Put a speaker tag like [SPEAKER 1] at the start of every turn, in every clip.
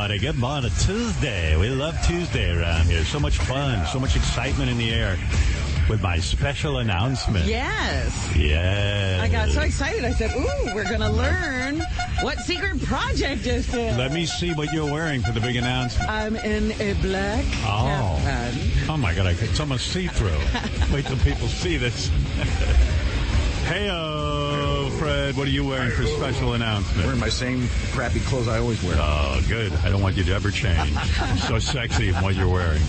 [SPEAKER 1] morning. Good morning. Tuesday. We love Tuesday around here. So much fun. So much excitement in the air with my special announcement.
[SPEAKER 2] Yes.
[SPEAKER 1] Yes.
[SPEAKER 2] I got so excited. I said, ooh, we're going to learn what secret project is this.
[SPEAKER 1] Let me see what you're wearing for the big announcement.
[SPEAKER 2] I'm in a black caftan.
[SPEAKER 1] Oh, my God. It's almost see-through. Wait till people see this. Hey-o, Fred. What are you wearing for special announcement?
[SPEAKER 3] Wearing my same crappy clothes I always wear.
[SPEAKER 1] Oh, good. I don't want you to ever change. You're so sexy in what you're wearing.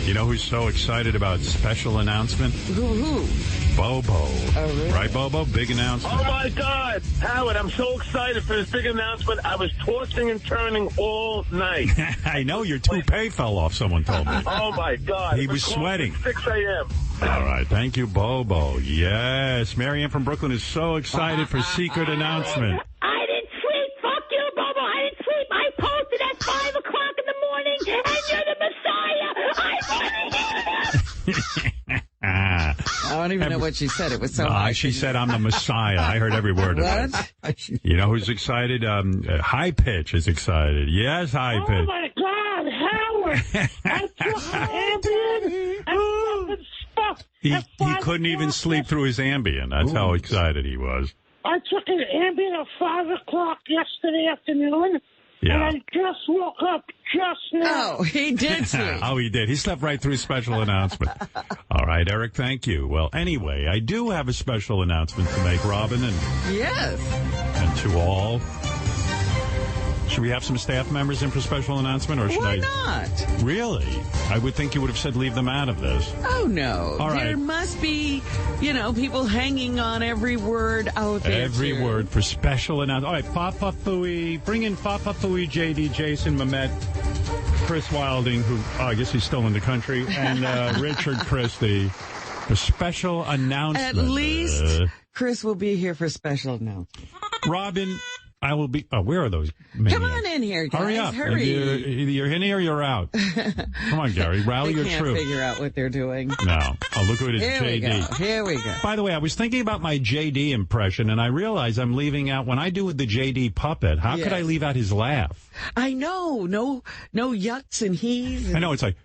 [SPEAKER 1] You know who's so excited about special announcement?
[SPEAKER 2] Who?
[SPEAKER 1] Bobo.
[SPEAKER 2] Oh, really?
[SPEAKER 1] Right, Bobo? Big announcement.
[SPEAKER 4] Oh, my God. Howard, I'm so excited for this big announcement. I was tossing and turning all night.
[SPEAKER 1] I know your toupee fell off, someone told me.
[SPEAKER 4] Oh, my God.
[SPEAKER 1] He was sweating.
[SPEAKER 4] 6 a.m.
[SPEAKER 1] All right. Thank you, Bobo. Yes. Marianne from Brooklyn is so excited for secret announcement.
[SPEAKER 5] I didn't sleep. Fuck you, Bobo. I didn't sleep. I posted at 5 o'clock in the morning, and you're the Messiah.
[SPEAKER 2] I don't even know what she said. It was so high.
[SPEAKER 1] She said, I'm the Messiah. I heard every word of it.
[SPEAKER 2] What?
[SPEAKER 1] You know who's excited? High Pitch is excited. Yes, High Pitch.
[SPEAKER 4] Oh, my God, Howard. I took Ambien and fucking stuff.
[SPEAKER 1] He couldn't even sleep through his Ambien. That's how excited he was.
[SPEAKER 4] I took an Ambien at 5 o'clock yesterday afternoon.
[SPEAKER 1] Yeah.
[SPEAKER 4] And I just woke up just now.
[SPEAKER 2] Oh, he did sleep.
[SPEAKER 1] Oh, he did. He slept right through his special announcement. All right, Eric, thank you. Well, anyway, I do have a special announcement to make, Robin, and
[SPEAKER 2] Yes.
[SPEAKER 1] to all. Should we have some staff members in for special announcement, or should
[SPEAKER 2] Why
[SPEAKER 1] I?
[SPEAKER 2] not?
[SPEAKER 1] Really? I would think you would have said leave them out of this.
[SPEAKER 2] Oh, no.
[SPEAKER 1] All right.
[SPEAKER 2] There must be, people hanging on every word out there.
[SPEAKER 1] Every
[SPEAKER 2] too.
[SPEAKER 1] word for special announcement. All right, Papa Fooey. Bring in Papa Fooey, JD, Jason, Mamet, Chris Wilding, who I guess he's still in the country, and Richard Christie for special announcement.
[SPEAKER 2] At least Chris will be here for special announcement.
[SPEAKER 1] Robin, I will be. Oh, where are those? Maniacs?
[SPEAKER 2] Come on in here, guys.
[SPEAKER 1] Hurry up.
[SPEAKER 2] Hurry.
[SPEAKER 1] Either you're in here or you're out. Come on, Gary. Rally
[SPEAKER 2] They
[SPEAKER 1] your
[SPEAKER 2] can't
[SPEAKER 1] troops.
[SPEAKER 2] figure out what they're doing.
[SPEAKER 1] No. Oh, look who it is,
[SPEAKER 2] Here we
[SPEAKER 1] JD.
[SPEAKER 2] go. Here we go.
[SPEAKER 1] By the way, I was thinking about my JD impression, and I realized I'm leaving out, when I do with the JD puppet, how could I leave out his laugh?
[SPEAKER 2] I know. No yucks and he's.
[SPEAKER 1] I know, it's like,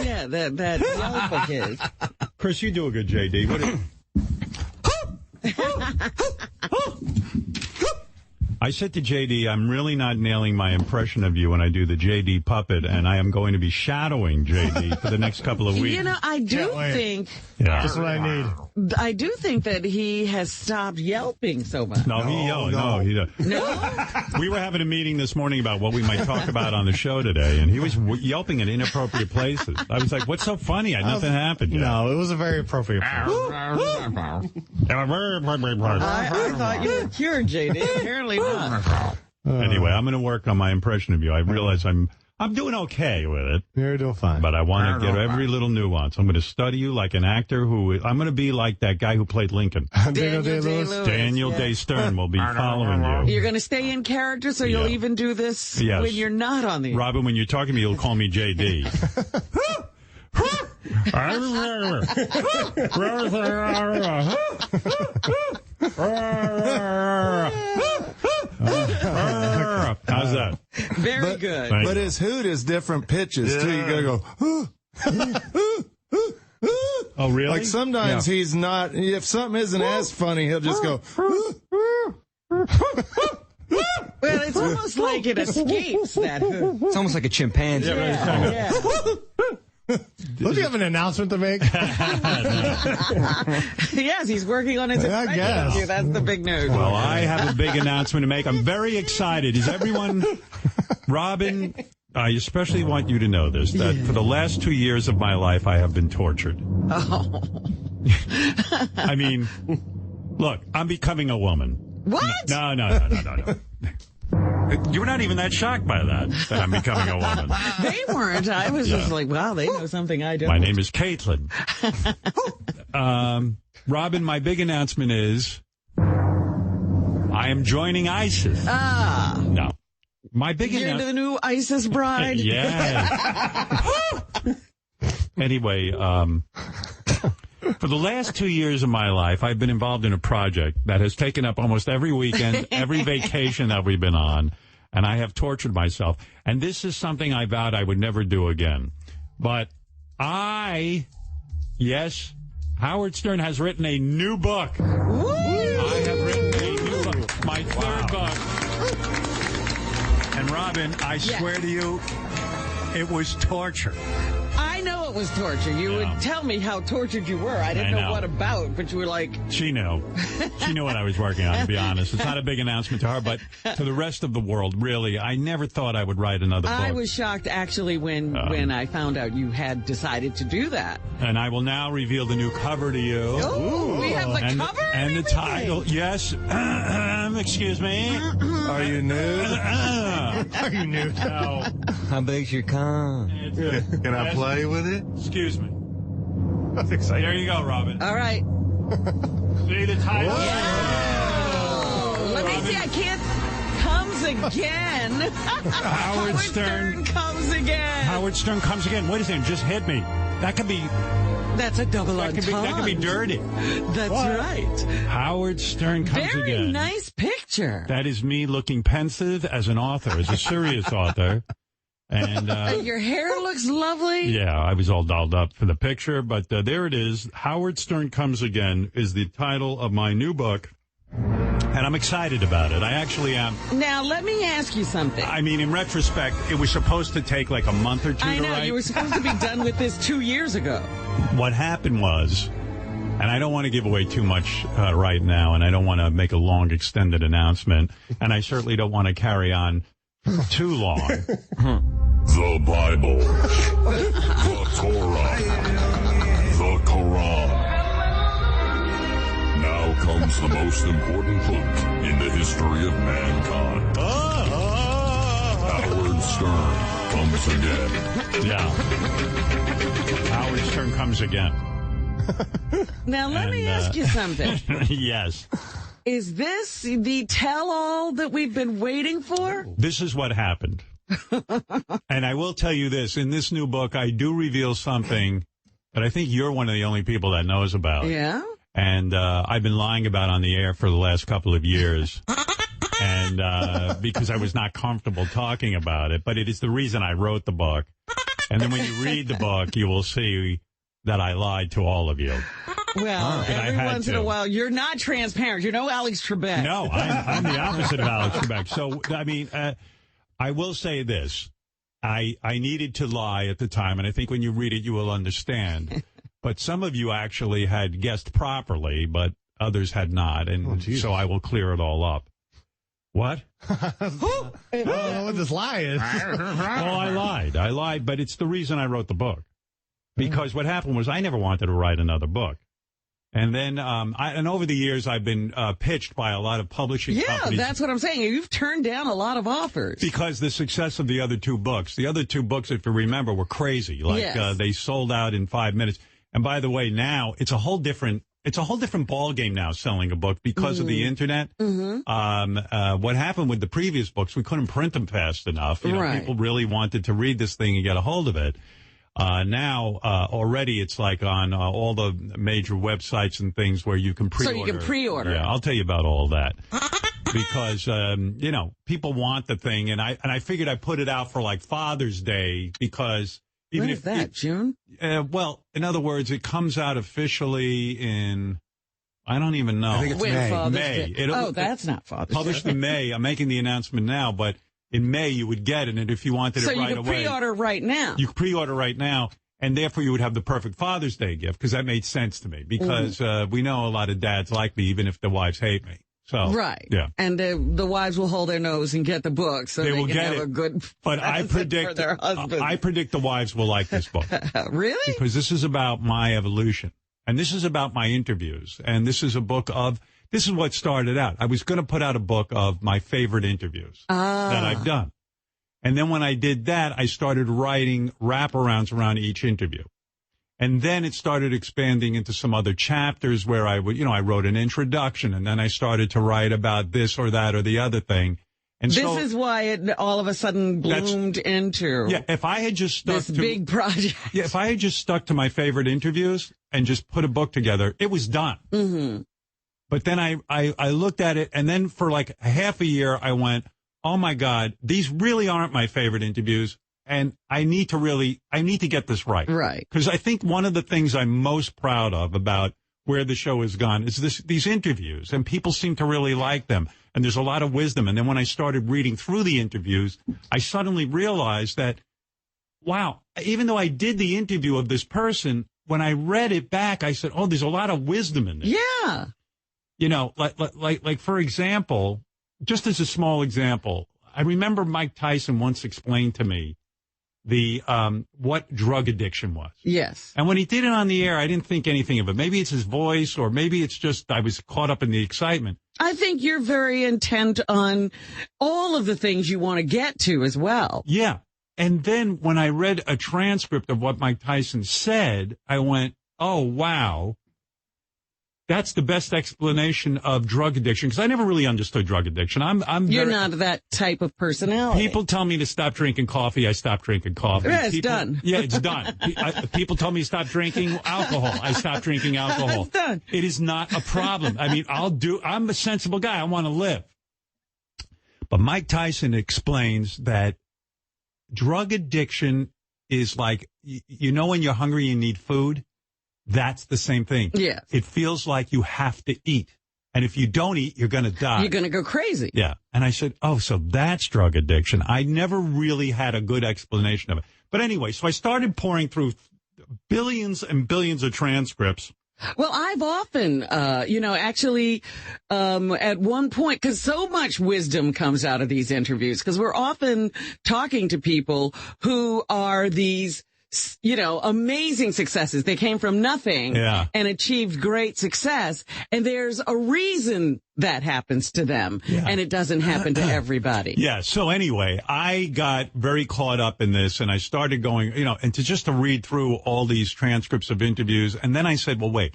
[SPEAKER 2] Yeah, that yelp of his.
[SPEAKER 1] Chris, you do a good JD. What is... I said to JD, I'm really not nailing my impression of you when I do the JD puppet, and I am going to be shadowing JD for the next couple of weeks.
[SPEAKER 2] I do think.
[SPEAKER 1] Yeah.
[SPEAKER 3] That's what I need.
[SPEAKER 2] I do think that he has stopped yelping so much.
[SPEAKER 1] No, he yelled. No, he doesn't.
[SPEAKER 2] No?
[SPEAKER 1] We were having a meeting this morning about what we might talk about on the show today, and he was yelping in inappropriate places. I was like, what's so funny? Nothing happened yet.
[SPEAKER 3] No, it was a very appropriate.
[SPEAKER 2] I thought you were cured, JD. Apparently not.
[SPEAKER 1] Anyway, I'm going to work on my impression of you. I realize I'm doing okay with it.
[SPEAKER 3] You're doing fine.
[SPEAKER 1] But I want to get every little nuance. I'm going to study you like an actor I'm going to be like that guy who played Lincoln.
[SPEAKER 2] Daniel Day-Lewis.
[SPEAKER 1] Daniel Day Stern will be following you.
[SPEAKER 2] You're going to stay in character, so you'll even do this when you're not on the...
[SPEAKER 1] Robin, when you're talking to me, you'll call me JD. How's that?
[SPEAKER 2] Very good.
[SPEAKER 1] Thank
[SPEAKER 3] But
[SPEAKER 1] you.
[SPEAKER 3] his hoot is different pitches, too. You gotta go,
[SPEAKER 1] Oh, really?
[SPEAKER 3] like sometimes he's not, if something isn't as funny, he'll just go,
[SPEAKER 2] Well, it's almost like it escapes that hoot.
[SPEAKER 6] It's almost like a chimpanzee.
[SPEAKER 2] Yeah.
[SPEAKER 3] Don't you have an announcement to make?
[SPEAKER 2] Yes, he's working on his
[SPEAKER 3] I guess.
[SPEAKER 2] impression. That's the big news.
[SPEAKER 1] Well, I have a big announcement to make. I'm very excited. Is everyone, Robin, I especially want you to know this, that for the last 2 years of my life, I have been tortured.
[SPEAKER 2] Oh.
[SPEAKER 1] I mean, look, I'm becoming a woman.
[SPEAKER 2] What?
[SPEAKER 1] No. You were not even that shocked by that I'm becoming a woman.
[SPEAKER 2] They weren't. I was just like, wow, they know something I don't.
[SPEAKER 1] My name is Caitlin. Robin, my big announcement is I am joining ISIS.
[SPEAKER 2] Ah.
[SPEAKER 1] No. My big
[SPEAKER 2] You're
[SPEAKER 1] announcement.
[SPEAKER 2] the new ISIS bride?
[SPEAKER 1] Yes. Anyway, for the last 2 years of my life, I've been involved in a project that has taken up almost every weekend, every vacation that we've been on. and I have tortured myself. And this is something I vowed I would never do again. But yes, Howard Stern has written a new book.
[SPEAKER 2] Woo!
[SPEAKER 1] I have written a new book, my third book. And Robin, I swear to you, it was torture.
[SPEAKER 2] I know it was torture. You would tell me how tortured you were. I didn't know what about, but you were like...
[SPEAKER 1] She knew. She knew what I was working on, to be honest. It's not a big announcement to her, but to the rest of the world, really, I never thought I would write another book.
[SPEAKER 2] I was shocked, actually, when I found out you had decided to do that.
[SPEAKER 1] And I will now reveal the new cover to you.
[SPEAKER 2] Oh, we have the cover?
[SPEAKER 1] And the title. Yes. Excuse me.
[SPEAKER 3] Are you nude?
[SPEAKER 1] Are you nude? No.
[SPEAKER 6] How big's your con?
[SPEAKER 3] Can I play with it?
[SPEAKER 1] Excuse me.
[SPEAKER 3] That's exciting.
[SPEAKER 1] There you go, Robin.
[SPEAKER 2] All right.
[SPEAKER 1] See the title?
[SPEAKER 2] Let me see. I can't. Comes again.
[SPEAKER 1] Howard Stern
[SPEAKER 2] comes again.
[SPEAKER 1] Howard Stern comes again. What is his name? Just hit me. That could be...
[SPEAKER 2] That's a double entendre.
[SPEAKER 1] That could be dirty.
[SPEAKER 2] That's right.
[SPEAKER 1] Howard Stern comes again.
[SPEAKER 2] Very nice picture.
[SPEAKER 1] That is me looking pensive as an author, as a serious author. And
[SPEAKER 2] your hair looks lovely.
[SPEAKER 1] Yeah, I was all dolled up for the picture, but there it is. Howard Stern Comes Again is the title of my new book, and I'm excited about it. I actually am.
[SPEAKER 2] Now, let me ask you something.
[SPEAKER 1] I mean, in retrospect, it was supposed to take like a month or two
[SPEAKER 2] I know,
[SPEAKER 1] to write.
[SPEAKER 2] you were supposed to be done with this 2 years ago.
[SPEAKER 1] What happened was, and I don't want to give away too much right now, and I don't want to make a long, extended announcement, and I certainly don't want to carry on too long.
[SPEAKER 7] The Bible, the Torah, the Quran. Now comes the most important book in the history of mankind. Howard Stern comes again.
[SPEAKER 1] Yeah. Howard Stern comes again.
[SPEAKER 2] Now, let me ask you something.
[SPEAKER 1] Yes.
[SPEAKER 2] Is this the tell-all that we've been waiting for?
[SPEAKER 1] This is what happened. And I will tell you this. In this new book, I do reveal something that I think you're one of the only people that knows about.
[SPEAKER 2] Yeah?
[SPEAKER 1] And I've been lying about on the air for the last couple of years. And because I was not comfortable talking about it. But it is the reason I wrote the book. And then when you read the book, you will see that I lied to all of you.
[SPEAKER 2] Well, every once in a while, you're not transparent. You're no Alex Trebek.
[SPEAKER 1] No, I'm the opposite of Alex Trebek. So, I mean, I will say this. I needed to lie at the time, and I think when you read it, you will understand. But some of you actually had guessed properly, but others had not, and so I will clear it all up. What?
[SPEAKER 3] I don't know what this lie is.
[SPEAKER 1] Well, I lied, but it's the reason I wrote the book. Because what happened was I never wanted to write another book. And then, and over the years, I've been pitched by a lot of publishing companies.
[SPEAKER 2] Yeah, that's what I'm saying. You've turned down a lot of offers.
[SPEAKER 1] Because the success of the other two books, if you remember, were crazy. Like, they sold out in 5 minutes. And by the way, now it's a whole different ball game now selling a book because of the internet. Mm-hmm. What happened with the previous books, we couldn't print them fast enough. People really wanted to read this thing and get a hold of it. Now, already it's like on all the major websites and things where you can pre-order.
[SPEAKER 2] So you can pre-order.
[SPEAKER 1] Yeah, I'll tell you about all that. Because, people want the thing. And I figured I'd put it out for like Father's Day because even
[SPEAKER 2] when is that, June?
[SPEAKER 1] Well, in other words, it comes out officially in, I don't even know.
[SPEAKER 3] I think it's May.
[SPEAKER 2] That's not Father's Day.
[SPEAKER 1] Published in May. I'm making the announcement now, but in May, you would get it, and if you wanted it right away...
[SPEAKER 2] So you could pre-order right now.
[SPEAKER 1] You could pre-order right now, and therefore you would have the perfect Father's Day gift, because that made sense to me, because we know a lot of dads like me, even if their wives hate me. So,
[SPEAKER 2] right.
[SPEAKER 1] Yeah.
[SPEAKER 2] And the wives will hold their nose and get the book, so they
[SPEAKER 1] will
[SPEAKER 2] can
[SPEAKER 1] get
[SPEAKER 2] have
[SPEAKER 1] it.
[SPEAKER 2] a good
[SPEAKER 1] But I predict,
[SPEAKER 2] for their husbands.
[SPEAKER 1] I predict the wives will like this book.
[SPEAKER 2] Really?
[SPEAKER 1] Because this is about my evolution, and this is about my interviews, and this is a book of... This is what started out. I was going to put out a book of my favorite interviews that I've done. And then when I did that, I started writing wraparounds around each interview. And then it started expanding into some other chapters where I would, I wrote an introduction, and then I started to write about this or that or the other thing. And
[SPEAKER 2] this is why it all of a sudden bloomed into
[SPEAKER 1] if I had just stuck
[SPEAKER 2] this big project.
[SPEAKER 1] Yeah, if I had just stuck to my favorite interviews and just put a book together, it was done.
[SPEAKER 2] Mm-hmm.
[SPEAKER 1] But then I looked at it, and then for like half a year, I went, oh my God, these really aren't my favorite interviews. And I need to get this right.
[SPEAKER 2] Right.
[SPEAKER 1] Because I think one of the things I'm most proud of about where the show has gone is these interviews, and people seem to really like them. And there's a lot of wisdom. And then when I started reading through the interviews, I suddenly realized that, wow, even though I did the interview of this person, when I read it back, I said, oh, there's a lot of wisdom in this.
[SPEAKER 2] Yeah.
[SPEAKER 1] You know, like for example, just as a small example, I remember Mike Tyson once explained to me what drug addiction was.
[SPEAKER 2] Yes.
[SPEAKER 1] And when he did it on the air, I didn't think anything of it. Maybe it's his voice, or maybe it's just I was caught up in the excitement.
[SPEAKER 2] I think you're very intent on all of the things you want to get to as well.
[SPEAKER 1] Yeah. And then when I read a transcript of what Mike Tyson said, I went, oh, wow. That's the best explanation of drug addiction, because I never really understood drug addiction.
[SPEAKER 2] You're not that type of personality.
[SPEAKER 1] People tell me to stop drinking coffee. I stop drinking coffee.
[SPEAKER 2] Yeah, it's done.
[SPEAKER 1] Yeah, it's done. People tell me to stop drinking alcohol. I stop drinking alcohol.
[SPEAKER 2] It's done.
[SPEAKER 1] It is not a problem. I mean, I'm a sensible guy. I want to live. But Mike Tyson explains that drug addiction is like, you know, when you're hungry and need food? That's the same thing.
[SPEAKER 2] Yes.
[SPEAKER 1] It feels like you have to eat. And if you don't eat, you're going to die.
[SPEAKER 2] You're going to go crazy.
[SPEAKER 1] Yeah. And I said, oh, so that's drug addiction. I never really had a good explanation of it. But anyway, so I started pouring through billions and billions of transcripts.
[SPEAKER 2] Well, I've often, actually, at one point, because so much wisdom comes out of these interviews, because we're often talking to people who are these, amazing successes. They came from nothing and achieved great success. And there's a reason that happens to them. Yeah. And it doesn't happen to everybody.
[SPEAKER 1] Yeah. So anyway, I got very caught up in this, and I started going, and to read through all these transcripts of interviews. And then I said, well, wait,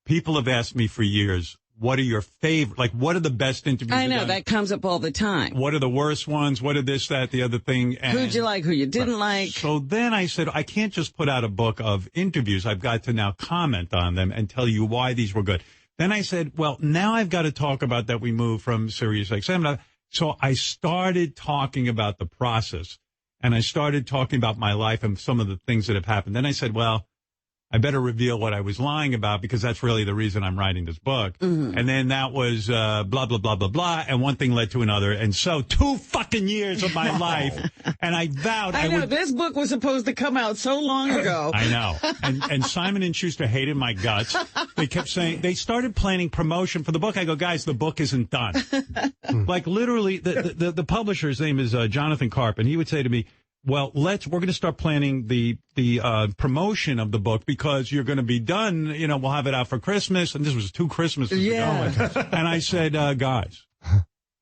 [SPEAKER 1] people have asked me for years, what are your favorite, what are the best interviews?
[SPEAKER 2] I know, that comes up all the time.
[SPEAKER 1] What are the worst ones? What are this, that, the other thing? And
[SPEAKER 2] who'd you like, who you didn't like?
[SPEAKER 1] So then I said, I can't just put out a book of interviews. I've got to now comment on them and tell you why these were good. Then I said, well, now I've got to talk about that we moved from Sirius XM. So I started talking about the process, and I started talking about my life and some of the things that have happened. Then I said, well, I better reveal what I was lying about, because that's really the reason I'm writing this book. Mm-hmm. And then that was blah, blah, blah, blah, blah. And one thing led to another. And so 2 fucking years of my life. And I vowed I would.
[SPEAKER 2] This book was supposed to come out so long ago.
[SPEAKER 1] I know. And Simon & Schuster hated my guts. They kept saying, they started planning promotion for the book. I go, guys, the book isn't done. Like literally, the publisher's name is Jonathan Karp. And he would say to me, well, we're going to start planning the promotion of the book, because you're going to be done. We'll have it out for Christmas. And this was 2 Christmases ago. And I said, guys,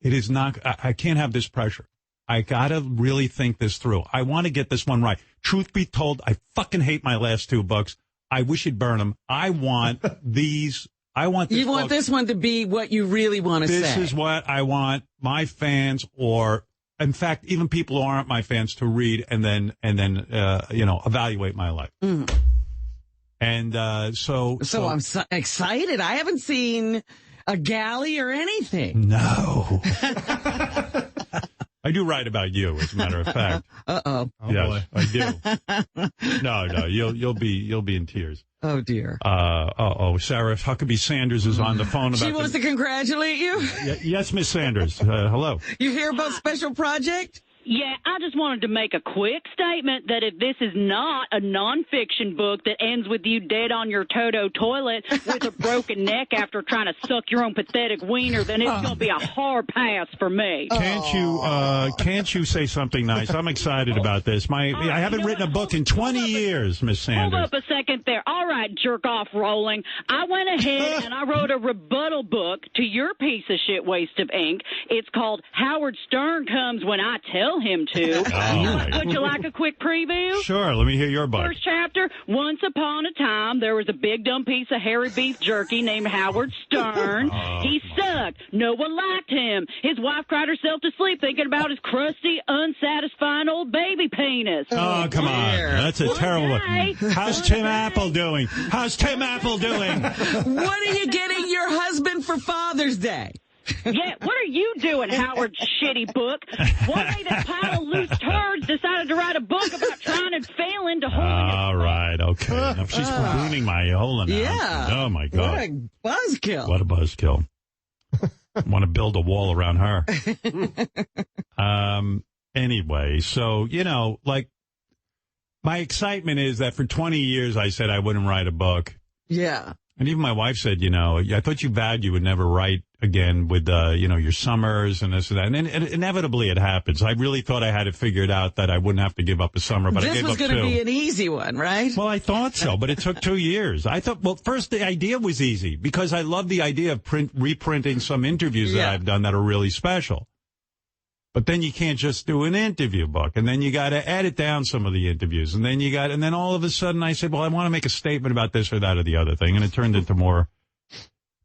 [SPEAKER 1] it is not, I can't have this pressure. I got to really think this through. I want to get this one right. Truth be told, I fucking hate my last 2 books. I wish you'd burn them. I want these. You want
[SPEAKER 2] this one to be what you really want to say.
[SPEAKER 1] This is what I want my fans, or in fact, even people who aren't my fans, to read and then evaluate my life. Mm. And so
[SPEAKER 2] I'm so excited. I haven't seen a galley or anything.
[SPEAKER 1] No. I do write about you, as a matter of fact.
[SPEAKER 2] Uh-oh.
[SPEAKER 1] Oh, yes, boy. I do. No, you'll be in tears.
[SPEAKER 2] Oh dear.
[SPEAKER 1] Sarah Huckabee Sanders is on the phone about.
[SPEAKER 2] She wants to congratulate you.
[SPEAKER 1] Yes, Miss Sanders. Hello.
[SPEAKER 2] You hear about Special Project?
[SPEAKER 8] Yeah, I just wanted to make a quick statement that if this is not a nonfiction book that ends with you dead on your Toto toilet with a broken neck after trying to suck your own pathetic wiener, then it's going to be a hard pass for me.
[SPEAKER 1] Can't you say something nice? I'm excited about this. I haven't written a book in 20 years, Miss Sanders.
[SPEAKER 8] Hold up a second there. All right, jerk off rolling. I went ahead and I wrote a rebuttal book to your piece of shit waste of ink. It's called Howard Stern Comes When I Tell Him To. Would you like a quick preview?
[SPEAKER 1] Sure, let me hear your book.
[SPEAKER 8] First chapter, once upon a time, there was a big dumb piece of hairy beef jerky named Howard Stern. He sucked. No one liked him. His wife cried herself to sleep thinking about his crusty, unsatisfying old baby penis.
[SPEAKER 1] Oh, come on. That's a terrible one. How's Tim Apple doing? What are you getting your husband for Father's Day?
[SPEAKER 8] Yeah, what are you doing, Howard's shitty book? One day that pile of loose turds decided to write a book about trying and failing to hold
[SPEAKER 1] All right, okay. Now, she's ruining my whole announcement.
[SPEAKER 2] Yeah.
[SPEAKER 1] Oh, my God.
[SPEAKER 2] What a buzzkill.
[SPEAKER 1] What a buzzkill. Want to build a wall around her. Anyway, so, you know, like, my excitement is that for 20 years I said I wouldn't write a book.
[SPEAKER 2] Yeah.
[SPEAKER 1] And even my wife said, you know, I thought you vowed you would never write again with, you know, your summers and this and that. And then inevitably it happens. I really thought I had it figured out that I wouldn't have to give up a summer, but I gave up 2.
[SPEAKER 2] This was going to be an easy one, right?
[SPEAKER 1] Well, I thought so, but it took 2 years. I thought, well, first the idea was easy because I love the idea of reprinting some interviews that I've done that are really special. But then you can't just do an interview book, and then you got to edit down some of the interviews, and then all of a sudden I said, well, I want to make a statement about this or that or the other thing, and it turned into more.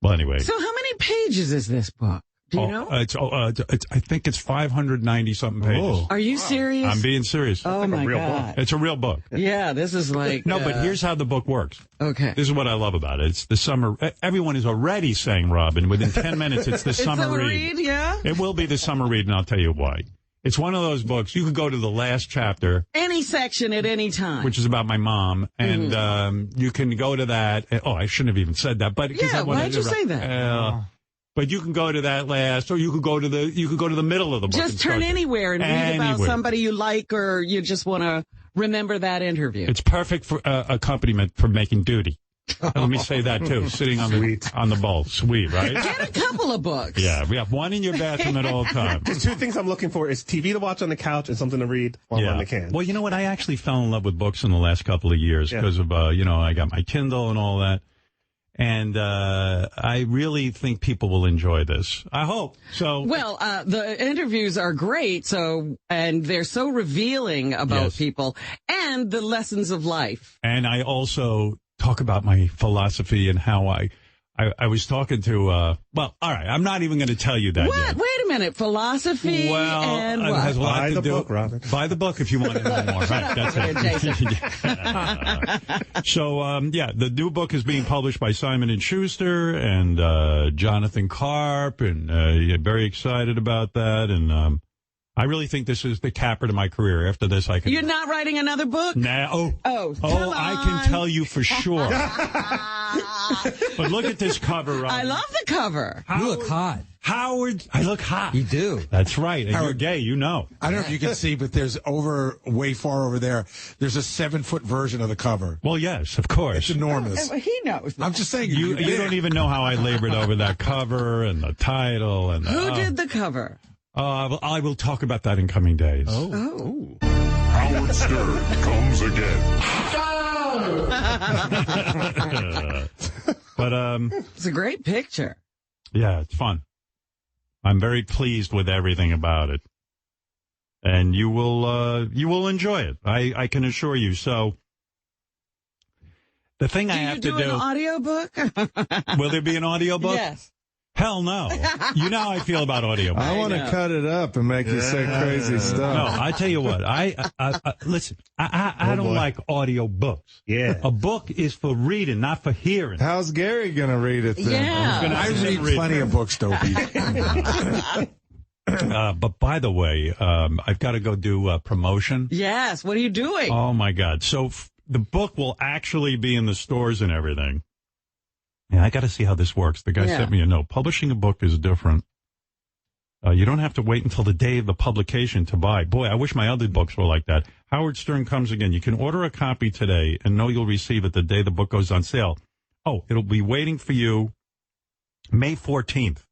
[SPEAKER 1] Well, anyway.
[SPEAKER 2] So how many pages is this book? Do you know?
[SPEAKER 1] I think it's 590 something pages.
[SPEAKER 3] Oh.
[SPEAKER 2] Are you serious?
[SPEAKER 1] I'm being serious.
[SPEAKER 2] Oh my God!
[SPEAKER 1] It's a real book.
[SPEAKER 2] Yeah, this is like
[SPEAKER 1] no, but here's how the book works.
[SPEAKER 2] Okay,
[SPEAKER 1] this is what I love about it. It's the summer. Everyone is already saying, Robin, within 10 minutes, it's the summer read.
[SPEAKER 2] Yeah,
[SPEAKER 1] it will be the summer read, and I'll tell you why. It's one of those books, you could go to the last chapter.
[SPEAKER 2] Any section at any time.
[SPEAKER 1] Which is about my mom. And you can go to that. Oh, I shouldn't have even said that. But
[SPEAKER 2] why did you say that?
[SPEAKER 1] But you can go to that last, or you could go to the middle of the book.
[SPEAKER 2] Just turn anywhere and read about somebody you like, or you just want to remember that interview.
[SPEAKER 1] It's perfect for accompaniment for making duty. Let me say that too. Sitting on the bowl, sweet, right?
[SPEAKER 2] Get a couple of books.
[SPEAKER 1] Yeah, we have one in your bathroom at all times.
[SPEAKER 9] There's 2 things I'm looking for: is TV to watch on the couch and something to read while I'm on the can.
[SPEAKER 1] Well, you know what? I actually fell in love with books in the last couple of years because of I got my Kindle and all that. And I really think people will enjoy this. I hope so.
[SPEAKER 2] Well, the interviews are great, and they're so revealing about people and the lessons of life.
[SPEAKER 1] And I also talk about my philosophy and how I was talking to, well, all right, I'm not even going to tell you that yet.
[SPEAKER 2] Wait a minute, philosophy and what?
[SPEAKER 1] It has a lot
[SPEAKER 9] Buy
[SPEAKER 1] to
[SPEAKER 9] the
[SPEAKER 1] do.
[SPEAKER 9] book, Robin.
[SPEAKER 1] Buy the book if you want to know more. Right, that's it. So, the new book is being published by Simon & Schuster and Jonathan Karp, and very excited about that, and I really think this is the capper to my career. After this, I can...
[SPEAKER 2] You're not writing another book?
[SPEAKER 1] Nah. I can tell you for sure. But look at this cover, Robin.
[SPEAKER 2] I love the cover.
[SPEAKER 6] You look hot.
[SPEAKER 1] Howard, I look hot.
[SPEAKER 6] You do.
[SPEAKER 1] That's right. And you're gay, you know.
[SPEAKER 10] I don't know if you can see, but there's way far over there, there's a 7-foot version of the cover.
[SPEAKER 1] Well, yes, of course.
[SPEAKER 10] It's enormous.
[SPEAKER 2] He knows that.
[SPEAKER 10] I'm just saying.
[SPEAKER 1] You don't even know how I labored over that cover and the title. And
[SPEAKER 2] Who did the cover?
[SPEAKER 1] I will talk about that in coming days.
[SPEAKER 7] Oh. Howard Stern comes again.
[SPEAKER 1] But
[SPEAKER 2] it's a great picture.
[SPEAKER 1] Yeah, it's fun. I'm very pleased with everything about it, and you will enjoy it. I can assure you. So the thing I have to do.
[SPEAKER 2] An audiobook?
[SPEAKER 1] Will there be an audiobook?
[SPEAKER 2] Yes.
[SPEAKER 1] Hell no. You know how I feel about audio.
[SPEAKER 3] I want to cut it up and make you say crazy stuff.
[SPEAKER 1] No, I tell you what. Listen. I don't like audio books.
[SPEAKER 9] Yeah.
[SPEAKER 1] A book is for reading, not for hearing.
[SPEAKER 3] How's Gary going to read it then?
[SPEAKER 2] Yeah.
[SPEAKER 10] I read plenty of books, Dopey.
[SPEAKER 1] But by the way, I've got to go do promotion.
[SPEAKER 2] Yes. What are you doing?
[SPEAKER 1] Oh my God. So the book will actually be in the stores and everything. Yeah, I got to see how this works. The guy sent me a note. Publishing a book is different. You don't have to wait until the day of the publication to buy. Boy, I wish my other books were like that. Howard Stern comes again. You can order a copy today and know you'll receive it the day the book goes on sale. Oh, it'll be waiting for you May 14th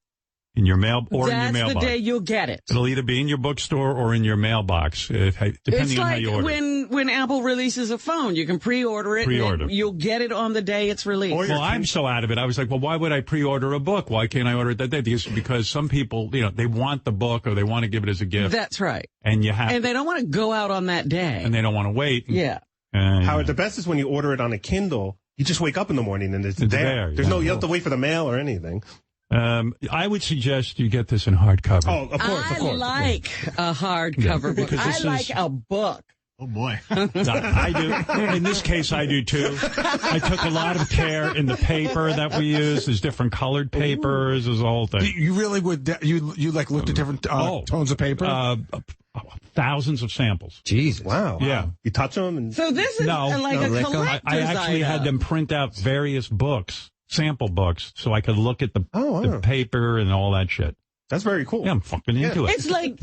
[SPEAKER 1] in your mail or in your mailbox.
[SPEAKER 2] That's the day you'll get it.
[SPEAKER 1] It'll either be in your bookstore or in your mailbox, depending on how you order.
[SPEAKER 2] It's like when Apple releases a phone. You can pre-order it. And you'll get it on the day it's released.
[SPEAKER 1] Well, I'm so out of it. I was like, well, why would I pre-order a book? Why can't I order it that day? Because some people, they want the book or they want to give it as a gift.
[SPEAKER 2] That's right.
[SPEAKER 1] And
[SPEAKER 2] they don't want to go out on that day.
[SPEAKER 1] And they don't want to wait.
[SPEAKER 2] Yeah.
[SPEAKER 9] Howard, the best is when you order it on a Kindle. You just wake up in the morning and it's there. There's you have to wait for the mail or anything.
[SPEAKER 1] I would suggest you get this in hardcover.
[SPEAKER 9] Oh, of course.
[SPEAKER 2] I like a hardcover book. I like a book.
[SPEAKER 11] Oh, boy.
[SPEAKER 1] I do. In this case, I do, too. I took a lot of care in the paper that we use. There's different colored papers. There's a whole thing.
[SPEAKER 10] You really would, you like looked at different tones of paper?
[SPEAKER 1] Thousands of samples.
[SPEAKER 10] Jesus.
[SPEAKER 9] Wow.
[SPEAKER 1] Yeah.
[SPEAKER 9] You touch them? And...
[SPEAKER 2] So this is like a collector's
[SPEAKER 1] I actually had them print out various books, sample books, so I could look at the paper and all that shit.
[SPEAKER 9] That's very cool.
[SPEAKER 1] Yeah, I'm fucking into it.
[SPEAKER 2] It's like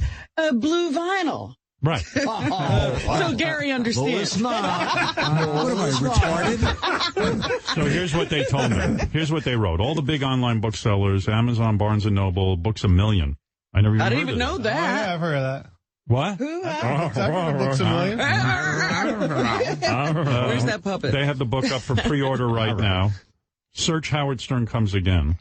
[SPEAKER 2] blue vinyl.
[SPEAKER 1] Right.
[SPEAKER 2] So Gary understands.
[SPEAKER 10] What am I, retarded?
[SPEAKER 1] So here's what they told me. Here's what they wrote. All the big online booksellers, Amazon, Barnes & Noble, Books A Million. I never even
[SPEAKER 2] I didn't
[SPEAKER 1] heard
[SPEAKER 2] even
[SPEAKER 1] of
[SPEAKER 2] know
[SPEAKER 1] that.
[SPEAKER 2] that.
[SPEAKER 3] Oh, yeah, I've heard of that.
[SPEAKER 1] What?
[SPEAKER 2] Who?
[SPEAKER 3] Books A Million?
[SPEAKER 2] Where's that puppet?
[SPEAKER 1] They have the book up for pre-order right now. Search Howard Stern Comes Again.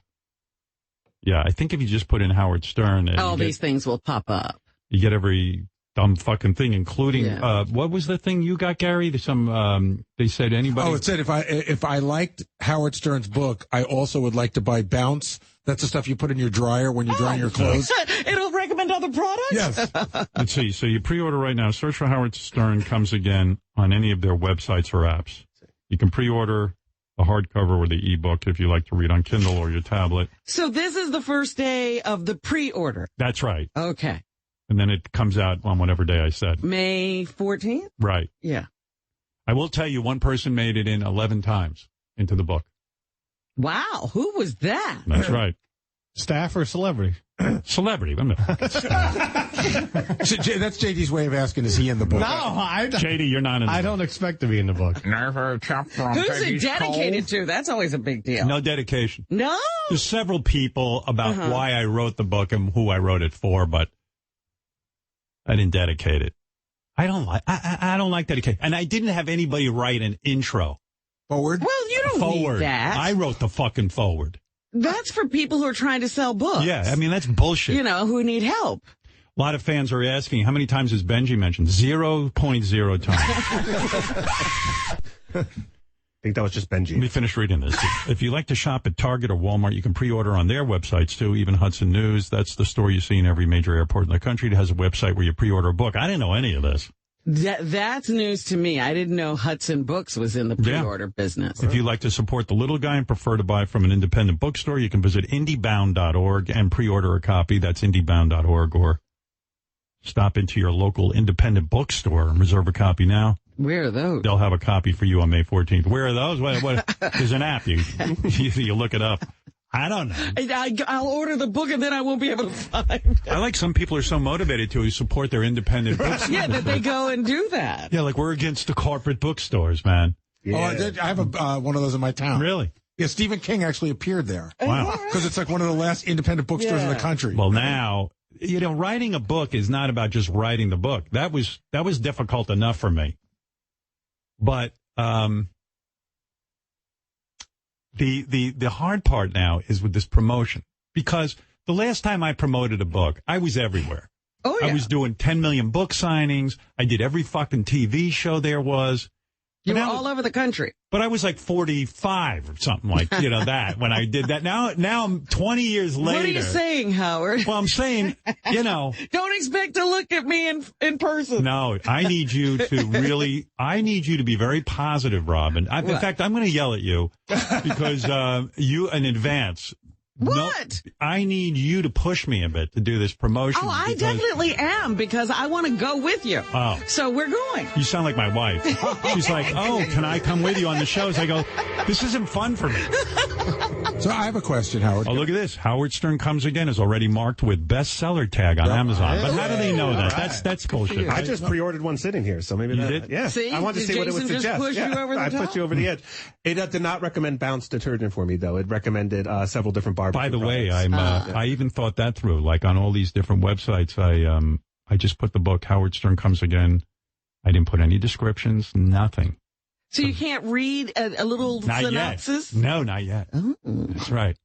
[SPEAKER 1] Yeah, I think if you just put in Howard Stern...
[SPEAKER 2] All these things will pop up.
[SPEAKER 1] You get every dumb fucking thing, including... what was the thing you got, Gary? They said anybody...
[SPEAKER 10] Oh, it said if I liked Howard Stern's book, I also would like to buy Bounce. That's the stuff you put in your dryer when you're drying your clothes.
[SPEAKER 2] It'll recommend other products?
[SPEAKER 10] Yes.
[SPEAKER 1] Let's see. So you pre-order right now. Search for Howard Stern Comes Again on any of their websites or apps. You can pre-order the hardcover or the ebook if you like to read on Kindle or your tablet.
[SPEAKER 2] So this is the first day of the pre-order.
[SPEAKER 1] That's right.
[SPEAKER 2] Okay.
[SPEAKER 1] And then it comes out on whatever day I said.
[SPEAKER 2] May 14th?
[SPEAKER 1] Right.
[SPEAKER 2] Yeah.
[SPEAKER 1] I will tell you, one person made it in 11 times into the book.
[SPEAKER 2] Wow. Who was that?
[SPEAKER 1] That's right.
[SPEAKER 3] Staff or celebrity?
[SPEAKER 1] Celebrity. I'm not fucking
[SPEAKER 10] That's JD's way of asking, is he in the book?
[SPEAKER 3] No,
[SPEAKER 1] JD, you're not in the
[SPEAKER 3] I don't expect to be in the book.
[SPEAKER 2] Who's it dedicated to? That's always a big deal.
[SPEAKER 1] No dedication.
[SPEAKER 2] No?
[SPEAKER 1] There's several people about why I wrote the book and who I wrote it for, but I didn't dedicate it. I don't like dedication. And I didn't have anybody write an intro.
[SPEAKER 10] Forward?
[SPEAKER 2] Well, you don't need that.
[SPEAKER 1] I wrote the fucking forward.
[SPEAKER 2] That's for people who are trying to sell books.
[SPEAKER 1] Yeah, I mean, that's bullshit.
[SPEAKER 2] You know, who need help.
[SPEAKER 1] A lot of fans are asking, how many times has Benji mentioned? 0.0 times.
[SPEAKER 9] I think that was just Benji.
[SPEAKER 1] Let me finish reading this. If you like to shop at Target or Walmart, you can pre-order on their websites, too, even Hudson News. That's the store you see in every major airport in the country. It has a website where you pre-order a book. I didn't know any of this.
[SPEAKER 2] That's news to me. I didn't know Hudson Books was in the pre-order business.
[SPEAKER 1] If you like to support the little guy and prefer to buy from an independent bookstore, you can visit indiebound.org and pre-order a copy. That's indiebound.org, or stop into your local independent bookstore and reserve a copy now.
[SPEAKER 2] Where are those?
[SPEAKER 1] They'll have a copy for you on May 14th. Where are those? What there's an app. You look it up. I don't know.
[SPEAKER 2] I'll order the book and then I won't be able to find it.
[SPEAKER 1] I like some people are so motivated to support their independent bookstores.
[SPEAKER 2] Yeah, that they go and do that.
[SPEAKER 1] Yeah, like we're against the corporate bookstores, man.
[SPEAKER 10] Yeah. Oh, I have one of those in my town.
[SPEAKER 1] Really?
[SPEAKER 10] Yeah, Stephen King actually appeared there.
[SPEAKER 1] Wow.
[SPEAKER 10] Because it's like one of the last independent bookstores in the country.
[SPEAKER 1] Well, now, writing a book is not about just writing the book. That was difficult enough for me. But the hard part now is with this promotion, because the last time I promoted a book, I was everywhere.
[SPEAKER 2] Oh, yeah.
[SPEAKER 1] I was doing 10 million book signings. I did every fucking TV show there was.
[SPEAKER 2] You were all over the country.
[SPEAKER 1] But I was like 45 or something like, that when I did that. Now I'm 20 years later.
[SPEAKER 2] What are you saying, Howard?
[SPEAKER 1] Well, I'm saying,
[SPEAKER 2] Don't expect to look at me in person.
[SPEAKER 1] No, I need you to be very positive, Robin. In fact, I'm going to yell at you because you in advance.
[SPEAKER 2] What?
[SPEAKER 1] No, I need you to push me a bit to do this promotion.
[SPEAKER 2] Oh, I definitely am, because I want to go with you.
[SPEAKER 1] Oh.
[SPEAKER 2] So we're going.
[SPEAKER 1] You sound like my wife. She's like, oh, can I come with you on the shows? I go, this isn't fun for me.
[SPEAKER 10] So I have a question, Howard.
[SPEAKER 1] Oh, look at this. Howard Stern Comes Again is already marked with bestseller tag on Amazon. But how do they know that? That's bullshit.
[SPEAKER 9] I just pre-ordered one sitting here, so maybe
[SPEAKER 1] you did?
[SPEAKER 9] Yeah.
[SPEAKER 2] See?
[SPEAKER 9] I wanted to see what it would
[SPEAKER 2] Jason
[SPEAKER 9] suggest.
[SPEAKER 2] Just push you over the
[SPEAKER 9] I
[SPEAKER 2] top?
[SPEAKER 9] put you over the edge. It did not recommend Bounce detergent for me, though. It recommended several different barbecue
[SPEAKER 1] By the way,
[SPEAKER 9] products.
[SPEAKER 1] I even thought that through. Like on all these different websites, I just put the book Howard Stern Comes Again. I didn't put any descriptions, nothing.
[SPEAKER 2] So you can't read a little
[SPEAKER 1] Not
[SPEAKER 2] synopsis?
[SPEAKER 1] Yet. No, not yet.
[SPEAKER 2] Oh.
[SPEAKER 1] That's right.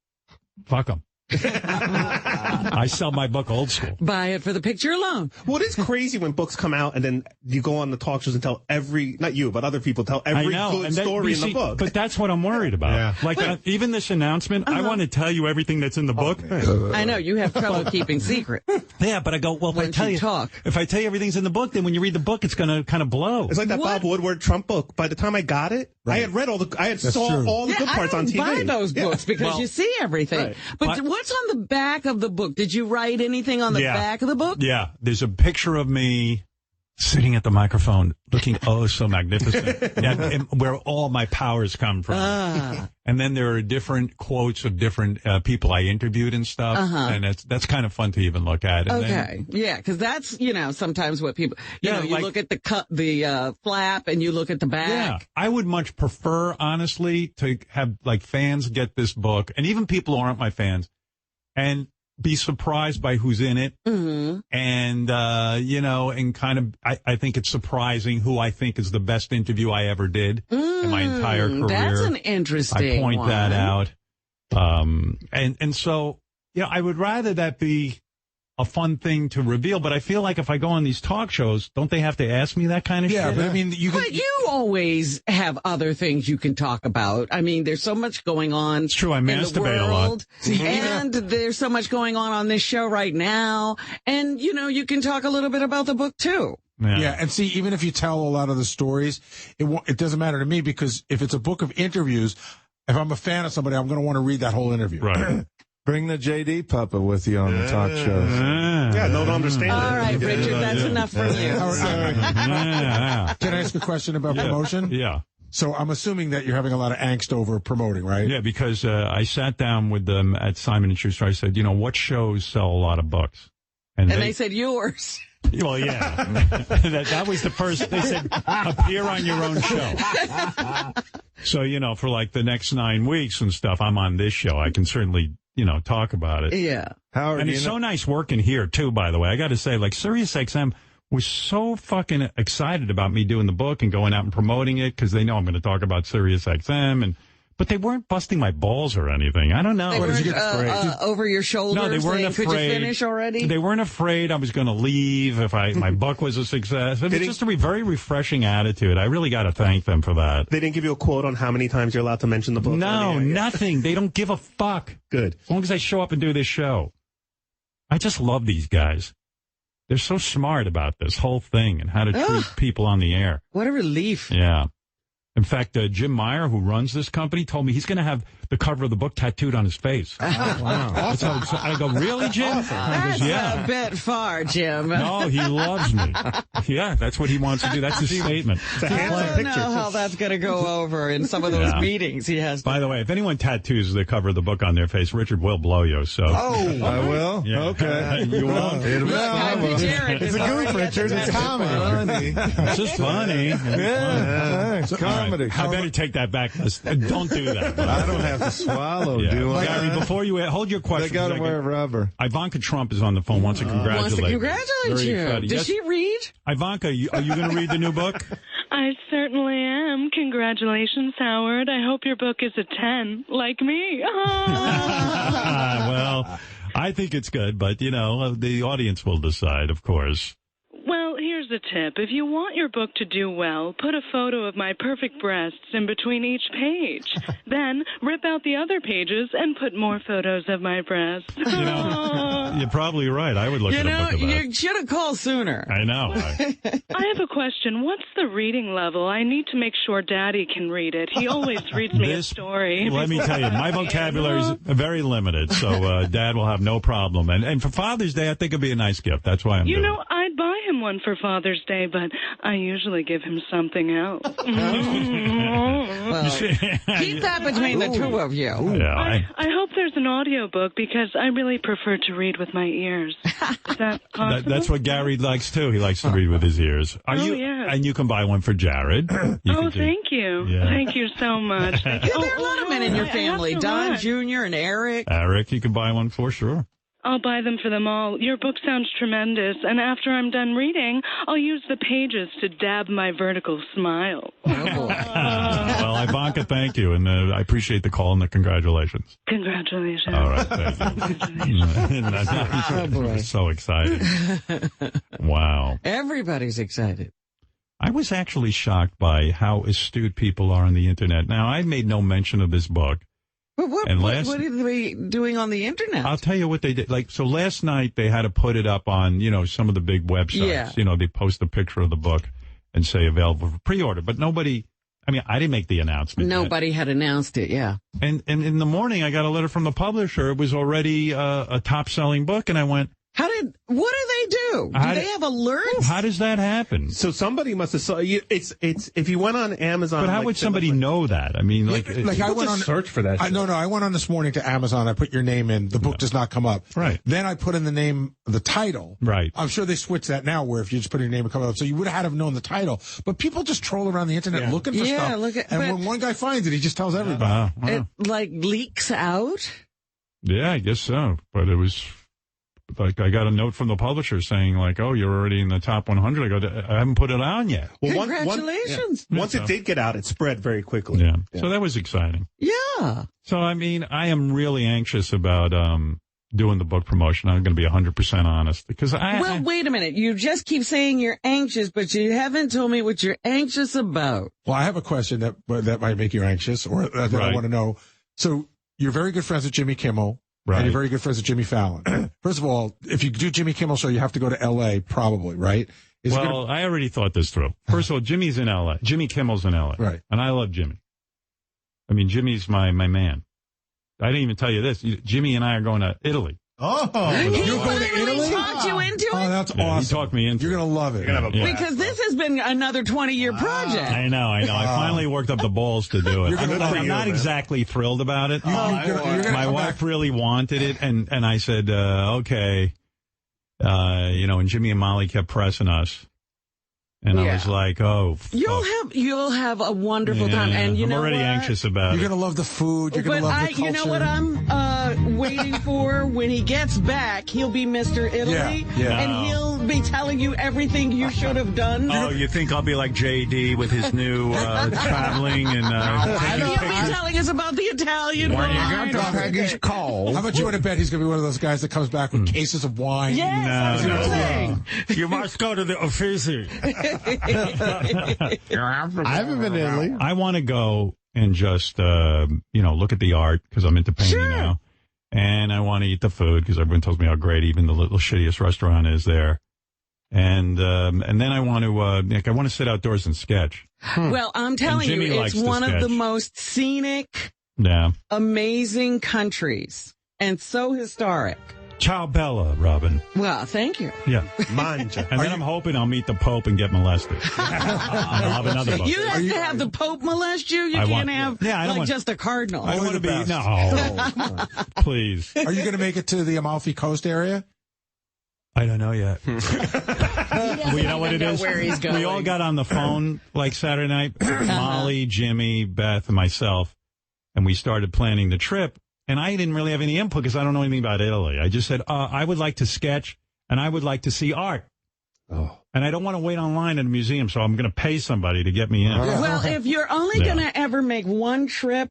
[SPEAKER 1] Fuck them. I sell my book old school.
[SPEAKER 2] Buy it for the picture alone.
[SPEAKER 9] Well, it is crazy when books come out and then you go on the talk shows and tell not you, but other people tell every good story in the book.
[SPEAKER 1] But that's what I'm worried about.
[SPEAKER 10] Yeah.
[SPEAKER 1] Like, even this announcement, I want to tell you everything that's in the book.
[SPEAKER 2] I know, you have trouble keeping secret.
[SPEAKER 1] Yeah, but I go, well, if I tell you everything's in the book, then when you read the book, it's going to kind of blow.
[SPEAKER 9] It's like that Bob Woodward Trump book. By the time I got it, I had read all the good parts on TV.
[SPEAKER 2] I buy those books because you see everything.
[SPEAKER 9] Right.
[SPEAKER 2] But what's on the back of the book? Did you write anything on the back of the book?
[SPEAKER 1] Yeah, there's a picture of me sitting at the microphone, looking so magnificent, and where all my powers come from. And then there are different quotes of different people I interviewed and stuff, and that's kind of fun to even look at. And
[SPEAKER 2] yeah, because that's sometimes what people you look at the flap and you look at the back.
[SPEAKER 1] Yeah, I would much prefer, honestly, to have like fans get this book, and even people who aren't my fans, and be surprised by who's in it. And, and kind of, I think it's surprising who I think is the best interview I ever did in my entire career.
[SPEAKER 2] That's an interesting
[SPEAKER 1] I point
[SPEAKER 2] one.
[SPEAKER 1] that out. And so, I would rather that be a fun thing to reveal, but I feel like if I go on these talk shows, don't they have to ask me that kind of shit?
[SPEAKER 10] Yeah, but I mean,
[SPEAKER 2] But you always have other things you can talk about. I mean, there's so much going on.
[SPEAKER 1] It's true, I
[SPEAKER 2] in
[SPEAKER 1] masturbate
[SPEAKER 2] the
[SPEAKER 1] a lot.
[SPEAKER 2] world, and there's so much going on this show right now. And, you can talk a little bit about the book, too.
[SPEAKER 10] Yeah, and see, even if you tell a lot of the stories, it doesn't matter to me, because if it's a book of interviews, if I'm a fan of somebody, I'm going to want to read that whole interview.
[SPEAKER 1] Right.
[SPEAKER 3] Bring the JD puppet with you on the talk shows.
[SPEAKER 9] Yeah, no, don't understand.
[SPEAKER 2] All right, Richard, that's enough for you.
[SPEAKER 10] Can I ask a question about promotion?
[SPEAKER 1] Yeah.
[SPEAKER 10] So I'm assuming that you're having a lot of angst over promoting, right?
[SPEAKER 1] Yeah, because I sat down with them at Simon & Schuster. I said, what shows sell a lot of books?
[SPEAKER 2] And they said yours.
[SPEAKER 1] Well, yeah. that was the first. They said, appear on your own show. So, for like the next 9 weeks and stuff, I'm on this show. I can certainly, talk about it.
[SPEAKER 2] Yeah.
[SPEAKER 3] Howard,
[SPEAKER 1] and it's so nice working here, too, by the way. I got to say, like, SiriusXM was so fucking excited about me doing the book and going out and promoting it because they know I'm going to talk about SiriusXM. But they weren't busting my balls or anything. I don't know.
[SPEAKER 2] They weren't over your shoulder.
[SPEAKER 1] No, they weren't afraid.
[SPEAKER 2] Could you finish already?
[SPEAKER 1] They weren't afraid I was going to leave if my book was a success. It was just a very refreshing attitude. I really got to thank them for that.
[SPEAKER 9] They didn't give you a quote on how many times you're allowed to mention the book?
[SPEAKER 1] No, nothing. They don't give a fuck.
[SPEAKER 9] Good.
[SPEAKER 1] As long as I show up and do this show. I just love these guys. They're so smart about this whole thing and how to treat people on the air.
[SPEAKER 2] What a relief.
[SPEAKER 1] Yeah. In fact, Jim Meyer, who runs this company, told me he's going to have the cover of the book tattooed on his face.
[SPEAKER 2] Oh,
[SPEAKER 1] wow. So I go, really, Jim?
[SPEAKER 2] That's a bit far, Jim.
[SPEAKER 1] No, he loves me. Yeah, that's what he wants to do. That's his statement.
[SPEAKER 9] It's a handsome picture.
[SPEAKER 2] I don't know how that's going to go over in some of those meetings he has.
[SPEAKER 1] By the way, if anyone tattoos the cover of the book on their face, Richard will blow you. So.
[SPEAKER 3] Oh, I will?
[SPEAKER 1] Yeah.
[SPEAKER 3] Okay.
[SPEAKER 1] You won't?
[SPEAKER 3] It's a goof, Richard. It's comedy.
[SPEAKER 1] It's just funny.
[SPEAKER 3] Yeah. It's comedy.
[SPEAKER 1] I better take that back. Don't do that.
[SPEAKER 3] I don't have to swallow, do I?
[SPEAKER 1] Gary, before you hold your question.
[SPEAKER 3] They got to wear rubber.
[SPEAKER 1] Ivanka Trump is on the phone. Wants to congratulate
[SPEAKER 2] you. Does she read?
[SPEAKER 1] Ivanka, are you going to read the new book?
[SPEAKER 11] I certainly am. Congratulations, Howard. I hope your book is a 10, like me.
[SPEAKER 1] Well, I think it's good, but, the audience will decide, of course.
[SPEAKER 11] Well, here's a tip. If you want your book to do well, put a photo of my perfect breasts in between each page. Then rip out the other pages and put more photos of my breasts.
[SPEAKER 1] You're probably right. I would look at a book of that.
[SPEAKER 2] You should have called sooner.
[SPEAKER 1] I know.
[SPEAKER 11] I have a question. What's the reading level? I need to make sure Daddy can read it. He always reads me a story.
[SPEAKER 1] Let me tell you, my vocabulary is very limited, so Dad will have no problem. And for Father's Day, I think it'd be a nice gift. That's why I'm doing it.
[SPEAKER 11] I'd buy him one for Father's Day, but I usually give him something else.
[SPEAKER 2] Well, keep that between the two of you.
[SPEAKER 1] Yeah,
[SPEAKER 11] I hope there's an audiobook because I really prefer to read with my ears. Is that possible?
[SPEAKER 1] That's what Gary likes, too. He likes to read with his ears.
[SPEAKER 11] Yeah.
[SPEAKER 1] And you can buy one for Jared.
[SPEAKER 11] Thank you.
[SPEAKER 1] Yeah.
[SPEAKER 11] Thank you so much.
[SPEAKER 2] There are a lot of men in your family. Don Jr. and Eric.
[SPEAKER 1] Eric, you can buy one for sure.
[SPEAKER 11] I'll buy them for them all. Your book sounds tremendous, and after I'm done reading, I'll use the pages to dab my vertical smile.
[SPEAKER 1] Well, Ivanka, thank you, and I appreciate the call and the congratulations.
[SPEAKER 11] Congratulations.
[SPEAKER 1] All right, thank you. I'm so excited. Wow.
[SPEAKER 2] Everybody's excited.
[SPEAKER 1] I was actually shocked by how astute people are on the internet. Now, I made no mention of this book.
[SPEAKER 2] But what are they doing on the internet?
[SPEAKER 1] I'll tell you what they did. So last night they had to put it up on, some of the big websites.
[SPEAKER 2] Yeah.
[SPEAKER 1] They post a picture of the book and say available for pre-order. But nobody, I didn't make the announcement.
[SPEAKER 2] Nobody had announced it, yeah.
[SPEAKER 1] And in the morning I got a letter from the publisher. It was already a top-selling book. And I went,
[SPEAKER 2] what do they do? Do they have alerts?
[SPEAKER 1] How does that happen?
[SPEAKER 9] So somebody must have saw it's if you went on Amazon.
[SPEAKER 1] But how would somebody know that? I mean,
[SPEAKER 10] I went on
[SPEAKER 9] search for that.
[SPEAKER 10] I went on this morning to Amazon. I put your name in. The book does not come up.
[SPEAKER 1] Right.
[SPEAKER 10] Then I put in the name, the title.
[SPEAKER 1] Right.
[SPEAKER 10] I'm sure they switched that now, where if you just put in your name, it comes up. So you would have had to have known the title. But people just troll around the internet looking for stuff. And when one guy finds it, he just tells everybody.
[SPEAKER 2] It leaks out.
[SPEAKER 1] Yeah, I guess so. But it was. I got a note from the publisher saying, oh, you're already in the top 100. I go, I haven't put it on yet.
[SPEAKER 9] Well,
[SPEAKER 2] congratulations.
[SPEAKER 9] Once it did get out, it spread very quickly.
[SPEAKER 1] Yeah. So that was exciting.
[SPEAKER 2] Yeah.
[SPEAKER 1] So, I am really anxious about doing the book promotion. I'm going to be 100% honest. Because
[SPEAKER 2] wait a minute. You just keep saying you're anxious, but you haven't told me what you're anxious about.
[SPEAKER 10] Well, I have a question that might make you anxious, or that I want to know. So you're very good friends with Jimmy Kimmel. Right. And you're very good friends with Jimmy Fallon. First of all, if you do Jimmy Kimmel show, you have to go to L.A. probably, right?
[SPEAKER 1] I already thought this through. First of all, Jimmy's in L.A. Jimmy Kimmel's in L.A.
[SPEAKER 10] Right.
[SPEAKER 1] And I love Jimmy. Jimmy's my man. I didn't even tell you this. Jimmy and I are going to Italy.
[SPEAKER 10] Oh, you're going to Italy?
[SPEAKER 2] Talked you into it?
[SPEAKER 10] Oh, that's awesome.
[SPEAKER 1] He talked me into it.
[SPEAKER 10] You're going to love it.
[SPEAKER 2] Because this has been another 20-year project.
[SPEAKER 1] I know. I finally worked up the balls to do it. I'm not exactly thrilled about it. My wife really wanted it, and I said, okay. And Jimmy and Molly kept pressing us. And I was like, oh, fuck.
[SPEAKER 2] You'll have a wonderful time. And
[SPEAKER 1] I'm already anxious about it.
[SPEAKER 10] You're going to love the food. You're going to love the culture.
[SPEAKER 2] You know what I'm waiting for? When he gets back, he'll be Mr. Italy.
[SPEAKER 10] Yeah.
[SPEAKER 2] And he'll be telling you everything you should have done.
[SPEAKER 1] Oh, you think I'll be like JD with his new traveling and
[SPEAKER 2] he'll be telling us about the Italian wine.
[SPEAKER 10] How about you in a bet he's going to be one of those guys that comes back with cases of wine?
[SPEAKER 2] Yes, that's what I'm saying.
[SPEAKER 1] You must go to the Uffizi.
[SPEAKER 3] I haven't been to Italy.
[SPEAKER 1] I want to go and just, look at the art because I'm into painting now. And I want to eat the food because everyone tells me how great even the little shittiest restaurant is there. And then I want to sit outdoors and sketch.
[SPEAKER 2] Well, I'm telling you, it's one of the most scenic, amazing countries and so historic.
[SPEAKER 1] Ciao Bella, Robin.
[SPEAKER 2] Well, thank you.
[SPEAKER 1] Yeah.
[SPEAKER 9] Manja.
[SPEAKER 1] And then I'm hoping I'll meet the Pope and get molested. I'll have another book.
[SPEAKER 2] You have to have the Pope molest you? You can't have just a cardinal.
[SPEAKER 1] I don't want to be. No. Please.
[SPEAKER 10] Are you going to make it to the Amalfi Coast area?
[SPEAKER 1] I don't know yet. Well, you know what it is?
[SPEAKER 2] Where he's going.
[SPEAKER 1] We all got on the phone Saturday night, Molly, Jimmy, Beth, and myself, and we started planning the trip. And I didn't really have any input because I don't know anything about Italy. I just said, I would like to sketch and I would like to see art. Oh. And I don't want to wait online at a museum, so I'm going to pay somebody to get me in.
[SPEAKER 2] Well, if you're only going to ever make one trip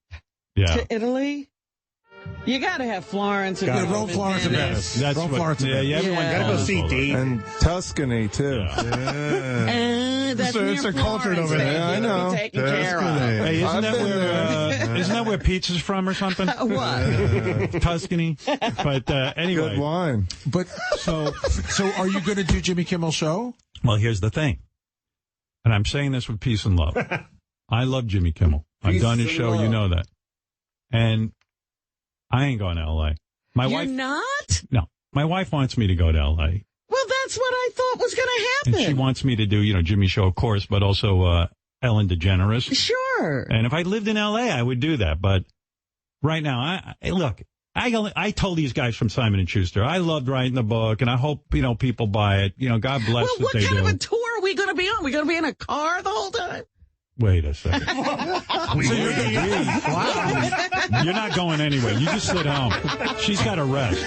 [SPEAKER 2] to Italy, you got to have Florence.
[SPEAKER 10] Rome, Florence, and Venice.
[SPEAKER 1] That's
[SPEAKER 10] Rome, Florence, and Venice.
[SPEAKER 1] Everyone
[SPEAKER 9] got to go see Dave.
[SPEAKER 3] And Tuscany, too.
[SPEAKER 2] That's
[SPEAKER 3] it's a culture over there. Yeah, I know.
[SPEAKER 1] Hey, isn't that where pizza's from or something?
[SPEAKER 2] What?
[SPEAKER 1] Tuscany. But anyway.
[SPEAKER 3] Good wine.
[SPEAKER 10] But so are you going to do Jimmy Kimmel's show?
[SPEAKER 1] Well, here's the thing. And I'm saying this with peace and love. I love Jimmy Kimmel. I've done his show. You know that. And I ain't going to L.A.
[SPEAKER 2] You're not?
[SPEAKER 1] No. My wife wants me to go to L.A.
[SPEAKER 2] Well, that's what I thought was going to happen.
[SPEAKER 1] And she wants me to do, Jimmy's show, of course, but also Ellen DeGeneres.
[SPEAKER 2] Sure.
[SPEAKER 1] And if I lived in L.A., I would do that. But right now, I told these guys from Simon & Schuster, I loved writing the book, and I hope, people buy it. God bless that they do.
[SPEAKER 2] What kind of a tour are we going to be on? Are we going to be in a car the whole time?
[SPEAKER 1] Wait a second. You're not going anywhere. You just sit home. She's got to rest.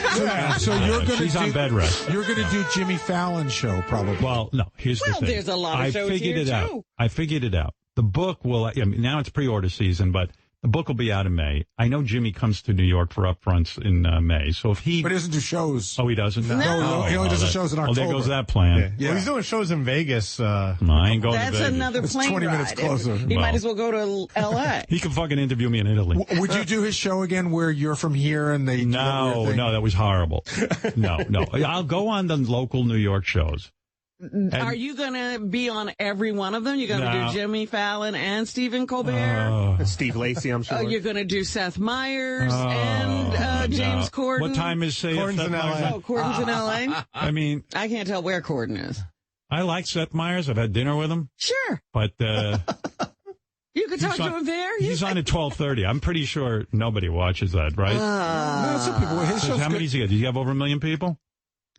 [SPEAKER 10] So you're going to
[SPEAKER 1] She's on bed rest.
[SPEAKER 10] You're going to do Jimmy Fallon's show, probably.
[SPEAKER 1] Well, no. Here's the thing.
[SPEAKER 2] There's a lot of shows here, too.
[SPEAKER 1] I figured it out. The book will. I mean, now it's pre-order season, but the book will be out in May. I know Jimmy comes to New York for upfronts in May. So if he...
[SPEAKER 10] But he doesn't do shows.
[SPEAKER 1] Oh, he doesn't?
[SPEAKER 10] No, he only does the shows in October.
[SPEAKER 1] Oh, there goes that plan.
[SPEAKER 3] Yeah. Well, he's doing shows in Vegas.
[SPEAKER 1] No, I ain't going to
[SPEAKER 2] That's
[SPEAKER 1] Vegas.
[SPEAKER 2] another plane
[SPEAKER 10] 20 minutes
[SPEAKER 2] ride.
[SPEAKER 10] closer.
[SPEAKER 2] He might as well go to L.A.
[SPEAKER 1] He can fucking interview me in Italy.
[SPEAKER 10] Would you do his show again where you're from here and they...
[SPEAKER 1] No, that was horrible. No. I'll go on the local New York shows.
[SPEAKER 2] Are you going to be on every one of them? You're going to do Jimmy Fallon and Stephen Colbert?
[SPEAKER 9] Steve Lacey, I'm sure.
[SPEAKER 2] You're going to do Seth Meyers and James Corden?
[SPEAKER 1] What time is
[SPEAKER 3] Corden's in L.A.?
[SPEAKER 2] Oh, Corden's in L.A.?
[SPEAKER 1] I mean...
[SPEAKER 2] I can't tell where Corden is.
[SPEAKER 1] I like Seth Meyers. I've had dinner with him.
[SPEAKER 2] Sure.
[SPEAKER 1] But...
[SPEAKER 2] You could talk to him there?
[SPEAKER 1] He's on at 12:30. I'm pretty sure nobody watches that, right?
[SPEAKER 10] No, some people... His show's
[SPEAKER 1] how many does he get? Does he have over 1 million people?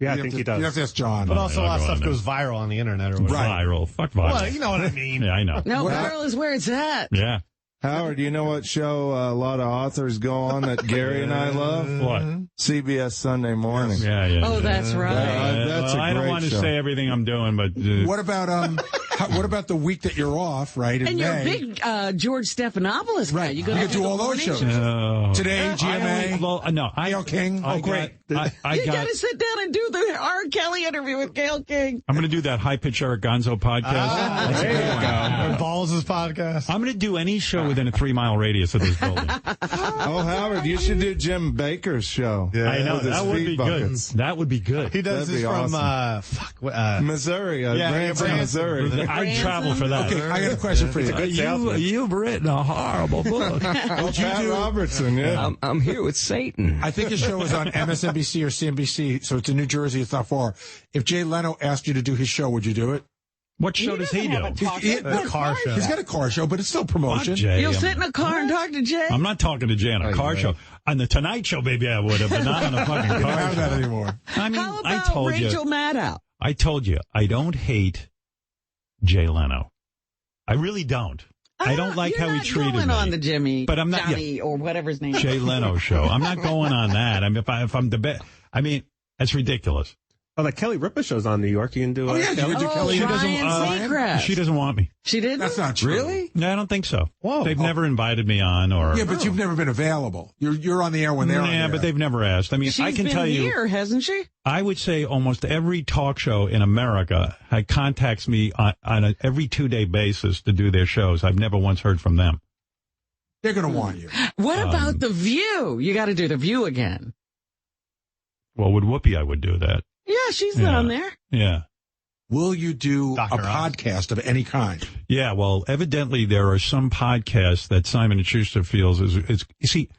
[SPEAKER 9] Yeah, I think he does.
[SPEAKER 10] You have to ask John.
[SPEAKER 3] But also a lot of stuff goes viral on the internet or whatever.
[SPEAKER 1] Viral. Fuck viral.
[SPEAKER 3] Well, you know what I mean.
[SPEAKER 1] Yeah, I know.
[SPEAKER 2] No, viral is where it's at.
[SPEAKER 1] Yeah.
[SPEAKER 3] Howard, do you know what show a lot of authors go on that Gary and I love?
[SPEAKER 1] What?
[SPEAKER 3] CBS Sunday Morning.
[SPEAKER 1] Yeah.
[SPEAKER 2] Oh, that's right.
[SPEAKER 3] That's a
[SPEAKER 1] I don't
[SPEAKER 3] great
[SPEAKER 1] want to
[SPEAKER 3] show.
[SPEAKER 1] say everything I'm doing, but...
[SPEAKER 10] What about the week that you're off, right, in
[SPEAKER 2] And
[SPEAKER 10] May?
[SPEAKER 2] you're a big George Stephanopoulos guy.
[SPEAKER 10] Right.
[SPEAKER 2] You're going to
[SPEAKER 10] do all those shows. Today, GMA.
[SPEAKER 1] No,
[SPEAKER 10] Gail King.
[SPEAKER 1] Oh, great.
[SPEAKER 2] You got to sit down and do the R. Kelly interview with Gail King.
[SPEAKER 1] I'm going to do that high-pitch Eric Gonzo podcast.
[SPEAKER 3] There you go. Or Balls' podcast.
[SPEAKER 1] I'm going to do any show within a 3-mile radius of this building.
[SPEAKER 3] Oh, Howard, you should do Jim Baker's show.
[SPEAKER 1] Yeah, I know.
[SPEAKER 3] With his
[SPEAKER 1] That would
[SPEAKER 3] feet
[SPEAKER 1] be
[SPEAKER 3] buckets.
[SPEAKER 1] good. That would be good.
[SPEAKER 3] He does
[SPEAKER 1] That'd
[SPEAKER 3] this
[SPEAKER 1] be
[SPEAKER 3] from Missouri. Branson, Missouri.
[SPEAKER 1] I'd travel for that.
[SPEAKER 10] Okay, I got a question for you.
[SPEAKER 1] You've written a horrible book.
[SPEAKER 3] Pat Robertson, yeah.
[SPEAKER 6] I'm here with Satan.
[SPEAKER 10] I think his show is on MSNBC or CNBC, so it's in New Jersey. It's not far. If Jay Leno asked you to do his show, would you do it?
[SPEAKER 1] What show does he do?
[SPEAKER 3] The car show.
[SPEAKER 10] He's got a car show, but it's still promotion.
[SPEAKER 1] Jay.
[SPEAKER 2] You'll sit in a car and talk to Jay?
[SPEAKER 1] I'm not talking to Jay on a car show. On the Tonight Show, maybe I would have, but not on a fucking car
[SPEAKER 10] I don't have that anymore.
[SPEAKER 1] I mean,
[SPEAKER 2] How
[SPEAKER 1] I
[SPEAKER 2] about
[SPEAKER 1] told
[SPEAKER 2] Rachel
[SPEAKER 1] you.
[SPEAKER 2] Maddow?
[SPEAKER 1] I told you, I don't hate Jay Leno. I really don't. I don't like how he treated
[SPEAKER 2] going
[SPEAKER 1] me.
[SPEAKER 2] on the Jimmy,
[SPEAKER 1] but I'm not
[SPEAKER 2] Johnny, or whatever his name is.
[SPEAKER 1] Jay Leno show. I'm not going on that. I mean, if I'm the best, I mean, that's ridiculous.
[SPEAKER 9] Oh, that Kelly Ripa show's on New York. You can do
[SPEAKER 10] yeah,
[SPEAKER 9] Kelly.
[SPEAKER 10] you can do Kelly.
[SPEAKER 2] Ryan Seacrest.
[SPEAKER 1] She doesn't want me.
[SPEAKER 2] She didn't?
[SPEAKER 10] That's not true.
[SPEAKER 6] Really?
[SPEAKER 1] No, I don't think so.
[SPEAKER 3] Whoa.
[SPEAKER 1] They've never invited me on, or
[SPEAKER 10] Yeah, but you've never been available. You're on the air when they're on the air.
[SPEAKER 1] but they've never asked. I mean,
[SPEAKER 2] She's
[SPEAKER 1] I can
[SPEAKER 2] been
[SPEAKER 1] tell you,
[SPEAKER 2] here, hasn't she?
[SPEAKER 1] I would say almost every talk show in America contacts me on every 2-day basis to do their shows. I've never once heard from them.
[SPEAKER 10] They're going to want you.
[SPEAKER 2] What about The View? You got to do The View again.
[SPEAKER 1] Well, with Whoopi, I would do that.
[SPEAKER 2] Yeah, she's on there.
[SPEAKER 1] Yeah.
[SPEAKER 10] Will you do
[SPEAKER 3] Dr.
[SPEAKER 10] a podcast of any kind?
[SPEAKER 1] Yeah, well, evidently there are some podcasts that Simon & Schuster feels is you see,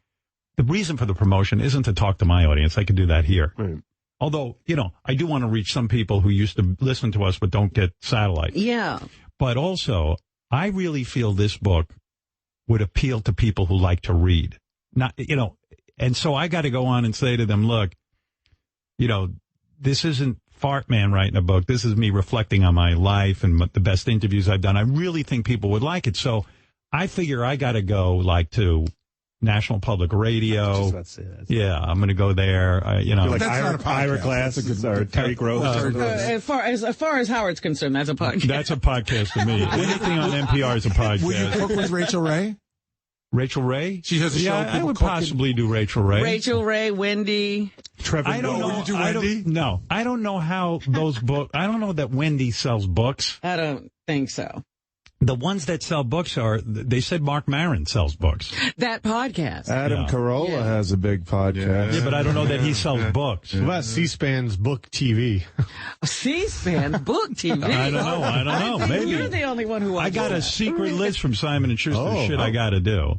[SPEAKER 1] the reason for the promotion isn't to talk to my audience. I could do that here.
[SPEAKER 9] Right.
[SPEAKER 1] Although, I do want to reach some people who used to listen to us but don't get satellite.
[SPEAKER 2] Yeah.
[SPEAKER 1] But also, I really feel this book would appeal to people who like to read. And so I got to go on and say to them, look, this isn't Fart Man writing a book. This is me reflecting on my life and the best interviews I've done. I really think people would like it. So I figure I got to go to National Public Radio. Yeah, I'm going to go there.
[SPEAKER 9] Like
[SPEAKER 10] That's not a podcast.
[SPEAKER 9] Ira Glass or Terry Groves.
[SPEAKER 2] As far as Howard's concerned, that's a podcast.
[SPEAKER 1] That's a podcast to me. Anything on NPR is a podcast.
[SPEAKER 10] Will you cook with Rachel Ray?
[SPEAKER 1] Rachel Ray?
[SPEAKER 10] She has a show.
[SPEAKER 1] Yeah, I would
[SPEAKER 10] cooking.
[SPEAKER 1] possibly do Rachel Ray.
[SPEAKER 2] Rachel Ray, Wendy.
[SPEAKER 9] Trevor
[SPEAKER 1] I don't
[SPEAKER 9] Noah.
[SPEAKER 1] know.
[SPEAKER 10] Will you do Wendy?
[SPEAKER 1] I don't know how those books. I don't know that Wendy sells books.
[SPEAKER 2] I don't think so.
[SPEAKER 1] The ones that sell books they said Mark Maron sells books.
[SPEAKER 2] That podcast.
[SPEAKER 3] Adam Carolla has a big podcast.
[SPEAKER 1] Yeah, but I don't know that he sells books.
[SPEAKER 3] What about C-SPAN's Book TV?
[SPEAKER 2] C-SPAN Book TV.
[SPEAKER 1] I don't know. Maybe.
[SPEAKER 2] You're the only one who watches
[SPEAKER 1] I got a
[SPEAKER 2] that.
[SPEAKER 1] secret list from Simon & Schuster shit I got to do.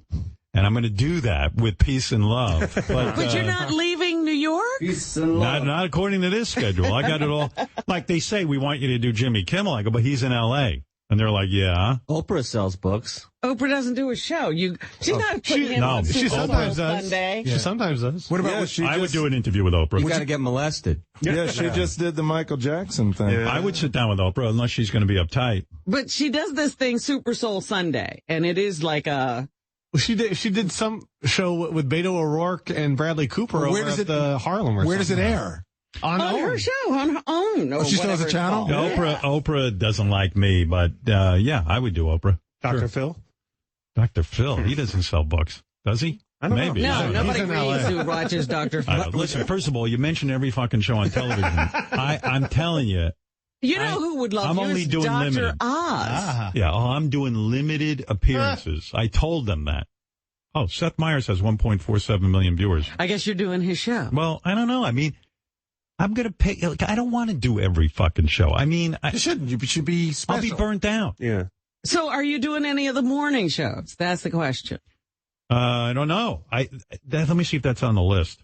[SPEAKER 1] And I'm going to do that with peace and love.
[SPEAKER 2] But you're not leaving New York?
[SPEAKER 1] Not according to this schedule. I got it all. Like they say, we want you to do Jimmy Kimmel. I go, but he's in L.A. And they're like, yeah.
[SPEAKER 6] Oprah sells books.
[SPEAKER 2] Oprah doesn't do a show. She's not putting in on
[SPEAKER 12] she
[SPEAKER 2] Super Bowl
[SPEAKER 12] sometimes does.
[SPEAKER 2] Sunday.
[SPEAKER 12] She sometimes does.
[SPEAKER 10] What about
[SPEAKER 1] I would do an interview with Oprah.
[SPEAKER 6] You got to get molested.
[SPEAKER 3] Yeah, she just did the Michael Jackson thing.
[SPEAKER 1] Yeah. I would sit down with Oprah unless she's going to be uptight.
[SPEAKER 2] But she does this thing, Super Soul Sunday, and it is like a...
[SPEAKER 12] Well, she did some show with Beto O'Rourke and Bradley Cooper over at the Harlem or
[SPEAKER 10] Where does it air?
[SPEAKER 2] On her show, on her own.
[SPEAKER 10] Oh, she still has a channel?
[SPEAKER 1] Oprah doesn't like me, but yeah, I would do Oprah.
[SPEAKER 9] Dr. Phil?
[SPEAKER 1] Dr. Phil, he doesn't sell books, does he?
[SPEAKER 9] I don't know.
[SPEAKER 2] No, nobody reads who watches Dr. Phil.
[SPEAKER 1] Listen, first of all, you mention every fucking show on television. I'm telling you.
[SPEAKER 2] You know who would love
[SPEAKER 1] I'm
[SPEAKER 2] you?
[SPEAKER 1] only doing
[SPEAKER 2] Dr.
[SPEAKER 1] limited.
[SPEAKER 2] Oz.
[SPEAKER 1] Yeah, I'm doing limited appearances. I told them that. Oh, Seth Meyers has 1.47 million viewers.
[SPEAKER 2] I guess you're doing his show.
[SPEAKER 1] Well, I don't know. I mean, I'm going to pay. I don't want to do every fucking show. I mean,
[SPEAKER 10] you shouldn't. You should be special.
[SPEAKER 1] I'll be burnt out.
[SPEAKER 9] Yeah.
[SPEAKER 2] So are you doing any of the morning shows? That's the question.
[SPEAKER 1] I don't know. Let me see if that's on the list.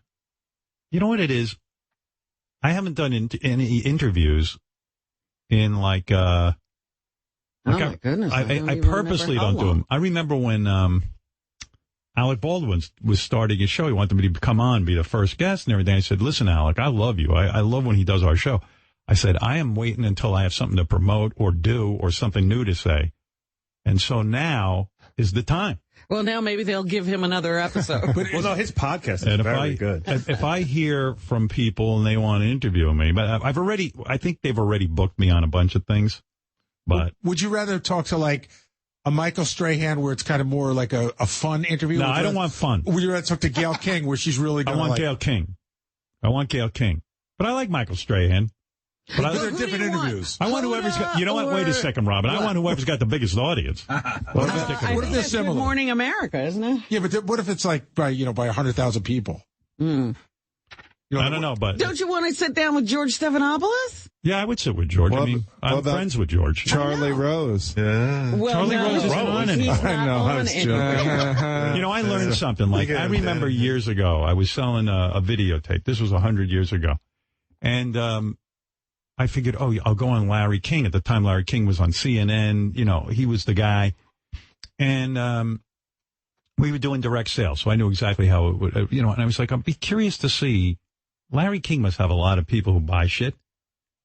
[SPEAKER 1] You know what it is? I haven't done any interviews in like
[SPEAKER 2] oh my goodness.
[SPEAKER 1] I purposely don't do them. I remember when Alec Baldwin was starting his show. He wanted me to come on, be the first guest and everything. I said, listen, Alec, I love you. I love when he does our show. I said, I am waiting until I have something to promote or do or something new to say. And so now is the time.
[SPEAKER 2] Well, now maybe they'll give him another episode.
[SPEAKER 9] Well, no, his podcast is very good.
[SPEAKER 1] If I hear from people and they want to interview me, but I think they've already booked me on a bunch of things. But
[SPEAKER 10] would you rather talk to like a Michael Strahan where it's kind of more like a fun interview?
[SPEAKER 1] No, I don't want fun.
[SPEAKER 10] Would you rather talk to Gayle King where she's really going to
[SPEAKER 1] Gayle King. I want Gayle King. But I like Michael Strahan. But
[SPEAKER 10] they're different interviews.
[SPEAKER 1] I want whoever's got, you know what? Wait a second, Robin. I want whoever's got the biggest audience.
[SPEAKER 10] What if they're similar?
[SPEAKER 2] Morning America, isn't it?
[SPEAKER 10] Yeah, but what if it's like by 100,000 people?
[SPEAKER 2] Mm.
[SPEAKER 1] I don't know, but
[SPEAKER 2] don't you want to sit down with George Stephanopoulos?
[SPEAKER 1] Yeah, I would sit with George. I mean, I'm friends with George.
[SPEAKER 3] Charlie Rose.
[SPEAKER 1] Yeah.
[SPEAKER 2] Well,
[SPEAKER 1] Charlie Rose isn't on anymore.
[SPEAKER 3] I know, I was joking.
[SPEAKER 1] You know, I learned something. Like, I remember years ago, I was selling a videotape. This was 100 years ago. And I figured, I'll go on Larry King. At the time, Larry King was on CNN. You know, he was the guy. And we were doing direct sales, so I knew exactly how it would, and I was like, I'd be curious to see. Larry King must have a lot of people who buy shit.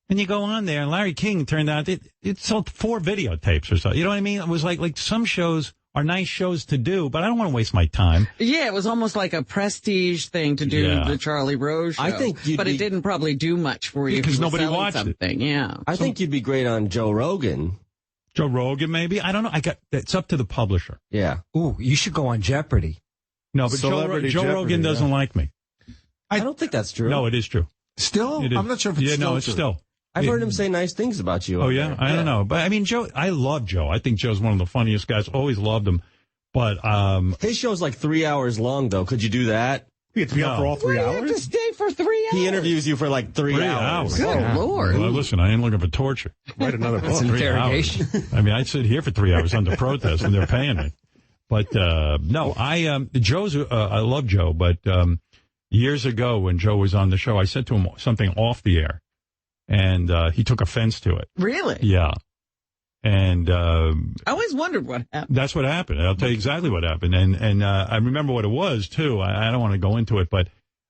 [SPEAKER 1] And you go on there, and Larry King turned out it sold 4 videotapes or so. You know what I mean? It was like some shows are nice shows to do, but I don't want to waste my time.
[SPEAKER 2] Yeah, it was almost like a prestige thing to do the Charlie Rose show.
[SPEAKER 6] I think
[SPEAKER 2] but it didn't probably do much for you
[SPEAKER 1] because nobody watched something.
[SPEAKER 2] Yeah,
[SPEAKER 6] I think you'd be great on Joe Rogan.
[SPEAKER 1] Joe Rogan, maybe. I don't know. It's up to the publisher.
[SPEAKER 6] Yeah.
[SPEAKER 12] Ooh, you should go on Jeopardy.
[SPEAKER 1] No, but Joe Rogan doesn't like me.
[SPEAKER 6] I don't think that's true.
[SPEAKER 1] No, it is true.
[SPEAKER 10] Still?
[SPEAKER 1] It is.
[SPEAKER 10] I'm not sure if it's still
[SPEAKER 1] no, it's
[SPEAKER 10] true.
[SPEAKER 1] still.
[SPEAKER 6] I've heard him say nice things about you.
[SPEAKER 1] Oh, yeah? I don't know. But, I mean, Joe, I love Joe. I think Joe's one of the funniest guys. Always loved him. But,
[SPEAKER 6] his show's like 3 hours long, though. Could you do that?
[SPEAKER 9] You have to be up for all 3 hours?
[SPEAKER 2] You have to stay for 3 hours.
[SPEAKER 6] He interviews you for like 3 hours.
[SPEAKER 2] Good Lord.
[SPEAKER 1] Well, listen, I ain't looking for torture.
[SPEAKER 9] Write another book.
[SPEAKER 12] It's interrogation.
[SPEAKER 1] I mean, I'd sit here for 3 hours under protest, and they're paying me. But, no, I love Joe, but, years ago when Joe was on the show, I said to him something off the air, and he took offense to it.
[SPEAKER 2] Really?
[SPEAKER 1] Yeah. And
[SPEAKER 2] I always wondered what happened.
[SPEAKER 1] That's what happened. I'll tell you exactly what happened. And I remember what it was, too. I don't want to go into it, but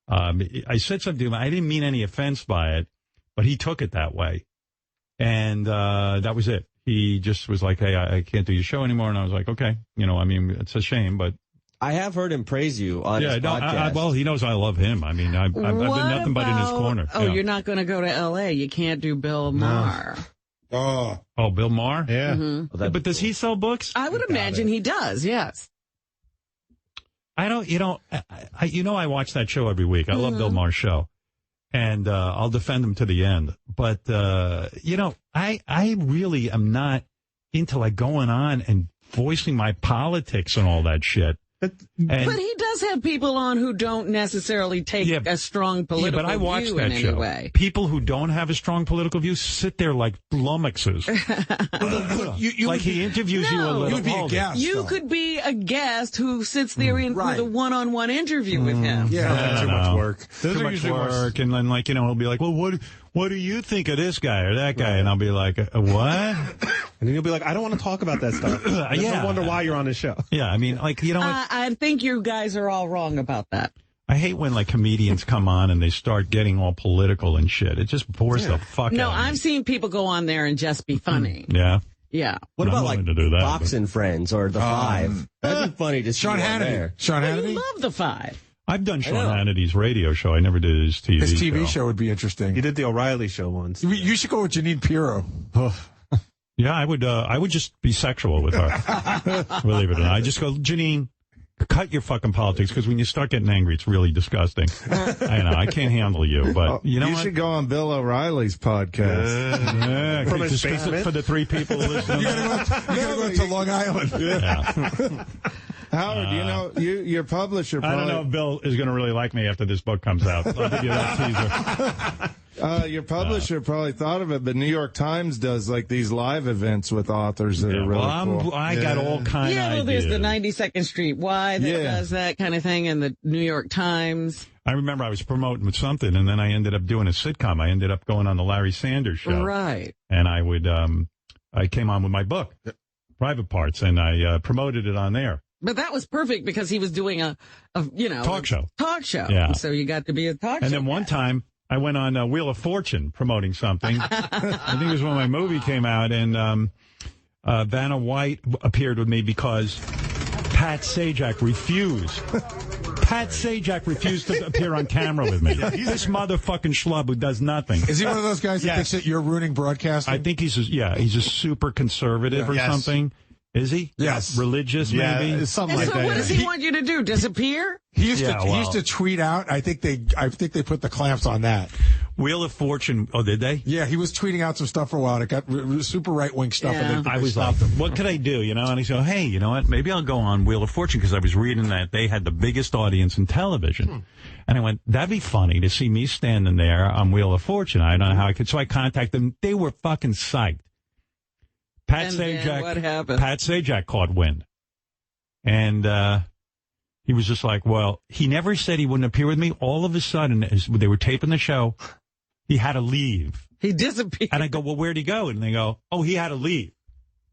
[SPEAKER 1] I said something to him. I didn't mean any offense by it, but he took it that way. And that was it. He just was like, hey, I can't do your show anymore. And I was like, okay. I mean, it's a shame, but.
[SPEAKER 6] I have heard him praise you on his podcast.
[SPEAKER 1] Well, he knows I love him. I mean, I've been nothing but in his corner.
[SPEAKER 2] Oh, you're not going to go to L.A. You can't do Bill Maher.
[SPEAKER 10] Oh,
[SPEAKER 1] Bill Maher?
[SPEAKER 12] Yeah.
[SPEAKER 2] Mm-hmm.
[SPEAKER 1] Well, but does he sell books?
[SPEAKER 2] I would imagine he does, yes.
[SPEAKER 1] I don't, I watch that show every week. I love Bill Maher's show. And I'll defend him to the end. But, I really am not into like going on and voicing my politics and all that shit.
[SPEAKER 2] But he does have people on who don't necessarily take a strong political
[SPEAKER 1] but I watched
[SPEAKER 2] view
[SPEAKER 1] that
[SPEAKER 2] in
[SPEAKER 1] show.
[SPEAKER 2] any way.
[SPEAKER 1] People who don't have a strong political view sit there like lummoxes. Like he interviews you a little.
[SPEAKER 10] You'd be a guest.
[SPEAKER 2] You could be a guest who sits there with a one-on-one interview with him.
[SPEAKER 10] Yeah,
[SPEAKER 9] too much work.
[SPEAKER 1] Too much work. And then, he'll be like, well, what do you think of this guy or that guy? And I'll be like, what?
[SPEAKER 9] And then you'll be like, I don't want to talk about that stuff. I wonder why you're on this show.
[SPEAKER 1] Yeah, I mean,
[SPEAKER 2] I think you guys are all wrong about that.
[SPEAKER 1] I hate when comedians come on and they start getting all political and shit. It just bores the fuck out of me.
[SPEAKER 2] No, I've seen people go on there and just be funny.
[SPEAKER 1] Yeah.
[SPEAKER 2] Yeah.
[SPEAKER 6] What about
[SPEAKER 1] to do that,
[SPEAKER 6] Fox and Friends or The Five? That'd be funny to see
[SPEAKER 10] Sean Hannity.
[SPEAKER 6] there.
[SPEAKER 10] Sean Hannity?
[SPEAKER 2] You love The Five.
[SPEAKER 1] I've done Sean Hannity's radio show. I never did his TV show.
[SPEAKER 10] His TV show would be interesting.
[SPEAKER 9] You did the O'Reilly show once.
[SPEAKER 10] You should go with Janine Pirro.
[SPEAKER 1] Yeah, I would just be sexual with her. Believe it or not. I just go, Janine, cut your fucking politics, because when you start getting angry, it's really disgusting. I know, I can't handle you, but you know
[SPEAKER 3] you
[SPEAKER 1] what?
[SPEAKER 3] should go on Bill O'Reilly's podcast.
[SPEAKER 9] From his basement?
[SPEAKER 1] For the 3 people listening.
[SPEAKER 10] You gotta go to Long Island.
[SPEAKER 1] Yeah.
[SPEAKER 3] Howard, your publisher
[SPEAKER 1] I don't know if Bill is going to really like me after this book comes out. I'll give you that teaser.
[SPEAKER 3] Your publisher probably thought of it, but New York Times does these live events with authors that are really cool.
[SPEAKER 1] I got all kind of ideas.
[SPEAKER 2] There's the 92nd Street Y that does that kind of thing, and the New York Times.
[SPEAKER 1] I remember I was promoting something, and then I ended up doing a sitcom. I ended up going on the Larry Sanders Show.
[SPEAKER 2] Right.
[SPEAKER 1] And I came on with my book, Private Parts, and I promoted it on there.
[SPEAKER 2] But that was perfect because he was doing a
[SPEAKER 1] talk show.
[SPEAKER 2] Talk show.
[SPEAKER 1] Yeah.
[SPEAKER 2] So you got to be a talk show.
[SPEAKER 1] And then one time I went on Wheel of Fortune promoting something. I think it was when my movie came out, and Vanna White appeared with me because Pat Sajak refused. Pat Sajak refused to appear on camera with me. This motherfucking schlub who does nothing.
[SPEAKER 10] Is he one of those guys that thinks that you're ruining broadcasting?
[SPEAKER 1] I think he's a super conservative or something. Is he?
[SPEAKER 10] Yes.
[SPEAKER 1] Religious, maybe?
[SPEAKER 2] Something like that. So what does he want you to do? Disappear?
[SPEAKER 10] He used to tweet out. I think they put the clamps on that.
[SPEAKER 1] Wheel of Fortune. Oh, did they?
[SPEAKER 10] Yeah, he was tweeting out some stuff for a while. It got super right-wing stuff.
[SPEAKER 2] Yeah.
[SPEAKER 10] And
[SPEAKER 1] I was like, what could I do? And he said, hey, you know what? Maybe I'll go on Wheel of Fortune, because I was reading that they had the biggest audience in television. And I went, that'd be funny to see me standing there on Wheel of Fortune. I don't know how I could. So I contacted them. They were fucking psyched. Pat Sajak caught wind. And he was just like, well, he never said he wouldn't appear with me. All of a sudden, as they were taping the show, he had to leave.
[SPEAKER 2] He disappeared.
[SPEAKER 1] And I go, well, where'd he go? And they go, oh, he had to leave.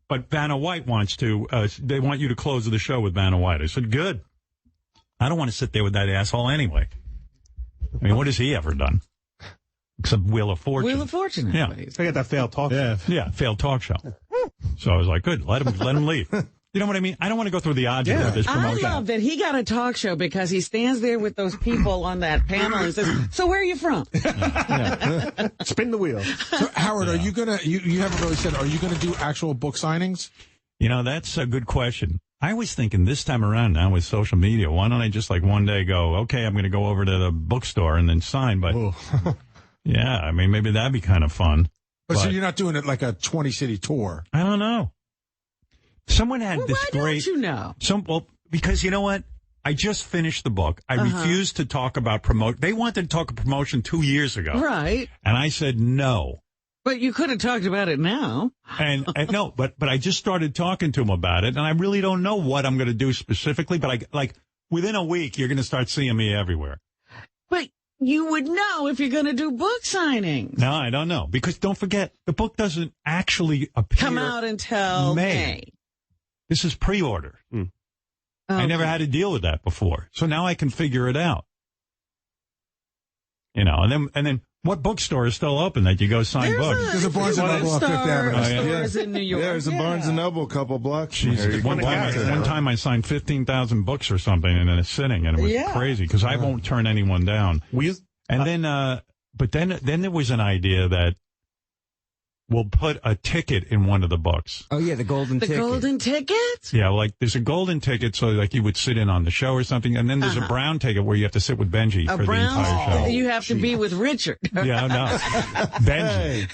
[SPEAKER 1] But Vanna White wants to, they want you to close the show with Vanna White. I said, good. I don't want to sit there with that asshole anyway. I mean, what has he ever done? Except Wheel of Fortune.
[SPEAKER 2] Wheel of Fortune.
[SPEAKER 1] Yeah.
[SPEAKER 9] I got that failed talk show.
[SPEAKER 1] Yeah, failed talk show. So I was like, good, let him leave. You know what I mean? I don't want to go through the odds of this promotion.
[SPEAKER 2] I love that he got a talk show because he stands there with those people on that panel and says, so where are you from?
[SPEAKER 9] Spin the wheel.
[SPEAKER 10] So, Howard, are you going to, you haven't really said, are you going to do actual book signings?
[SPEAKER 1] That's a good question. I was thinking this time around now with social media, why don't I just one day go, okay, I'm going to go over to the bookstore and then sign, but yeah, I mean, maybe that'd be kind of fun.
[SPEAKER 10] But so you're not doing it like a 20-city tour?
[SPEAKER 1] I don't know. Someone had this
[SPEAKER 2] why
[SPEAKER 1] great...
[SPEAKER 2] don't you know?
[SPEAKER 1] Because you know what? I just finished the book. I refused to talk about promotion. They wanted to talk promotion 2 years ago.
[SPEAKER 2] Right.
[SPEAKER 1] And I said no.
[SPEAKER 2] But you could have talked about it now.
[SPEAKER 1] And no, but I just started talking to him about it, and I really don't know what I'm going to do specifically, but within a week, you're going to start seeing me everywhere.
[SPEAKER 2] But you would know if you're going to do book signings.
[SPEAKER 1] No, I don't know. Because don't forget, the book doesn't actually
[SPEAKER 2] come out until May.
[SPEAKER 1] This is pre-order. Okay. I never had to deal with that before. So now I can figure it out. And then what bookstore is still open that you go sign books?
[SPEAKER 10] There's a Barnes & Noble on Fifth Avenue.
[SPEAKER 2] In New York.
[SPEAKER 3] There's a Barnes & Noble a couple blocks.
[SPEAKER 1] Jesus. One time I signed 15,000 books or something in a sitting, and it was crazy because I won't turn anyone down. But then there was an idea that will put a ticket in one of the books.
[SPEAKER 13] Oh, yeah, the golden ticket.
[SPEAKER 2] The golden ticket?
[SPEAKER 1] Yeah, like there's a golden ticket, so like you would sit in on the show or something, and then there's a brown ticket where you have to sit with Benji for the entire show.
[SPEAKER 2] You have to be with Richard.
[SPEAKER 1] Yeah, no. Benji.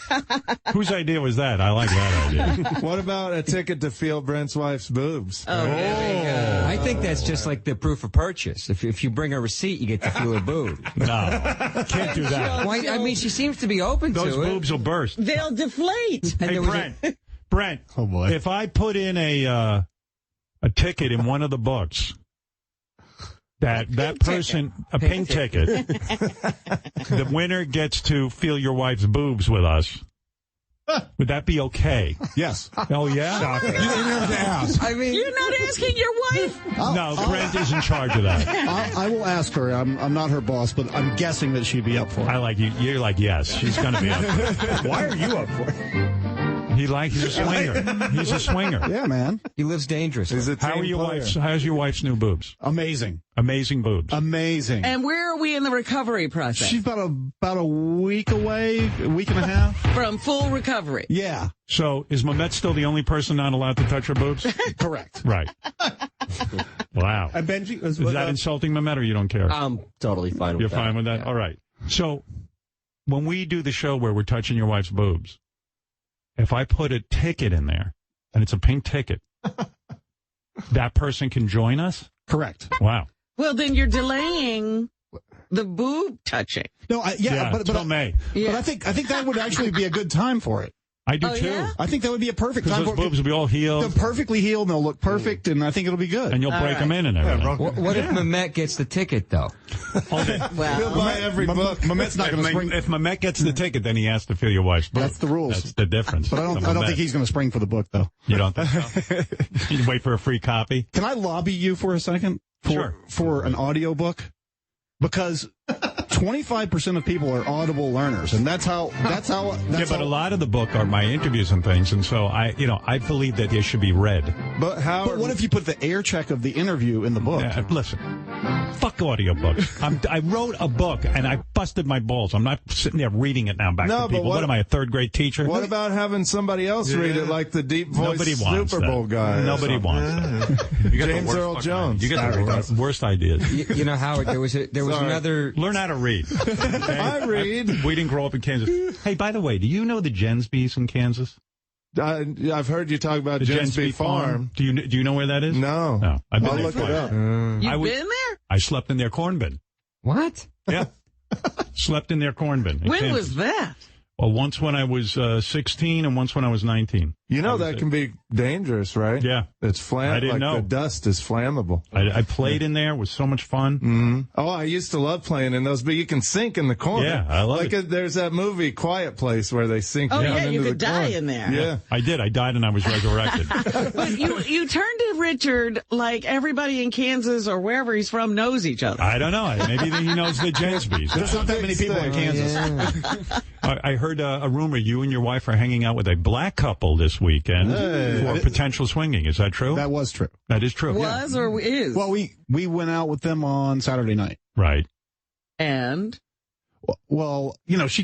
[SPEAKER 1] Whose idea was that? I like that idea.
[SPEAKER 3] What about a ticket to feel Brent's wife's boobs?
[SPEAKER 2] Oh, there we go.
[SPEAKER 13] I think that's just like the proof of purchase. If you bring a receipt, you get to feel a boob.
[SPEAKER 1] No, can't do that.
[SPEAKER 13] Why, I mean, she seems to be open
[SPEAKER 1] Those
[SPEAKER 13] to it.
[SPEAKER 1] Those boobs will burst.
[SPEAKER 2] They'll deflate.
[SPEAKER 1] Hey, Brent.
[SPEAKER 12] Oh boy.
[SPEAKER 1] If I put in a ticket in one of the books, that person, a pink ticket, the winner gets to feel your wife's boobs with us. Would that be okay?
[SPEAKER 12] Yes.
[SPEAKER 1] Oh, yeah?
[SPEAKER 10] You didn't have to ask.
[SPEAKER 2] I mean, you're not asking your wife?
[SPEAKER 1] No, Brent is in charge of that.
[SPEAKER 12] I will ask her. I'm not her boss, but I'm guessing that she'd be up for it.
[SPEAKER 1] I like you. You're like, yes, she's going to be up for it.
[SPEAKER 12] Why are you up for it?
[SPEAKER 1] He's a swinger. He's a swinger.
[SPEAKER 12] Yeah, man.
[SPEAKER 13] He lives dangerously.
[SPEAKER 1] How's your wife's new boobs?
[SPEAKER 12] Amazing.
[SPEAKER 1] Amazing boobs.
[SPEAKER 12] Amazing.
[SPEAKER 2] And where are we in the recovery process?
[SPEAKER 12] She's about a week away, a week and a half.
[SPEAKER 2] From full recovery.
[SPEAKER 12] Yeah.
[SPEAKER 1] So is Mehmet still the only person not allowed to touch her boobs?
[SPEAKER 12] Correct.
[SPEAKER 1] Right. Wow.
[SPEAKER 12] And Benji,
[SPEAKER 1] is that insulting, Mehmet, or you don't care?
[SPEAKER 6] I'm totally fine with that.
[SPEAKER 1] You're fine with that?
[SPEAKER 6] Yeah.
[SPEAKER 1] All right. So when we do the show where we're touching your wife's boobs, if I put a ticket in there, and it's a pink ticket, that person can join us?
[SPEAKER 12] Correct.
[SPEAKER 1] Wow.
[SPEAKER 2] Well, then you're delaying the boob touching.
[SPEAKER 12] No, but
[SPEAKER 1] May.
[SPEAKER 12] But I think that would actually be a good time for it.
[SPEAKER 1] I do too.
[SPEAKER 2] Yeah?
[SPEAKER 12] I think that would be a perfect time
[SPEAKER 1] those
[SPEAKER 12] for it.
[SPEAKER 1] boobs will be all healed.
[SPEAKER 12] They're perfectly healed, and they'll look perfect, and I think it'll be good.
[SPEAKER 1] And you'll break them in and everything.
[SPEAKER 13] What if Mehmet gets the ticket, though?
[SPEAKER 3] He'll buy every book.
[SPEAKER 12] Mehmet's not going to spring.
[SPEAKER 1] If Mehmet gets the ticket, then he has to feel your wife's boobs.
[SPEAKER 12] That's the rules.
[SPEAKER 1] That's the difference.
[SPEAKER 12] But I don't think he's going to spring for the book, though.
[SPEAKER 1] You don't think so? You wait for a free copy?
[SPEAKER 12] Can I lobby you for a second? For an audio book? Because 25% of people are Audible learners, and that's how.
[SPEAKER 1] But a lot of the book are my interviews and things, and so I believe that they should be read.
[SPEAKER 12] But what if you put the air check of the interview in the book?
[SPEAKER 1] Yeah, listen, fuck audiobooks. I wrote a book and I busted my balls. I'm not sitting there reading it now back to people. What am I, a third grade teacher?
[SPEAKER 3] What about having somebody else read it, like the deep voice Super Bowl guy?
[SPEAKER 1] Nobody wants that.
[SPEAKER 3] James Earl Jones.
[SPEAKER 1] You get the worst ideas.
[SPEAKER 13] You know, Howard, there was another.
[SPEAKER 1] Learn how to read. Okay?
[SPEAKER 3] I read.
[SPEAKER 1] We didn't grow up in Kansas. Hey, by the way, do you know the Jensbys in Kansas?
[SPEAKER 3] I've heard you talk about Jensby Farm.
[SPEAKER 1] Do you know where that is?
[SPEAKER 3] No.
[SPEAKER 1] I've been
[SPEAKER 3] I'll
[SPEAKER 1] there
[SPEAKER 3] look it up.
[SPEAKER 2] You've been there?
[SPEAKER 1] I slept in their corn bin.
[SPEAKER 13] What?
[SPEAKER 1] Yeah. Slept in their corn bin.
[SPEAKER 2] When was that?
[SPEAKER 1] Well, once when I was 16 and once when I was 19.
[SPEAKER 3] You know that can be dangerous, right?
[SPEAKER 1] Yeah.
[SPEAKER 3] It's flammable.
[SPEAKER 1] I didn't know.
[SPEAKER 3] The dust is flammable.
[SPEAKER 1] I played in there. It was so much fun.
[SPEAKER 3] Mm-hmm. Oh, I used to love playing in those, but you can sink in the corner.
[SPEAKER 1] Yeah, I love it.
[SPEAKER 3] There's that movie, Quiet Place, where they sink down into the corner.
[SPEAKER 2] you could die in there.
[SPEAKER 3] Yeah.
[SPEAKER 1] I did. I died and I was resurrected.
[SPEAKER 2] But you turned to Richard like everybody in Kansas or wherever he's from knows each other.
[SPEAKER 1] I don't know. Maybe he knows the Jensbys.
[SPEAKER 12] There's not that many people in Kansas.
[SPEAKER 13] Yeah.
[SPEAKER 1] I heard a rumor you and your wife are hanging out with a black couple this weekend for potential swinging. Is that true?
[SPEAKER 12] That was true.
[SPEAKER 1] That is true.
[SPEAKER 2] Was or is?
[SPEAKER 12] Well, we went out with them on Saturday night.
[SPEAKER 1] Right.
[SPEAKER 2] And?
[SPEAKER 12] Well, she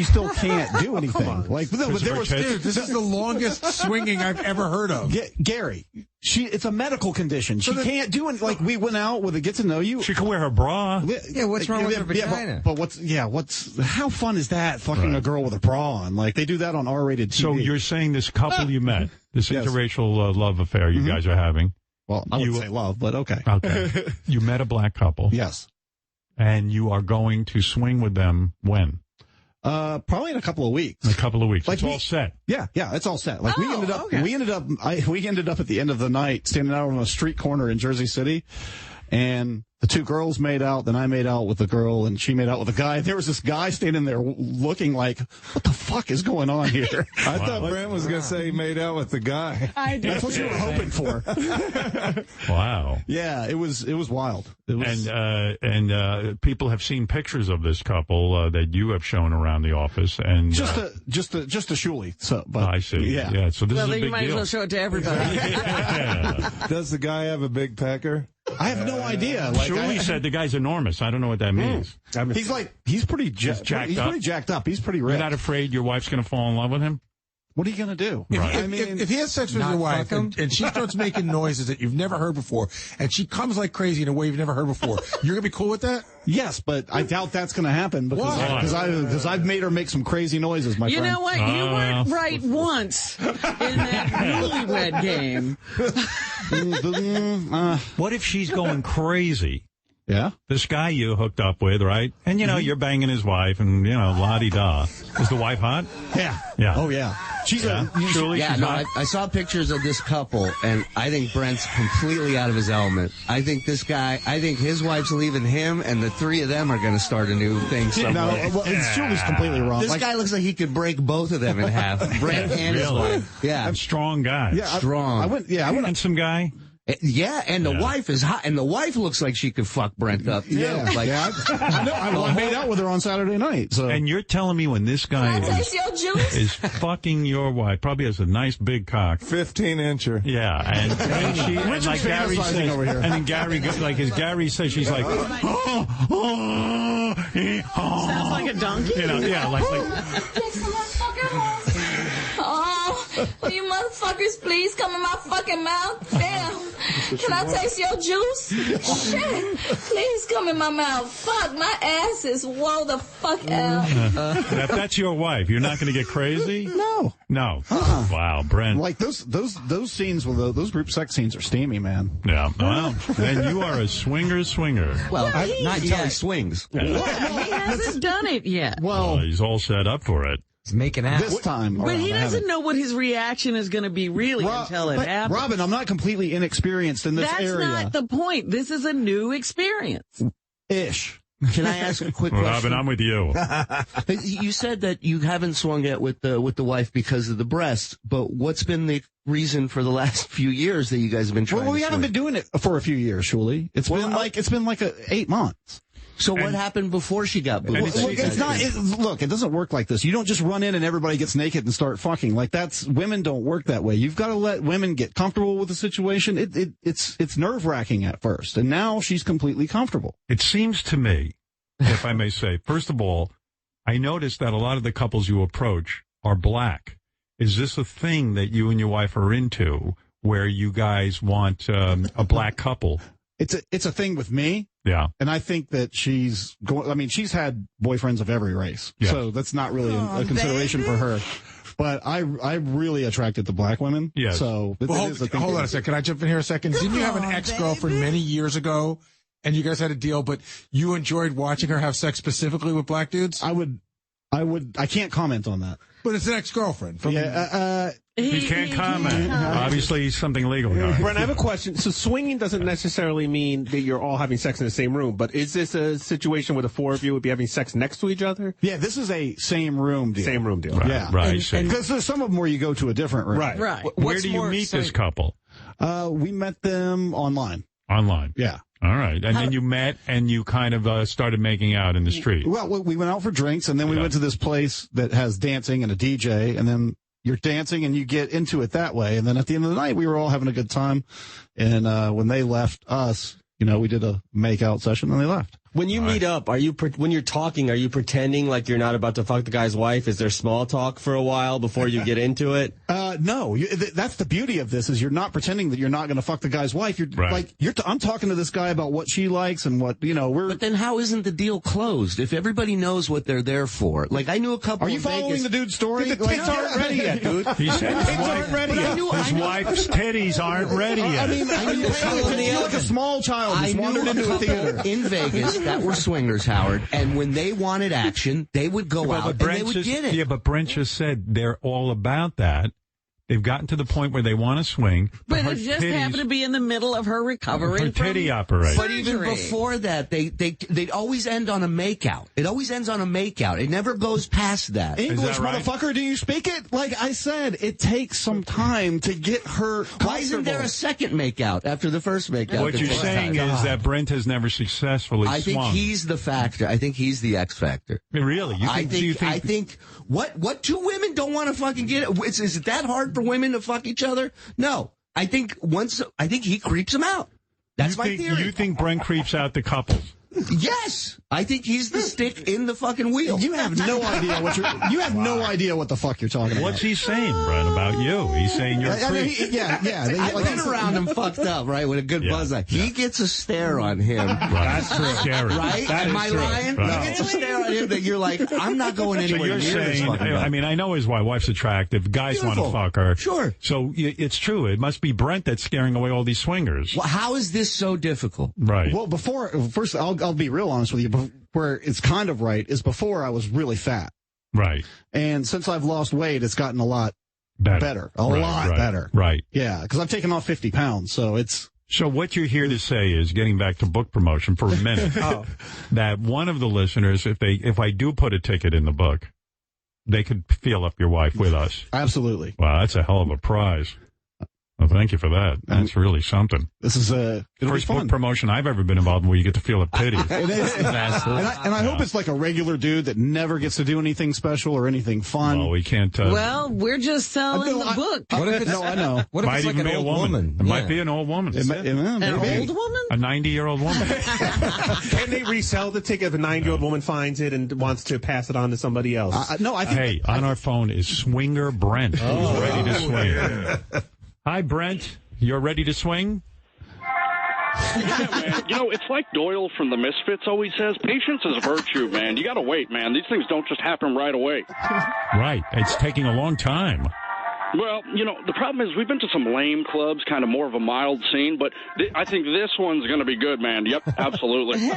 [SPEAKER 12] still can't do anything. But there was,
[SPEAKER 10] this is the longest swinging I've ever heard of.
[SPEAKER 12] Gary, it's a medical condition. She can't do it. Like, we went out with a get to know you.
[SPEAKER 1] She can wear her bra.
[SPEAKER 13] Yeah, what's wrong with her vagina?
[SPEAKER 12] But how fun is that, fucking a girl with a bra on? Like, they do that on R-rated TV.
[SPEAKER 1] So you're saying this couple you met, this interracial love affair you guys are having.
[SPEAKER 12] Well, I wouldn't say love, but okay.
[SPEAKER 1] Okay. You met a black couple.
[SPEAKER 12] Yes.
[SPEAKER 1] And you are going to swing with them when?
[SPEAKER 12] Probably in a couple of weeks.
[SPEAKER 1] In a couple of weeks.
[SPEAKER 12] Like
[SPEAKER 1] it's all set.
[SPEAKER 12] Yeah, it's all set. Like we ended up at the end of the night standing out on a street corner in Jersey City, and the two girls made out, then I made out with the girl, and she made out with the guy. There was this guy standing there looking like, what the fuck is going on here?
[SPEAKER 3] I thought Brent was going to say he made out with the guy.
[SPEAKER 12] That's what you were hoping for.
[SPEAKER 1] Wow.
[SPEAKER 12] Yeah, it was wild. It was,
[SPEAKER 1] and people have seen pictures of this couple that you have shown around the office, and
[SPEAKER 12] just a shuli. So, but
[SPEAKER 1] I see. Yeah. So this is a big
[SPEAKER 2] you might
[SPEAKER 1] deal.
[SPEAKER 2] as well show it to everybody.
[SPEAKER 1] Yeah.
[SPEAKER 3] Does the guy have a big pecker?
[SPEAKER 12] I have no idea. Like,
[SPEAKER 1] Shuli said the guy's enormous. I don't know what that means.
[SPEAKER 12] He's pretty jacked up. He's pretty ripped.
[SPEAKER 1] You're not afraid your wife's going to fall in love with him?
[SPEAKER 12] What are you going to do?
[SPEAKER 10] If he has sex with your wife and she starts making noises that you've never heard before, and she comes like crazy in a way you've never heard before, you're going to be cool with that?
[SPEAKER 12] Yes, but I doubt that's going to happen because I've made her make some crazy noises, my friend.
[SPEAKER 2] You know what? You weren't right once in that newlywed game.
[SPEAKER 1] What if she's going crazy?
[SPEAKER 12] Yeah?
[SPEAKER 1] This guy you hooked up with, right? And, you're banging his wife and, la-di-da. Is the wife hot?
[SPEAKER 12] Yeah.
[SPEAKER 1] Yeah.
[SPEAKER 12] Oh, yeah.
[SPEAKER 1] She's Julie,
[SPEAKER 14] yeah,
[SPEAKER 1] she's
[SPEAKER 14] no,
[SPEAKER 1] hot?
[SPEAKER 14] I saw pictures of this couple, and I think Brent's completely out of his element. I think this guy, his wife's leaving him, and the three of them are going to start a new thing somewhere.
[SPEAKER 12] No, Julie's completely wrong.
[SPEAKER 14] This guy looks like he could break both of them in half. Brent and his wife. Yeah.
[SPEAKER 1] Strong guy.
[SPEAKER 12] Yeah,
[SPEAKER 14] strong.
[SPEAKER 12] I went
[SPEAKER 1] handsome guy.
[SPEAKER 14] Yeah, and the wife is hot, and the wife looks like she could fuck Brent up.
[SPEAKER 12] Yeah, I know. I made out with her on Saturday night. So.
[SPEAKER 1] And you're telling me when this guy is fucking your wife, probably has a nice big cock,
[SPEAKER 3] 15-incher.
[SPEAKER 1] Yeah, and she, and like Gary says,
[SPEAKER 12] over here.
[SPEAKER 1] and then Gary, like as Gary says, she's like,
[SPEAKER 2] Sounds like a donkey.
[SPEAKER 1] Yeah, like.
[SPEAKER 15] Oh, will you motherfuckers please come in my fucking mouth? Damn. Can I taste your juice? Shit. Please come in my mouth. Fuck, my ass is whoa the fuck out.
[SPEAKER 1] If that's your wife, you're not going to get crazy?
[SPEAKER 12] No.
[SPEAKER 1] Wow, Brent.
[SPEAKER 12] Like those scenes, those group sex scenes are steamy, man.
[SPEAKER 1] Yeah. Well, then you are a swinger.
[SPEAKER 14] Well, not until he swings.
[SPEAKER 2] He hasn't done it yet.
[SPEAKER 1] Well, he's all set up for it.
[SPEAKER 13] He's making out.
[SPEAKER 12] This time.
[SPEAKER 2] But he doesn't know what his reaction is going to be really until it happens.
[SPEAKER 12] Robin, I'm not completely inexperienced in this area.
[SPEAKER 2] That's not the point. This is a new experience.
[SPEAKER 12] Ish.
[SPEAKER 14] Can I ask a quick question?
[SPEAKER 1] Robin, I'm with you.
[SPEAKER 14] You said that you haven't swung yet with the wife because of the breasts, but what's been the reason for the last few years that you guys have been trying?
[SPEAKER 12] Well, we haven't been doing it for a few years, Shuli. It's been like 8 months.
[SPEAKER 14] So what happened before she got boobs?
[SPEAKER 12] Look, it doesn't work like this. You don't just run in and everybody gets naked and start fucking. Like women don't work that way. You've got to let women get comfortable with the situation. It's nerve-wracking at first, and now she's completely comfortable.
[SPEAKER 1] It seems to me, if I may say, first of all, I noticed that a lot of the couples you approach are black. Is this a thing that you and your wife are into, where you guys want a black couple?
[SPEAKER 12] It's a thing with me.
[SPEAKER 1] Yeah.
[SPEAKER 12] And I think that she's had boyfriends of every race. Yeah. So that's not really a consideration for her. But I'm really attracted to black women.
[SPEAKER 1] Yes.
[SPEAKER 12] So
[SPEAKER 10] hold on a second. Can I jump in here a second? Didn't you have an ex-girlfriend many years ago and you guys had a deal, but you enjoyed watching her have sex specifically with black dudes?
[SPEAKER 12] I can't comment on that.
[SPEAKER 10] But it's an ex-girlfriend.
[SPEAKER 1] He can't comment. Obviously, something legal.
[SPEAKER 9] Brent, I have a question. So swinging doesn't necessarily mean that you're all having sex in the same room, but is this a situation where the four of you would be having sex next to each other?
[SPEAKER 12] Yeah, this is a same room deal.
[SPEAKER 9] Same room deal.
[SPEAKER 1] Right,
[SPEAKER 12] yeah.
[SPEAKER 1] Right.
[SPEAKER 12] Because there's some of them where you go to a different room.
[SPEAKER 9] Right.
[SPEAKER 1] Where do you meet this couple?
[SPEAKER 12] We met them online.
[SPEAKER 1] Online?
[SPEAKER 12] Yeah.
[SPEAKER 1] All right. And then you met and you kind of started making out in the street.
[SPEAKER 12] Well, we went out for drinks, and then we went to this place that has dancing and a DJ, and then you're dancing and you get into it that way. And then at the end of the night, we were all having a good time. And when they left us, we did a make-out session, and they left.
[SPEAKER 6] When you meet up, when you're talking, are you pretending like you're not about to fuck the guy's wife? Is there small talk for a while before you get into it?
[SPEAKER 12] No. That's the beauty of this, is you're not pretending that you're not going to fuck the guy's wife. You're I'm talking to this guy about what she likes and what,
[SPEAKER 14] But then how isn't the deal closed if everybody knows what they're there for? Like, I knew a couple.
[SPEAKER 12] Are you following the dude's story?
[SPEAKER 9] The kids aren't ready yet, dude.
[SPEAKER 1] He said his wife's titties aren't ready yet.
[SPEAKER 12] You're like a small child who's wandered into a theater.
[SPEAKER 14] In Vegas that were swingers, Howard, and when they wanted action, they would go out and they would get it.
[SPEAKER 1] Yeah, but Brent just said they're all about that. They've gotten to the point where they want to swing.
[SPEAKER 2] But it just happened to be in the middle of her recovering
[SPEAKER 1] from titty operation.
[SPEAKER 14] But even before that, they'd always end on a makeout. It always ends on a makeout. It never goes past that.
[SPEAKER 12] English, motherfucker, do you speak it? Like I said, it takes some time to get her comfortable.
[SPEAKER 14] Why isn't there a second makeout after the first makeout?
[SPEAKER 1] What you're saying is that Brent has never successfully swung.
[SPEAKER 14] I think he's the factor. I think he's the X factor.
[SPEAKER 1] Really?
[SPEAKER 14] I think what two women don't want to fucking get it? Is it that hard for women to fuck each other? No. I think he creeps them out. That's my theory.
[SPEAKER 1] You think Brent creeps out the couples?
[SPEAKER 14] Yes. I think he's the stick in the fucking wheel.
[SPEAKER 12] You have no idea no idea what the fuck you're talking about.
[SPEAKER 1] What's he saying, Brent, about you? He's saying you're a freak.
[SPEAKER 14] I've been around him fucked up, right, with a good buzz. He gets a stare on him.
[SPEAKER 1] Right. That's true. Scary.
[SPEAKER 14] Right? Am I lying?
[SPEAKER 1] Right.
[SPEAKER 14] He gets a stare on him that you're like, I'm not going anywhere
[SPEAKER 1] so you're
[SPEAKER 14] near this
[SPEAKER 1] saying,
[SPEAKER 14] fucking guy.
[SPEAKER 1] I mean, I know his wife's attractive. Guys want to fuck her. Sure. So it's true. It must be Brent that's scaring away all these swingers.
[SPEAKER 14] Well, how is this so difficult?
[SPEAKER 1] Right.
[SPEAKER 12] Well, first, I'll be real honest with you. Where it's kind of right is before I was really fat.
[SPEAKER 1] Right.
[SPEAKER 12] And since I've lost weight, it's gotten a lot better. A
[SPEAKER 1] Right,
[SPEAKER 12] lot
[SPEAKER 1] right,
[SPEAKER 12] better.
[SPEAKER 1] Right.
[SPEAKER 12] Yeah, because I've taken off 50 pounds, so it's...
[SPEAKER 1] So what you're here to say is, getting back to book promotion for a minute, that one of the listeners, if I do put a ticket in the book, they could feel up your wife with us.
[SPEAKER 12] Absolutely.
[SPEAKER 1] Wow, that's a hell of a prize. Well, thank you for that. That's really something.
[SPEAKER 12] This is
[SPEAKER 1] first book promotion I've ever been involved in where you get to feel the titties.
[SPEAKER 12] It is. And I hope it's like a regular dude that never gets to do anything special or anything fun.
[SPEAKER 1] Well, we can't.
[SPEAKER 2] Well, we're just selling the book.
[SPEAKER 13] What if it's,
[SPEAKER 12] no, I know.
[SPEAKER 13] What if
[SPEAKER 1] might
[SPEAKER 13] it's like
[SPEAKER 1] even
[SPEAKER 13] an
[SPEAKER 1] be
[SPEAKER 13] old
[SPEAKER 1] a woman. It might be an old woman.
[SPEAKER 2] An old woman?
[SPEAKER 1] A 90-year-old woman.
[SPEAKER 9] Can they resell the ticket if a 90-year-old woman finds it and wants to pass it on to somebody else?
[SPEAKER 12] No, I think.
[SPEAKER 1] Hey, on our phone is Swinger Brent, who's ready to swing. Hi, Brent. You're ready to swing?
[SPEAKER 16] Yeah, man. You know, it's like Doyle from The Misfits always says, patience is a virtue, man. You got to wait, man. These things don't just happen right away.
[SPEAKER 1] Right. It's taking a long time.
[SPEAKER 16] Well, you know, the problem is we've been to some lame clubs, kind of more of a mild scene, but I think this one's going to be good, man. Yep, absolutely. You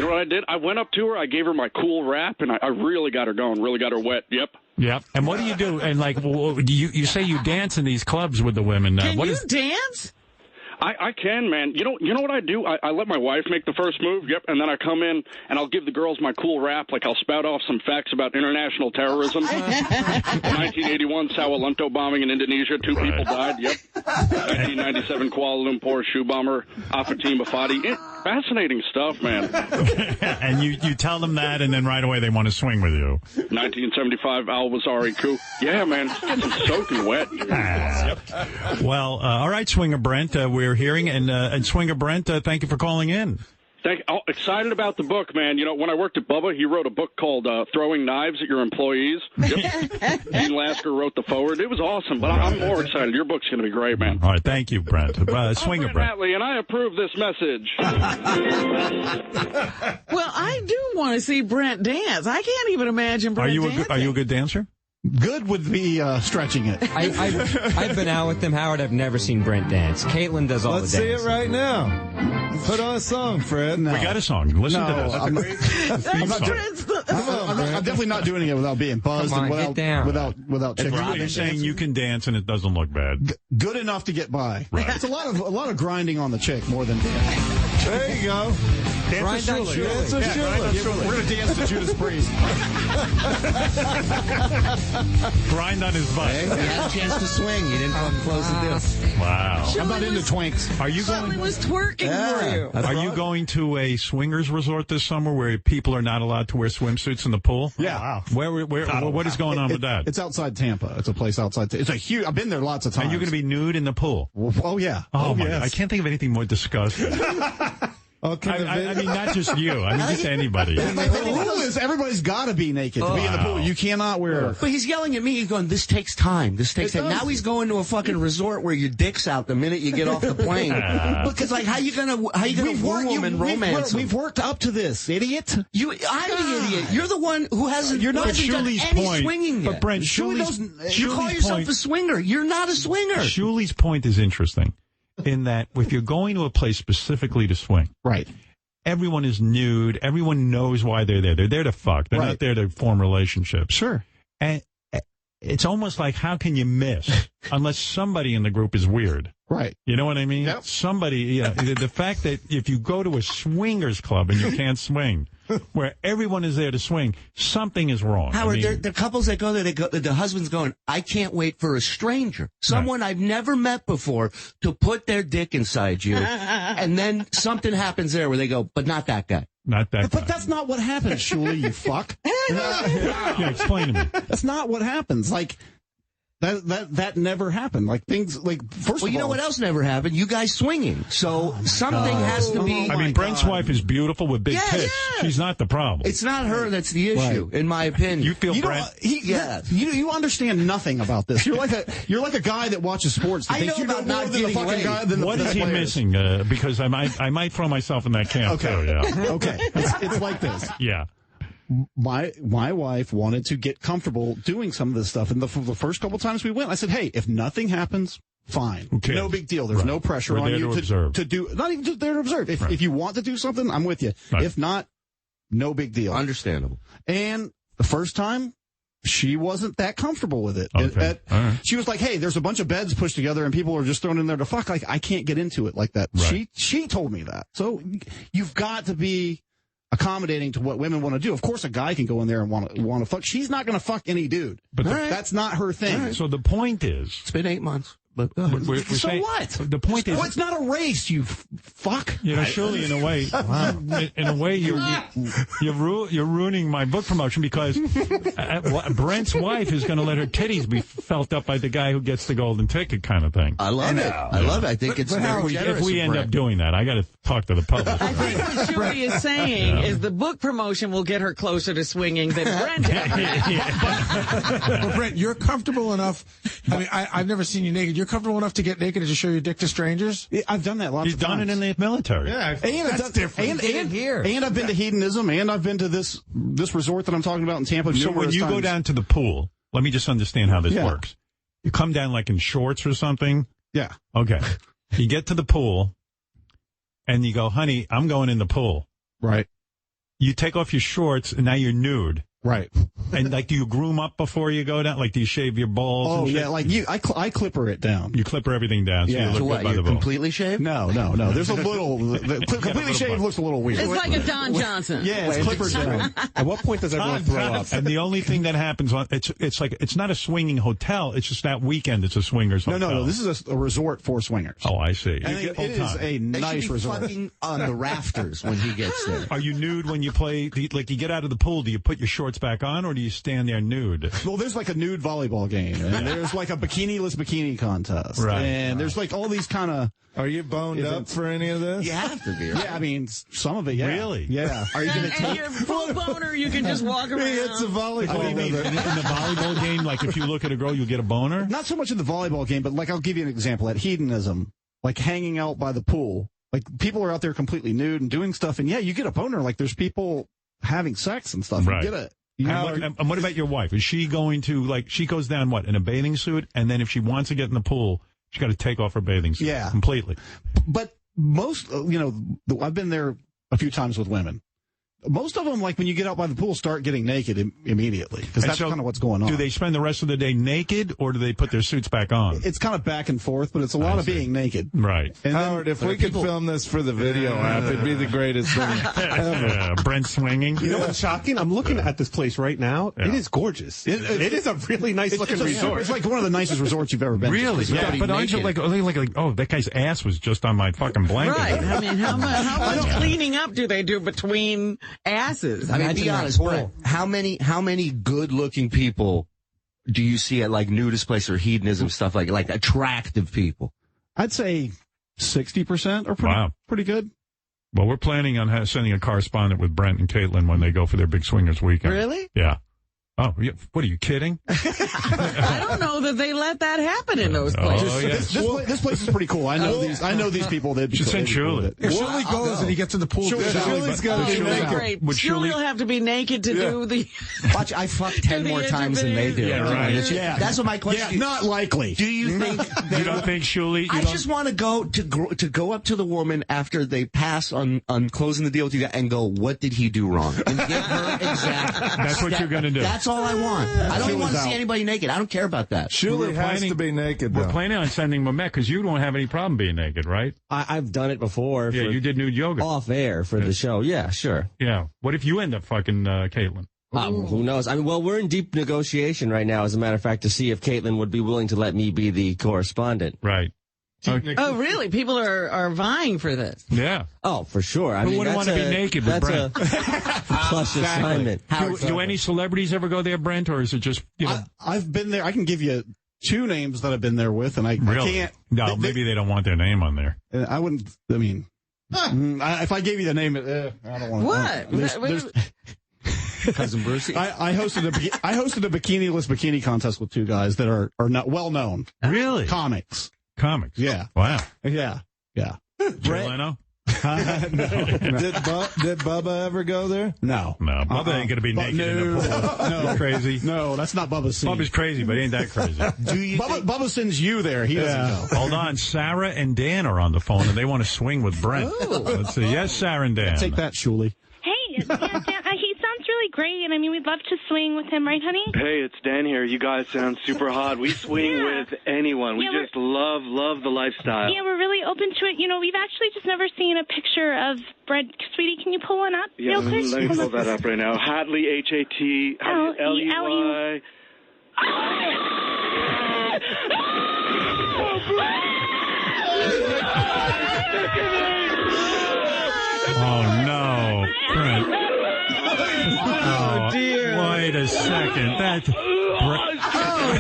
[SPEAKER 16] know what I did? I went up to her, I gave her my cool rap, and I really got her going, really got her wet. Yep.
[SPEAKER 1] Yep. And what do you do? And like, you say you dance in these clubs with the women.
[SPEAKER 2] Can you dance?
[SPEAKER 16] I can, man. You know what I do? I let my wife make the first move, yep, and then I come in and I'll give the girls my cool rap, like I'll spout off some facts about international terrorism. The 1981 Sawalunto bombing in Indonesia, 2 people died, yep. 1997 Kuala Lumpur shoe bomber, Afatima Fadi. Fascinating stuff, man.
[SPEAKER 1] And you tell them that, and then right away they want to swing with you.
[SPEAKER 16] 1975 Al-Wazari coup. Yeah, man, get them soaking wet.
[SPEAKER 1] Well, all right, Swinger Brent, we're hearing, and Swinger Brent, thank you for calling in.
[SPEAKER 16] Excited about the book, man. You know, when I worked at Bubba, he wrote a book called Throwing Knives at Your Employees. Yep. Dean Lasker wrote the forward. It was awesome, but I'm more excited. Your book's going to be great, man.
[SPEAKER 1] All right, thank you, Brent. Swinger Brent.
[SPEAKER 16] Hatley, and I approve this message.
[SPEAKER 2] Well, I do want to see Brent dance. I can't even imagine Brent dancing.
[SPEAKER 1] Are you a good dancer?
[SPEAKER 12] Good would be stretching it.
[SPEAKER 13] I've been out with them, Howard. I've never seen Brent dance. Caitlin does all
[SPEAKER 3] Let's
[SPEAKER 13] the dancing.
[SPEAKER 3] see it right now. Put on a song, Fred.
[SPEAKER 1] No. We got a song. Listen to this.
[SPEAKER 12] I'm definitely not doing it without being buzzed and without checking.
[SPEAKER 1] You're saying you can dance and it doesn't look bad.
[SPEAKER 12] Good enough to get by.
[SPEAKER 1] Right.
[SPEAKER 12] It's a lot of grinding on the chick more than dancing.
[SPEAKER 3] There you go.
[SPEAKER 12] Dance
[SPEAKER 3] to Shirley. Dance to Shirley.
[SPEAKER 12] We're going to dance to Judas Priest.
[SPEAKER 1] Grind on his butt.
[SPEAKER 14] Hey, he had a chance to swing. He didn't fucking close the deal.
[SPEAKER 1] Wow.
[SPEAKER 12] I'm not into twinks.
[SPEAKER 1] Are you
[SPEAKER 2] Shirley was twerking for you.
[SPEAKER 1] Are you going to a swingers resort this summer where people are not allowed to wear swimsuits in the pool?
[SPEAKER 12] Yeah.
[SPEAKER 1] Wow. What is going on with that?
[SPEAKER 12] It's outside Tampa. It's a place outside. It's a huge. I've been there lots of times.
[SPEAKER 1] And you're going to be nude in the pool?
[SPEAKER 12] Oh yeah.
[SPEAKER 1] Oh my
[SPEAKER 12] yes.
[SPEAKER 1] God. I can't think of anything more disgusting.
[SPEAKER 3] Okay,
[SPEAKER 1] I mean, not just you. I mean, just anybody.
[SPEAKER 12] The rule is everybody's got to be naked to be in the pool. You cannot wear.
[SPEAKER 14] But he's yelling at me. He's going, "This takes time. This takes time." Now he's going to a fucking resort where your dick's out the minute you get off the plane. Because like, how you gonna woo him and romance him?
[SPEAKER 12] We've worked up to this, idiot.
[SPEAKER 14] I'm the idiot. You're the one who hasn't.
[SPEAKER 12] You're not
[SPEAKER 14] done any swinging yet.
[SPEAKER 1] But Brent,
[SPEAKER 14] you call yourself a swinger. You're not a swinger.
[SPEAKER 1] Shuley's point is interesting, in that if you're going to a place specifically to swing,
[SPEAKER 12] right?
[SPEAKER 1] Everyone is nude. Everyone knows why they're there. They're there to fuck. They're not there to form relationships.
[SPEAKER 12] Sure.
[SPEAKER 1] And it's almost like, how can you miss unless somebody in the group is weird?
[SPEAKER 12] Right.
[SPEAKER 1] You know what I mean?
[SPEAKER 12] Yep.
[SPEAKER 1] Somebody, the fact that if you go to a swingers club and you can't swing, where everyone is there to swing, something is wrong.
[SPEAKER 14] Howard, the couples that go there, the husband's going, I can't wait for a stranger, someone I've never met before, to put their dick inside you. And then something happens there where they go, but not that guy.
[SPEAKER 1] Not that
[SPEAKER 12] But that's not what happens, Shuley, you fuck.
[SPEAKER 1] Yeah, explain to me.
[SPEAKER 12] That's not what happens. Like, That never happened. Like things like first.
[SPEAKER 14] Well, you know what else never happened? You guys swinging. So something has to be.
[SPEAKER 1] I mean, Brent's wife is beautiful with big tits. Yeah. She's not the problem.
[SPEAKER 14] It's not her that's the issue, in my opinion.
[SPEAKER 1] You feel Brent?
[SPEAKER 12] You understand nothing about this. You're like a guy that watches sports. That
[SPEAKER 14] I know about not getting laid.
[SPEAKER 12] What
[SPEAKER 1] is he missing? Because I might throw myself in that camp too. Yeah.
[SPEAKER 12] Okay. It's like this.
[SPEAKER 1] Yeah.
[SPEAKER 12] My wife wanted to get comfortable doing some of this stuff, and the first couple times we went, I said, "Hey, if nothing happens, fine, no big deal. There's no pressure on you to do. Not even just there to observe. If you want to do something, I'm with you. Right. If not, no big deal.
[SPEAKER 14] Understandable."
[SPEAKER 12] And the first time, she wasn't that comfortable with it.
[SPEAKER 1] Okay.
[SPEAKER 12] She was like, "Hey, there's a bunch of beds pushed together, and people are just thrown in there to fuck. Like, I can't get into it like that." Right. She told me that. So you've got to be accommodating to what women want to do. Of course, a guy can go in there and want to fuck. She's not going to fuck any dude. But that's not her thing.
[SPEAKER 1] Right. So the point is,
[SPEAKER 14] it's been 8 months. But
[SPEAKER 12] we're saying, what?
[SPEAKER 1] The point is,
[SPEAKER 12] it's not a race, you fuck.
[SPEAKER 1] You know, surely in a way, you're ruining my book promotion because Brent's wife is going to let her titties be felt up by the guy who gets the golden ticket, kind of thing.
[SPEAKER 14] I love it. I love it. I think it's very generous.
[SPEAKER 1] If we end up doing that, I got to talk to the public.
[SPEAKER 2] I think what Shirley is saying is the book promotion will get her closer to swinging than Brent.
[SPEAKER 10] But Brent, you're comfortable enough. I mean, I've never seen you naked. You're comfortable enough to get naked and to show your dick to strangers?
[SPEAKER 12] Yeah, I've done that lots of times.
[SPEAKER 1] He's done it in the military.
[SPEAKER 10] Yeah,
[SPEAKER 12] that's different. And I've been to hedonism, and I've been to this resort that I'm talking about in Tampa.
[SPEAKER 1] So when you go down to the pool, let me just understand how this works. You come down like in shorts or something?
[SPEAKER 12] Yeah.
[SPEAKER 1] Okay. You get to the pool, and you go, "Honey, I'm going in the pool."
[SPEAKER 12] Right.
[SPEAKER 1] You take off your shorts, and now you're nude.
[SPEAKER 12] Right.
[SPEAKER 1] And like, do you groom up before you go down? Like, do you shave your balls?
[SPEAKER 12] Oh,
[SPEAKER 1] and shit?
[SPEAKER 12] yeah. Like I clipper it down.
[SPEAKER 1] You clipper everything down. So you look good by the pool.
[SPEAKER 14] Completely shaved?
[SPEAKER 12] No. There's a little. Completely shaved looks a little weird.
[SPEAKER 2] It's like a Don Johnson.
[SPEAKER 12] Yeah, it's clippers down.
[SPEAKER 9] At what point does everyone throw up?
[SPEAKER 1] And the only thing that happens it's not a swinging hotel. It's just that weekend. It's a swingers hotel.
[SPEAKER 12] No. This is a resort for swingers.
[SPEAKER 1] Oh, I see.
[SPEAKER 12] And it is a nice resort.
[SPEAKER 14] Fucking on the rafters when he gets there.
[SPEAKER 1] Are you nude when you play? Like, you get out of the pool, do you put your shorts back on, or do you stand there nude?
[SPEAKER 12] Well, there's like a nude volleyball game, and there's like a bikiniless bikini contest,
[SPEAKER 1] right?
[SPEAKER 12] And there's like all these kind of.
[SPEAKER 3] Are you boned up for any of this?
[SPEAKER 14] You have to be.
[SPEAKER 12] Right? Yeah, I mean, some of it. Yeah.
[SPEAKER 1] Really?
[SPEAKER 12] Yeah.
[SPEAKER 14] Are you going to
[SPEAKER 2] take? You're full boner. You can just walk around.
[SPEAKER 3] It's a volleyball.
[SPEAKER 1] In the volleyball game, like if you look at a girl, you get a boner.
[SPEAKER 12] Not so much in the volleyball game, but like I'll give you an example. At hedonism, like hanging out by the pool, like people are out there completely nude and doing stuff, and yeah, you get a boner. Like there's people having sex and stuff.
[SPEAKER 1] Right.
[SPEAKER 12] You get it.
[SPEAKER 1] And what about your wife? Is she going to, like, she goes down, in a bathing suit? And then if she wants to get in the pool, she's got to take off her bathing suit.
[SPEAKER 12] Yeah.
[SPEAKER 1] Completely.
[SPEAKER 12] But most, I've been there a few times with women. Most of them, like, when you get out by the pool, start getting naked immediately. Because that's kind of what's going on.
[SPEAKER 1] Do they spend the rest of the day naked, or do they put their suits back on?
[SPEAKER 12] It's kind of back and forth, but it's a lot of being naked.
[SPEAKER 1] Right.
[SPEAKER 3] And Howard, if we could film this for the video app, it'd be the greatest thing ever.
[SPEAKER 1] Brent swinging.
[SPEAKER 9] You know what's shocking? I'm looking at this place right now. Yeah. It is gorgeous. It is a really nice looking resort.
[SPEAKER 12] It's like one of the nicest resorts you've ever been
[SPEAKER 1] really?
[SPEAKER 12] to.
[SPEAKER 1] Yeah, but aren't you like, oh, that guy's ass was just on my fucking blanket.
[SPEAKER 2] Right. I mean, how much cleaning up do they do between asses?
[SPEAKER 14] I mean, be honest, Brent, how many good-looking people do you see at, like, nudist places or hedonism stuff, like attractive people?
[SPEAKER 12] I'd say 60% are pretty good.
[SPEAKER 1] Well, we're planning on sending a correspondent with Brent and Caitlin when they go for their big swingers weekend.
[SPEAKER 2] Really?
[SPEAKER 1] Yeah. Oh, what are you kidding?
[SPEAKER 2] I don't know that they let that happen in those places.
[SPEAKER 1] Oh, yeah.
[SPEAKER 12] This place is pretty cool. I know these people. They'd be
[SPEAKER 1] send Shirley.
[SPEAKER 10] If Shirley goes and he gets in the pool,
[SPEAKER 3] Shirley's got to be naked.
[SPEAKER 2] Shirley will have to be naked to do the.
[SPEAKER 14] Watch, I fucked 10 more times than they do.
[SPEAKER 1] Yeah, right.
[SPEAKER 14] Yeah. That's what my question.
[SPEAKER 12] Yeah, not likely.
[SPEAKER 14] Do you think?
[SPEAKER 1] You don't think Shirley?
[SPEAKER 14] I just want to go up to the woman after they pass on closing the deal with you and go, what did he do wrong? And get her exact.
[SPEAKER 1] That's what you're going to do.
[SPEAKER 14] That's all I want. I don't even want to see anybody naked. I don't care about that.
[SPEAKER 3] Shirley has to be naked, though.
[SPEAKER 1] We're planning on sending Mamet because you don't have any problem being naked, right?
[SPEAKER 6] I've done it before.
[SPEAKER 1] Yeah, you did nude yoga.
[SPEAKER 6] Off air for the show. Yeah, sure.
[SPEAKER 1] Yeah. What if you end up fucking Caitlin?
[SPEAKER 6] Who knows? I mean, well, we're in deep negotiation right now, as a matter of fact, to see if Caitlin would be willing to let me be the correspondent.
[SPEAKER 1] Right.
[SPEAKER 2] Oh, really? People are vying for this.
[SPEAKER 1] Yeah.
[SPEAKER 6] Oh, for sure.
[SPEAKER 1] Who wouldn't want to be naked with Brent?
[SPEAKER 6] That's a plush assignment.
[SPEAKER 1] Do any celebrities ever go there, Brent, or is it just,
[SPEAKER 12] I've been there. I can give you two names that I've been there with, and I can't.
[SPEAKER 1] No, maybe they don't want their name on there.
[SPEAKER 12] I wouldn't. I mean, if I gave you the name, I don't want.
[SPEAKER 2] What?
[SPEAKER 12] There's
[SPEAKER 6] Cousin Brucey.
[SPEAKER 12] I hosted a bikiniless bikini contest with two guys that are not well known.
[SPEAKER 1] Really?
[SPEAKER 12] Comics.
[SPEAKER 1] Yeah. Wow.
[SPEAKER 12] Yeah.
[SPEAKER 1] Jay Leno?
[SPEAKER 3] No. Did Bubba ever go there?
[SPEAKER 12] No.
[SPEAKER 1] Bubba ain't going to be naked in the pool.
[SPEAKER 12] No.
[SPEAKER 1] Crazy.
[SPEAKER 12] No, that's not Bubba's scene.
[SPEAKER 1] Bubba's crazy, but he ain't that crazy.
[SPEAKER 12] Bubba sends you there. He doesn't go.
[SPEAKER 1] Hold on. Sarah and Dan are on the phone, and they want to swing with Brent. Let's see. Yes, Sarah and Dan.
[SPEAKER 12] Take that, Shuli.
[SPEAKER 17] Hey, Dan, he sounds really great, and I mean, we'd love to swing with him, right, honey?
[SPEAKER 18] Hey, it's Dan here. You guys sound super hot. We swing with anyone. We just love the lifestyle.
[SPEAKER 17] Yeah, we're really open to it. You know, we've actually just never seen a picture of Brent. Sweetie, can you pull one up real quick?
[SPEAKER 18] Let me pull that up right now. Hatley, H-A-T, L-E-Y.
[SPEAKER 1] Oh, no. Brent.
[SPEAKER 2] Oh, dear.
[SPEAKER 1] Wait a second.
[SPEAKER 2] Oh,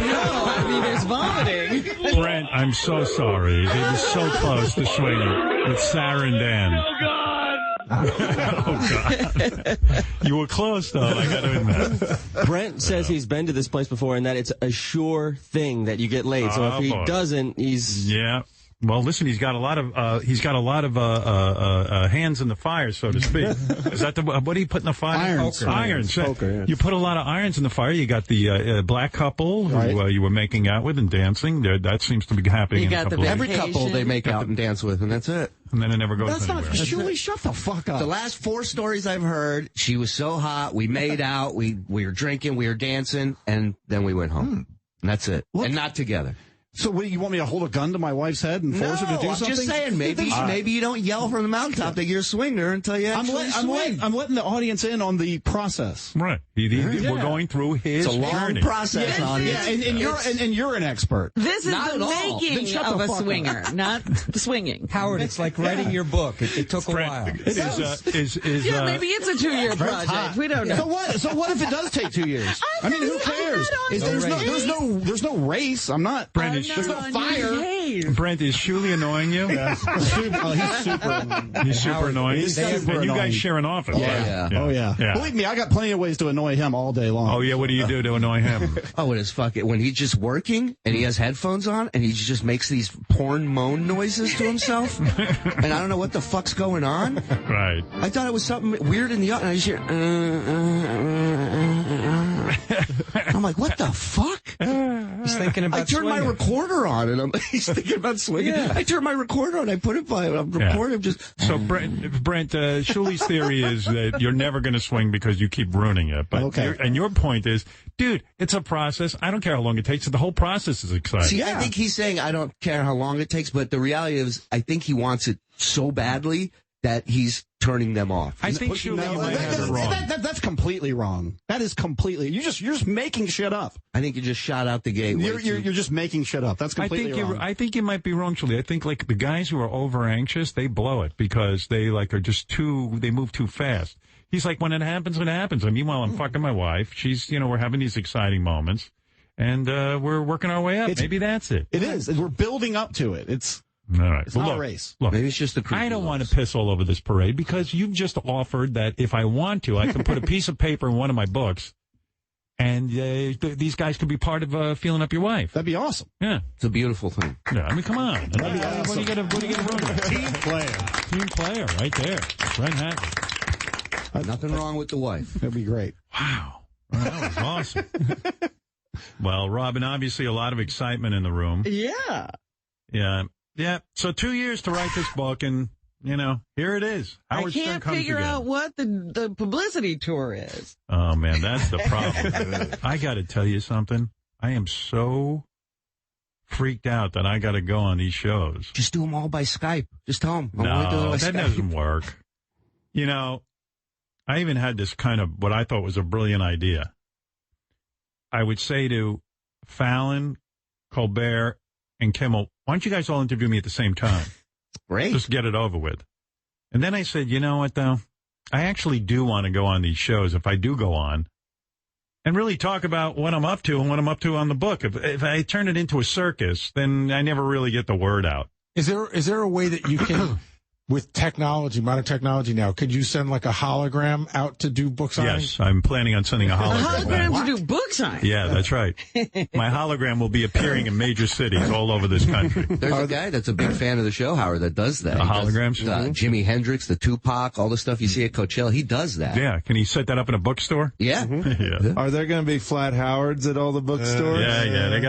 [SPEAKER 2] no. I mean, there's vomiting.
[SPEAKER 1] Brent, I'm so sorry. It was so close to swinging with Sarah and Dan.
[SPEAKER 18] Oh, God.
[SPEAKER 1] Oh, God. You were close, though. I got to admit.
[SPEAKER 6] Brent says he's been to this place before and that it's a sure thing that you get laid. So if he doesn't, he's...
[SPEAKER 1] Yeah. Well, listen, he's got a lot of hands in the fire, so to speak. Is that what do you put in the fire? Irons.
[SPEAKER 12] Poker, yes.
[SPEAKER 1] You put a lot of irons in the fire. You got the black couple who you were making out with and dancing. That seems to be happening.
[SPEAKER 2] You got
[SPEAKER 14] every couple they make out and dance with, and that's it.
[SPEAKER 1] And then it never goes anywhere.
[SPEAKER 12] That's not Julie. Shut the fuck up.
[SPEAKER 14] The last 4 stories I've heard, she was so hot. We made out. We were drinking. We were dancing, and then we went home. And that's it. And not together.
[SPEAKER 12] So what, you want me to hold a gun to my wife's head and force her to do something?
[SPEAKER 14] I'm just saying, maybe you don't yell from the mountaintop that you're a swinger until you actually swing.
[SPEAKER 12] I'm letting the audience in on the process.
[SPEAKER 1] Right. We're going through his
[SPEAKER 14] It's a long
[SPEAKER 1] journey.
[SPEAKER 14] process, audience.
[SPEAKER 12] Yeah, and you're an expert.
[SPEAKER 2] This is the making of a swinger, not swinging.
[SPEAKER 13] Howard, it's like writing your book. It took a while.
[SPEAKER 2] Maybe it's a 2-year project. We don't know.
[SPEAKER 12] So what if it does take 2 years? I mean, who cares? There's no race. I'm not.
[SPEAKER 1] Brent,
[SPEAKER 12] there's no fire.
[SPEAKER 1] Brent, is Shuli annoying you?
[SPEAKER 12] He's super.
[SPEAKER 1] He's super annoying. And you guys share an office.
[SPEAKER 12] Yeah. Oh yeah. Believe me, I got plenty of ways to annoy him all day long.
[SPEAKER 1] Oh yeah. What do you do to annoy him?
[SPEAKER 14] Oh, it is fucking when he's just working and he has headphones on and he just makes these porn moan noises to himself, and I don't know what the fuck's going on.
[SPEAKER 1] Right.
[SPEAKER 14] I thought it was something weird in the and I just hear. I'm like, what the fuck?
[SPEAKER 13] He's thinking about.
[SPEAKER 14] I turned my recorder on and he's thinking about swinging. Yeah. I turned my recorder on. I put it by. I'm recording just.
[SPEAKER 1] So Brent, Shuli's theory is that you're never going to swing because you keep ruining it. But your point is, dude, it's a process. I don't care how long it takes. The whole process is exciting.
[SPEAKER 14] See, I think he's saying I don't care how long it takes, but the reality is, I think he wants it so badly that he's turning them off.
[SPEAKER 1] I think Shuli might have it wrong.
[SPEAKER 12] That's completely wrong. That is completely. You're just making shit up.
[SPEAKER 14] I think you just shot out the gate.
[SPEAKER 12] You're just making shit up. That's completely wrong.
[SPEAKER 1] I think you might be wrong, Shuli. I think like the guys who are over anxious, they blow it because they are just they move too fast. He's like, when it happens, it happens. And meanwhile, I'm fucking my wife. She's, we're having these exciting moments, and we're working our way up. Maybe that's it.
[SPEAKER 12] It is. We're building up to it. It's.
[SPEAKER 1] All right.
[SPEAKER 12] It's not a race.
[SPEAKER 1] Look,
[SPEAKER 14] maybe it's just the
[SPEAKER 1] I don't want to piss all over this parade because you've just offered that if I want to, I can put a piece of paper in one of my books, and these guys could be part of feeling up your wife.
[SPEAKER 12] That'd be awesome.
[SPEAKER 1] Yeah,
[SPEAKER 14] it's a beautiful thing.
[SPEAKER 1] Yeah, I mean, come on.
[SPEAKER 12] That'd be awesome.
[SPEAKER 1] What are you gonna run with? Team player, right there. Brent Hatley.
[SPEAKER 14] Nothing wrong with the wife.
[SPEAKER 12] That'd be great.
[SPEAKER 1] Wow, that was awesome. Well, Robin, obviously a lot of excitement in the room.
[SPEAKER 2] Yeah.
[SPEAKER 1] Yeah. Yeah, so 2 years to write this book, and, here it is.
[SPEAKER 2] Howard I can't figure out what the publicity tour is.
[SPEAKER 1] Oh, man, that's the problem. I got to tell you something. I am so freaked out that I got to go on these shows.
[SPEAKER 14] Just do them all by Skype. Just tell them.
[SPEAKER 1] No, that doesn't work. I even had this kind of what I thought was a brilliant idea. I would say to Fallon, Colbert, and Kimmel, why don't you guys all interview me at the same time?
[SPEAKER 14] Great.
[SPEAKER 1] Just get it over with. And then I said, you know what, though? I actually do want to go on these shows. If I do go on, and really talk about what I'm up to and what I'm up to on the book. If I turn it into a circus, then I never really get the word out.
[SPEAKER 10] Is there a way that you can, with technology, modern technology now, could you send like a hologram out to do book signings?
[SPEAKER 1] Yes, I'm planning on sending a hologram.
[SPEAKER 2] A hologram to do book signings?
[SPEAKER 1] Yeah, that's right. My hologram will be appearing in major cities all over this country.
[SPEAKER 14] There's a guy that's a big fan of the show, Howard, that does that.
[SPEAKER 1] The holograms?
[SPEAKER 14] Jimi Hendrix, the Tupac, all the stuff you see at Coachella, he does that.
[SPEAKER 1] Yeah, can he set that up in a bookstore?
[SPEAKER 14] Yeah.
[SPEAKER 1] Yeah.
[SPEAKER 3] Are there going to be flat Howards at all the bookstores?
[SPEAKER 1] Yeah. They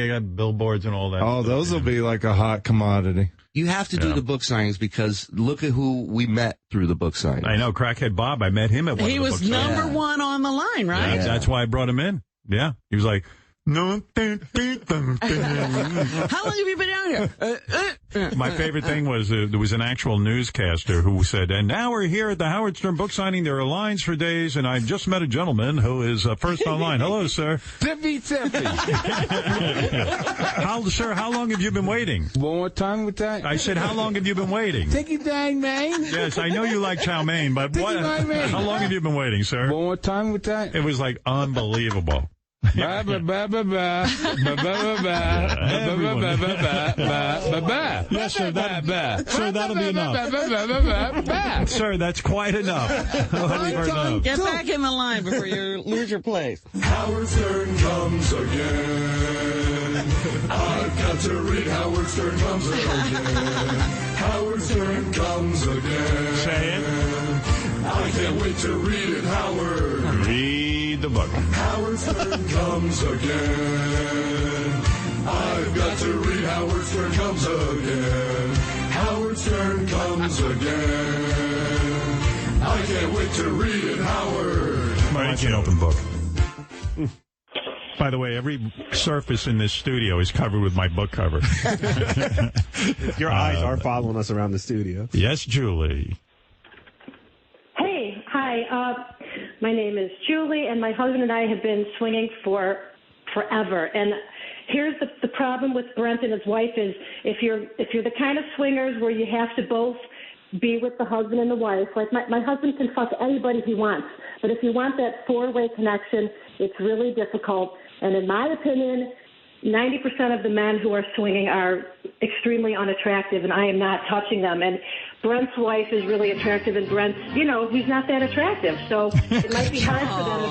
[SPEAKER 1] got billboards and all that.
[SPEAKER 3] Oh, those will be like a hot commodity.
[SPEAKER 14] You have to do the book signings because look at who we met through the book signing.
[SPEAKER 1] I know, Crackhead Bob. I met him at one of the book signings.
[SPEAKER 2] He was number one on the line, right?
[SPEAKER 1] That's why I brought him in. Yeah. He was like, no.
[SPEAKER 2] How long have you been out here?
[SPEAKER 1] My favorite thing was there was an actual newscaster who said, and now we're here at the Howard Stern book signing. There are lines for days, and I just met a gentleman who is first on line. Hello, sir.
[SPEAKER 19] Tippy.
[SPEAKER 1] Sir, how long have you been waiting?
[SPEAKER 19] One more time with that.
[SPEAKER 1] I said, how long have you been waiting?
[SPEAKER 19] Take it down, man.
[SPEAKER 1] Yes, I know you like chow mein, but how long have you been waiting, sir?
[SPEAKER 19] One more time with that.
[SPEAKER 1] It was like unbelievable.
[SPEAKER 19] Yes, sir,
[SPEAKER 1] that'll be enough. Sir, that's quite enough.
[SPEAKER 2] Get back in the line before you lose your place.
[SPEAKER 7] Howard Stern comes again. I've got to read Howard Stern comes again. Howard Stern comes again.
[SPEAKER 1] Say it.
[SPEAKER 7] I can't wait to read it, Howard.
[SPEAKER 1] Read the book.
[SPEAKER 7] Howard Stern comes again. I've got to read Howard Stern comes again. Howard Stern comes again. I can't wait to read it, Howard.
[SPEAKER 1] It's an open book. By the way, every surface in this studio is covered with my book cover.
[SPEAKER 9] Your eyes are following us around the studio.
[SPEAKER 1] Yes, Julie.
[SPEAKER 20] Hey, hi. My name is Julie, and my husband and I have been swinging for forever. And here's the problem with Brent and his wife is if you're the kind of swingers where you have to both be with the husband and the wife, like my husband can fuck anybody he wants, but if you want that four-way connection, it's really difficult. And in my opinion, 90% of the men who are swinging are extremely unattractive, and I am not touching them. And Brent's wife is really attractive, and Brent's, he's not that attractive. So it might be hard for them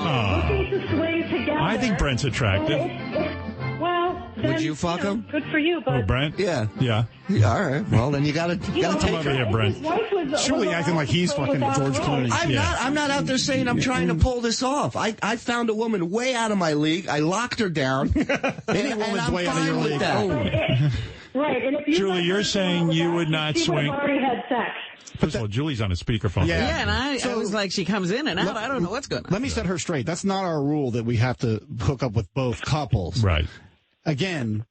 [SPEAKER 20] looking to swing together.
[SPEAKER 1] I think Brent's attractive.
[SPEAKER 20] Well, then,
[SPEAKER 14] would you fuck him?
[SPEAKER 20] Good for you, but
[SPEAKER 1] Brent?
[SPEAKER 14] Yeah.
[SPEAKER 1] Yeah.
[SPEAKER 14] All right. Well, then you gotta take
[SPEAKER 1] over here, Brent.
[SPEAKER 12] Surely acting like he's fucking George Clooney.
[SPEAKER 14] I'm not out there saying I'm trying to pull this off. I found a woman way out of my league. I locked her down.
[SPEAKER 12] Any woman's way out of your league.
[SPEAKER 20] Right. And if you
[SPEAKER 1] Julie, you're saying you would not swing.
[SPEAKER 20] Already had sex.
[SPEAKER 1] First of all, Julie's on a speakerphone.
[SPEAKER 2] Yeah, and I was like, she comes in and out. I don't know what's going on.
[SPEAKER 12] Let me set her straight. That's not our rule that we have to hook up with both couples.
[SPEAKER 1] Right.
[SPEAKER 12] Again,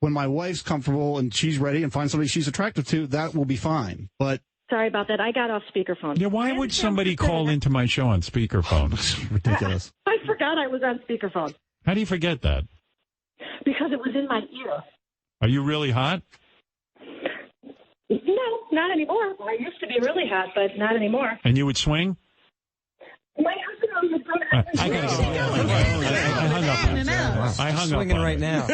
[SPEAKER 12] when my wife's comfortable and she's ready and finds somebody she's attracted to, that will be fine. But
[SPEAKER 20] sorry about that. I got off speakerphone.
[SPEAKER 1] Yeah, why would somebody call into my show on speakerphone? It's ridiculous.
[SPEAKER 20] I forgot I was on speakerphone.
[SPEAKER 1] How do you forget that?
[SPEAKER 20] Because it was in my ear.
[SPEAKER 1] Are you really hot?
[SPEAKER 20] No, not anymore. I used to be really hot, but not anymore.
[SPEAKER 1] And you would swing?
[SPEAKER 20] My husband on the
[SPEAKER 1] I hung up.
[SPEAKER 13] Swinging right now.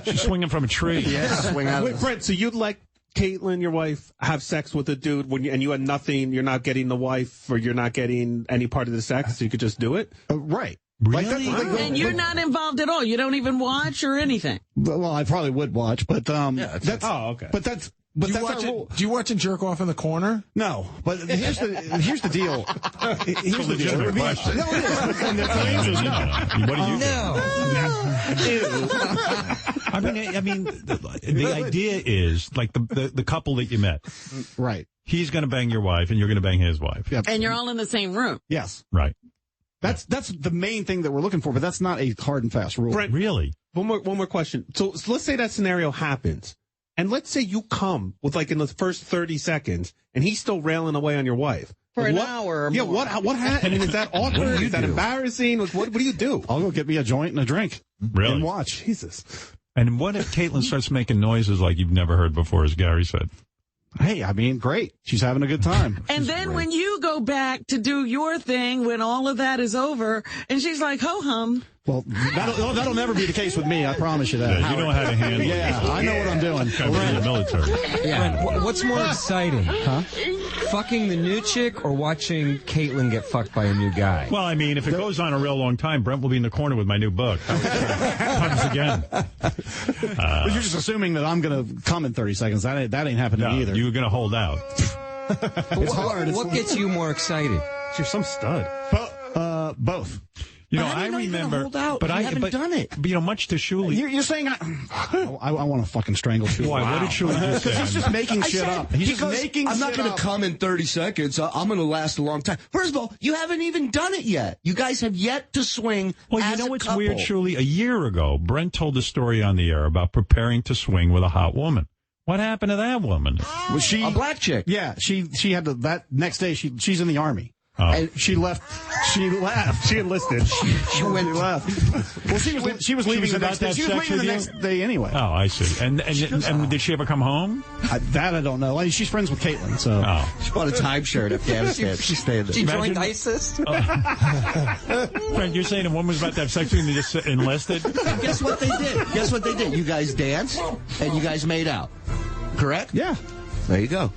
[SPEAKER 1] She's swinging from a tree.
[SPEAKER 9] Swing out. Wait, Brent, so you'd like Caitlin, your wife, have sex with a dude and you had nothing, you're not getting the wife or you're not getting any part of the sex, so you could just do it?
[SPEAKER 12] Right.
[SPEAKER 1] Really?
[SPEAKER 2] And you're not involved at all. You don't even watch or anything.
[SPEAKER 12] Well, I probably would watch, but that's
[SPEAKER 9] okay.
[SPEAKER 12] But that's.
[SPEAKER 10] Do
[SPEAKER 12] But
[SPEAKER 10] you,
[SPEAKER 12] that's
[SPEAKER 10] watch
[SPEAKER 12] our rule.
[SPEAKER 10] do you watch and jerk off in the corner?
[SPEAKER 12] No, but here's the deal. Here's the deal.
[SPEAKER 1] Legitimate question.
[SPEAKER 12] No, it is. And the answer is no.
[SPEAKER 1] What do you
[SPEAKER 12] No.
[SPEAKER 1] I mean, the idea is like the couple that you met.
[SPEAKER 12] Right.
[SPEAKER 1] He's going to bang your wife, and you're going to bang his wife.
[SPEAKER 12] Yep.
[SPEAKER 2] And you're all in the same room.
[SPEAKER 12] Yes.
[SPEAKER 1] Right.
[SPEAKER 12] That's the main thing that we're looking for, but that's not a hard and fast rule.
[SPEAKER 9] Brent,
[SPEAKER 1] really?
[SPEAKER 9] One more question. So let's say that scenario happens. And let's say you come with like in the first 30 seconds and he's still railing away on your wife.
[SPEAKER 2] For an hour or
[SPEAKER 9] yeah,
[SPEAKER 2] more.
[SPEAKER 9] what happened? I mean, is that awkward? Is that embarrassing? What do you do?
[SPEAKER 12] I'll go get me a joint and a drink.
[SPEAKER 1] Really?
[SPEAKER 12] And watch.
[SPEAKER 9] Jesus.
[SPEAKER 1] And what if Caitlin starts making noises like you've never heard before, as Gary said?
[SPEAKER 12] Hey, I mean, great. She's having a good time.
[SPEAKER 2] And then when you go back to do your thing, when all of that is over, and she's like, ho-hum.
[SPEAKER 12] Well, that'll never be the case with me. I promise you that.
[SPEAKER 1] Yeah, you know how to handle it.
[SPEAKER 12] Yeah, I know what I'm doing.
[SPEAKER 1] Kind of in the military.
[SPEAKER 13] Yeah. What's more exciting? Huh? Fucking the new chick or watching Caitlin get fucked by a new guy?
[SPEAKER 1] Well, I mean, if it goes on a real long time, Brent will be in the corner with my new book. Comes again.
[SPEAKER 12] But you're just assuming that I'm going to come in 30 seconds. That ain't happening to me either.
[SPEAKER 1] You're going to hold out.
[SPEAKER 12] It's hard.
[SPEAKER 13] What gets you more excited?
[SPEAKER 9] You're some stud.
[SPEAKER 12] Both.
[SPEAKER 1] You know, I remember, but I haven't
[SPEAKER 12] done it.
[SPEAKER 1] But, you know, much to Shuli.
[SPEAKER 12] You're saying I want to fucking strangle Shuli.
[SPEAKER 1] Why? Wow. What did Shuli just say?
[SPEAKER 12] Because he's just making shit up. He's just making
[SPEAKER 14] I'm not
[SPEAKER 12] shit
[SPEAKER 14] going to come in 30 seconds. I'm going to last a long time. First of all, you haven't even done it yet. You guys have yet to swing.
[SPEAKER 1] Well, you
[SPEAKER 14] as
[SPEAKER 1] know
[SPEAKER 14] a
[SPEAKER 1] what's
[SPEAKER 14] couple.
[SPEAKER 1] weird, Shuli? A year ago, Brent told a story on the air about preparing to swing with a hot woman. What happened to that woman?
[SPEAKER 12] Was she
[SPEAKER 14] a black chick?
[SPEAKER 12] Yeah, she had to, that next day. She's in the army.
[SPEAKER 1] Oh.
[SPEAKER 12] And she left. She enlisted. She left. Well, she was leaving the next day. She was leaving the next day anyway.
[SPEAKER 1] Oh, I see. And did she ever come home?
[SPEAKER 12] That I don't know. I mean, she's friends with Caitlin, so.
[SPEAKER 1] Oh.
[SPEAKER 14] She bought a timeshare in Afghanistan. She stayed there.
[SPEAKER 13] She joined ISIS?
[SPEAKER 1] Friend, you're saying a woman was about to have sex with you and they just enlisted?
[SPEAKER 14] Guess what they did? You guys danced and you guys made out. Correct?
[SPEAKER 12] Yeah.
[SPEAKER 14] There you go.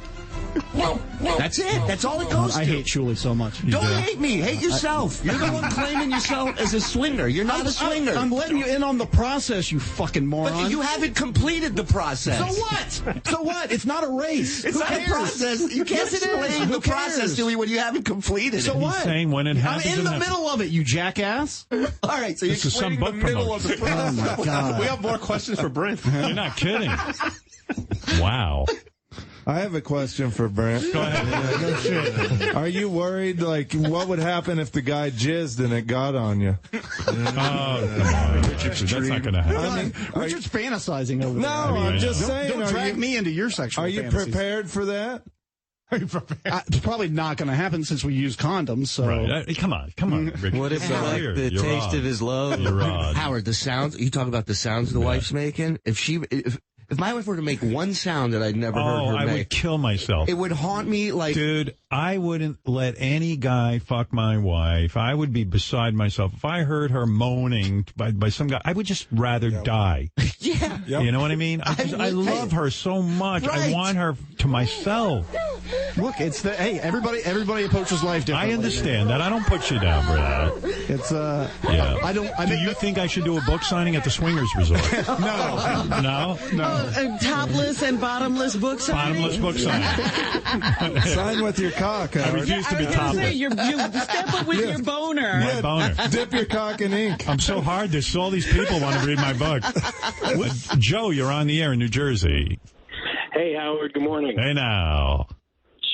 [SPEAKER 14] That's it. That's all it goes to.
[SPEAKER 12] I hate Shuli so much.
[SPEAKER 14] Don't hate me. Hate yourself. You're the one claiming yourself as a swinger. You're not a swinger.
[SPEAKER 12] I'm letting you in on the process, you fucking moron.
[SPEAKER 14] But you haven't completed the process.
[SPEAKER 12] So what? So what? It's not a race.
[SPEAKER 14] It's not a process. You can't explain the process to me when you haven't completed it.
[SPEAKER 12] So what?
[SPEAKER 1] He's saying when it happens.
[SPEAKER 12] I'm in the middle of it, you jackass.
[SPEAKER 14] All right, so you're
[SPEAKER 1] This is some
[SPEAKER 14] explaining
[SPEAKER 1] book
[SPEAKER 14] the middle of the process.
[SPEAKER 12] Oh, my God.
[SPEAKER 9] We have more questions for Brent.
[SPEAKER 1] You're not kidding. Wow.
[SPEAKER 3] I have a question for Brent.
[SPEAKER 1] Go ahead.
[SPEAKER 3] No shit. Are you worried, like, what would happen if the guy jizzed and it got on you?
[SPEAKER 1] Oh, come on. That's not going to happen.
[SPEAKER 3] I mean,
[SPEAKER 12] Richard's fantasizing over
[SPEAKER 3] no,
[SPEAKER 12] there.
[SPEAKER 3] I'm just saying.
[SPEAKER 12] Don't drag me into your sexual
[SPEAKER 3] Are you
[SPEAKER 12] fantasies.
[SPEAKER 3] prepared for that?
[SPEAKER 12] Are you prepared? It's probably not going to happen since we use condoms. So.
[SPEAKER 1] Right. Come on, Richard.
[SPEAKER 13] What if like the
[SPEAKER 1] You're
[SPEAKER 13] taste
[SPEAKER 1] odd.
[SPEAKER 13] of his love?
[SPEAKER 1] You're odd.
[SPEAKER 14] Howard, the sounds, you talk about the sounds the wife's making. If my wife were to make one sound that I'd never heard her
[SPEAKER 1] I
[SPEAKER 14] make,
[SPEAKER 1] would kill myself.
[SPEAKER 14] it would haunt me like...
[SPEAKER 1] Dude, I wouldn't let any guy fuck my wife. I would be beside myself. If I heard her moaning by some guy, I would just rather die.
[SPEAKER 14] Yeah.
[SPEAKER 1] You know what I mean? I love her so much.
[SPEAKER 14] Right.
[SPEAKER 1] I want her to myself.
[SPEAKER 12] Look, it's everybody approaches life differently.
[SPEAKER 1] I understand that. I don't put you down for that.
[SPEAKER 12] It's
[SPEAKER 1] Yeah. Do you think I should do a book signing at the Swingers Resort? No.
[SPEAKER 2] Topless and bottomless book signing?
[SPEAKER 1] Bottomless book signing.
[SPEAKER 3] Sign with your cock, Howard.
[SPEAKER 1] I refuse to be
[SPEAKER 2] I was gonna say,
[SPEAKER 1] topless.
[SPEAKER 2] you step up with your boner.
[SPEAKER 1] My boner.
[SPEAKER 3] Dip your cock in ink.
[SPEAKER 1] I'm so hard. There's all these people want to read my book. Joe, you're on the air in New Jersey.
[SPEAKER 4] Hey, Howard, good morning.
[SPEAKER 1] Hey, now.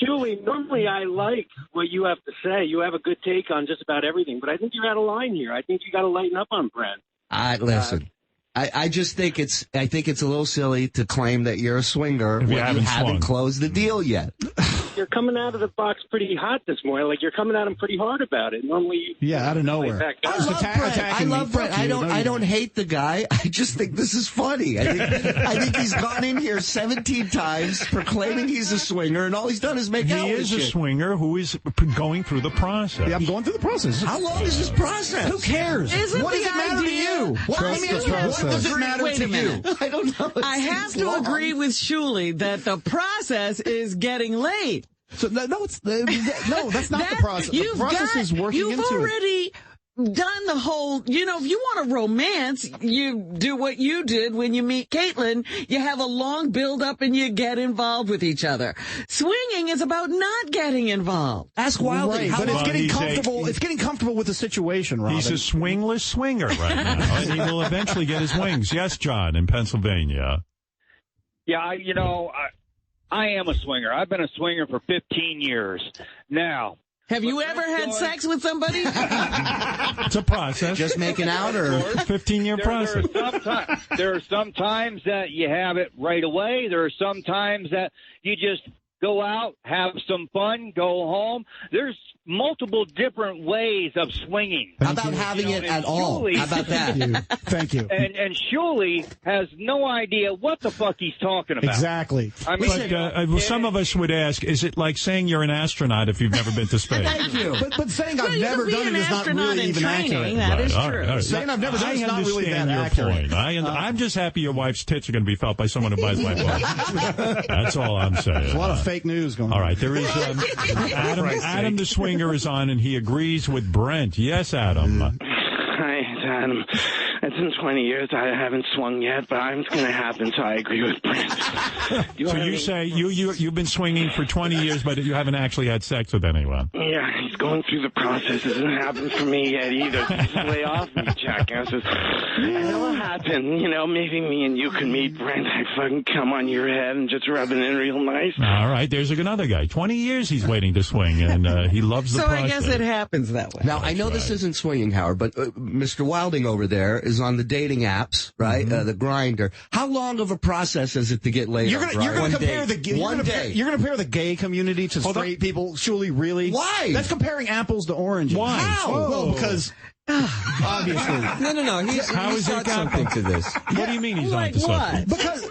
[SPEAKER 4] Shuli, normally I like what you have to say. You have a good take on just about everything, but I think you're out of line here. I think you got to lighten up on Brent.
[SPEAKER 14] Listen. I just think it's a little silly to claim that you're a swinger when you haven't closed the deal yet.
[SPEAKER 4] You're coming out of the box pretty hot this morning. Like, you're coming at him pretty hard about it. Normally,
[SPEAKER 12] out of nowhere.
[SPEAKER 14] I love Brent. I don't hate the guy. I just think this is funny. I think he's gone in here 17 times proclaiming he's a swinger, and all he's done is make out
[SPEAKER 1] He
[SPEAKER 14] with
[SPEAKER 1] is a
[SPEAKER 14] shit.
[SPEAKER 1] swinger who is going through the process.
[SPEAKER 12] Yeah, I'm going through the process.
[SPEAKER 14] How long is this process?
[SPEAKER 12] Who cares?
[SPEAKER 2] Isn't
[SPEAKER 12] What does
[SPEAKER 2] the
[SPEAKER 12] it matter to
[SPEAKER 2] idea-
[SPEAKER 12] you? What does it matter
[SPEAKER 2] Wait
[SPEAKER 12] to
[SPEAKER 2] a minute.
[SPEAKER 12] you?
[SPEAKER 14] I don't know.
[SPEAKER 2] I have to agree with Shuli that the process is getting laid.
[SPEAKER 12] So that's not the process. The process is working into it.
[SPEAKER 2] You've already done the whole, if you want a romance, you do what you did when you meet Caitlin. You have a long build up and you get involved with each other. Swinging is about not getting involved.
[SPEAKER 14] Ask Wilding.
[SPEAKER 12] Right, but it's getting
[SPEAKER 1] he's
[SPEAKER 12] comfortable. It's getting comfortable with the situation, Robin.
[SPEAKER 1] He's a swingless swinger right now, and he will eventually get his wings. Yes, John, in Pennsylvania.
[SPEAKER 21] Yeah, I am a swinger. I've been a swinger for 15 years. Now,
[SPEAKER 2] have you ever had sex with somebody?
[SPEAKER 1] It's a process.
[SPEAKER 14] Just making out, or
[SPEAKER 1] 15-year process.
[SPEAKER 21] There are some times that you have it right away. There are some times that you just go out, have some fun, go home. There's multiple different ways of swinging.
[SPEAKER 14] How about having it at all? How about that?
[SPEAKER 12] Thank you.
[SPEAKER 21] And Shuley has no idea what the fuck he's talking about.
[SPEAKER 12] Exactly.
[SPEAKER 21] I mean,
[SPEAKER 1] Well, some of us would ask, is it like saying you're an astronaut if you've never been to space?
[SPEAKER 12] Thank you. But saying I've
[SPEAKER 2] you
[SPEAKER 12] never
[SPEAKER 2] could be
[SPEAKER 12] done
[SPEAKER 2] an
[SPEAKER 12] it is not
[SPEAKER 2] astronaut
[SPEAKER 12] really
[SPEAKER 2] in
[SPEAKER 12] even
[SPEAKER 2] training,
[SPEAKER 12] accurate.
[SPEAKER 2] that is
[SPEAKER 1] All
[SPEAKER 2] true.
[SPEAKER 1] right.
[SPEAKER 12] Saying I've never done it is
[SPEAKER 1] I
[SPEAKER 12] not really that
[SPEAKER 1] understand your
[SPEAKER 12] accurate.
[SPEAKER 1] point. I'm just happy your wife's tits are going to be felt by someone who buys my book. That's all I'm saying.
[SPEAKER 12] There's a lot of fake news going on.
[SPEAKER 1] All right, there is Adam the Swinger is on, and he agrees with Brent. Yes, Adam.
[SPEAKER 5] Hi, it's Adam. It's been 20 years. I haven't swung yet, but it's going to happen, so I agree with Brent.
[SPEAKER 1] So you say you've been swinging for 20 years, but you haven't actually had sex with anyone.
[SPEAKER 5] Yeah, he's going through the process. It hasn't happened for me yet either. He's way off me, jackasses. It'll happen. You know, maybe me and you can meet, Brent. I fucking come on your head and just rub it in real nice.
[SPEAKER 1] All right, there's another guy. 20 years he's waiting to swing, and he loves the process.
[SPEAKER 2] So I guess it happens that way.
[SPEAKER 14] Now, I know this isn't swinging, Howard, but Mr. Wilding over there is on the dating apps, right? The Grinder. How long of a process is it to get laid?
[SPEAKER 12] You're going to compare the gay community to straight people. Surely, really?
[SPEAKER 14] Why?
[SPEAKER 12] That's comparing apples to oranges.
[SPEAKER 1] Why?
[SPEAKER 12] How? Well, because obviously.
[SPEAKER 13] No. He's got something to this.
[SPEAKER 1] What do you mean he's on to something?
[SPEAKER 12] Because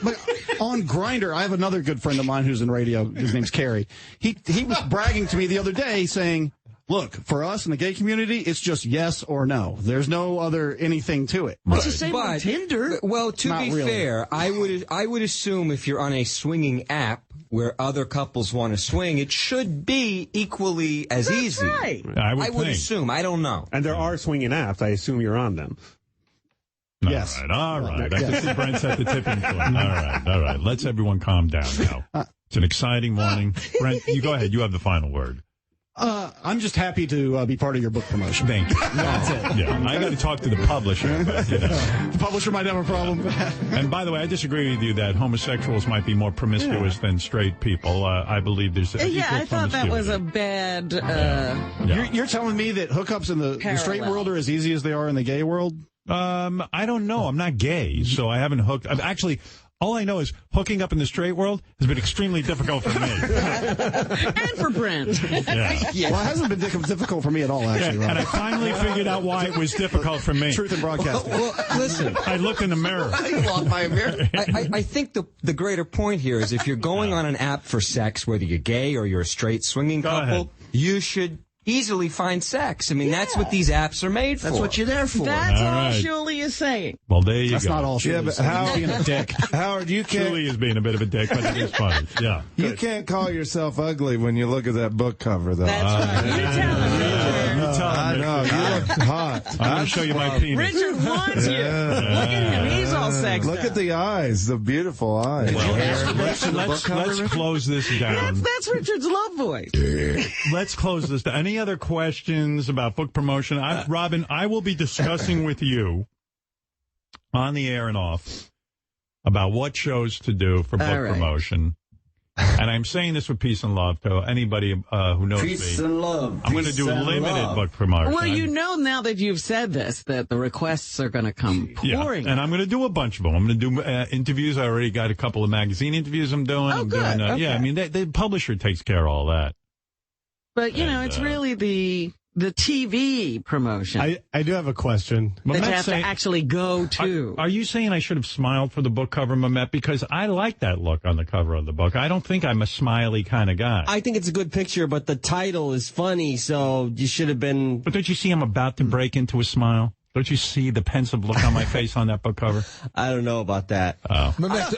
[SPEAKER 12] on Grindr, I have another good friend of mine who's in radio. His name's Carrie. He was bragging to me the other day, saying, "Look, for us in the gay community, it's just yes or no. There's no other anything to it."
[SPEAKER 14] It's the same on Tinder.
[SPEAKER 13] Well, to be fair, I would assume if you're on a swinging app where other couples want to swing, it should be equally as easy.
[SPEAKER 2] Right.
[SPEAKER 1] I would
[SPEAKER 13] assume. I don't know.
[SPEAKER 9] And there are swinging apps. I assume you're on them.
[SPEAKER 12] Yes.
[SPEAKER 1] All right. I can see Brent's at the tipping point. All right. Let's everyone calm down now. It's an exciting morning. Brent, you go ahead. You have the final word.
[SPEAKER 12] I'm just happy to be part of your book promotion.
[SPEAKER 1] Thank you. That's it. Yeah, I got to talk to the publisher. But,
[SPEAKER 12] The publisher might have a problem.
[SPEAKER 1] And by the way, I distree with you that homosexuals might be more promiscuous than straight people. I believe there's
[SPEAKER 2] I thought that was a bad.
[SPEAKER 12] You're telling me that hookups in the straight world are as easy as they are in the gay world?
[SPEAKER 1] I don't know. I'm not gay, so I haven't hooked. Actually, all I know is hooking up in the straight world has been extremely difficult for me.
[SPEAKER 2] And for Brent.
[SPEAKER 12] Yeah. Well, it hasn't been difficult for me at all, actually.
[SPEAKER 1] And I finally figured out why it was difficult for me.
[SPEAKER 12] Truth in broadcasting.
[SPEAKER 13] Well, listen.
[SPEAKER 1] I looked in the mirror.
[SPEAKER 14] You walked by a mirror.
[SPEAKER 13] I think the greater point here is if you're going on an app for sex, whether you're gay or you're a straight swinging couple, you should easily find sex. I mean, that's what these apps are made for.
[SPEAKER 14] That's what you're there for.
[SPEAKER 2] That's all Shuley is saying.
[SPEAKER 1] Well, there you
[SPEAKER 12] That's
[SPEAKER 1] go.
[SPEAKER 12] not all Shuley is saying. He's being a dick.
[SPEAKER 3] Howard, you can't.
[SPEAKER 1] Shuley is being a bit of a dick, but it is funny. Yeah.
[SPEAKER 3] You can't call yourself ugly when you look at that book cover, though.
[SPEAKER 2] That's right. You tell him.
[SPEAKER 3] I know. You look hot.
[SPEAKER 1] I'm going to show you my penis.
[SPEAKER 2] Richard wants you. Look at him. He's all sexed
[SPEAKER 3] Look
[SPEAKER 2] up.
[SPEAKER 3] at the eyes, the beautiful eyes.
[SPEAKER 1] Let's close this down.
[SPEAKER 2] That's Richard's love voice.
[SPEAKER 1] Let's close this down. Any other questions about book promotion? Robin, I will be discussing with you on the air and off about what shows to do for book promotion. And I'm saying this with peace and love to anybody who knows me.
[SPEAKER 14] Peace and love.
[SPEAKER 1] I'm going to do limited book promotion.
[SPEAKER 2] Well, you know now that you've said this that the requests are going to come pouring.
[SPEAKER 1] Yeah, and I'm going to do a bunch of them. I'm going to do interviews. I already got a couple of magazine interviews I'm doing.
[SPEAKER 2] Oh,
[SPEAKER 1] I'm
[SPEAKER 2] good.
[SPEAKER 1] doing,
[SPEAKER 2] Okay.
[SPEAKER 1] Yeah, I mean, the publisher takes care of all that.
[SPEAKER 2] But, you know, it's really the TV promotion
[SPEAKER 9] I do have a question.
[SPEAKER 2] that you have to actually go to.
[SPEAKER 1] Are you saying I should have smiled for the book cover, Mamet? Because I like that look on the cover of the book. I don't think I'm a smiley kind of guy.
[SPEAKER 6] I think it's a good picture, but the title is funny, so you should have been...
[SPEAKER 1] But don't you see I'm about to break into a smile? Don't you see the pensive look on my face on that book cover?
[SPEAKER 6] I don't know about that.
[SPEAKER 1] Oh.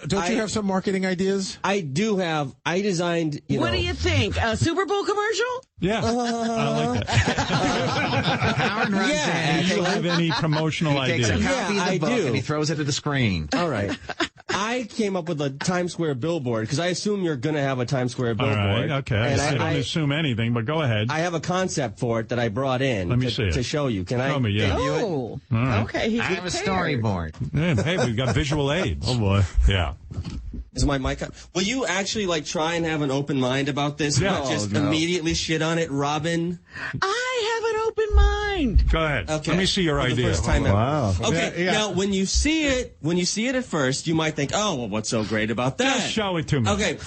[SPEAKER 10] Don't you have some marketing ideas?
[SPEAKER 6] I do have. I designed,
[SPEAKER 2] What do you think? A Super Bowl commercial?
[SPEAKER 1] Yeah. I like that.
[SPEAKER 22] Howard runs
[SPEAKER 6] Yeah.
[SPEAKER 1] Do you have any promotional
[SPEAKER 22] He takes
[SPEAKER 1] ideas?
[SPEAKER 22] a copy of the book and he throws it at the screen.
[SPEAKER 6] All right. I came up with a Times Square billboard because I assume you're going to have a Times Square
[SPEAKER 1] All
[SPEAKER 6] billboard.
[SPEAKER 1] right, okay.
[SPEAKER 6] And
[SPEAKER 1] I don't assume anything, but go ahead.
[SPEAKER 6] I have a concept for it that I brought in
[SPEAKER 1] Let me see it.
[SPEAKER 6] to show you. Can
[SPEAKER 1] Show
[SPEAKER 6] I
[SPEAKER 1] me, yeah.
[SPEAKER 6] debut it?
[SPEAKER 2] Oh,
[SPEAKER 1] All right.
[SPEAKER 2] okay. He's
[SPEAKER 22] I have a
[SPEAKER 2] prepared.
[SPEAKER 22] storyboard.
[SPEAKER 1] Yeah, hey, we've got visual aids.
[SPEAKER 6] Oh,
[SPEAKER 1] boy. Yeah.
[SPEAKER 6] Is my mic on? Will you actually try and have an open mind about this?
[SPEAKER 1] Yeah.
[SPEAKER 6] Not just
[SPEAKER 22] No.
[SPEAKER 6] immediately shit on it, Robin?
[SPEAKER 2] I have an open mind. mind.
[SPEAKER 1] Go ahead.
[SPEAKER 6] Okay.
[SPEAKER 1] Let me see your
[SPEAKER 6] For the
[SPEAKER 1] idea.
[SPEAKER 6] first time ever.
[SPEAKER 3] Wow.
[SPEAKER 6] Okay,
[SPEAKER 3] Yeah.
[SPEAKER 6] now when you see it at first, you might think, oh, well, what's so great about that?
[SPEAKER 1] Just show it to me.
[SPEAKER 6] Okay,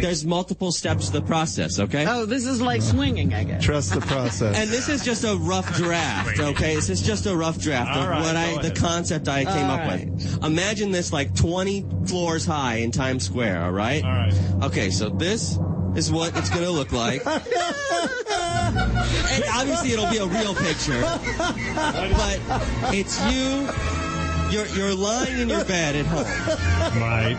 [SPEAKER 6] there's multiple steps to the process, okay?
[SPEAKER 2] Oh, this is like swinging, I guess.
[SPEAKER 3] Trust the process.
[SPEAKER 6] And this is just a rough draft, okay? This is just a rough draft
[SPEAKER 1] All
[SPEAKER 6] of
[SPEAKER 1] right,
[SPEAKER 6] the concept I came up with. Imagine this like 20 floors high in Times Square, all right?
[SPEAKER 1] All right.
[SPEAKER 6] Okay, so this is what it's going to look like. And obviously it'll be a real picture, but it's you. You're lying in your bed at home.
[SPEAKER 1] Right.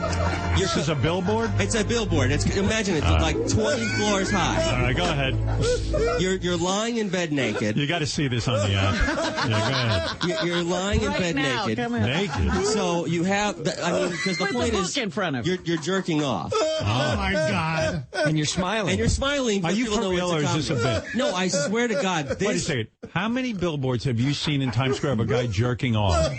[SPEAKER 1] This is a billboard?
[SPEAKER 6] It's a billboard. Imagine it's like 20 floors high.
[SPEAKER 1] All right, go ahead.
[SPEAKER 6] You're lying in bed naked.
[SPEAKER 1] You got to see this on the app. Yeah, go ahead.
[SPEAKER 6] You're lying in bed naked.
[SPEAKER 2] Come on.
[SPEAKER 1] Naked?
[SPEAKER 6] So you have, because the point is,
[SPEAKER 2] in front of
[SPEAKER 6] you're jerking off.
[SPEAKER 1] Oh,
[SPEAKER 22] my God.
[SPEAKER 13] And you're smiling.
[SPEAKER 6] And you're smiling.
[SPEAKER 1] Are you
[SPEAKER 6] people
[SPEAKER 1] for
[SPEAKER 6] know
[SPEAKER 1] real, or
[SPEAKER 6] it's
[SPEAKER 1] is this a
[SPEAKER 6] comedy.
[SPEAKER 1] bit?
[SPEAKER 6] No, I swear to God.
[SPEAKER 1] Wait a second. How many billboards have you seen in Times Square of a guy jerking off?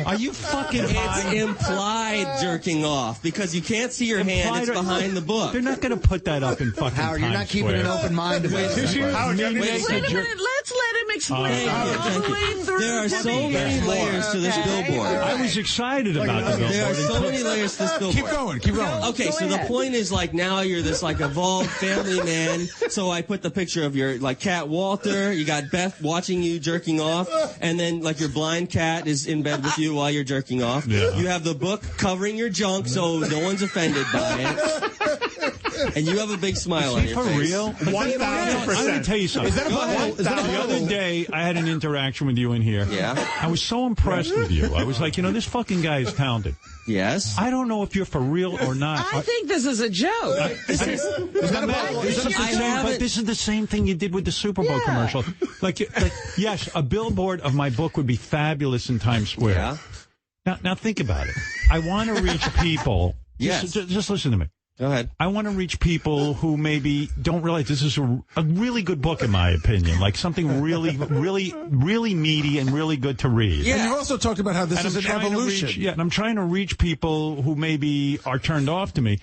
[SPEAKER 1] Are you fucking high?
[SPEAKER 6] It's implied jerking off because you can't see your hand. It's behind the book.
[SPEAKER 1] They're not going to put that up in fucking
[SPEAKER 22] Howard, you're not
[SPEAKER 1] Times
[SPEAKER 22] keeping
[SPEAKER 1] Square.
[SPEAKER 22] an open mind about this.
[SPEAKER 6] Howard,
[SPEAKER 2] Wait a minute. Let's let him explain all the way through.
[SPEAKER 6] There are so many layers to this billboard.
[SPEAKER 1] I was excited about the billboard.
[SPEAKER 6] There are so many layers to this billboard.
[SPEAKER 10] Keep going.
[SPEAKER 6] Okay, so the point is like now you're this like evolved family man. So I put the picture of your like cat Walter. You got Beth watching you jerking off, and then like your blind cat is in bed with you while you're jerking off.
[SPEAKER 1] Yeah.
[SPEAKER 6] You have the book covering your junk, so no one's offended by it. And you have a big smile on your
[SPEAKER 1] For
[SPEAKER 6] face.
[SPEAKER 1] real?
[SPEAKER 9] 1,000%.
[SPEAKER 1] I'm going to tell you something. The other day, I had an interaction with you in here.
[SPEAKER 6] Yeah.
[SPEAKER 1] I was so impressed with you. I was like, this fucking guy is talented.
[SPEAKER 6] Yes.
[SPEAKER 1] I don't know if you're for real or not.
[SPEAKER 2] I think this is a joke.
[SPEAKER 1] But this is the same thing you did with the Super Bowl commercial. Like, yes, a billboard of my book would be fabulous in Times Square.
[SPEAKER 6] Yeah.
[SPEAKER 1] Now think about it. I want to reach people.
[SPEAKER 6] Yes.
[SPEAKER 1] Just listen to me.
[SPEAKER 6] Go ahead.
[SPEAKER 1] I want to reach people who maybe don't realize this is a really good book, in my opinion. Like something really, really, really meaty and really good to read.
[SPEAKER 10] Yeah. And you also talked about how this is an evolution.
[SPEAKER 1] And I'm trying to reach people who maybe are turned off to me.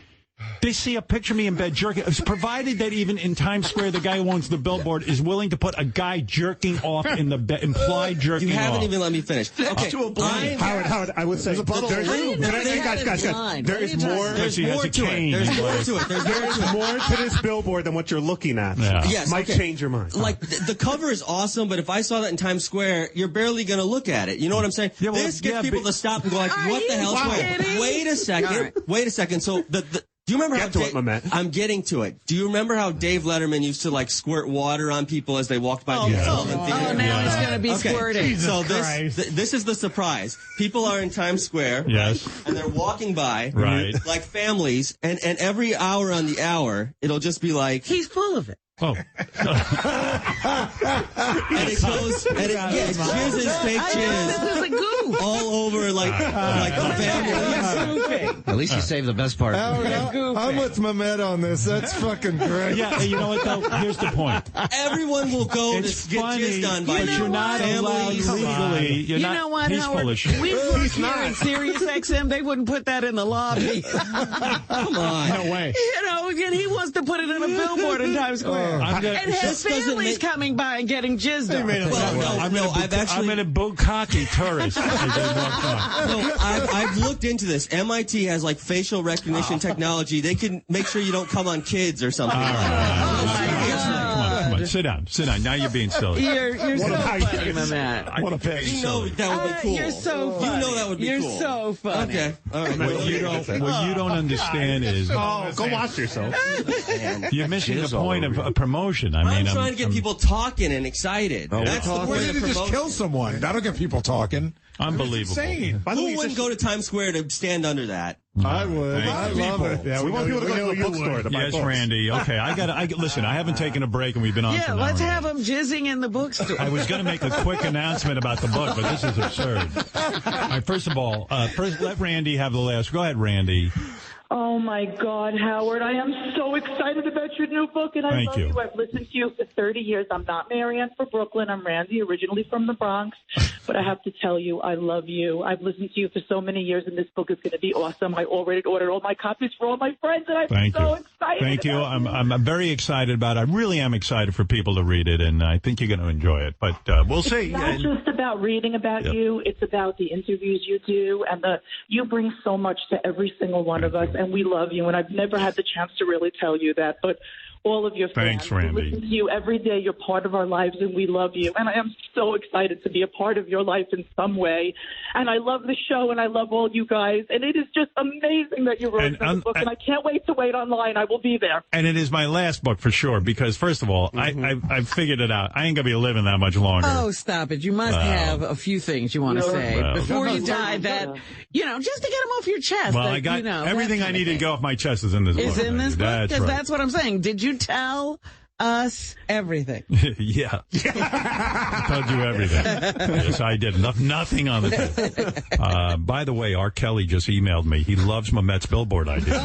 [SPEAKER 1] They see a picture of me in bed jerking. It's provided that even in Times Square, the guy who owns the billboard is willing to put a guy jerking off in the bed, implied jerking off.
[SPEAKER 6] You haven't even let me finish. Okay,
[SPEAKER 9] Howard, I would say guys, there is more.
[SPEAKER 6] There's more to it. There's more to it.
[SPEAKER 9] There's more to this billboard than what you're looking at.
[SPEAKER 1] Yeah.
[SPEAKER 6] Yes,
[SPEAKER 9] might change your mind.
[SPEAKER 6] Like the cover is awesome, but if I saw that in Times Square, you're barely going to look at it. You know what I'm saying?
[SPEAKER 1] Yeah, well,
[SPEAKER 6] this gets people to stop and go like, "What the hell's going on?" Wait a second. Wait a second. So do you remember I'm getting to it. Do you remember how Dave Letterman used to like squirt water on people as they walked by the film theater?
[SPEAKER 2] Oh, now he's going to be squirting.
[SPEAKER 6] So this is the surprise. People are in Times Square.
[SPEAKER 1] Yes.
[SPEAKER 6] And they're walking by.
[SPEAKER 1] Right.
[SPEAKER 6] Like families. And every hour on the hour, it'll just be like.
[SPEAKER 2] He's full of it.
[SPEAKER 1] Oh.
[SPEAKER 6] And it goes, and it jizzes, fake jizz.
[SPEAKER 2] This is a goof.
[SPEAKER 6] All over like the family.
[SPEAKER 22] At least you saved the best part.
[SPEAKER 3] I'm with Mehmet on this. That's fucking great.
[SPEAKER 1] Yeah, you know what, though? Here's the point.
[SPEAKER 6] Everyone will go to get jizz done by
[SPEAKER 1] but you're not allowed legally.
[SPEAKER 2] You know what, Howard? We work here at Sirius XM. They wouldn't put that in the lobby.
[SPEAKER 6] Come on.
[SPEAKER 22] No way.
[SPEAKER 2] And he wants to put it in a billboard in Times Square. And his family's coming by and getting jizzed on.
[SPEAKER 1] I'm in a bukkake tourist.
[SPEAKER 6] I've looked into this. MIT has like facial recognition technology. They can make sure you don't come on kids or something.
[SPEAKER 1] Come on. Sit down. Now you're being silly.
[SPEAKER 2] You're so funny, Matt.
[SPEAKER 1] I want to pay.
[SPEAKER 6] You know that would be cool.
[SPEAKER 2] You're so funny.
[SPEAKER 6] You know that would be cool.
[SPEAKER 2] You're so funny.
[SPEAKER 6] Okay. All right.
[SPEAKER 1] What you don't understand is.
[SPEAKER 9] Go watch yourself.
[SPEAKER 1] You're missing the point of a promotion. I'm
[SPEAKER 6] trying to get people talking and excited. That's the point
[SPEAKER 10] Why
[SPEAKER 6] of
[SPEAKER 10] did you just
[SPEAKER 6] promotion.
[SPEAKER 10] kill someone? That'll get people talking.
[SPEAKER 1] Unbelievable.
[SPEAKER 10] Insane.
[SPEAKER 6] Who wouldn't go to Times Square to stand under that?
[SPEAKER 3] I would. I love it.
[SPEAKER 9] Yeah, we want people to go to a bookstore to buy
[SPEAKER 1] Yes,
[SPEAKER 9] books.
[SPEAKER 1] Randy. Okay, listen, I haven't taken a break and we've been on for an
[SPEAKER 2] let's
[SPEAKER 1] hour.
[SPEAKER 2] have him jizzing in the bookstore.
[SPEAKER 1] I was going to make a quick announcement about the book, but this is absurd. All right, first of all, let Randy have the last. Go ahead, Randy.
[SPEAKER 8] Oh, my God, Howard. I am so excited about your new book, and I love you. I've listened to you for 30 years. I'm not Marianne from Brooklyn. I'm Randy, originally from the Bronx. But I have to tell you, I love you. I've listened to you for so many years, and this book is going to be awesome. I already ordered all my copies for all my friends, and I'm
[SPEAKER 1] Thank
[SPEAKER 8] so
[SPEAKER 1] you.
[SPEAKER 8] excited.
[SPEAKER 1] Thank you. I'm very excited about it. I really am excited for people to read it, and I think you're going to enjoy it. But we'll see.
[SPEAKER 8] It's not just about reading about you. It's about the interviews you do, and you bring so much to every single one of us, and we love you. And I've never had the chance to really tell you that, but all of your fans.
[SPEAKER 1] Thanks, Randy.
[SPEAKER 8] We listen to you every day. You're part of our lives, and we love you. And I am so excited to be a part of your life in some way. And I love the show, and I love all you guys. And it is just amazing that you wrote the book, and I can't wait to wait online. I will be there.
[SPEAKER 1] And it is my last book for sure, because first of all, I've figured it out. I ain't going to be living that much longer.
[SPEAKER 2] Oh, stop it. You must have a few things you want to say before you die that, just to get them off your chest.
[SPEAKER 1] Well, I got everything I needed to go off my chest is in this book.
[SPEAKER 2] Is in this book? Because
[SPEAKER 1] right.
[SPEAKER 2] that's what I'm saying. Did you tell us everything?
[SPEAKER 1] Yeah. I told you everything. Yes, I did. Nothing on the tip. By the way, R. Kelly just emailed me. He loves Mamet's billboard idea.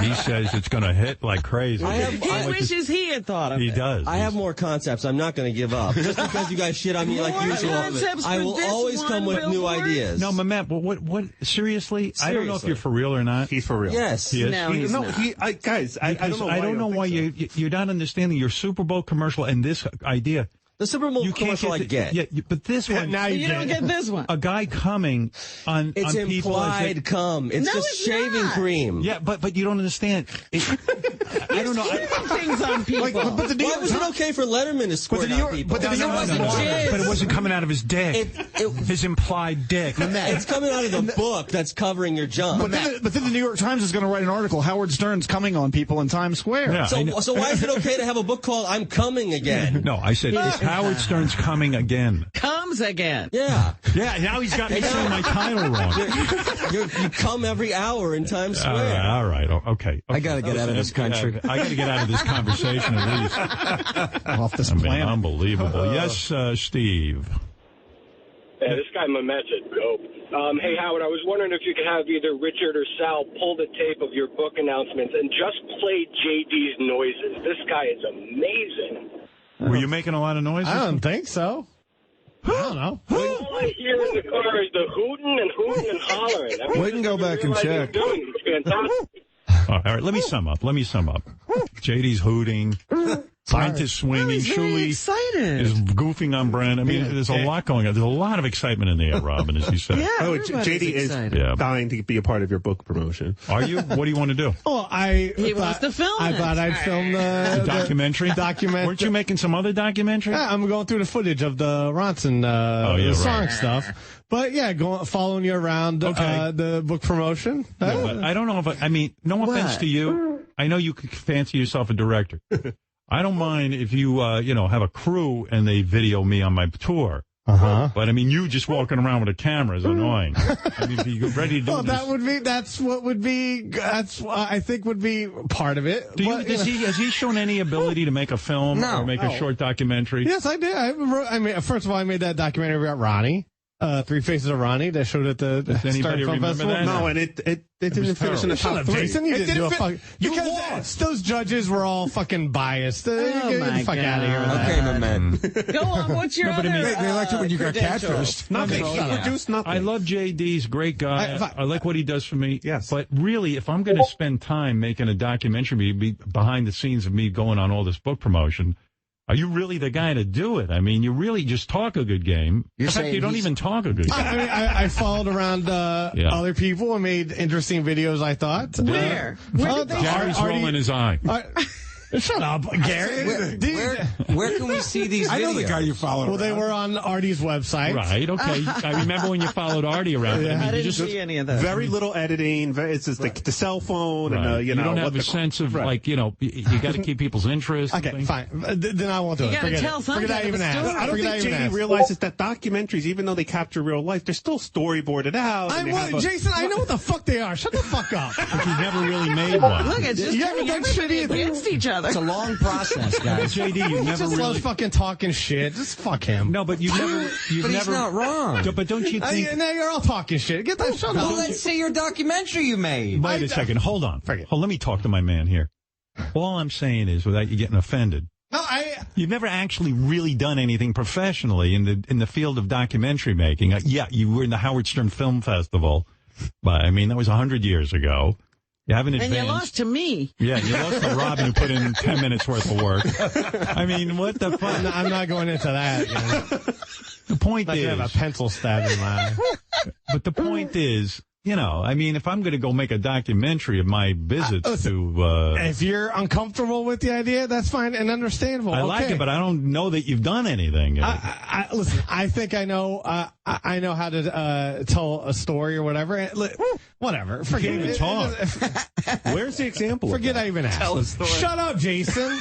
[SPEAKER 1] He says it's going to hit like crazy.
[SPEAKER 2] He wishes he had thought of it.
[SPEAKER 1] He does.
[SPEAKER 6] I have more concepts. I'm not going to give up. Just because you guys shit on me like usual, I will always come with new ideas.
[SPEAKER 1] No, Mamet, what? Seriously? I don't know if you're for real or not.
[SPEAKER 9] He's for real.
[SPEAKER 6] Yes.
[SPEAKER 1] He is?
[SPEAKER 2] No, he's not.
[SPEAKER 9] Guys, I don't know why.
[SPEAKER 1] I don't know why you're not understanding your Super Bowl commercial and this idea.
[SPEAKER 6] The Super Bowl commercial I get.
[SPEAKER 1] Yeah, but this one.
[SPEAKER 2] Now you don't get this one.
[SPEAKER 1] A guy coming on
[SPEAKER 6] It's
[SPEAKER 1] on people
[SPEAKER 6] implied cum. It's just shaving cream.
[SPEAKER 1] Yeah, but you don't understand. I don't know.
[SPEAKER 2] Things on people.
[SPEAKER 6] But why was it okay for Letterman to squirt on people?
[SPEAKER 1] But it wasn't coming out of his dick. His implied dick.
[SPEAKER 6] It's coming out of the book that's covering your junk.
[SPEAKER 12] But then the New York Times is going to write an article, Howard Stern's coming on people in Times Square.
[SPEAKER 1] Yeah,
[SPEAKER 6] so why is it okay to have a book called I'm Coming Again?
[SPEAKER 1] No, I said Howard Stern's coming again.
[SPEAKER 2] Comes again.
[SPEAKER 6] Yeah.
[SPEAKER 1] Yeah, now he's got me saying my title wrong.
[SPEAKER 6] You come every hour in Times Square.
[SPEAKER 1] All right. Okay.
[SPEAKER 13] I got to get out of this country.
[SPEAKER 1] I got to get out of this conversation at least.
[SPEAKER 12] Off this planet.
[SPEAKER 1] Unbelievable. Yes, Steve.
[SPEAKER 11] Yeah, this guy Mamet's a dope. Hey, Howard, I was wondering if you could have either Richard or Sal pull the tape of your book announcements and just play JD's noises. This guy is amazing.
[SPEAKER 1] Were you making a lot of noises?
[SPEAKER 3] I don't think so. I don't know.
[SPEAKER 11] All I hear in the car is the hooting and hollering. I mean,
[SPEAKER 3] we can go back and check.
[SPEAKER 11] It's fantastic.
[SPEAKER 1] All right, let me sum up. JD's hooting. Scientist swinging. Shuli is goofing on Brent. I mean, there's a lot going on. There's a lot of excitement in the air, Robin, as you said.
[SPEAKER 9] Yeah, JD is dying to be a part of your book promotion.
[SPEAKER 1] Are you? What do you want to do?
[SPEAKER 3] Well,
[SPEAKER 2] he wants to film.
[SPEAKER 3] I thought I'd film the
[SPEAKER 1] documentary. Weren't you making some other documentary?
[SPEAKER 3] Yeah, I'm going through the footage of the Ronson song stuff. But yeah, following you around the book promotion.
[SPEAKER 1] But I don't know if no offense to you. I know you could fancy yourself a director. I don't mind if you, have a crew and they video me on my tour.
[SPEAKER 3] Uh-huh.
[SPEAKER 1] But you just walking around with a camera is annoying. If you're ready to do
[SPEAKER 3] this. I think would be part of it.
[SPEAKER 1] Has he shown any ability to make a film or make a short documentary?
[SPEAKER 3] Yes, I did. First of all, I made that documentary about Ronnie. Three Faces of Ronnie that showed at the
[SPEAKER 1] anybody remember
[SPEAKER 3] Festival.
[SPEAKER 1] that?
[SPEAKER 9] No, and it didn't finish in the top 3.
[SPEAKER 3] Jason, you didn't do a fucking... Because those judges were all fucking biased. Get the fuck out of here.
[SPEAKER 13] Okay, my man.
[SPEAKER 2] Go on, what's your other
[SPEAKER 10] they liked it when you got catfished.
[SPEAKER 9] Nothing. He produced nothing.
[SPEAKER 1] I love JD's a great guy. I like what he does for me. Yes. But really, if I'm going to spend time making a documentary behind the scenes of me going on all this book promotion, are you really the guy to do it? I mean, you really just talk a good game. In fact, you don't even talk a good game.
[SPEAKER 3] I followed around other people and made interesting videos, I thought.
[SPEAKER 2] Where?
[SPEAKER 1] Gary's rolling his eye.
[SPEAKER 3] Shut up, Gary.
[SPEAKER 13] Where can we see these videos?
[SPEAKER 10] I know the guy you followed.
[SPEAKER 3] Well, they were on Artie's website.
[SPEAKER 1] Right, okay. I remember when you followed Artie around.
[SPEAKER 2] I didn't see any of that.
[SPEAKER 9] Very little editing. It's just the cell phone.
[SPEAKER 1] Right.
[SPEAKER 9] And,
[SPEAKER 1] you don't have a sense of, you got to keep people's interest.
[SPEAKER 3] Okay, fine. Then I won't do it.
[SPEAKER 2] You got to tell something.
[SPEAKER 3] I
[SPEAKER 9] don't think JD realizes that documentaries, even though they capture real life, they're still storyboarded out.
[SPEAKER 3] Jason, I know what the fuck they are. Shut the fuck up.
[SPEAKER 1] But you've never really made one.
[SPEAKER 2] Look, it's just turning everybody against each other.
[SPEAKER 14] It's a long process, guys.
[SPEAKER 1] JD, you never really
[SPEAKER 3] loves fucking talking shit. Just fuck him.
[SPEAKER 1] No, but you've never.
[SPEAKER 13] He's not wrong.
[SPEAKER 1] But don't you think?
[SPEAKER 3] Now you're all talking shit. Get that shut up.
[SPEAKER 13] Well, let's see your documentary you made.
[SPEAKER 1] Wait a second. Hold on. Let me talk to my man here. All I'm saying is, without you getting offended.
[SPEAKER 3] No, I
[SPEAKER 1] You've never actually really done anything professionally in the field of documentary making. Yeah, you were in the Howard Stern Film Festival, but I mean that was 100 years ago. You haven't advanced.
[SPEAKER 2] And you lost to me.
[SPEAKER 1] Yeah, you lost to Robin, who put in 10 minutes worth of work. I mean, what the fuck?
[SPEAKER 3] I'm not going into that.
[SPEAKER 1] The point is,
[SPEAKER 3] I have a pencil stab in my eye.
[SPEAKER 1] But the point is, I mean, if I'm going to go make a documentary of my visits to...
[SPEAKER 3] if you're uncomfortable with the idea, that's fine and understandable.
[SPEAKER 1] I like it, but I don't know that you've done anything.
[SPEAKER 3] Listen, I think I know I know how to tell a story or whatever. Whatever. Forget
[SPEAKER 1] even talk.
[SPEAKER 9] Where's the example?
[SPEAKER 3] Forget I even asked.
[SPEAKER 1] Tell a story.
[SPEAKER 3] Shut up, Jason.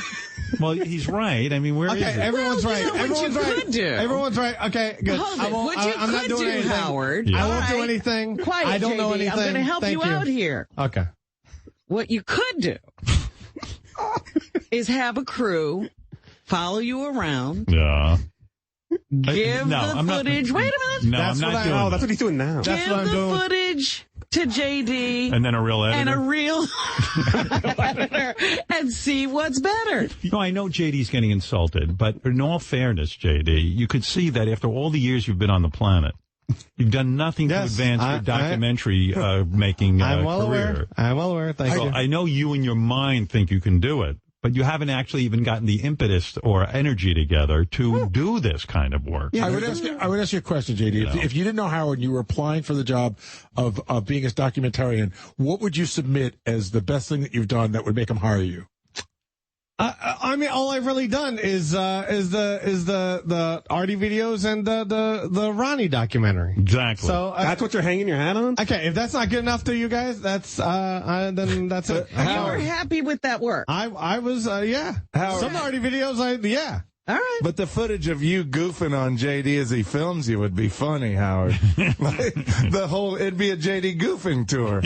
[SPEAKER 1] Well, he's right. I mean, where is it?
[SPEAKER 3] Everyone's right.
[SPEAKER 2] Everyone's right.
[SPEAKER 3] Everyone's right. Okay, good.
[SPEAKER 2] I'm
[SPEAKER 3] not doing anything.
[SPEAKER 2] Howard.
[SPEAKER 3] I won't do anything.
[SPEAKER 2] Quiet,
[SPEAKER 3] I don't know
[SPEAKER 2] JD.
[SPEAKER 3] anything.
[SPEAKER 2] I'm going to help you out here.
[SPEAKER 3] Okay.
[SPEAKER 2] What you could do is have a crew follow you around.
[SPEAKER 1] Yeah.
[SPEAKER 2] Give the footage. Wait a minute.
[SPEAKER 1] No, I'm not doing
[SPEAKER 9] that. That's what he's doing now.
[SPEAKER 2] Give the footage to JD.
[SPEAKER 1] And then a real editor.
[SPEAKER 2] And a real editor. And see what's better.
[SPEAKER 1] No, I know JD's getting insulted, but in all fairness, JD, you could see that after all the years you've been on the planet, you've done nothing to advance your documentary making
[SPEAKER 3] I'm well
[SPEAKER 1] career.
[SPEAKER 3] aware. I'm well aware. Thank you.
[SPEAKER 1] I know you in your mind think you can do it, but you haven't actually even gotten the impetus or energy together to do this kind of work.
[SPEAKER 10] Yeah, I would ask you a question, JD. If you didn't know Howard, you were applying for the job of being a documentarian, what would you submit as the best thing that you've done that would make him hire you?
[SPEAKER 3] I mean, all I've really done is the Artie videos and the Ronnie documentary.
[SPEAKER 1] Exactly.
[SPEAKER 3] So
[SPEAKER 9] that's what you're hanging your hat on.
[SPEAKER 3] Okay, if that's not good enough to you guys, that's then that's it.
[SPEAKER 2] You were happy with that work.
[SPEAKER 3] I was yeah. Some Artie videos, yeah.
[SPEAKER 2] All right.
[SPEAKER 15] But the footage of you goofing on JD as he films you would be funny, Howard. It'd be a JD goofing tour.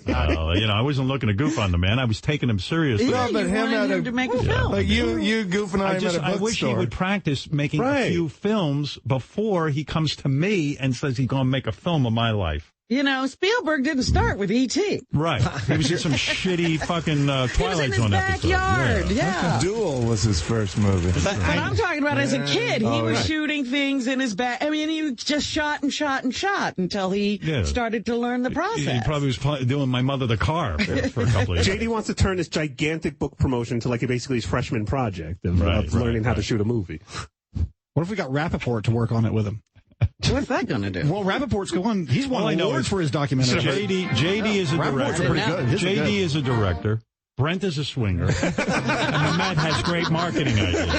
[SPEAKER 1] I wasn't looking to goof on the man. I was taking him seriously.
[SPEAKER 2] Yeah, but him to make a film.
[SPEAKER 15] Like you goofing on him at a bookstore.
[SPEAKER 1] I wish he would practice making a few films before he comes to me and says he's going to make a film of my life.
[SPEAKER 2] Spielberg didn't start with E.T.
[SPEAKER 1] Right. He was in some shitty fucking Twilight Zone episode.
[SPEAKER 2] Backyard, yeah.
[SPEAKER 15] Duel was his first movie.
[SPEAKER 2] But I'm talking about as a kid. He was shooting things in his back. I mean, he just shot and shot and shot until he started to learn the process.
[SPEAKER 1] He probably was doing My Mother the Car for a couple of years.
[SPEAKER 9] JD wants to turn this gigantic book promotion to basically his freshman project of learning how to shoot a movie.
[SPEAKER 12] What if we got Rappaport to work on it with him?
[SPEAKER 2] What's that going to do?
[SPEAKER 12] Well, Rappaport's going. He's won awards for his documentary.
[SPEAKER 1] JD is a director. JD is a director. Brent is a swinger. And Matt has great marketing ideas.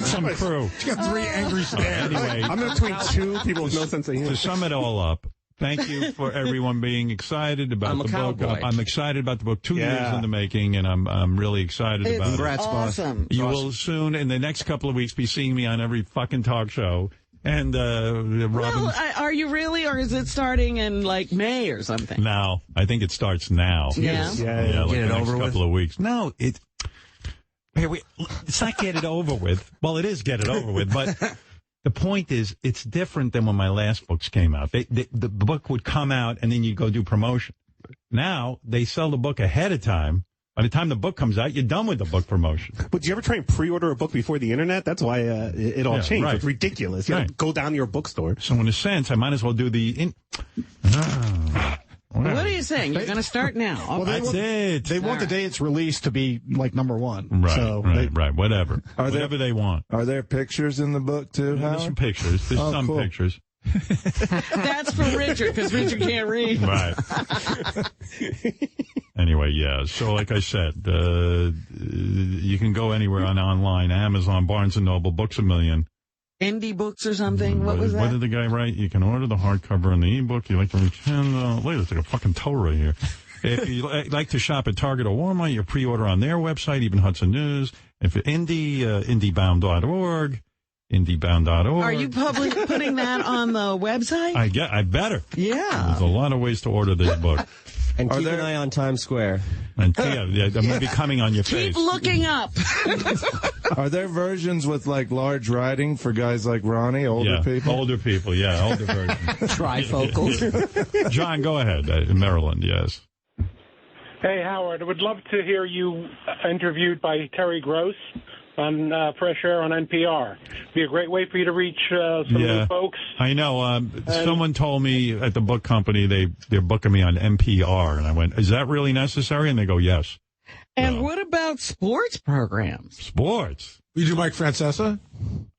[SPEAKER 1] Some crew.
[SPEAKER 15] He's got 3 angry stands.
[SPEAKER 1] Anyway,
[SPEAKER 9] I'm in between 2 people with no sense of humor.
[SPEAKER 1] To sum it all up, thank you for everyone being excited about the book. I'm excited about the book. 2 years in the making, and I'm really excited about it.
[SPEAKER 2] Congrats, awesome.
[SPEAKER 1] You will soon, in the next couple of weeks, be seeing me on every fucking talk show. And Robin.
[SPEAKER 2] Well, are you really, or is it starting in May or something?
[SPEAKER 1] No, I think it starts now.
[SPEAKER 2] Yeah,
[SPEAKER 1] like
[SPEAKER 15] get it over with.
[SPEAKER 1] Couple of weeks. No, it's not get it over with. Well, it is get it over with, but. The point is, it's different than when my last books came out. The book would come out, and then you go do promotion. Now, they sell the book ahead of time. By the time the book comes out, you're done with the book promotion.
[SPEAKER 9] But do you ever try and pre-order a book before the internet? That's why it all changed. Right. It's ridiculous. You have to go down to your bookstore.
[SPEAKER 1] So in a sense, I might as well do the...
[SPEAKER 2] What are you saying? You're going to start now.
[SPEAKER 12] Well,
[SPEAKER 1] that's it.
[SPEAKER 12] They want the day it's released to be number 1.
[SPEAKER 1] Right,
[SPEAKER 12] so
[SPEAKER 1] right. Whatever. Whatever they want.
[SPEAKER 15] Are there pictures in the book, too, Howard?
[SPEAKER 1] There's some pictures. There's some pictures.
[SPEAKER 2] That's for Richard, because Richard can't read.
[SPEAKER 1] Right. Anyway, yeah. So like I said, you can go anywhere online. Amazon, Barnes & Noble, Books A Million.
[SPEAKER 2] Indie Books or something? What was that?
[SPEAKER 1] What did the guy write? You can order the hardcover and the ebook. You like to reach look, there's like a fucking toe right here. If you like to shop at Target or Walmart, you pre-order on their website, even Hudson News. If you're indiebound.org, indiebound.org.
[SPEAKER 2] Are you putting that on the website?
[SPEAKER 1] I better.
[SPEAKER 2] Yeah.
[SPEAKER 1] There's a lot of ways to order this book.
[SPEAKER 6] And keep an eye on Times Square.
[SPEAKER 1] And I'm going to be coming on your face.
[SPEAKER 2] Keep looking up.
[SPEAKER 15] Are there versions with large writing for guys like Ronnie, older people?
[SPEAKER 1] Older people, older versions.
[SPEAKER 6] Trifocals.
[SPEAKER 1] John, go ahead. In Maryland, yes.
[SPEAKER 16] Hey, Howard, I would love to hear you interviewed by Terry Gross on Fresh Air on NPR. Be a great way for you to reach some new folks.
[SPEAKER 1] I know. Someone told me at the book company they're booking me on NPR, and I went, "Is that really necessary?" And they go, "Yes."
[SPEAKER 2] And what about sports programs?
[SPEAKER 1] Sports.
[SPEAKER 10] You do Mike Francesa?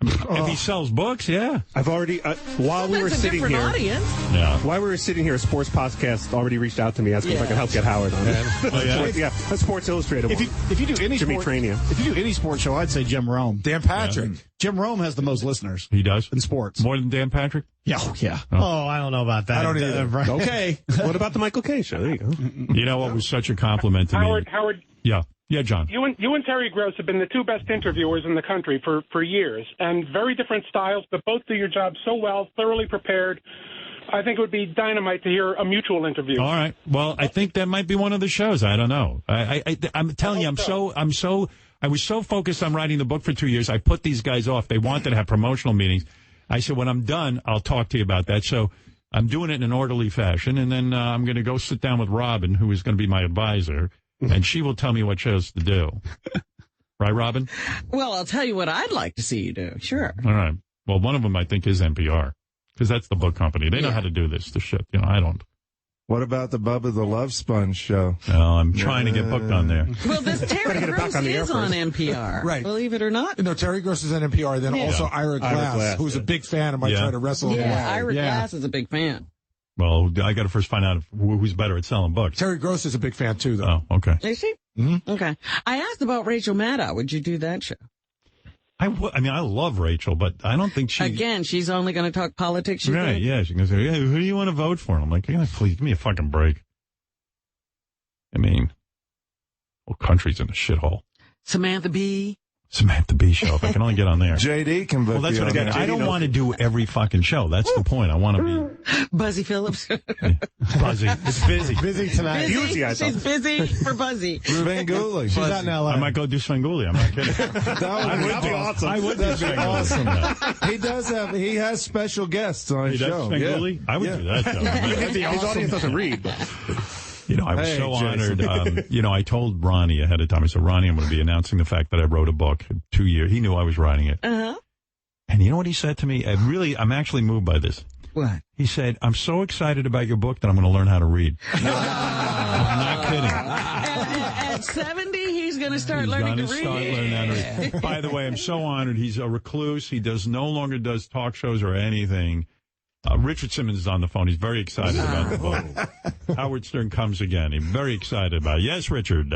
[SPEAKER 1] If he sells books, yeah.
[SPEAKER 9] I've already while we were sitting here.
[SPEAKER 2] Audience.
[SPEAKER 1] Yeah.
[SPEAKER 9] While we were sitting here, a sports podcast already reached out to me asking if I could help get Howard on it.
[SPEAKER 12] Yeah.
[SPEAKER 9] A Sports Illustrated.
[SPEAKER 12] If you do any
[SPEAKER 9] Jimmy
[SPEAKER 12] sport,
[SPEAKER 9] Trania.
[SPEAKER 12] if you do any sports show, I'd say Jim Rome.
[SPEAKER 10] Dan Patrick.
[SPEAKER 12] Yeah. Jim Rome has the most listeners.
[SPEAKER 1] He does
[SPEAKER 12] in sports.
[SPEAKER 1] More than Dan Patrick.
[SPEAKER 12] Yeah, yeah.
[SPEAKER 3] Oh, I don't know about that.
[SPEAKER 10] I don't either.
[SPEAKER 12] Okay.
[SPEAKER 9] What about the Michael K. show? There you go.
[SPEAKER 1] You know what was such a compliment to me?
[SPEAKER 16] Howard.
[SPEAKER 1] Yeah. Yeah, John.
[SPEAKER 16] You and Terry Gross have been the two best interviewers in the country for years, and very different styles, but both do your job so well, thoroughly prepared. I think it would be dynamite to hear a mutual interview.
[SPEAKER 1] All right. Well, I think that might be one of the shows. I don't know. I'm telling you, I was so focused on writing the book for 2 years. I put these guys off. They wanted to have promotional meetings. I said, when I'm done, I'll talk to you about that. So I'm doing it in an orderly fashion, and then I'm going to go sit down with Robin, who is going to be my advisor. And she will tell me what shows to do. Right, Robin?
[SPEAKER 2] Well, I'll tell you what I'd like to see you do. Sure.
[SPEAKER 1] All right. Well, one of them I think is NPR, because that's the book company. They know how to do this shit. You know, I don't.
[SPEAKER 15] What about the Bubba the Love Sponge show?
[SPEAKER 1] No, I'm trying to get booked on there.
[SPEAKER 2] Well, this Terry Gross is on NPR.
[SPEAKER 10] Right.
[SPEAKER 2] Believe it or not.
[SPEAKER 10] No, Terry Gross is on NPR. Then also Ira Glass, who's a big fan and might try to wrestle him away.
[SPEAKER 2] Ira Glass is a big fan.
[SPEAKER 1] Well, I got to first find out who's better at selling books.
[SPEAKER 10] Terry Gross is a big fan, too, though.
[SPEAKER 1] Oh, okay.
[SPEAKER 2] Is she?
[SPEAKER 10] Mm-hmm.
[SPEAKER 2] Okay. I asked about Rachel Maddow. Would you do that show?
[SPEAKER 1] I mean, I love Rachel, but I don't think she...
[SPEAKER 2] Again, she's only going to talk politics, you
[SPEAKER 1] Right,
[SPEAKER 2] think?
[SPEAKER 1] yeah. She can say, yeah, who do you want to vote for? And I'm like, please, give me a fucking break. I mean, whole country's in a shithole.
[SPEAKER 2] Samantha Bee
[SPEAKER 1] show. If I can only get on there.
[SPEAKER 15] JD can book.
[SPEAKER 1] Well, that's what I got. I don't want to do every fucking show. That's the point. I want to be
[SPEAKER 2] Buzzy Phillips.
[SPEAKER 1] Buzzy. It's busy.
[SPEAKER 3] Busy tonight.
[SPEAKER 2] She's busy for Buzzy.
[SPEAKER 15] Svengoolie.
[SPEAKER 3] She's out in L.A.
[SPEAKER 1] I might go do Svengoolie. I'm not kidding.
[SPEAKER 15] That'd be awesome.
[SPEAKER 1] I would do Svengoolie.
[SPEAKER 15] He has special guests on his show.
[SPEAKER 1] Svengoolie? Yeah. I would do that, though.
[SPEAKER 9] His audience doesn't read.
[SPEAKER 1] You know, I was so honored. I told Ronnie ahead of time. I said, Ronnie, I'm going to be announcing the fact that I wrote a book 2 years. He knew I was writing it.
[SPEAKER 2] Uh-huh.
[SPEAKER 1] And you know what he said to me? I'm actually moved by this.
[SPEAKER 2] What?
[SPEAKER 1] He said, I'm so excited about your book that I'm going to learn how to read. I'm not kidding.
[SPEAKER 2] At 70, he's going to start learning to read.
[SPEAKER 1] By the way, I'm so honored. He's a recluse. He no longer does talk shows or anything. Richard Simmons is on the phone. He's very excited about the book. Howard Stern comes again. He's very excited about it. Yes, Richard.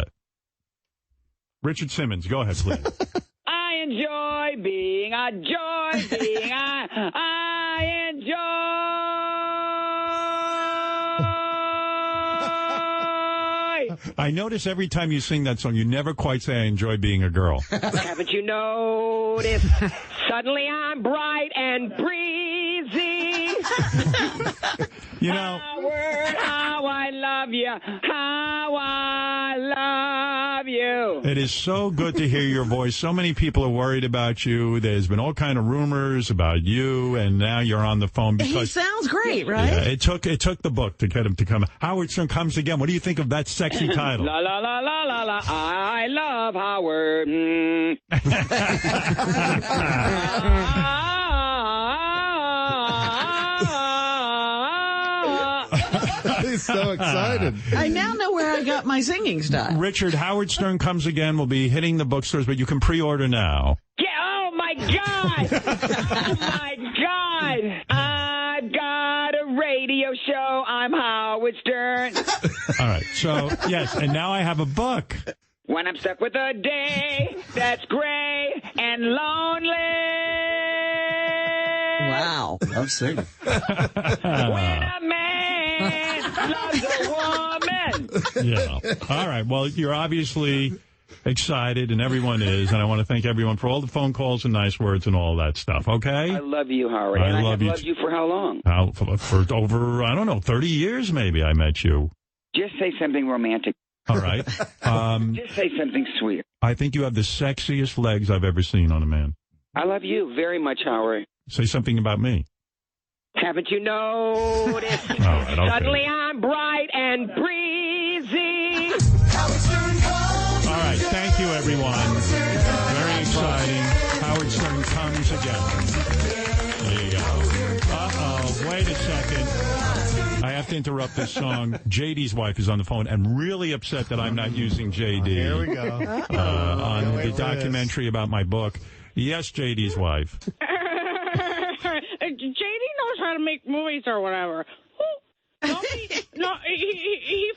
[SPEAKER 1] Richard Simmons, go ahead, please.
[SPEAKER 21] I enjoy being I enjoy.
[SPEAKER 1] I notice every time you sing that song, you never quite say, I enjoy being a girl.
[SPEAKER 21] Haven't you noticed? Suddenly I'm bright and breezy.
[SPEAKER 1] You know,
[SPEAKER 21] Howard, how I love you. How I love you.
[SPEAKER 1] it is so good to hear your voice. So many people are worried about you. There's been all kind of rumors about you, and now you're on the phone because
[SPEAKER 2] He sounds great, right?
[SPEAKER 1] Yeah, it took the book to get him to come. Howard Stern comes again. What do you think of that sexy title?
[SPEAKER 21] La la la la la la. I love Howard.
[SPEAKER 15] He's so excited.
[SPEAKER 2] I now know where I got my singing style.
[SPEAKER 1] Richard, Howard Stern comes again. Will be hitting the bookstores, but you can pre-order now.
[SPEAKER 21] Yeah, oh my God! Oh my God! I've got a radio show. I'm Howard Stern.
[SPEAKER 1] All right. So, yes, and now I have a book.
[SPEAKER 21] When I'm stuck with a day that's gray and lonely.
[SPEAKER 2] Wow.
[SPEAKER 22] I'm singing.
[SPEAKER 21] When a man loves a woman.
[SPEAKER 1] Yeah. All right. Well, you're obviously excited, and everyone is, and I want to thank everyone for all the phone calls and nice words and all that stuff, okay?
[SPEAKER 21] I love you, Howard. And I have loved you for how long?
[SPEAKER 1] For over, I don't know, 30 years maybe I met you.
[SPEAKER 21] Just say something romantic.
[SPEAKER 1] All right.
[SPEAKER 21] Just say something sweet.
[SPEAKER 1] I think you have the sexiest legs I've ever seen on a man.
[SPEAKER 21] I love you very much, Howard.
[SPEAKER 1] Say something about me.
[SPEAKER 21] Haven't you noticed?
[SPEAKER 1] All right, okay.
[SPEAKER 21] Suddenly I'm bright and breezy.
[SPEAKER 1] Thank you, everyone. Very exciting. Howard Stern comes again. There you go. Uh-oh. Wait a second. I have to interrupt this song. JD's wife is on the phone and really upset that I'm not using JD.
[SPEAKER 3] Here we go.
[SPEAKER 1] On the documentary about my book. Yes, JD's wife.
[SPEAKER 17] JD knows how to make movies or whatever. He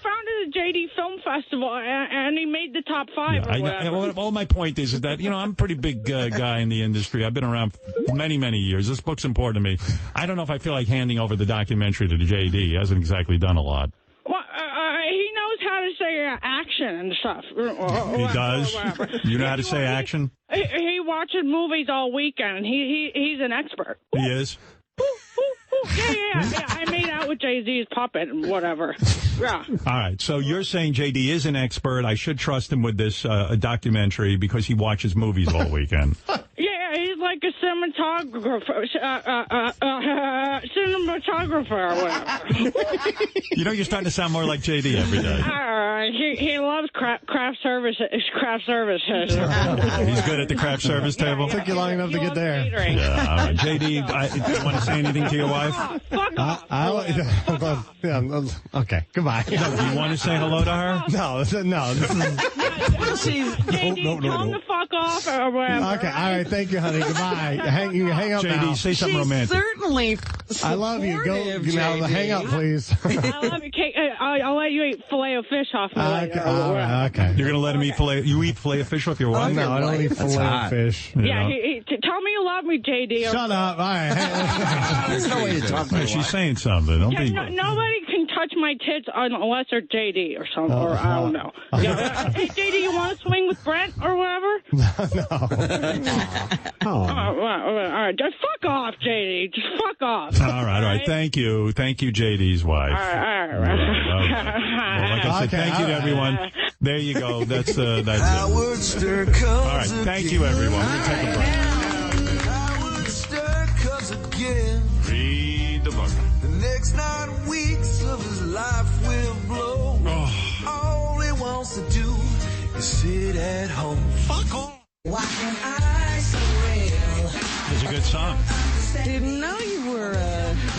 [SPEAKER 17] founded the JD Film Festival, and he made the top 5 or whatever.
[SPEAKER 1] All my point is that, I'm a pretty big guy in the industry. I've been around many, many years. This book's important to me. I don't know if I feel like handing over the documentary to the JD. He hasn't exactly done a lot.
[SPEAKER 17] Well, he knows how to say action and stuff.
[SPEAKER 1] He does? You know how to say action?
[SPEAKER 17] He watches movies all weekend. He's an expert.
[SPEAKER 1] He is?
[SPEAKER 17] Yeah. I made out with Jay-Z's puppet and whatever. Yeah.
[SPEAKER 1] All right. So you're saying JD is an expert. I should trust him with this documentary because he watches movies all weekend.
[SPEAKER 17] Yeah, he's like a cinematographer or whatever.
[SPEAKER 1] You're starting to sound more like JD every day.
[SPEAKER 17] He loves craft services.
[SPEAKER 1] He's good at the craft service table.
[SPEAKER 3] Took you long enough to get there.
[SPEAKER 1] Yeah. All right. JD, do you want to say anything to your wife?
[SPEAKER 17] Fuck off.
[SPEAKER 3] Okay, goodbye.
[SPEAKER 1] No, do you want to say hello to her?
[SPEAKER 3] No.
[SPEAKER 17] Tell him to fuck off or whatever.
[SPEAKER 3] Okay, all right, thank you, honey. Goodbye. Hang up
[SPEAKER 1] JD,
[SPEAKER 3] now.
[SPEAKER 1] say something romantic.
[SPEAKER 2] Certainly.
[SPEAKER 3] I love you. Go now. Hang up, please.
[SPEAKER 17] I love you, Kate. I'll let you eat filet of fish off me later.
[SPEAKER 3] Okay.
[SPEAKER 1] You're gonna let him eat filet? You eat filet of fish off your wife?
[SPEAKER 3] No, I don't eat filet of fish.
[SPEAKER 17] Yeah, tell me you love me, JD.
[SPEAKER 3] Shut up. All right.
[SPEAKER 1] There's no way to talk to her. She's saying something. Don't be.
[SPEAKER 17] Nobody can touch my tits unless they're JD or something, or I don't know. Hey, JD, you want to swing with Brent or whatever? All right, just fuck off, JD. Just fuck off.
[SPEAKER 1] All right. Thank you, JD's wife.
[SPEAKER 17] All right.
[SPEAKER 1] Well, like I said, thank you to everyone. There you go. That's it.
[SPEAKER 7] Howard Stern comes
[SPEAKER 1] all right. Thank you, everyone. We're gonna take a break.
[SPEAKER 7] Howard Stern comes again.
[SPEAKER 1] Read the book.
[SPEAKER 7] The next 9 weeks of his life will blow. All he wants to do is sit at home. Fuck off. Why am I so real?
[SPEAKER 1] It's a good song.
[SPEAKER 2] Didn't know you were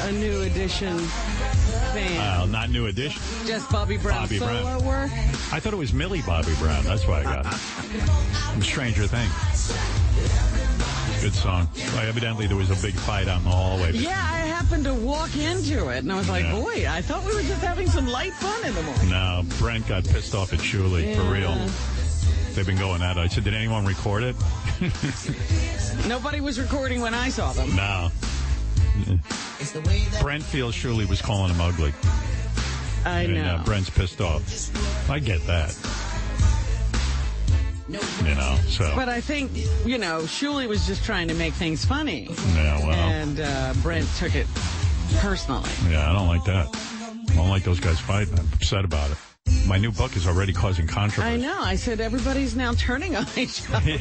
[SPEAKER 2] a New Edition fan.
[SPEAKER 1] Well, not New Edition.
[SPEAKER 2] Just Bobby Brown's solo work?
[SPEAKER 1] I thought it was Millie Bobby Brown. That's why I got it. From Stranger Things. Good song. Well, evidently, there was a big fight out in the hallway.
[SPEAKER 2] Yeah, I happened to walk into it, and I was like, boy, I thought we were just having some light fun in the morning.
[SPEAKER 1] No, Brent got pissed off at Shuli, for real. They've been going at it. I said, did anyone record it?
[SPEAKER 2] Nobody was recording when I saw them.
[SPEAKER 1] No. Brent feels Shuli was calling him ugly.
[SPEAKER 2] I know.
[SPEAKER 1] And Brent's pissed off. I get that. So.
[SPEAKER 2] But I think, Shuli was just trying to make things funny.
[SPEAKER 1] Yeah, well.
[SPEAKER 2] And Brent took it personally.
[SPEAKER 1] Yeah, I don't like that. I don't like those guys fighting. I'm upset about it. My new book is already causing controversy.
[SPEAKER 2] I know. I said everybody's now turning on each other.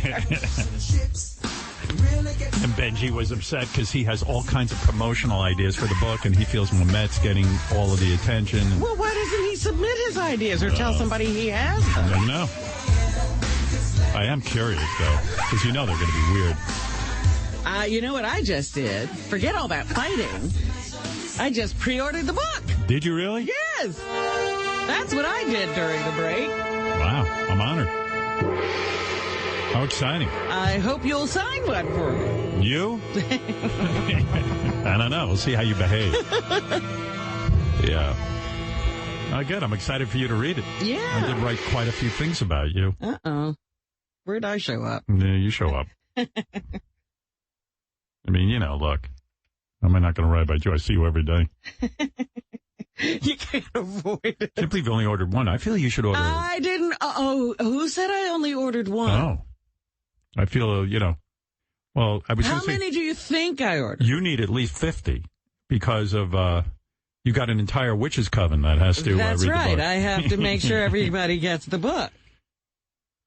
[SPEAKER 1] And Benji was upset because he has all kinds of promotional ideas for the book, and he feels Mamet's getting all of the attention.
[SPEAKER 2] Well, why doesn't he submit his ideas or tell somebody he has them?
[SPEAKER 1] I don't know. I am curious, though, because they're going to be weird.
[SPEAKER 2] You know what I just did? Forget all that fighting. I just pre-ordered the book.
[SPEAKER 1] Did you really?
[SPEAKER 2] Yes. That's what I did during the break.
[SPEAKER 1] Wow. I'm honored. How exciting.
[SPEAKER 2] I hope you'll sign one for me.
[SPEAKER 1] You? I don't know. We'll see how you behave. Yeah. Good. I'm excited for you to read it.
[SPEAKER 2] Yeah.
[SPEAKER 1] I did write quite a few things about you.
[SPEAKER 2] Uh-oh. Where'd I show up?
[SPEAKER 1] Yeah, you show up. I mean, look. I'm not going to write about you. I see you every day.
[SPEAKER 2] You can't avoid it.
[SPEAKER 1] I can't believe you only ordered one. I feel you should order.
[SPEAKER 2] I didn't. Who said I only ordered one?
[SPEAKER 1] Oh. I feel, well, I was
[SPEAKER 2] How
[SPEAKER 1] going to say.
[SPEAKER 2] How many do you think I ordered?
[SPEAKER 1] You need at least 50 because of, you got an entire witch's coven that has to
[SPEAKER 2] That's
[SPEAKER 1] read
[SPEAKER 2] right.
[SPEAKER 1] the book.
[SPEAKER 2] I have to make sure everybody gets the book.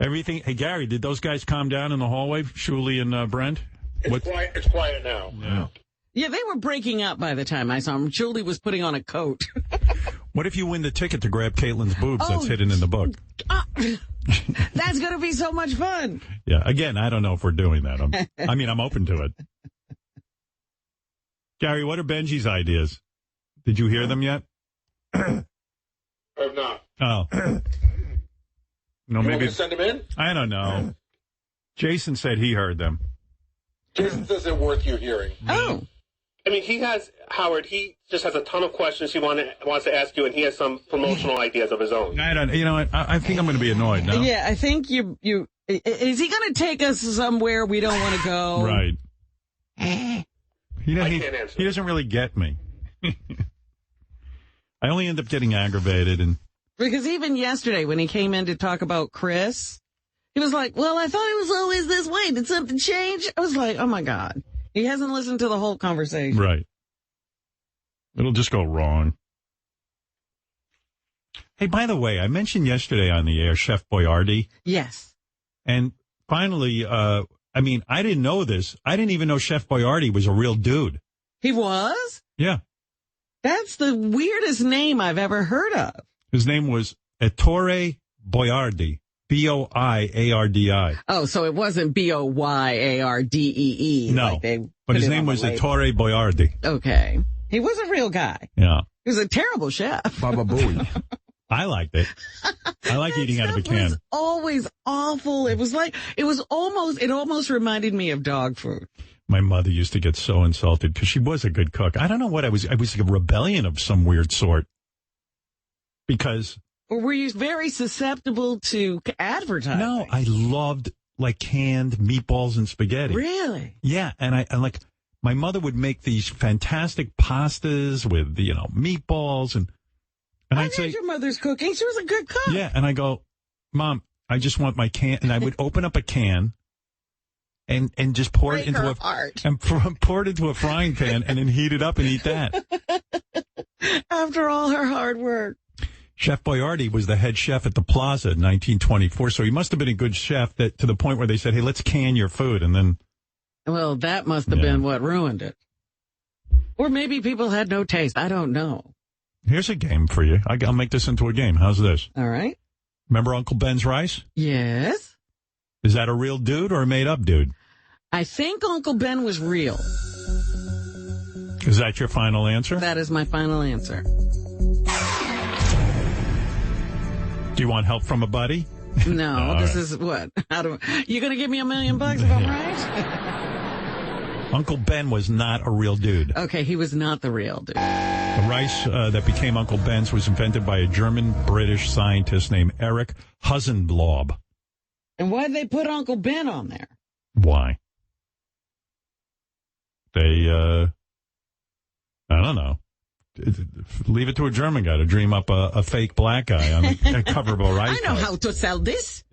[SPEAKER 1] Everything. Hey, Gary, did those guys calm down in the hallway, Shuli and Brent?
[SPEAKER 11] It's quiet now.
[SPEAKER 1] Yeah.
[SPEAKER 2] Yeah, they were breaking up by the time I saw them. Julie was putting on a coat.
[SPEAKER 1] What if you win the ticket to grab Caitlin's boobs that's hidden in the book?
[SPEAKER 2] That's going to be so much fun.
[SPEAKER 1] Yeah. Again, I don't know if we're doing that. I'm open to it. Gary, what are Benji's ideas? Did you hear them yet?
[SPEAKER 18] I have not.
[SPEAKER 1] Oh. No,
[SPEAKER 18] You
[SPEAKER 1] maybe.
[SPEAKER 18] want me to send them in?
[SPEAKER 1] I don't know. Jason said he heard them.
[SPEAKER 18] Jason says they're worth you hearing.
[SPEAKER 2] Oh.
[SPEAKER 18] I mean, he just has a ton of questions he wants to ask you, and he has some promotional ideas of his own.
[SPEAKER 1] I don't. You know what? I think I'm going to be annoyed now.
[SPEAKER 2] Yeah, I think you. Is he going to take us somewhere we don't want to go?
[SPEAKER 1] Right.
[SPEAKER 18] I can't answer.
[SPEAKER 1] He doesn't really get me. I only end up getting aggravated and.
[SPEAKER 2] Because even yesterday when he came in to talk about Chris, he was like, well, I thought it was always this way. Did something change? I was like, oh, my God. He hasn't listened to the whole conversation.
[SPEAKER 1] Right. It'll just go wrong. Hey, by the way, I mentioned yesterday on the air Chef Boyardee.
[SPEAKER 2] Yes.
[SPEAKER 1] And finally, I didn't know this. I didn't even know Chef Boyardee was a real dude.
[SPEAKER 2] He was?
[SPEAKER 1] Yeah.
[SPEAKER 2] That's the weirdest name I've ever heard of.
[SPEAKER 1] His name was Ettore Boyardee. Boiardi.
[SPEAKER 2] Oh, so it wasn't Boyardee.
[SPEAKER 1] No, but his name was Ettore Boyardee.
[SPEAKER 2] Okay. He was a real guy.
[SPEAKER 1] Yeah.
[SPEAKER 2] He was a terrible chef.
[SPEAKER 1] Baba Booey. I liked it. I like eating out of a can.
[SPEAKER 2] It was always awful. It almost reminded me of dog food.
[SPEAKER 1] My mother used to get so insulted because she was a good cook. I don't know what I was like a rebellion of some weird sort. Because.
[SPEAKER 2] Or were you very susceptible to advertising?
[SPEAKER 1] No, I loved like canned meatballs and spaghetti.
[SPEAKER 2] Really?
[SPEAKER 1] Yeah, and my mother would make these fantastic pastas with meatballs and I'd say
[SPEAKER 2] your mother's cooking. She was a good cook.
[SPEAKER 1] Yeah, and I go, Mom, I just want my can, and I would open up a can and just pour it into pour it into a frying pan and then heat it up and eat that.
[SPEAKER 2] After all her hard work.
[SPEAKER 1] Chef Boyardee was the head chef at the Plaza in 1924, so he must have been a good chef to the point where they said, hey, let's can your food, and then...
[SPEAKER 2] Well, that must have been what ruined it. Or maybe people had no taste. I don't know.
[SPEAKER 1] Here's a game for you. I'll make this into a game. How's this?
[SPEAKER 2] All right.
[SPEAKER 1] Remember Uncle Ben's rice?
[SPEAKER 2] Yes.
[SPEAKER 1] Is that a real dude or a made-up dude?
[SPEAKER 2] I think Uncle Ben was real.
[SPEAKER 1] Is that your final answer?
[SPEAKER 2] That is my final answer.
[SPEAKER 1] Do you want help from a buddy?
[SPEAKER 2] No, this is what? You going to give me $1 million if I'm right?
[SPEAKER 1] Uncle Ben was not a real dude.
[SPEAKER 2] Okay, he was not the real dude.
[SPEAKER 1] The rice that became Uncle Ben's was invented by a German-British scientist named Erich Hussenblaub.
[SPEAKER 2] And why did they put Uncle Ben on there?
[SPEAKER 1] Why? They, I don't know. Leave it to a German guy to dream up a fake black guy on a cover of a rice.
[SPEAKER 2] I know how to sell this.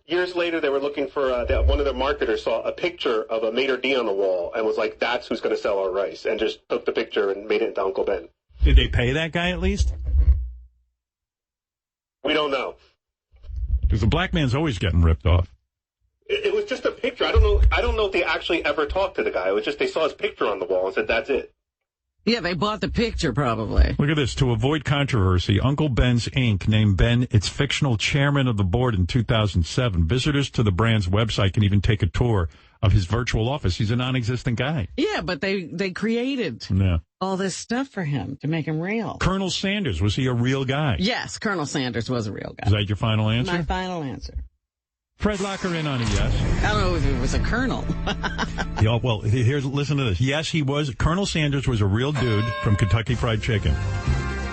[SPEAKER 18] Years later, they were looking for one of their marketers saw a picture of a maitre d' on the wall and was like, "That's who's going to sell our rice," and just took the picture and made it into Uncle Ben.
[SPEAKER 1] Did they pay that guy at least?
[SPEAKER 18] We don't know.
[SPEAKER 1] Because the black man's always getting ripped off.
[SPEAKER 18] It was just a picture. I don't know if they actually ever talked to the guy. It was just they saw his picture on the wall and said, "That's it."
[SPEAKER 2] Yeah, they bought the picture, probably.
[SPEAKER 1] Look at this. To avoid controversy, Uncle Ben's Inc. named Ben its fictional chairman of the board in 2007. Visitors to the brand's website can even take a tour of his virtual office. He's a non-existent guy.
[SPEAKER 2] Yeah, but they created all this stuff for him to make him real.
[SPEAKER 1] Colonel Sanders, was he a real guy?
[SPEAKER 2] Yes, Colonel Sanders was a real guy.
[SPEAKER 1] Is that your final answer?
[SPEAKER 2] My final answer.
[SPEAKER 1] Fred, lock her in on a yes.
[SPEAKER 2] I don't know if it was a colonel.
[SPEAKER 1] Yeah, well, listen to this. Yes, he was. Colonel Sanders was a real dude from Kentucky Fried Chicken.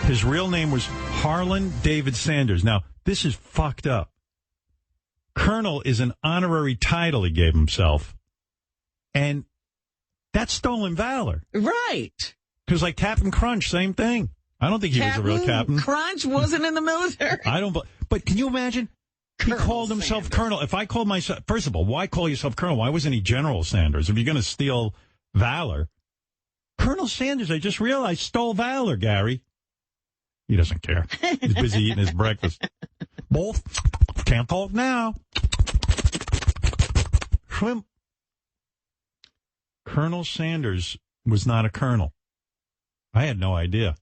[SPEAKER 1] His real name was Harlan David Sanders. Now, this is fucked up. Colonel is an honorary title he gave himself. And that's stolen valor.
[SPEAKER 2] Right.
[SPEAKER 1] Because like Captain Crunch, same thing. I don't think he was a real captain.
[SPEAKER 2] Crunch wasn't in the military.
[SPEAKER 1] But can you imagine? He called himself Colonel. If I called myself, first of all, why call yourself Colonel? Why wasn't he General Sanders? If you're going to steal valor, Colonel Sanders, I just realized, stole valor, Gary. He doesn't care. He's busy eating his breakfast. Both can't talk now. Shrimp. Colonel Sanders was not a colonel. I had no idea.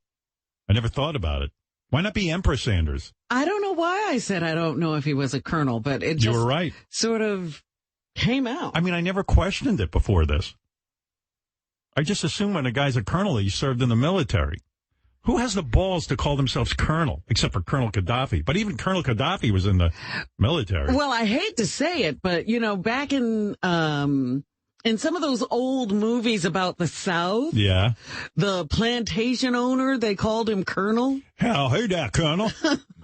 [SPEAKER 1] I never thought about it. Why not be Empress Sanders?
[SPEAKER 2] I don't know why I said I don't know if he was a colonel, but it just
[SPEAKER 1] You were right.
[SPEAKER 2] sort of came out.
[SPEAKER 1] I mean, I never questioned it before this. I just assume when a guy's a colonel, he served in the military. Who has the balls to call themselves colonel, except for Colonel Gaddafi? But even Colonel Gaddafi was in the military.
[SPEAKER 2] Well, I hate to say it, but, you know, back in some of those old movies about the South,
[SPEAKER 1] Yeah.
[SPEAKER 2] the plantation owner, they called him Colonel.
[SPEAKER 1] Hell, hey there, Colonel.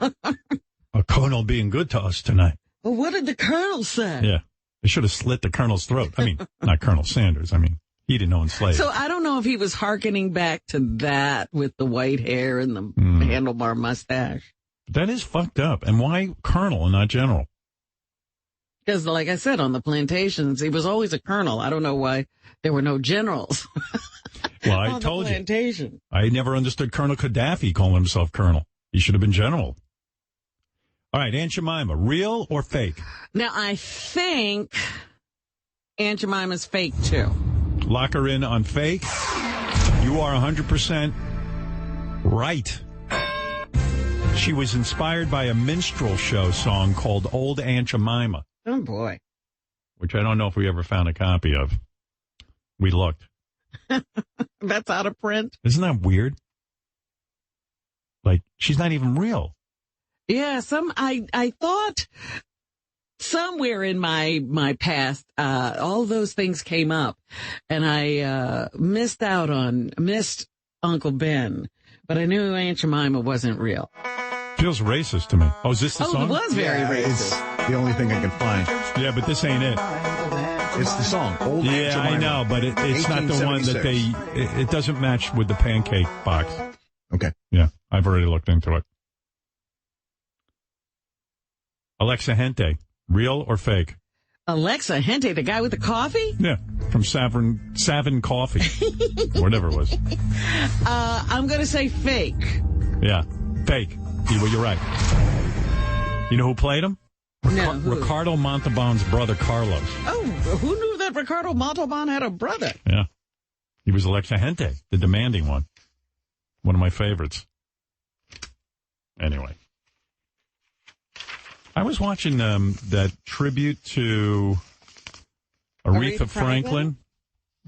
[SPEAKER 1] A colonel being good to us tonight.
[SPEAKER 2] Well, what did the Colonel say?
[SPEAKER 1] Yeah. They should have slit the colonel's throat. I mean, not Colonel Sanders. I mean, he didn't own slaves.
[SPEAKER 2] So I don't know if he was hearkening back to that with the white hair and the handlebar mustache.
[SPEAKER 1] That is fucked up. And why colonel and not general?
[SPEAKER 2] Because, like I said, on the plantations, he was always a colonel. I don't know why there were no generals.
[SPEAKER 1] Well, I
[SPEAKER 2] on
[SPEAKER 1] told
[SPEAKER 2] the plantation.
[SPEAKER 1] you. I never understood Colonel Gaddafi calling himself colonel. He should have been general. All right, Aunt Jemima, real or fake?
[SPEAKER 2] Now, I think Aunt Jemima's fake, too.
[SPEAKER 1] Lock her in on fake. You are 100% right. She was inspired by a minstrel show song called Old Aunt Jemima.
[SPEAKER 2] Oh, boy.
[SPEAKER 1] Which I don't know if we ever found a copy of. We looked.
[SPEAKER 2] That's out of print.
[SPEAKER 1] Isn't that weird? Like, she's not even real.
[SPEAKER 2] Yeah, I thought somewhere in my past, all those things came up, and I missed Uncle Ben, but I knew Aunt Jemima wasn't real.
[SPEAKER 1] Feels racist to me. Oh, is this the song?
[SPEAKER 2] It was very racist.
[SPEAKER 12] It's the only thing I can find.
[SPEAKER 1] Yeah, but this ain't it.
[SPEAKER 12] It's the song. Old Aunt
[SPEAKER 1] Yeah,
[SPEAKER 12] Jemima.
[SPEAKER 1] I know, but it's not the one that it doesn't match with the pancake box.
[SPEAKER 12] Okay.
[SPEAKER 1] Yeah, I've already looked into it. Alexa Hente, real or fake?
[SPEAKER 2] Alexa Hente, the guy with the coffee?
[SPEAKER 1] Yeah, from Savin Coffee. Whatever it was.
[SPEAKER 2] I'm going to say fake.
[SPEAKER 1] Yeah, fake. You're right. You know who played him?
[SPEAKER 2] No, who?
[SPEAKER 1] Ricardo Montalban's brother, Carlos.
[SPEAKER 2] Oh, who knew that Ricardo Montalban had a brother?
[SPEAKER 1] Yeah. He was Alexa Hente, the demanding one. One of my favorites. Anyway. I was watching that tribute to Aretha Franklin.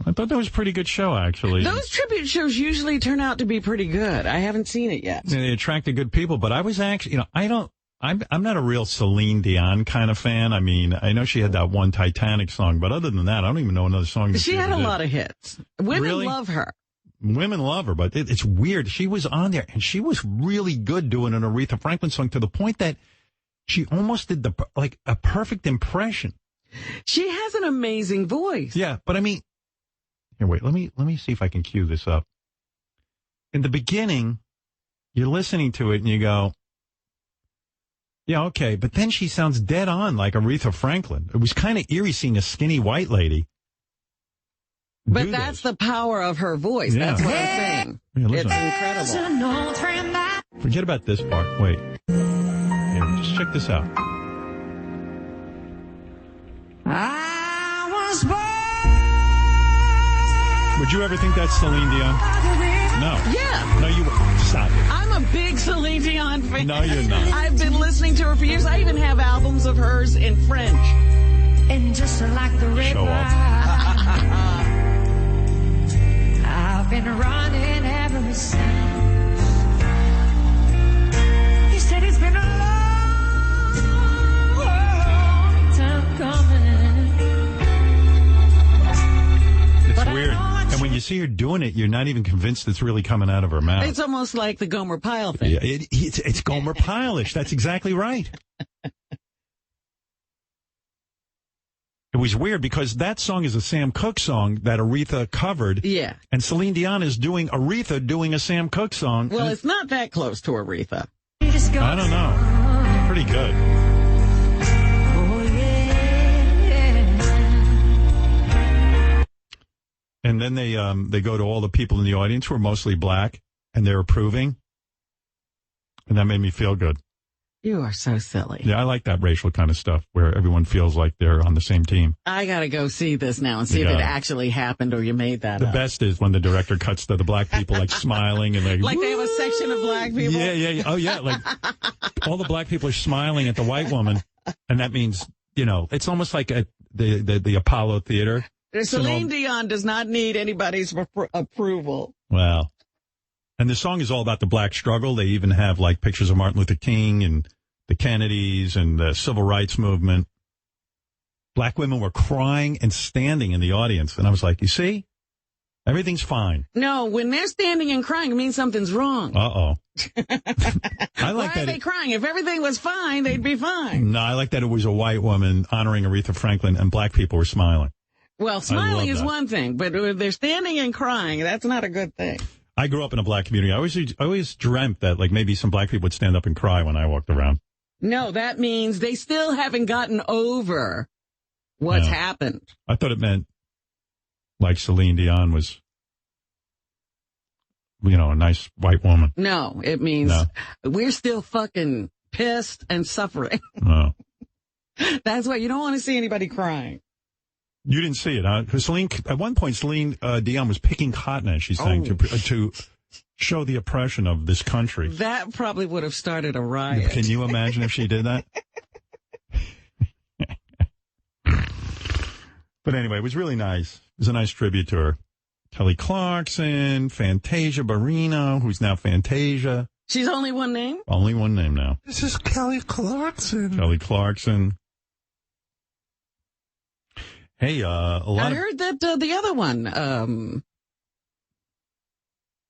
[SPEAKER 1] I thought that was a pretty good show, actually.
[SPEAKER 2] Those tribute shows usually turn out to be pretty good. I haven't seen it yet.
[SPEAKER 1] They attracted good people, but I was actually, I'm not a real Celine Dion kind of fan. I mean, I know she had that one Titanic song, but other than that, I don't even know another song.
[SPEAKER 2] She had a lot of hits. Women
[SPEAKER 1] Really?
[SPEAKER 2] love her.
[SPEAKER 1] Women love her, but it's weird. She was on there, and she was really good doing an Aretha Franklin song to the point that she almost did a perfect impression.
[SPEAKER 2] She has an amazing voice.
[SPEAKER 1] Yeah, but I mean, here, wait, let me see if I can cue this up. In the beginning, you're listening to it and you go, yeah, okay, but then she sounds dead on like Aretha Franklin. It was kind of eerie seeing a skinny white lady.
[SPEAKER 2] But that's the power of her voice.
[SPEAKER 1] Yeah.
[SPEAKER 2] That's what I'm saying.
[SPEAKER 1] Yeah,
[SPEAKER 2] It's
[SPEAKER 1] listen.
[SPEAKER 2] incredible.
[SPEAKER 1] Forget about this part. Wait. Here, just check this out.
[SPEAKER 7] I was born.
[SPEAKER 1] Would you ever think that's Celine Dion? No.
[SPEAKER 2] Yeah.
[SPEAKER 1] No, you stop it.
[SPEAKER 2] I'm a big Celine Dion fan.
[SPEAKER 1] No, you're not.
[SPEAKER 2] I've been listening to her for years. I even have albums of hers in French.
[SPEAKER 7] And just like the river,
[SPEAKER 1] Show off.
[SPEAKER 7] I've been running ever since. You said it's been a long time coming.
[SPEAKER 1] It's weird. And when you see her doing it, you're not even convinced it's really coming out of her mouth.
[SPEAKER 2] It's almost like the Gomer Pyle thing.
[SPEAKER 1] Yeah, it's Gomer Pyle-ish. That's exactly right. It was weird because that song is a Sam Cooke song that Aretha covered.
[SPEAKER 2] Yeah.
[SPEAKER 1] And Celine Dion is doing Aretha doing a Sam Cooke song.
[SPEAKER 2] Well, it's not that close to Aretha.
[SPEAKER 1] I don't know. Pretty good. And then they go to all the people in the audience who are mostly black, and they're approving. And that made me feel good.
[SPEAKER 2] You are so silly.
[SPEAKER 1] Yeah, I like that racial kind of stuff where everyone feels like they're on the same team.
[SPEAKER 2] I got to go see this now and see if it actually happened or you made that
[SPEAKER 1] up. The
[SPEAKER 2] up.
[SPEAKER 1] best is when the director cuts to the black people like smiling and
[SPEAKER 2] like they have a section of black people.
[SPEAKER 1] Yeah. Oh yeah, like all the black people are smiling at the white woman, and that means it's almost like the Apollo Theater.
[SPEAKER 2] Celine Dion does not need anybody's approval.
[SPEAKER 1] Wow. And the song is all about the black struggle. They even have like pictures of Martin Luther King and the Kennedys and the civil rights movement. Black women were crying and standing in the audience. And I was like, you see, everything's fine.
[SPEAKER 2] No, when they're standing and crying, it means something's wrong.
[SPEAKER 1] Uh-oh. I like
[SPEAKER 2] Why are they crying? If everything was fine, they'd be fine.
[SPEAKER 1] No, I like that it was a white woman honoring Aretha Franklin and black people were smiling.
[SPEAKER 2] Well, smiling is one thing, but if they're standing and crying, that's not a good thing.
[SPEAKER 1] I grew up in a black community. I always dreamt that like maybe some black people would stand up and cry when I walked around.
[SPEAKER 2] No, that means they still haven't gotten over what's happened.
[SPEAKER 1] I thought it meant like Celine Dion was, a nice white woman.
[SPEAKER 2] No, it means we're still fucking pissed and suffering.
[SPEAKER 1] No.
[SPEAKER 2] That's why you don't want to see anybody crying.
[SPEAKER 1] You didn't see it, huh? Because at one point, Celine Dion was picking cotton, as she sang, to show the oppression of this country.
[SPEAKER 2] That probably would have started a riot.
[SPEAKER 1] Can you imagine if she did that? But anyway, it was really nice. It was a nice tribute to her. Kelly Clarkson, Fantasia Barrino, who's now Fantasia.
[SPEAKER 2] She's only one name?
[SPEAKER 1] Only one name now.
[SPEAKER 15] This is Kelly Clarkson.
[SPEAKER 1] Kelly Clarkson. Hey, I
[SPEAKER 2] heard that the other one,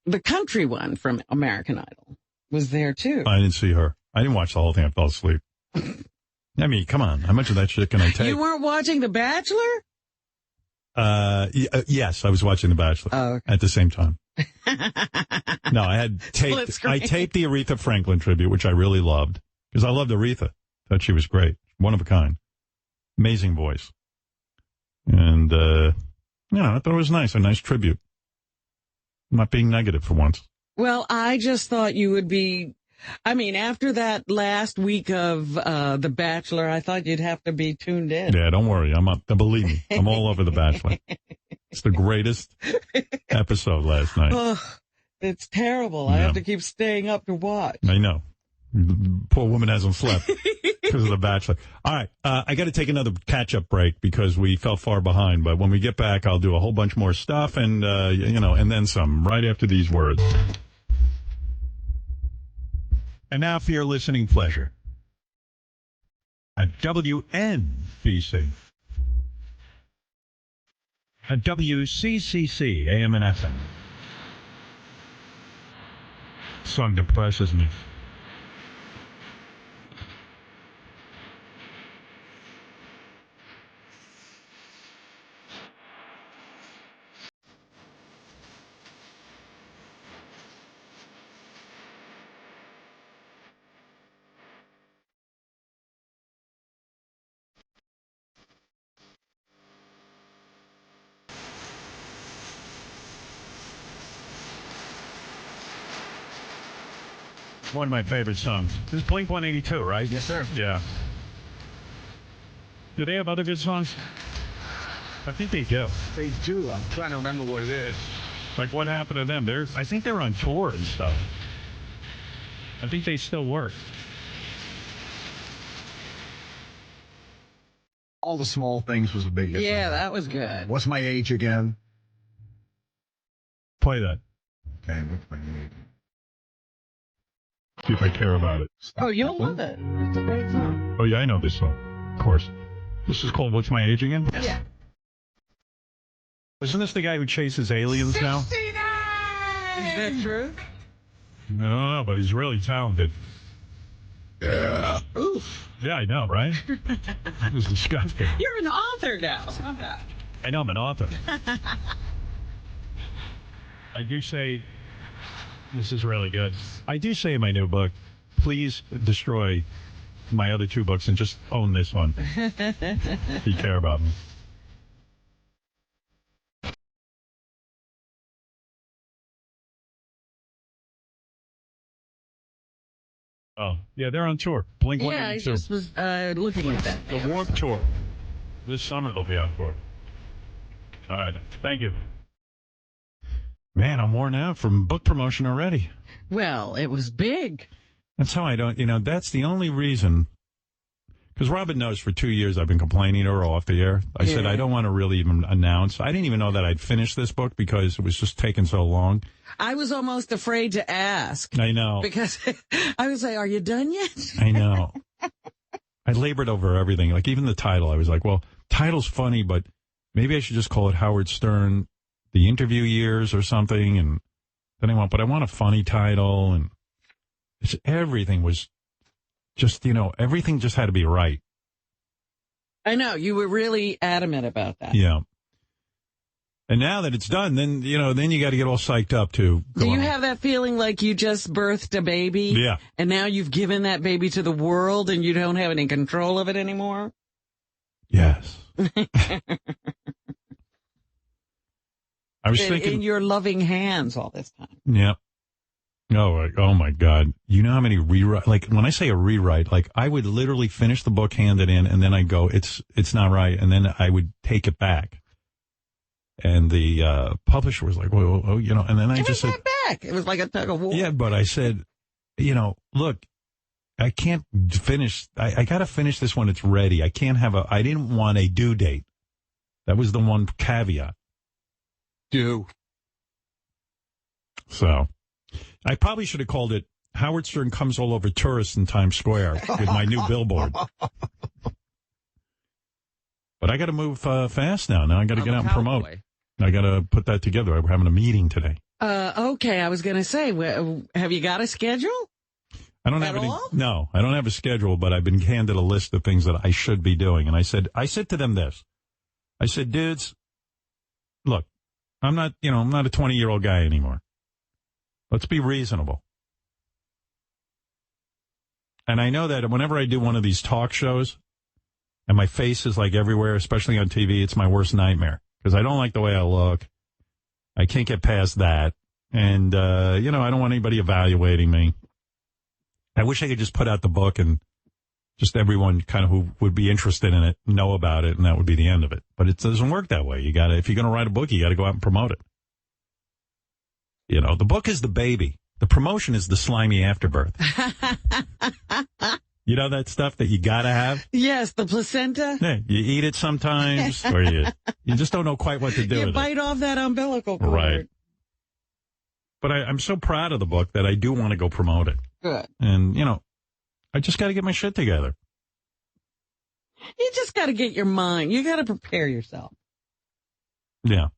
[SPEAKER 2] the country one from American Idol, was there too.
[SPEAKER 1] I didn't see her. I didn't watch the whole thing. I fell asleep. I mean, come on. How much of that shit can I take?
[SPEAKER 2] You weren't watching The Bachelor?
[SPEAKER 1] Yes, I was watching The Bachelor at the same time. No, I taped the Aretha Franklin tribute, which I really loved because I loved Aretha. Thought she was great. One of a kind. Amazing voice. And, I thought it was nice. A nice tribute. I'm not being negative for once.
[SPEAKER 2] Well, I just thought you would be, after that last week of The Bachelor, I thought you'd have to be tuned in.
[SPEAKER 1] Yeah, don't worry. I'm up. Believe me, I'm all over The Bachelor. It's the greatest episode last night.
[SPEAKER 2] Oh, it's terrible. Yeah. I have to keep staying up to watch.
[SPEAKER 1] I know. Poor woman hasn't slept because of The Bachelor. All right. I got to take another catch-up break because we fell far behind. But when we get back, I'll do a whole bunch more stuff and, and then some right after these words. And now for your listening pleasure. At WNBC. At WCCC, AM and FM. Song depresses me. One of my favorite songs. This is Blink-182, right?
[SPEAKER 19] Yes, sir.
[SPEAKER 1] Yeah. Do they have other good songs? I think they do.
[SPEAKER 19] They do. I'm trying to remember what it is.
[SPEAKER 1] Like, what happened to them? I think they're on tour and stuff. I think they still work.
[SPEAKER 19] All the Small Things was the biggest.
[SPEAKER 2] Yeah, that was good.
[SPEAKER 19] What's My Age Again?
[SPEAKER 1] Play that.
[SPEAKER 19] Okay, what's my age?
[SPEAKER 1] See if I care about it.
[SPEAKER 2] Oh, you'll love it. It's a great song.
[SPEAKER 1] Oh, yeah, I know this song. Of course. This is called What's My Age Again?
[SPEAKER 2] Yeah.
[SPEAKER 1] Isn't this the guy who chases aliens 69! Now?
[SPEAKER 2] Is that true?
[SPEAKER 1] I don't know, but he's really talented.
[SPEAKER 19] Yeah.
[SPEAKER 2] Oof.
[SPEAKER 1] Yeah, I know, right? It was disgusting.
[SPEAKER 2] You're an author now. Stop that.
[SPEAKER 1] I know, I'm an author. I do say, this is really good. I do say in my new book, please destroy my other two books and just own this one. If you care about me. Oh, yeah, they're on tour. Blink
[SPEAKER 2] Yeah,
[SPEAKER 1] 182.
[SPEAKER 2] I just was looking at that.
[SPEAKER 1] The Warped Tour. This summer they'll be on tour. All right. Thank you. Man, I'm worn out from book promotion already.
[SPEAKER 2] Well, it was big.
[SPEAKER 1] That's how I don't, that's the only reason. Because Robin knows for 2 years I've been complaining to her off the air. I said I don't want to really even announce. I didn't even know that I'd finished this book because it was just taking so long.
[SPEAKER 2] I was almost afraid to ask.
[SPEAKER 1] I know.
[SPEAKER 2] Because I was like, are you done yet?
[SPEAKER 1] I know. I labored over everything. Like even the title, I was like, well, title's funny, but maybe I should just call it Howard Stern, The Interview Years or something. And then I want a funny title. And everything was just, everything just had to be right.
[SPEAKER 2] I know. You were really adamant about that.
[SPEAKER 1] Yeah. And now that it's done, then you got to get all psyched up to go
[SPEAKER 2] Do you
[SPEAKER 1] on.
[SPEAKER 2] have that feeling like you just birthed a baby?
[SPEAKER 1] Yeah.
[SPEAKER 2] And now you've given that baby to the world and you don't have any control of it anymore?
[SPEAKER 1] Yes. I was thinking
[SPEAKER 2] in your loving hands all this time.
[SPEAKER 1] Yeah. Oh my God. You know how many rewrite, like when I say a rewrite, like I would literally finish the book, hand it in, and then I go, it's not right. And then I would take it back. And the publisher was like, whoa, and then I just said,
[SPEAKER 2] back. It was like a tug of war.
[SPEAKER 1] yeah, but I said, look, I can't finish. I got to finish this when it's ready. I didn't want a due date. That was the one caveat. So I probably should have called it Howard Stern Comes All Over Tourists in Times Square with my new billboard. But I got to move fast now. Now I got to get out and promote. I got to put that together. We're having a meeting today.
[SPEAKER 2] Okay, I was going to say, have you got a schedule?
[SPEAKER 1] I don't have any. No, I don't have a schedule, but I've been handed a list of things that I should be doing. And I said to them this. I said, dudes, look, I'm not a 20-year-old guy anymore. Let's be reasonable. And I know that whenever I do one of these talk shows and my face is like everywhere, especially on TV, it's my worst nightmare because I don't like the way I look. I can't get past that. And, I don't want anybody evaluating me. I wish I could just put out the book and just everyone kind of who would be interested in it know about it, and that would be the end of it. But it doesn't work that way. If you're going to write a book, you got to go out and promote it. The book is the baby. The promotion is the slimy afterbirth. You know that stuff that you got to have?
[SPEAKER 2] Yes, the placenta.
[SPEAKER 1] Yeah, you eat it sometimes, or you just don't know quite what to do with it.
[SPEAKER 2] You bite off that umbilical cord.
[SPEAKER 1] Right. But I'm so proud of the book that I do want to go promote it.
[SPEAKER 2] Good.
[SPEAKER 1] And, I just got to get my shit together.
[SPEAKER 2] You just got to get your mind. You got to prepare yourself.
[SPEAKER 1] Yeah.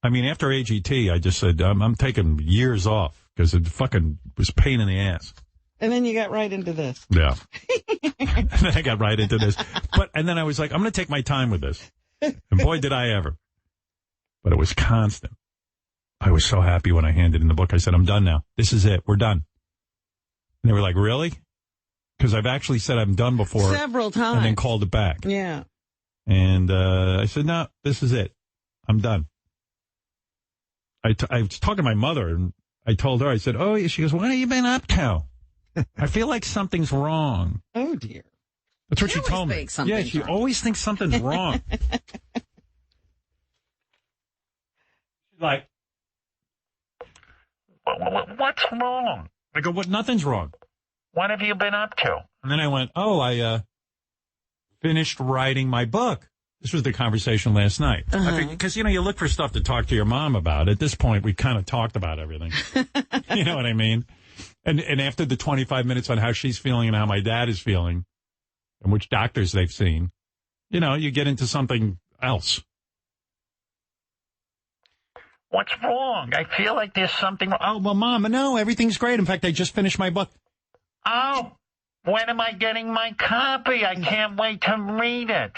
[SPEAKER 1] I mean, after AGT, I just said, I'm taking years off because it fucking was a pain in the ass.
[SPEAKER 2] And then you got right into this.
[SPEAKER 1] Yeah. And then I got right into this. And then I was like, I'm going to take my time with this. And boy, did I ever. But it was constant. I was so happy when I handed in the book. I said, I'm done now. This is it. We're done. And they were like, really? Because I've actually said I'm done before.
[SPEAKER 2] Several times.
[SPEAKER 1] And then called it back.
[SPEAKER 2] Yeah.
[SPEAKER 1] And I said, no, this is it. I'm done. I was talking to my mother, and I told her, I said, oh, she goes, what have you been up to? I feel like something's wrong.
[SPEAKER 2] Oh, dear.
[SPEAKER 1] That's what she told me. Yeah, she always thinks something's wrong. She's like, what's wrong? I go, nothing's wrong. What have you been up to? And then I went, I finished writing my book. This was the conversation last night. Because, you look for stuff to talk to your mom about. At this point, we kind of talked about everything. You know what I mean? And after the 25 minutes on how she's feeling and how my dad is feeling and which doctors they've seen, you get into something else. What's wrong? I feel like there's something wrong. Oh, well, Mom, no, everything's great. In fact, I just finished my book. Oh, when am I getting my copy? I can't wait to read it.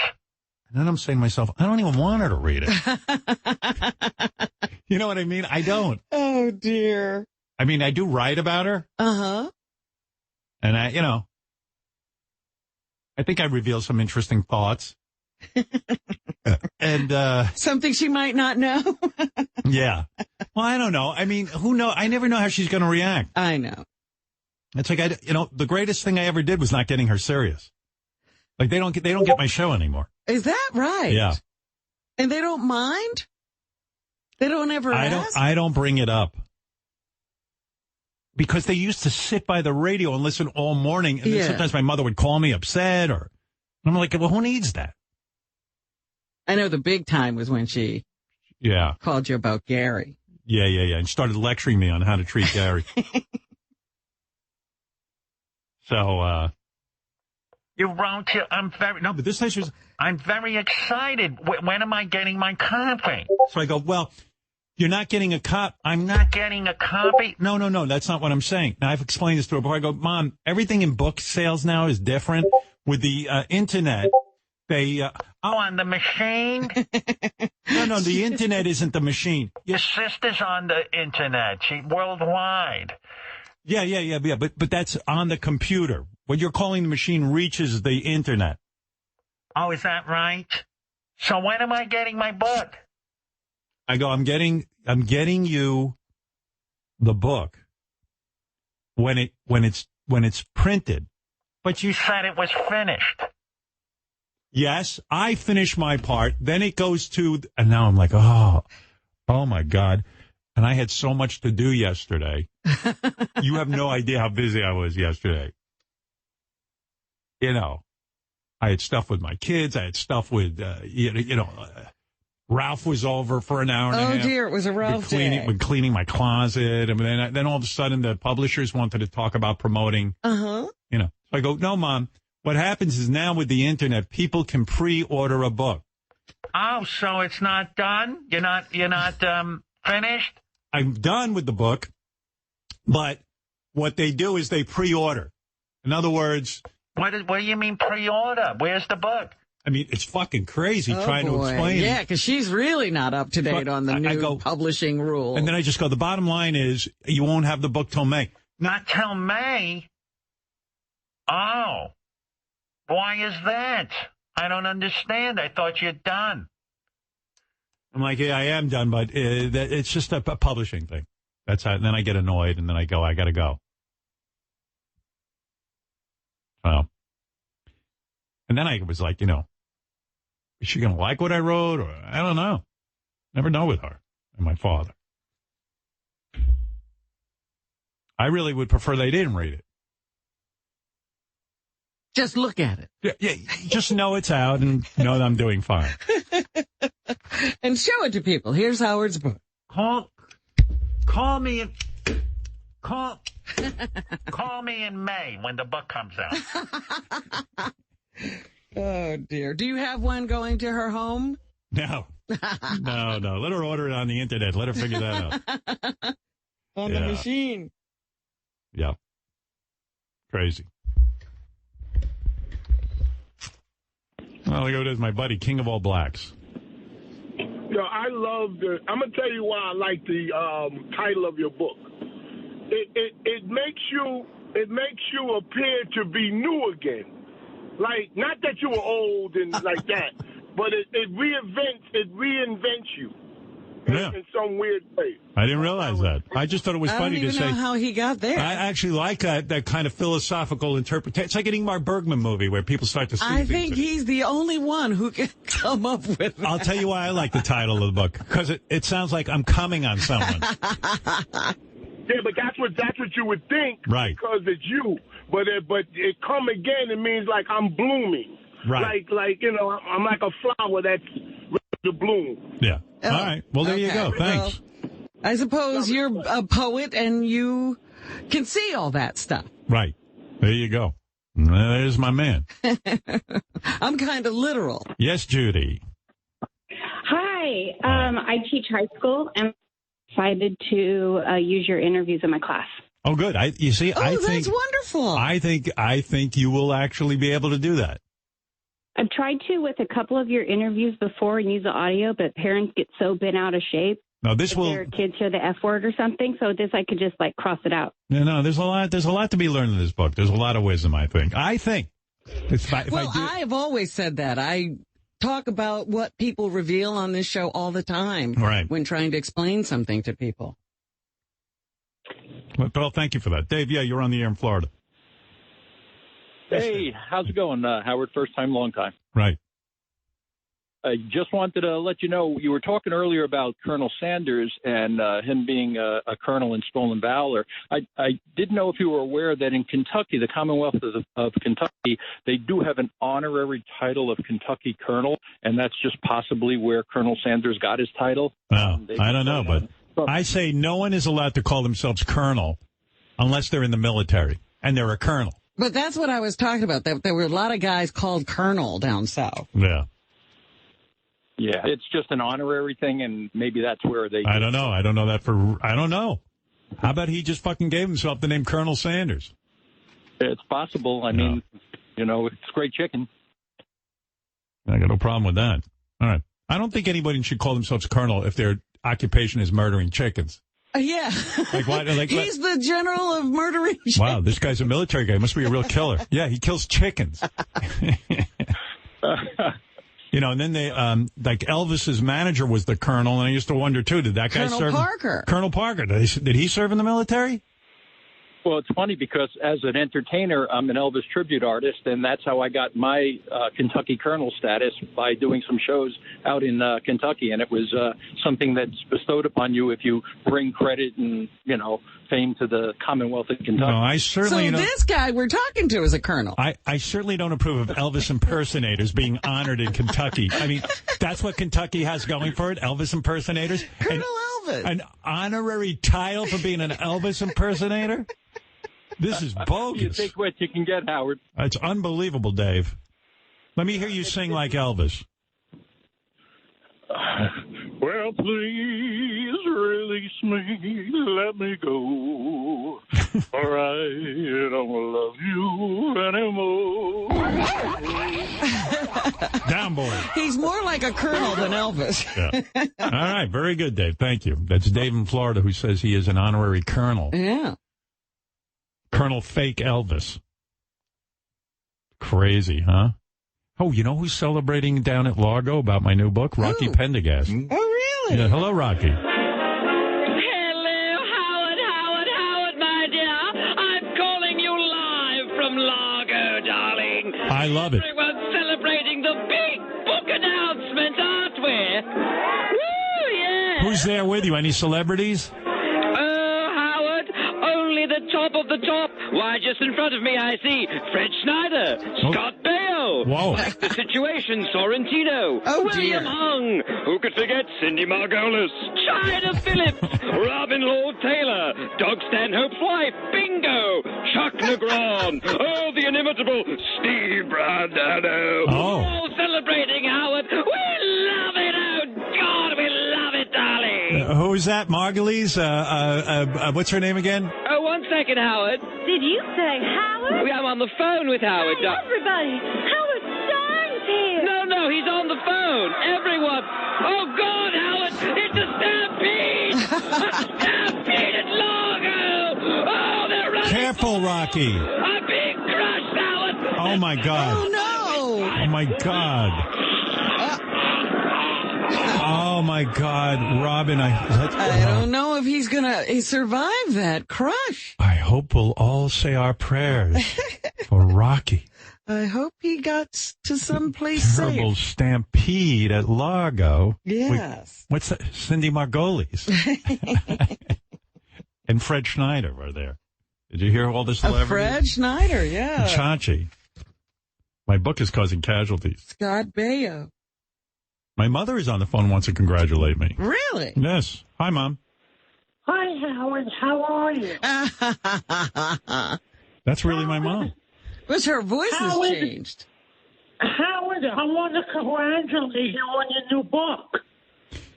[SPEAKER 1] And then I'm saying to myself, I don't even want her to read it. You know what I mean? I don't.
[SPEAKER 2] Oh, dear.
[SPEAKER 1] I mean, I do write about her.
[SPEAKER 2] Uh-huh.
[SPEAKER 1] And I think I reveal some interesting thoughts. And
[SPEAKER 2] something she might not know.
[SPEAKER 1] Yeah. Well, I don't know. I mean, who knows? I never know how she's going to react.
[SPEAKER 2] I know.
[SPEAKER 1] It's like, the greatest thing I ever did was not getting her serious. Like, they don't get my show anymore.
[SPEAKER 2] Is that right?
[SPEAKER 1] Yeah.
[SPEAKER 2] And they don't mind? They don't ever ask?
[SPEAKER 1] I don't bring it up. Because they used to sit by the radio and listen all morning. And then sometimes my mother would call me upset, or I'm like, well, who needs that?
[SPEAKER 2] I know the big time was when she called you about Gary.
[SPEAKER 1] Yeah. And started lecturing me on how to treat Gary. So,
[SPEAKER 4] you wrote to,
[SPEAKER 1] but this time she was,
[SPEAKER 4] I'm very excited. When am I getting my copy?
[SPEAKER 1] So I go, well, you're not getting a copy.
[SPEAKER 4] I'm not getting a copy?
[SPEAKER 1] No, that's not what I'm saying. Now, I've explained this to her before. I go, Mom, everything in book sales now is different. With the internet, they...
[SPEAKER 4] on the machine?
[SPEAKER 1] No, the internet isn't the machine.
[SPEAKER 4] Your sister's on the internet. She's worldwide.
[SPEAKER 1] Yeah, but that's on the computer. What you're calling the machine reaches the internet.
[SPEAKER 4] Oh, is that right? So when am I getting my book?
[SPEAKER 1] I go, I'm getting you the book when it's printed.
[SPEAKER 4] But you said it was finished.
[SPEAKER 1] Yes, I finish my part. Then it goes to, and now I'm like, oh my God. And I had so much to do yesterday. You have no idea how busy I was yesterday. I had stuff with my kids. I had stuff with, Ralph was over for an hour and a half.
[SPEAKER 2] Oh, dear, it was a Ralph day.
[SPEAKER 1] Cleaning my closet. And then all of a sudden the publishers wanted to talk about promoting.
[SPEAKER 2] Uh-huh.
[SPEAKER 1] So I go, no, Mom. What happens is now with the internet, people can pre-order a book.
[SPEAKER 4] Oh, so it's not done? You're not finished?
[SPEAKER 1] I'm done with the book, but what they do is they pre-order. In other words...
[SPEAKER 4] What do you mean pre-order? Where's the book?
[SPEAKER 1] I mean, it's fucking crazy trying to explain it.
[SPEAKER 2] Yeah, because she's really not up to date on the new publishing rule.
[SPEAKER 1] And then I just go, the bottom line is you won't have the book till May.
[SPEAKER 4] Not till May? Oh. Why is that? I don't understand. I thought you're done.
[SPEAKER 1] I'm like, yeah, I am done, but it's just a publishing thing. That's how. And then I get annoyed, and then I go, I got to go. Oh. And then I was like, is she going to like what I wrote? Or I don't know. Never know with her and my father. I really would prefer they didn't read it.
[SPEAKER 2] Just look at it.
[SPEAKER 1] Yeah, just know it's out and know that I'm doing fine.
[SPEAKER 2] And show it to people. Here's Howard's book.
[SPEAKER 4] Call me in May when the book comes out.
[SPEAKER 2] Oh, dear. Do you have one going to her home?
[SPEAKER 1] No. No. Let her order it on the internet. Let her figure that out.
[SPEAKER 2] On the machine.
[SPEAKER 1] Yeah. Crazy. Well, I go to my buddy, King of All Blacks.
[SPEAKER 20] I love I'm going to tell you why I like the title of your book. It makes you appear to be new again. Like, not that you were old and like that, but it reinvents you in some weird way.
[SPEAKER 1] I didn't realize that. I just thought it was funny to say.
[SPEAKER 2] I don't even know how he got there.
[SPEAKER 1] I actually like that kind of philosophical interpretation. It's like an Ingmar Bergman movie where people start to see
[SPEAKER 2] I think he's the only one who can come up with that.
[SPEAKER 1] I'll tell you why I like the title of the book, because it sounds like I'm coming on someone.
[SPEAKER 20] Yeah, but that's what you would think,
[SPEAKER 1] right?
[SPEAKER 20] Because it's you. But it come again. It means like I'm blooming,
[SPEAKER 1] right?
[SPEAKER 20] Like I'm like a flower that's ready to bloom.
[SPEAKER 1] Yeah. All right. Well, there you go. Thanks.
[SPEAKER 2] Well, I suppose you're a poet and you can see all that stuff.
[SPEAKER 1] Right. There you go. There's my man.
[SPEAKER 2] I'm kind of literal.
[SPEAKER 1] Yes, Judy.
[SPEAKER 23] Hi. I teach high school and excited to use your interviews in my class.
[SPEAKER 1] Oh, good. I think
[SPEAKER 2] that's wonderful.
[SPEAKER 1] I think you will actually be able to do that.
[SPEAKER 23] I've tried to with a couple of your interviews before and use the audio, but parents get so bent out of shape.
[SPEAKER 1] No, this will.
[SPEAKER 23] Their kids hear the F word or something, so this I could just cross it out.
[SPEAKER 1] No, there's a lot to be learned in this book. There's a lot of wisdom, I think.
[SPEAKER 2] I've always said that. I talk about what people reveal on this show all the time,
[SPEAKER 1] right?
[SPEAKER 2] When trying to explain something to people.
[SPEAKER 1] Well, thank you for that. Dave, yeah, you're on the air in Florida.
[SPEAKER 5] Hey, how's it going, Howard? First time, long time.
[SPEAKER 1] Right.
[SPEAKER 5] I just wanted to let you know, you were talking earlier about Colonel Sanders and him being a colonel in stolen valor. I didn't know if you were aware that in Kentucky, the Commonwealth of Kentucky, they do have an honorary title of Kentucky colonel, and that's just possibly where Colonel Sanders got his title.
[SPEAKER 1] No, I don't know, but I say no one is allowed to call themselves colonel unless they're in the military, and they're a colonel.
[SPEAKER 2] But that's what I was talking about. There were a lot of guys called colonel down south.
[SPEAKER 1] Yeah.
[SPEAKER 5] Yeah, it's just an honorary thing, and maybe that's where they...
[SPEAKER 1] I don't know. I don't know that for... I don't know. How about he just fucking gave himself the name Colonel Sanders?
[SPEAKER 5] It's possible. I mean, you know, it's great chicken.
[SPEAKER 1] I got no problem with that. All right. I don't think anybody should call themselves colonel if their occupation is murdering chickens.
[SPEAKER 2] Yeah.
[SPEAKER 1] Like what? Like,
[SPEAKER 2] he's the general of murdering chickens.
[SPEAKER 1] Wow, this guy's a military guy. He must be a real killer. Yeah, he kills chickens. You know, and then they, like Elvis's manager was the colonel, and I used to wonder, too, did that guy serve?
[SPEAKER 2] Colonel Parker.
[SPEAKER 1] Colonel Parker. Did he serve in the military?
[SPEAKER 5] Well, it's funny because as an entertainer, I'm an Elvis tribute artist, and that's how I got my Kentucky colonel status, by doing some shows out in Kentucky. And it was something that's bestowed upon you if you bring credit and, you know, fame to the Commonwealth of Kentucky.
[SPEAKER 1] No, I certainly
[SPEAKER 2] So this guy we're talking to is a colonel.
[SPEAKER 1] I certainly don't approve of Elvis impersonators being honored in Kentucky. I mean, that's what Kentucky has going for it, Elvis impersonators.
[SPEAKER 2] Colonel Elvis.
[SPEAKER 1] An honorary title for being an Elvis impersonator? This is bogus.
[SPEAKER 5] You take what you can get, Howard.
[SPEAKER 1] It's unbelievable, Dave. Let me hear you sing like Elvis.
[SPEAKER 5] Well, please release me, let me go, or I don't love you anymore.
[SPEAKER 1] Down, boy.
[SPEAKER 2] He's more like a colonel than Elvis.
[SPEAKER 1] Yeah. All right, very good, Dave. Thank you. That's Dave in Florida who says he is an honorary colonel.
[SPEAKER 2] Yeah.
[SPEAKER 1] Colonel Fake Elvis. Crazy, huh? Oh, you know who's celebrating down at Largo about my new book? Rocky Pendergast.
[SPEAKER 2] Oh, really?
[SPEAKER 1] Yeah, hello, Rocky.
[SPEAKER 8] Hello, Howard, my dear. I'm calling you live from Largo, darling.
[SPEAKER 1] I love it.
[SPEAKER 8] Everyone's celebrating the big book announcement, aren't we? Woo, yeah.
[SPEAKER 1] Who's there with you? Any celebrities?
[SPEAKER 8] The top of the top. Why, just in front of me, I see Fred Schneider, Scott Baio,
[SPEAKER 1] Whoa.
[SPEAKER 8] The Situation, Sorrentino, William Hung, who could forget Cindy Margolis, China Phillips, Robin Lord Taylor, Doug Stanhope's wife, Bingo, Chuck Negron, the inimitable Steve Brandano. All celebrating, Howard. We love it, oh God, we love it, darling.
[SPEAKER 1] Who is that? Margulies? What's her name again?
[SPEAKER 8] Oh, 1 second, Howard.
[SPEAKER 14] Did you say Howard?
[SPEAKER 8] I'm on the phone with Howard.
[SPEAKER 14] Hey, everybody. Howard Stern's here.
[SPEAKER 8] No, he's on the phone. Everyone. Oh, God, Howard. It's a stampede. A stampede at Largo. Oh, they're running.
[SPEAKER 1] Careful, Rocky.
[SPEAKER 8] I'm being crushed, Howard.
[SPEAKER 1] Oh, my God.
[SPEAKER 2] Oh, no.
[SPEAKER 1] Oh, my God. Oh, my God. Robin,
[SPEAKER 2] I don't know if he's going to survive that crush.
[SPEAKER 1] I hope we'll all say our prayers for Rocky.
[SPEAKER 2] I hope he got to someplace
[SPEAKER 1] Terrible
[SPEAKER 2] safe.
[SPEAKER 1] stampede at Largo.
[SPEAKER 2] Yes.
[SPEAKER 1] What's that? Cindy Margolis. And Fred Schneider were there. Did you hear all the celebrities?
[SPEAKER 2] Fred Schneider, yeah.
[SPEAKER 1] Chachi. My book is causing casualties.
[SPEAKER 2] Scott Baio.
[SPEAKER 1] My mother is on the phone, wants to congratulate me.
[SPEAKER 2] Really?
[SPEAKER 1] Yes. Hi, Mom.
[SPEAKER 14] Hi, Howard. How are you?
[SPEAKER 1] That's really my mom.
[SPEAKER 2] But her voice has changed.
[SPEAKER 14] Howard, I want to congratulate you on your new book.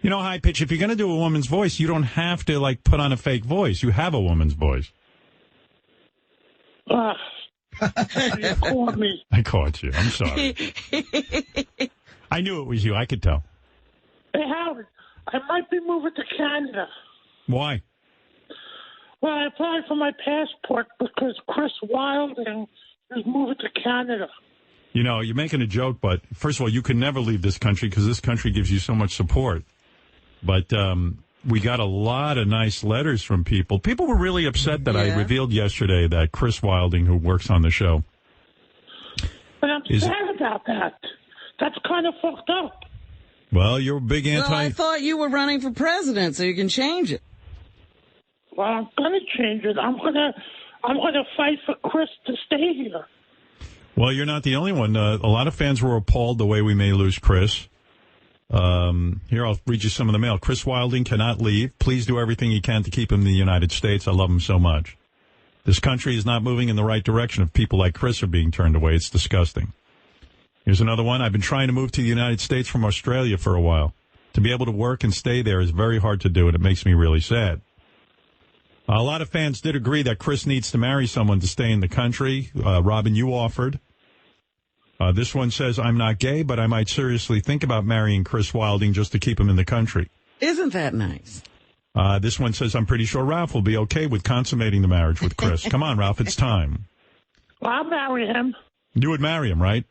[SPEAKER 1] You know, High Pitch, if you're going to do a woman's voice, you don't have to, like, put on a fake voice. You have a woman's voice.
[SPEAKER 14] You caught me.
[SPEAKER 1] I caught you. I'm sorry. I knew it was you. I could tell.
[SPEAKER 14] Hey, Howard, I might be moving to Canada.
[SPEAKER 1] Why?
[SPEAKER 14] Well, I applied for my passport because Chris Wilding is moving to Canada.
[SPEAKER 1] You know, you're making a joke, but first of all, you can never leave this country because this country gives you so much support. But we got a lot of nice letters from people. People were really upset that I revealed yesterday that Chris Wilding, who works on the show.
[SPEAKER 14] But I'm sad about that. That's kind of fucked up.
[SPEAKER 1] Well, you're a big anti...
[SPEAKER 2] Well, I thought you were running for president, so you can change it.
[SPEAKER 14] Well, I'm going to change it. I'm going to fight for Chris to stay here.
[SPEAKER 1] Well, you're not the only one. A lot of fans were appalled the way we may lose Chris. Here, I'll read you some of the mail. Chris Wilding cannot leave. Please do everything you can to keep him in the United States. I love him so much. This country is not moving in the right direction if people like Chris are being turned away. It's disgusting. Here's another one. I've been trying to move to the United States from Australia for a while. To be able to work and stay there is very hard to do, and it makes me really sad. A lot of fans did agree that Chris needs to marry someone to stay in the country. Robin, you offered. This one says, I'm not gay, but I might seriously think about marrying Chris Wilding just to keep him in the country.
[SPEAKER 2] Isn't that nice?
[SPEAKER 1] This one says, I'm pretty sure Ralph will be okay with consummating the marriage with Chris. Come on, Ralph, it's time.
[SPEAKER 14] Well, I'll marry him.
[SPEAKER 1] You would marry him, right?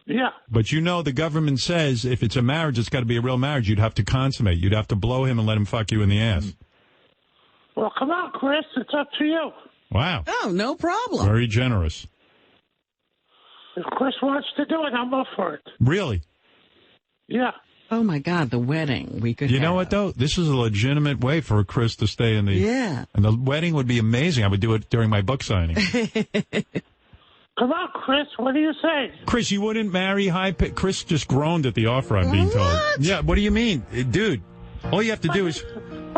[SPEAKER 14] Yeah.
[SPEAKER 1] But you know the government says if it's a marriage, it's got to be a real marriage. You'd have to consummate. You'd have to blow him and let him fuck you in the ass.
[SPEAKER 14] Well, come on, Chris. It's up to you.
[SPEAKER 1] Wow.
[SPEAKER 2] Oh, no problem.
[SPEAKER 1] Very generous.
[SPEAKER 14] If Chris wants to do it, I'm up for it.
[SPEAKER 1] Really?
[SPEAKER 14] Yeah.
[SPEAKER 2] Oh, my God, the wedding. We could
[SPEAKER 1] You know what, though? This is a legitimate way for Chris to stay in the...
[SPEAKER 2] Yeah.
[SPEAKER 1] And the wedding would be amazing. I would do it during my book signing.
[SPEAKER 14] Come on, Chris. What do you say?
[SPEAKER 1] Chris, you wouldn't marry Chris just groaned at the offer, I'm being told. Yeah, what do you mean? Dude, all you have to do is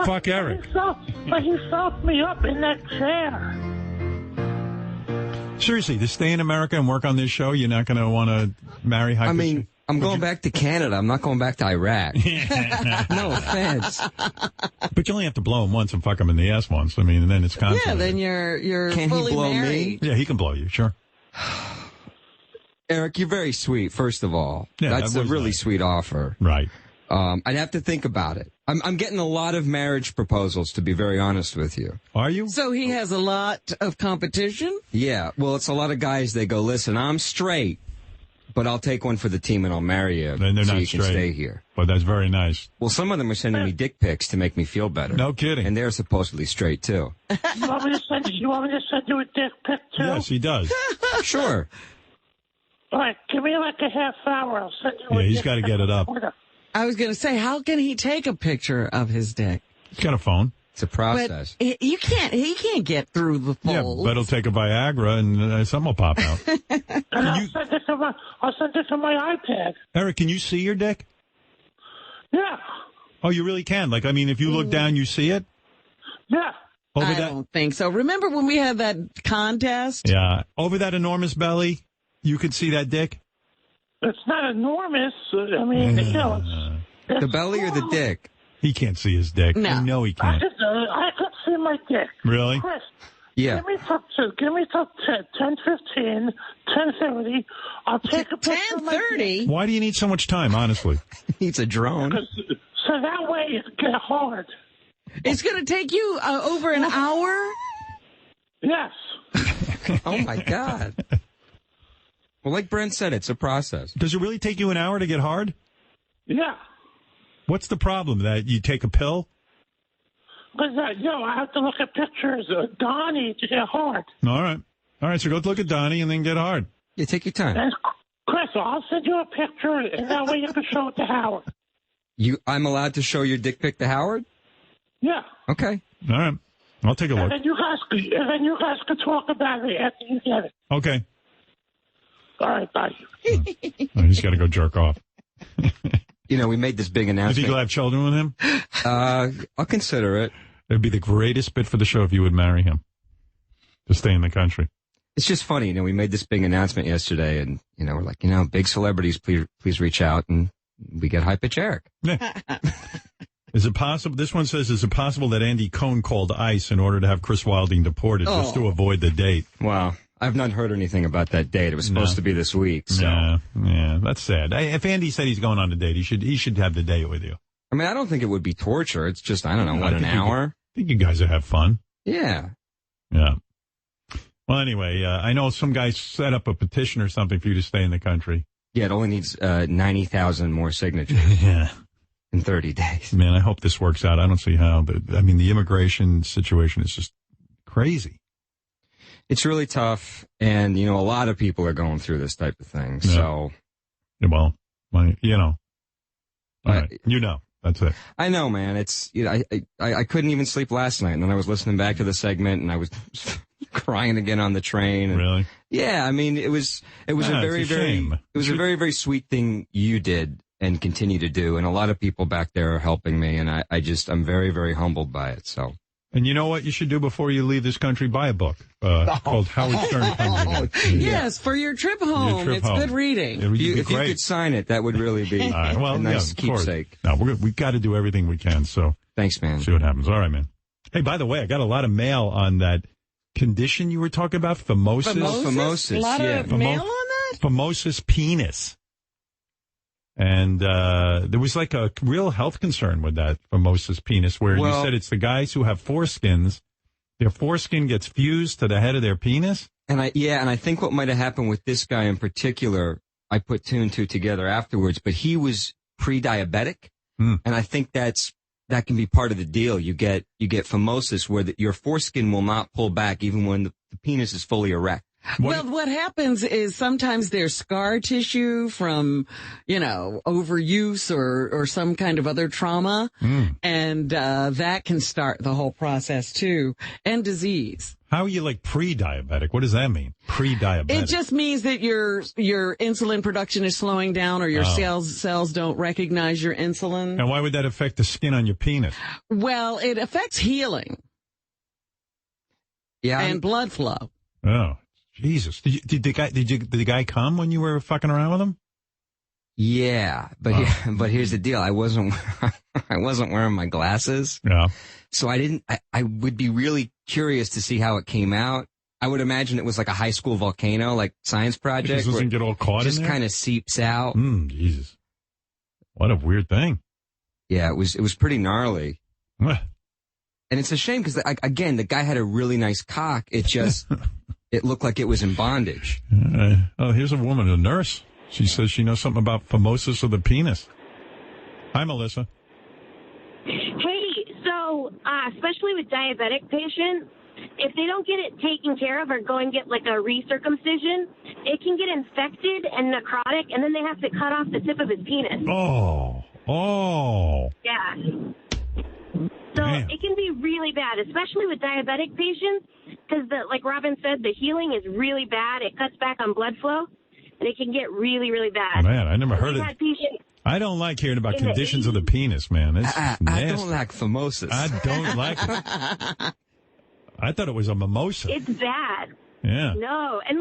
[SPEAKER 1] fuck Eric.
[SPEAKER 14] But he soaked me up in that chair.
[SPEAKER 1] Seriously, to stay in America and work on this show, you're not going to want to marry
[SPEAKER 6] I mean, I'm going back to Canada. I'm not going back to Iraq. No offense.
[SPEAKER 1] But you only have to blow him once and fuck him in the ass once. I mean, and then it's constant.
[SPEAKER 2] Yeah, then you're
[SPEAKER 6] Can
[SPEAKER 2] fully
[SPEAKER 6] he blow
[SPEAKER 2] married.
[SPEAKER 6] me?
[SPEAKER 1] Yeah, he can blow you, sure.
[SPEAKER 6] Eric, you're very sweet, first of all.
[SPEAKER 1] Yeah,
[SPEAKER 6] that's
[SPEAKER 1] that
[SPEAKER 6] a
[SPEAKER 1] was
[SPEAKER 6] really
[SPEAKER 1] nice.
[SPEAKER 6] sweet offer.
[SPEAKER 1] Right.
[SPEAKER 6] I'd have to think about it. I'm getting a lot of marriage proposals, to be very honest with you.
[SPEAKER 1] Are you?
[SPEAKER 2] So he has a lot of competition?
[SPEAKER 6] Yeah. Well, it's a lot of guys, they go, listen, I'm straight, but I'll take one for the team and I'll marry you
[SPEAKER 1] Then they're
[SPEAKER 6] so
[SPEAKER 1] not
[SPEAKER 6] you can
[SPEAKER 1] straight.
[SPEAKER 6] stay here.
[SPEAKER 1] But that's very nice.
[SPEAKER 6] Well, some of them are sending me dick pics to make me feel better.
[SPEAKER 1] No kidding.
[SPEAKER 6] And they're supposedly straight, too.
[SPEAKER 14] You want me to send you a dick pic, too?
[SPEAKER 1] Yes, he does.
[SPEAKER 6] Sure.
[SPEAKER 14] All right, give me like a half hour. I'll send you
[SPEAKER 1] Yeah,
[SPEAKER 14] a
[SPEAKER 1] he's
[SPEAKER 14] dick
[SPEAKER 1] got to
[SPEAKER 14] pic.
[SPEAKER 1] get it up.
[SPEAKER 2] I was going to say, how can he take a picture of his dick?
[SPEAKER 1] He's got a phone.
[SPEAKER 6] It's a process.
[SPEAKER 2] But he can't get through the
[SPEAKER 1] Yeah,
[SPEAKER 2] folds.
[SPEAKER 1] but he'll take a Viagra and something will pop out.
[SPEAKER 14] And I'll send it to my iPad.
[SPEAKER 1] Eric, can you see your dick?
[SPEAKER 14] Yeah.
[SPEAKER 1] Oh, you really can? Like, I mean, if you look down, you see it?
[SPEAKER 14] Yeah.
[SPEAKER 2] I don't think so. Remember when we had that contest?
[SPEAKER 1] Yeah. Over that enormous belly, you could see that dick?
[SPEAKER 14] It's not enormous. I mean, you know, it's
[SPEAKER 6] the belly or the dick?
[SPEAKER 1] He can't see his dick.
[SPEAKER 2] No.
[SPEAKER 1] I know he
[SPEAKER 14] I
[SPEAKER 1] can't.
[SPEAKER 14] could see my dick.
[SPEAKER 1] Really?
[SPEAKER 14] Chris,
[SPEAKER 6] Yeah.
[SPEAKER 14] give me till 10:15, 10:30. I'll take a picture of my dick.
[SPEAKER 1] Why do you need so much time, honestly?
[SPEAKER 6] He needs a drone.
[SPEAKER 14] So that way it get hard.
[SPEAKER 2] It's going to take you over an hour?
[SPEAKER 14] Yes.
[SPEAKER 6] Oh, my God. Well, like Brent said, it's a process.
[SPEAKER 1] Does it really take you an hour to get hard?
[SPEAKER 14] Yeah.
[SPEAKER 1] What's the problem? That you take a pill?
[SPEAKER 14] Because, I have to look at pictures of Donnie to get hard.
[SPEAKER 1] All right. All right, so go look at Donnie and then get hard.
[SPEAKER 6] Yeah, take your time.
[SPEAKER 14] And Chris, I'll send you a picture, and that way you can show it to Howard.
[SPEAKER 6] I'm allowed to show your dick pic to Howard?
[SPEAKER 14] Yeah.
[SPEAKER 6] Okay.
[SPEAKER 1] All right. I'll take a
[SPEAKER 14] And
[SPEAKER 1] look.
[SPEAKER 14] then you guys can talk about it after you get it.
[SPEAKER 1] Okay.
[SPEAKER 14] All right, bye.
[SPEAKER 1] Oh, he's got to go jerk off.
[SPEAKER 6] We made this big
[SPEAKER 1] You
[SPEAKER 6] announcement.
[SPEAKER 1] think you'll have children with him?
[SPEAKER 6] I'll consider it.
[SPEAKER 1] It'd be the greatest bit for the show if you would marry him to stay in the country.
[SPEAKER 6] It's just funny, we made this big announcement yesterday, and, we're like, big celebrities, please reach out, and we get high-pitch Eric.
[SPEAKER 1] Yeah. Is it possible? This one says, is it possible that Andy Cohen called ICE in order to have Chris Wilding deported just to avoid the date?
[SPEAKER 6] Wow. I've not heard anything about that date. It was supposed to be this week, so.
[SPEAKER 1] Yeah, that's sad. If Andy said he's going on a date, he should have the date with you.
[SPEAKER 6] I mean, I don't think it would be torture. It's just, I don't know, an hour?
[SPEAKER 1] I think you guys would have fun.
[SPEAKER 6] Yeah.
[SPEAKER 1] Yeah. Well, anyway, I know some guy set up a petition or something for you to stay in the country.
[SPEAKER 6] Yeah, it only needs 90,000 more signatures.
[SPEAKER 1] Yeah.
[SPEAKER 6] in 30 days.
[SPEAKER 1] Man, I hope this works out. I don't see how. But I mean, the immigration situation is just crazy.
[SPEAKER 6] It's really tough, and a lot of people are going through this type of thing.
[SPEAKER 1] Yeah.
[SPEAKER 6] So,
[SPEAKER 1] well, that's it.
[SPEAKER 6] I know, man. It's I couldn't even sleep last night, and then I was listening back to the segment, and I was crying again on the train. And,
[SPEAKER 1] really?
[SPEAKER 6] Yeah, I mean, it was a very very sweet thing you did and continue to do, and a lot of people back there are helping me, and I'm very, very humbled by it. So.
[SPEAKER 1] And you know what you should do before you leave this country? Buy a book called Howard Stern Comes Again.
[SPEAKER 2] Yes, for your trip home. It's good reading.
[SPEAKER 1] If
[SPEAKER 6] you could sign it, that would really be a nice keepsake.
[SPEAKER 1] No, we've got to do everything we can. So
[SPEAKER 6] thanks, man.
[SPEAKER 1] See what happens. All right, man. Hey, by the way, I got a lot of mail on that condition you were talking about, phimosis.
[SPEAKER 2] Phimosis? A lot of mail on that?
[SPEAKER 1] Phimosis penis. And there was like a real health concern with that phimosis penis, where you said it's the guys who have foreskins. Their foreskin gets fused to the head of their penis.
[SPEAKER 6] And I think what might have happened with this guy in particular, I put 2 and 2 together afterwards, but he was pre-diabetic, and I think that can be part of the deal. You get phimosis where your foreskin will not pull back even when the penis is fully erect.
[SPEAKER 2] What happens is sometimes there's scar tissue from, overuse or some kind of other trauma, and that can start the whole process too, and disease.
[SPEAKER 1] How are you like pre-diabetic? What does that mean? Pre-diabetic?
[SPEAKER 2] It just means that your insulin production is slowing down, or your cells don't recognize your insulin.
[SPEAKER 1] And why would that affect the skin on your penis?
[SPEAKER 2] Well, it affects healing.
[SPEAKER 6] Yeah,
[SPEAKER 2] and blood flow.
[SPEAKER 1] Oh. Jesus, did the guy come when you were fucking around with him?
[SPEAKER 6] Yeah, but here's the deal. I wasn't wearing my glasses.
[SPEAKER 1] Yeah.
[SPEAKER 6] So I would be really curious to see how it came out. I would imagine it was like a high school volcano, like science project.
[SPEAKER 1] It doesn't get all caught in there?
[SPEAKER 6] Just kind of seeps out.
[SPEAKER 1] Jesus. What a weird thing.
[SPEAKER 6] Yeah, it was pretty gnarly. And it's a shame because, again, the guy had a really nice cock. It just... It looked like it was in bondage.
[SPEAKER 1] Here's a woman, a nurse. She says she knows something about phimosis of the penis. Hi, Melissa.
[SPEAKER 10] Hey, so especially with diabetic patients, if they don't get it taken care of or go and get like a recircumcision, it can get infected and necrotic, and then they have to cut off the tip of his penis.
[SPEAKER 1] Oh.
[SPEAKER 10] Yeah. So it can be really bad, especially with diabetic patients, because, like Robin said, the healing is really bad. It cuts back on blood flow, and it can get really, really bad.
[SPEAKER 1] Man, I never heard it. I don't like hearing about conditions of the penis, man. It's nasty.
[SPEAKER 6] I don't like phimosis.
[SPEAKER 1] I don't like it. I thought it was a mimosa.
[SPEAKER 10] It's bad.
[SPEAKER 1] Yeah.
[SPEAKER 10] No, and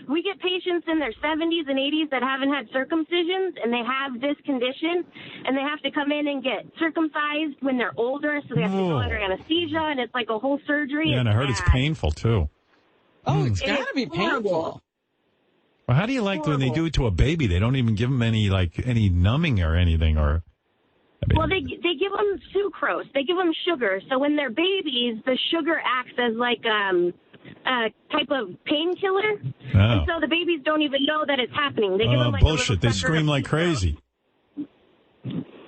[SPEAKER 10] we get patients in their 70s and 80s that haven't had circumcisions, and they have this condition, and they have to come in and get circumcised when they're older, so they have to go under anesthesia, and it's like a whole surgery.
[SPEAKER 1] Yeah, and I heard it's painful, too.
[SPEAKER 2] Oh, it's got to be painful.
[SPEAKER 1] Well, how do you like when they do it to a baby? They don't even give them any numbing or anything, or...
[SPEAKER 10] Well, they give them sucrose. They give them sugar. So when they're babies, the sugar acts as like a type of painkiller.
[SPEAKER 1] Oh.
[SPEAKER 10] And so the babies don't even know that it's happening. They give them like
[SPEAKER 1] bullshit. They scream like crazy.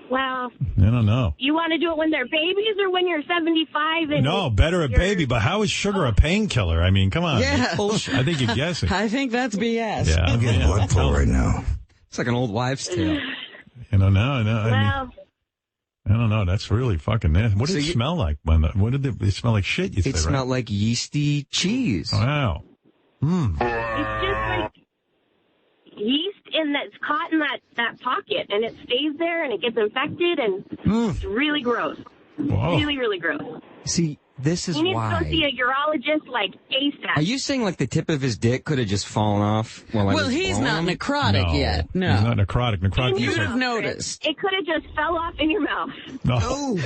[SPEAKER 10] Well,
[SPEAKER 1] I don't know.
[SPEAKER 10] You want to do it when they're babies or when you're 75? And
[SPEAKER 1] no, better a baby. But how is sugar a painkiller? I mean, come on.
[SPEAKER 2] Yeah.
[SPEAKER 1] Bullshit. I think you're guessing.
[SPEAKER 2] I think that's BS.
[SPEAKER 1] Yeah, I'm
[SPEAKER 19] getting blood flow right now.
[SPEAKER 6] It's like an old wives' tale.
[SPEAKER 1] I don't know. That's really fucking nasty. What did it smell like? What did it smell like? Shit, you say,
[SPEAKER 6] It smelled like yeasty cheese.
[SPEAKER 1] Wow.
[SPEAKER 10] It's just like yeast that's caught in that pocket, and it stays there, and it gets infected, and it's really gross.
[SPEAKER 1] Whoa.
[SPEAKER 10] Really, really gross.
[SPEAKER 6] See, this is
[SPEAKER 10] you need
[SPEAKER 6] why.
[SPEAKER 10] to go see a urologist like ASAP.
[SPEAKER 6] Are you saying like the tip of his dick could have just fallen off?
[SPEAKER 2] Well, he's not necrotic yet. No.
[SPEAKER 1] He's not necrotic. Necrotic
[SPEAKER 2] You'd
[SPEAKER 1] is
[SPEAKER 2] have noticed.
[SPEAKER 10] It could have just fell off in your mouth.
[SPEAKER 1] No.
[SPEAKER 2] When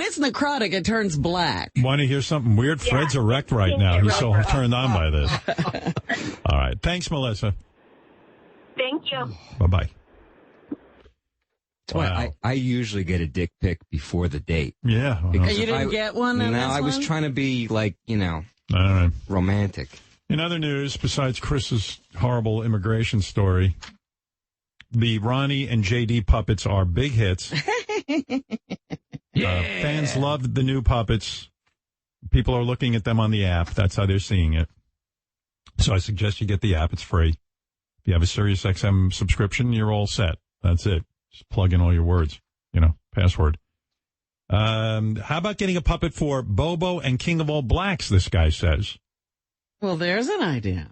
[SPEAKER 2] it's necrotic, it turns black.
[SPEAKER 1] Want to hear something weird?
[SPEAKER 10] Yeah.
[SPEAKER 1] Fred's erect right now. He's so turned on by this. All right. Thanks, Melissa.
[SPEAKER 10] Thank you.
[SPEAKER 1] Bye-bye.
[SPEAKER 6] Wow. I usually get a dick pic before the date.
[SPEAKER 1] Yeah.
[SPEAKER 2] You didn't get one?
[SPEAKER 6] No, I was trying to be like,
[SPEAKER 1] all right,
[SPEAKER 6] romantic.
[SPEAKER 1] In other news, besides Chris's horrible immigration story, The Ronnie and JD puppets are big hits. Fans love the new puppets. People are looking at them on the app. That's how they're seeing it. So I suggest you get the app. It's free. If you have a Sirius XM subscription, you're all set. That's it. Just plug in all your words, password. How about getting a puppet for Bobo and King of All Blacks, this guy says.
[SPEAKER 2] Well, there's an idea.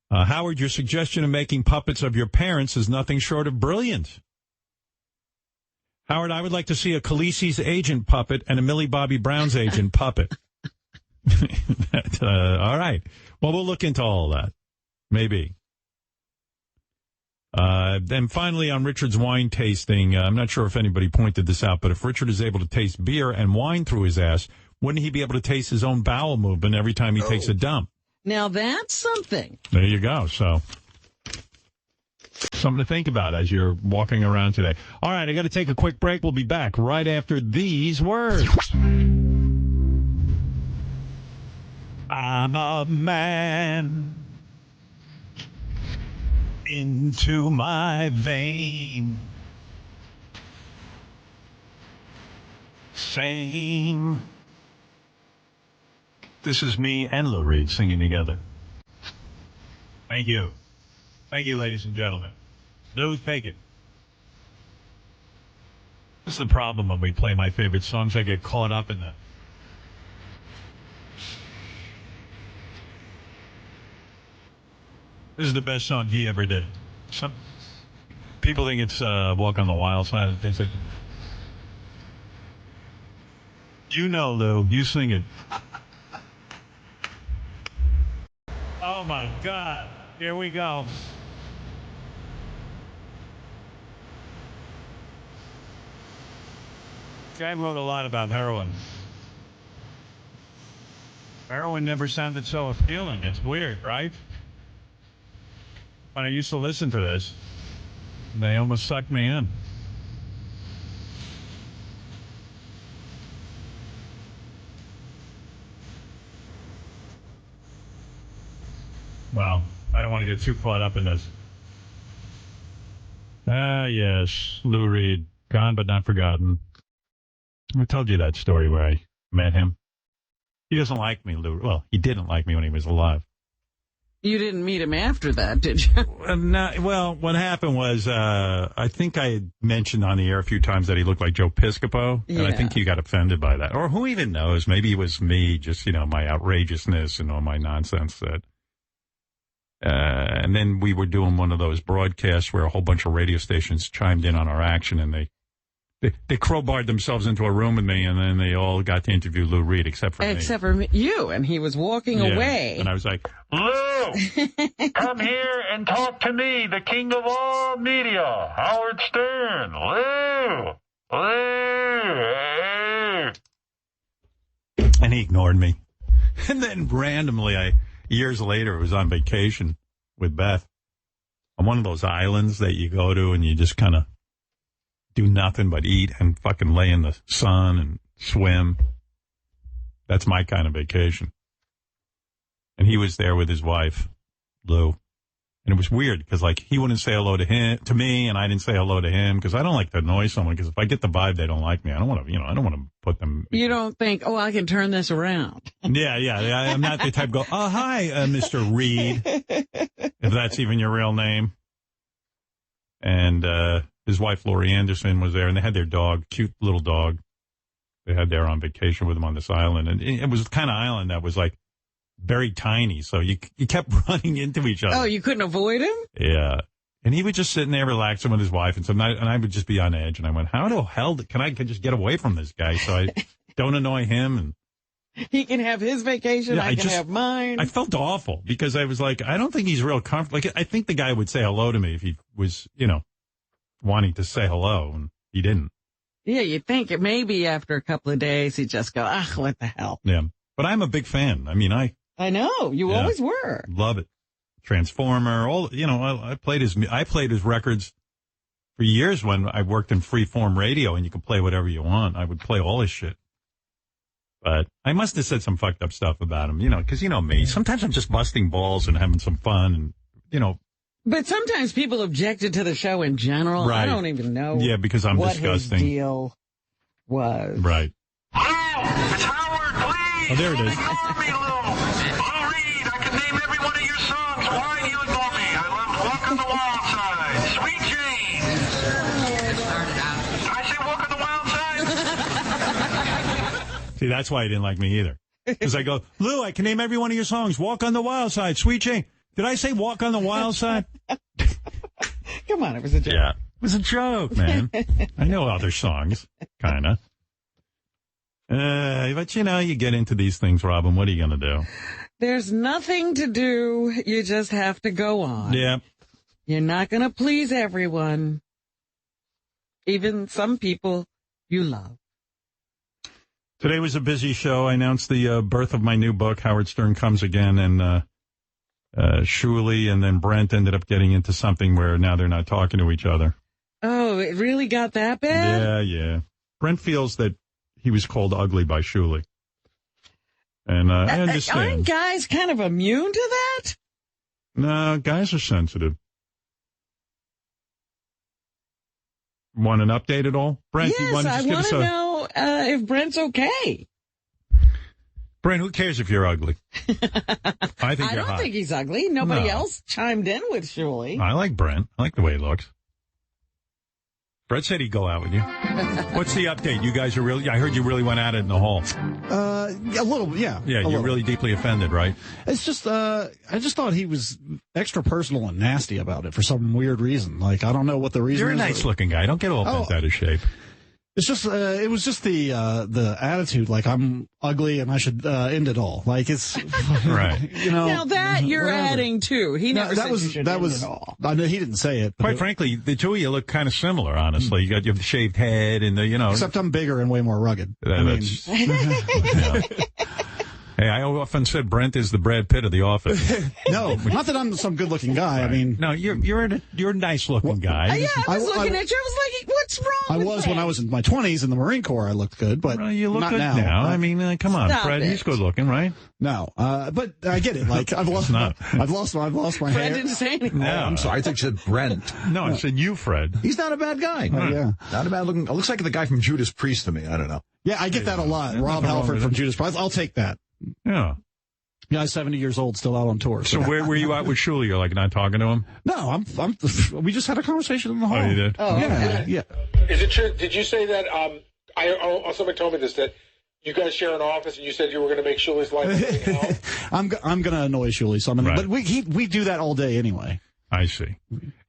[SPEAKER 1] Howard, your suggestion of making puppets of your parents is nothing short of brilliant. Howard, I would like to see a Khaleesi's agent puppet and a Millie Bobby Brown's agent puppet. All right. Well, we'll look into all of that. Maybe. Then finally on Richard's wine tasting, I'm not sure if anybody pointed this out, but if Richard is able to taste beer and wine through his ass, wouldn't he be able to taste his own bowel movement every time he takes a dump?
[SPEAKER 2] Now that's something.
[SPEAKER 1] There you go. So, something to think about as you're walking around today. All right, I got to take a quick break. We'll be back right after these words. I'm a man. Into my vein. Same. This is me and Lou Reed singing together. Thank you. Thank you, ladies and gentlemen. Lou, take it. This is the problem when we play my favorite songs. I get caught up in the... This is the best song he ever did. Some people think it's Walk on the Wild Side. They say, Lou, you sing it. Oh, my God. Here we go. Guy wrote a lot about heroin. Heroin never sounded so appealing. It's weird, right? When I used to listen to this, they almost sucked me in. Well, I don't want to get too caught up in this. Yes, Lou Reed, gone but not forgotten. I told you that story where I met him. He doesn't like me, Lou. Well, he didn't like me when he was alive.
[SPEAKER 2] You didn't meet him after that, did you?
[SPEAKER 1] Well, what happened was, I think I had mentioned on the air a few times that he looked like Joe Piscopo, and I think he got offended by that. Or who even knows? Maybe it was me, just, my outrageousness and all my nonsense that... and then we were doing one of those broadcasts where a whole bunch of radio stations chimed in on our action, and they crowbarred themselves into a room with me, and then they all got to interview Lou Reed, except for me.
[SPEAKER 2] Except for you, and he was walking away.
[SPEAKER 1] And I was like,
[SPEAKER 4] Lou, come here and talk to me, the king of all media, Howard Stern. Lou.
[SPEAKER 1] And he ignored me. And then randomly, years later, I was on vacation with Beth on one of those islands that you go to and you just kind of do nothing but eat and fucking lay in the sun and swim. That's my kind of vacation. And he was there with his wife, Lou. And it was weird because, he wouldn't say hello to me, and I didn't say hello to him because I don't like to annoy someone. Because if I get the vibe they don't like me, I don't want to, I don't want to put them.
[SPEAKER 2] You don't think, I can turn this around.
[SPEAKER 1] Yeah. I'm not the type to go, hi, Mr. Reed, if that's even your real name. And his wife, Lori Anderson, was there, and they had their dog, cute little dog. They had there on vacation with them on this island, and it was the kind of island that was very tiny, so you kept running into each other.
[SPEAKER 2] Oh, you couldn't avoid him?
[SPEAKER 1] Yeah. And he was just sitting there relaxing with his wife, and I would just be on edge, and I went, how the hell can I just get away from this guy so I don't annoy him? And
[SPEAKER 2] he can have his vacation, I can have mine.
[SPEAKER 1] I felt awful because I was like, I don't think he's real comfortable. I think the guy would say hello to me if he was, wanting to say hello, and he didn't.
[SPEAKER 2] Yeah, you'd think it maybe after a couple of days he'd just go, what the hell?
[SPEAKER 1] Yeah. But I'm a big fan. I mean, I
[SPEAKER 2] know. You always were.
[SPEAKER 1] Love it. Transformer, I played his records for years when I worked in freeform radio and you could play whatever you want. I would play all his shit. But I must have said some fucked up stuff about him, because me. Sometimes I'm just busting balls and having some fun and,
[SPEAKER 2] But sometimes people objected to the show in general.
[SPEAKER 1] Right.
[SPEAKER 2] I don't even know.
[SPEAKER 1] Yeah, because I'm
[SPEAKER 2] what
[SPEAKER 1] disgusting.
[SPEAKER 2] His deal was.
[SPEAKER 1] Right.
[SPEAKER 4] Hello, it's Howard, please.
[SPEAKER 1] Oh, there it is.
[SPEAKER 4] Ignore me, Lou. Lou Reed, I can name every one of your songs. Why do you ignore me? I love Walk on the Wild Side, Sweet Jane. I say Walk on the Wild Side.
[SPEAKER 1] See, that's why he didn't like me either. Because I go, Lou, I can name every one of your songs. Walk on the Wild Side, Sweet Jane. Did I say Walk on the Wild Side?
[SPEAKER 2] Come on, it was a joke.
[SPEAKER 1] Yeah, it was a joke, man. I know other songs, kind of. But, you get into these things, Robin. What are you going to do?
[SPEAKER 2] There's nothing to do. You just have to go on.
[SPEAKER 1] Yeah.
[SPEAKER 2] You're not going to please everyone. Even some people you love.
[SPEAKER 1] Today was a busy show. I announced the birth of my new book, Howard Stern Comes Again, and Shuli and then Brent ended up getting into something where now they're not talking to each other.
[SPEAKER 2] Oh, it really got that bad?
[SPEAKER 1] Yeah. Brent feels that he was called ugly by Shuli. And I understand.
[SPEAKER 2] Aren't guys kind of immune to that?
[SPEAKER 1] No, guys are sensitive. Want an update at all? Brent,
[SPEAKER 2] yes,
[SPEAKER 1] you want to just
[SPEAKER 2] I
[SPEAKER 1] give
[SPEAKER 2] want
[SPEAKER 1] us
[SPEAKER 2] to know if Brent's okay.
[SPEAKER 1] Brent, who cares if you're ugly? I think
[SPEAKER 2] I
[SPEAKER 1] you're
[SPEAKER 2] don't
[SPEAKER 1] hot.
[SPEAKER 2] think he's ugly. Nobody
[SPEAKER 1] No.
[SPEAKER 2] else chimed in with Shuli.
[SPEAKER 1] I like Brent. I like the way he looks. Brett said he'd go out with you. What's the update? You guys are really, I heard you really went at it in the hall.
[SPEAKER 12] A little, yeah.
[SPEAKER 1] Yeah, you're really deeply offended, right?
[SPEAKER 12] It's just, I just thought he was extra personal and nasty about it for some weird reason. Like, I don't know what the reason
[SPEAKER 1] You're a
[SPEAKER 12] is.
[SPEAKER 1] nice looking guy. Don't get all bent out of shape.
[SPEAKER 12] It's just, it was just the attitude, like I'm ugly and I should end it all. Like it's,
[SPEAKER 1] right.
[SPEAKER 2] Now that you're
[SPEAKER 12] whatever.
[SPEAKER 2] adding to, he never said you should end it all.
[SPEAKER 12] I know he didn't say it.
[SPEAKER 1] Quite frankly, the two of you look kind of similar, honestly. You have the shaved head and the,
[SPEAKER 12] Except I'm bigger and way more rugged.
[SPEAKER 1] Hey, I often said Brent is the Brad Pitt of the office.
[SPEAKER 12] No, not that I'm some good-looking guy. Right. I mean,
[SPEAKER 1] no, you're a nice-looking guy.
[SPEAKER 2] Yeah, I was looking at you. I was like, "What's wrong?"
[SPEAKER 12] I was when I was in my 20s in the Marine Corps. I looked good, but
[SPEAKER 1] you look
[SPEAKER 12] not
[SPEAKER 1] good
[SPEAKER 12] now.
[SPEAKER 1] I mean, come on,
[SPEAKER 2] Stop
[SPEAKER 1] Fred.
[SPEAKER 2] it.
[SPEAKER 1] He's good-looking, right?
[SPEAKER 12] No, but I get it. Like I've lost my
[SPEAKER 2] Fred
[SPEAKER 12] hair.
[SPEAKER 2] didn't say anything.
[SPEAKER 1] No,
[SPEAKER 19] I'm sorry. I think you said Brent.
[SPEAKER 1] No, I said you, Fred.
[SPEAKER 19] He's not a bad guy.
[SPEAKER 12] Yeah,
[SPEAKER 19] not a bad looking. It looks like the guy from Judas Priest to me. I don't know.
[SPEAKER 12] Yeah, I get that a lot.
[SPEAKER 1] There's
[SPEAKER 12] Rob
[SPEAKER 1] nothing wrong
[SPEAKER 12] Halford
[SPEAKER 1] with
[SPEAKER 12] from
[SPEAKER 1] it.
[SPEAKER 12] Judas Priest. I'll take that.
[SPEAKER 1] Yeah.
[SPEAKER 12] Guy's 70 years old, still out on tour.
[SPEAKER 1] So where were you at with Shuli? You're like not talking to him?
[SPEAKER 12] No, we just had a conversation in the hall.
[SPEAKER 1] Oh, you did?
[SPEAKER 2] Oh,
[SPEAKER 12] yeah.
[SPEAKER 11] Is it true? Did you say that? Somebody told me this, that you guys share an office, and you said you were going to make Shuli's life a living hell.
[SPEAKER 12] I'm going to annoy Shuli, so but we do that all day anyway.
[SPEAKER 1] I see.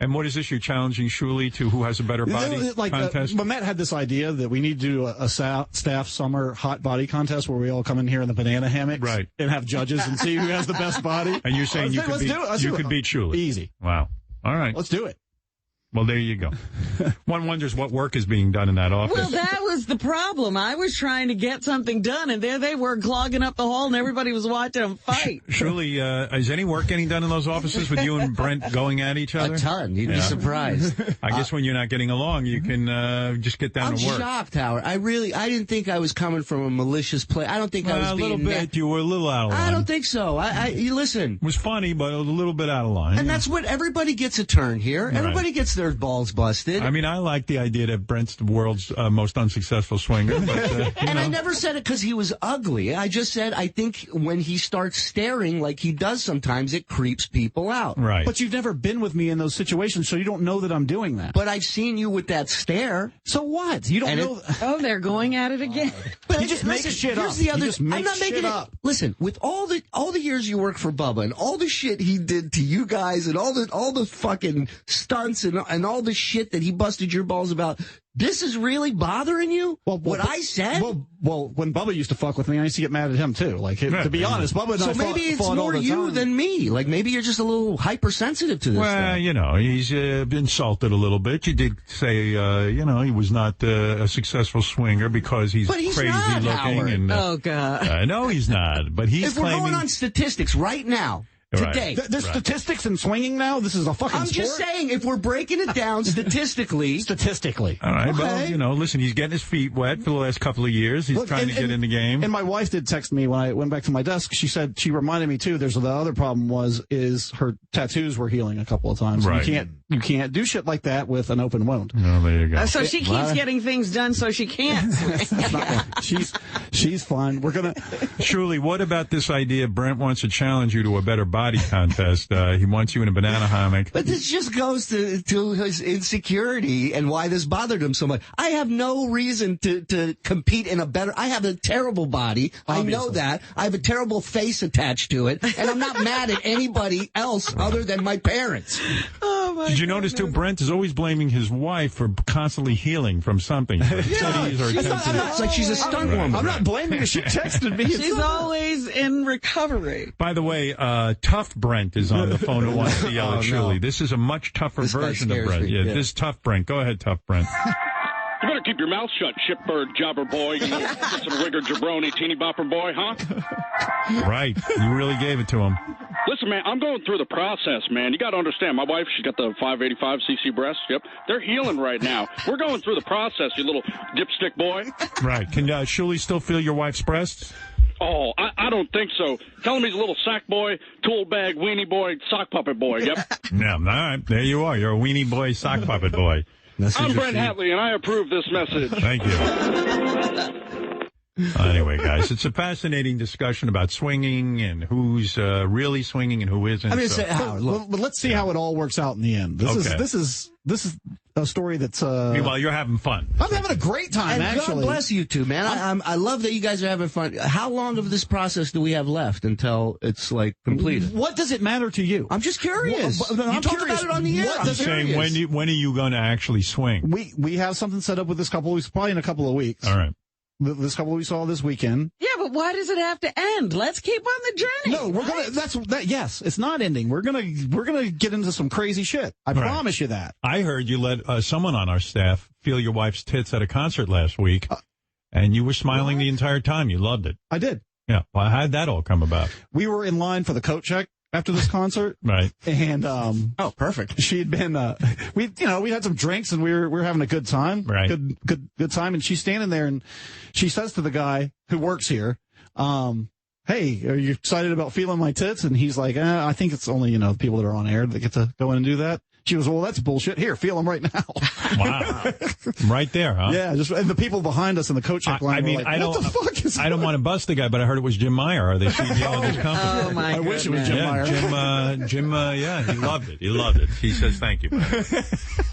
[SPEAKER 1] And what is this? You're challenging Shuli to who has a better body contest?
[SPEAKER 12] Mamet had this idea that we need to do a staff summer hot body contest where we all come in here in the banana hammocks,
[SPEAKER 1] right,
[SPEAKER 12] and have judges and see who has the best body.
[SPEAKER 1] And you're saying you could beat Shuli?
[SPEAKER 12] Easy.
[SPEAKER 1] Wow. All right.
[SPEAKER 12] Let's do it.
[SPEAKER 1] Well, there you go. One wonders what work is being done in that office.
[SPEAKER 2] Well, that was the problem. I was trying to get something done, and there they were clogging up the hall, and everybody was watching them fight.
[SPEAKER 1] Surely, is any work getting done in those offices with you and Brent going at each other?
[SPEAKER 22] A ton. You'd be surprised.
[SPEAKER 1] I guess when you're not getting along, you can just get down
[SPEAKER 22] I'm
[SPEAKER 1] to work.
[SPEAKER 22] shocked, Howard. I didn't think I was coming from a malicious place. I don't think I was being...
[SPEAKER 1] A little bit. You were a little out of line.
[SPEAKER 22] I don't think so. You listen.
[SPEAKER 1] It was funny, but a little bit out of line.
[SPEAKER 22] And that's what everybody gets a turn here.
[SPEAKER 1] Right.
[SPEAKER 22] Everybody gets their balls busted.
[SPEAKER 1] I mean, I like the idea that Brent's the world's most unsuccessful swinger. But,
[SPEAKER 22] I never said it because he was ugly. I just said I think when he starts staring like he does sometimes, it creeps people out.
[SPEAKER 1] Right.
[SPEAKER 12] But you've never been with me in those situations, so you don't know that I'm doing that.
[SPEAKER 22] But I've seen you with that stare.
[SPEAKER 12] So what? You don't know.
[SPEAKER 2] Oh, they're going at it again.
[SPEAKER 22] But
[SPEAKER 12] you just make shit up.
[SPEAKER 22] The other,
[SPEAKER 12] you just make
[SPEAKER 22] I'm not
[SPEAKER 12] shit
[SPEAKER 22] making
[SPEAKER 12] up.
[SPEAKER 22] it. Listen, with all the years you work for Bubba and all the shit he did to you guys and all the fucking stunts and all the shit that he busted your balls about, this is really bothering you? What I said?
[SPEAKER 12] Well, when Bubba used to fuck with me, I used to get mad at him too. Like, to be honest, Bubba and I
[SPEAKER 22] maybe it's
[SPEAKER 12] fought all
[SPEAKER 22] more
[SPEAKER 12] the
[SPEAKER 22] you
[SPEAKER 12] time.
[SPEAKER 22] than me. Like maybe you're just a little hypersensitive to this.
[SPEAKER 1] Well,
[SPEAKER 22] stuff.
[SPEAKER 1] He's been insulted a little bit. You did say, he was not a successful swinger because he's
[SPEAKER 22] But he's
[SPEAKER 1] crazy
[SPEAKER 22] not,
[SPEAKER 1] looking.
[SPEAKER 22] Howard.
[SPEAKER 1] And
[SPEAKER 2] Oh, God.
[SPEAKER 1] No, he's not. But he's
[SPEAKER 22] if we're
[SPEAKER 1] claiming.
[SPEAKER 22] going on statistics right now, Today.
[SPEAKER 12] There's statistics in swinging now? This is a fucking
[SPEAKER 22] I'm
[SPEAKER 12] sport?
[SPEAKER 22] just saying, if we're breaking it down statistically.
[SPEAKER 12] Statistically.
[SPEAKER 1] All right, well, listen, he's getting his feet wet for the last couple of years. He's trying to get in the game.
[SPEAKER 12] And my wife did text me when I went back to my desk. She said, she reminded me, too, the other problem is her tattoos were healing a couple of times.
[SPEAKER 1] Right.
[SPEAKER 12] You can't do shit like that with an open wound.
[SPEAKER 1] Oh, there you go.
[SPEAKER 2] So she keeps getting things done so she can't.
[SPEAKER 12] She's fine. We're going to...
[SPEAKER 1] Shuli, what about this idea? Brent wants to challenge you to a better body contest. He wants you in a banana hammock.
[SPEAKER 22] But this just goes to his insecurity and why this bothered him so much. I have no reason to compete in a better... I have a terrible body. Obviously. I know that. I have a terrible face attached to it. And I'm not mad at anybody else other than my parents.
[SPEAKER 1] Did you notice, too, Brent is always blaming his wife for constantly healing from something.
[SPEAKER 22] It's like she's a stunt woman.
[SPEAKER 12] I'm not blaming her. She texted me.
[SPEAKER 2] She's always in recovery.
[SPEAKER 1] By the way, Tough Brent is on the phone who wants to yell at Shuli.
[SPEAKER 22] No.
[SPEAKER 1] This is a much tougher version of Brent.
[SPEAKER 22] Me.
[SPEAKER 1] Yeah, this is Tough Brent. Go ahead, Tough Brent.
[SPEAKER 9] You better keep your mouth shut, shipbird jobber boy. You know, some rigger jabroni, teeny bopper boy, huh?
[SPEAKER 1] Right. You really gave it to him.
[SPEAKER 9] Listen, man, I'm going through the process, man. You got to understand. My wife, she's got the 585cc breasts. Yep. They're healing right now. We're going through the process, you little dipstick boy.
[SPEAKER 1] Right. Can Shuli still feel your wife's breasts?
[SPEAKER 9] Oh, I don't think so. Tell him he's a little sack boy, tool bag, weenie boy, sock puppet boy. Yep.
[SPEAKER 1] Yeah, all right. There you are. You're a weenie boy, sock puppet boy.
[SPEAKER 9] I'm Brent Hatley, and I approve this message.
[SPEAKER 1] Thank you. Anyway, guys, it's a fascinating discussion about swinging and who's really swinging and who isn't.
[SPEAKER 12] I mean, but let's see how it all works out in the end. This is a story that's.
[SPEAKER 1] Meanwhile, you're having fun.
[SPEAKER 12] I'm having a great time.
[SPEAKER 22] And
[SPEAKER 12] actually,
[SPEAKER 22] God bless you two, man. I love that you guys are having fun. How long of this process do we have left until it's like completed?
[SPEAKER 12] What does it matter to you?
[SPEAKER 22] I'm just curious.
[SPEAKER 12] I'm
[SPEAKER 22] talked
[SPEAKER 12] curious.
[SPEAKER 22] about it on the air.
[SPEAKER 1] I'm saying when are you going to actually swing?
[SPEAKER 12] We have something set up with this couple of weeks, probably in a couple of weeks.
[SPEAKER 1] All right.
[SPEAKER 12] This couple we saw this weekend.
[SPEAKER 2] Yeah, but why does it have to end? Let's keep on the journey.
[SPEAKER 12] No, we're gonna. Yes, it's not ending. We're gonna get into some crazy shit. I promise you that.
[SPEAKER 1] I heard you let someone on our staff feel your wife's tits at a concert last week, and you were smiling the entire time. You loved it.
[SPEAKER 12] I did.
[SPEAKER 1] Yeah. Well, how did that all come about?
[SPEAKER 12] We were in line for the coat check after this concert.
[SPEAKER 1] Right.
[SPEAKER 12] And
[SPEAKER 22] perfect.
[SPEAKER 12] She'd been we had some drinks and we were having a good time.
[SPEAKER 1] Right.
[SPEAKER 12] Good time, and she's standing there and she says to the guy who works here, hey, are you excited about feeling my tits? And he's like, I think it's only, the people that are on air that get to go in and do that. She goes, well, that's bullshit. Here, feel them right now.
[SPEAKER 1] Wow. Right there, huh?
[SPEAKER 12] Yeah, and the people behind us in the coat check line were like, what the fuck is that?
[SPEAKER 1] I don't want to bust the guy, but I heard it was Jim Meyer. Are they CEO of this company?
[SPEAKER 2] Oh, my
[SPEAKER 12] I wish it was Jim Meyer.
[SPEAKER 1] Jim, he loved it. He loved it. He says thank you.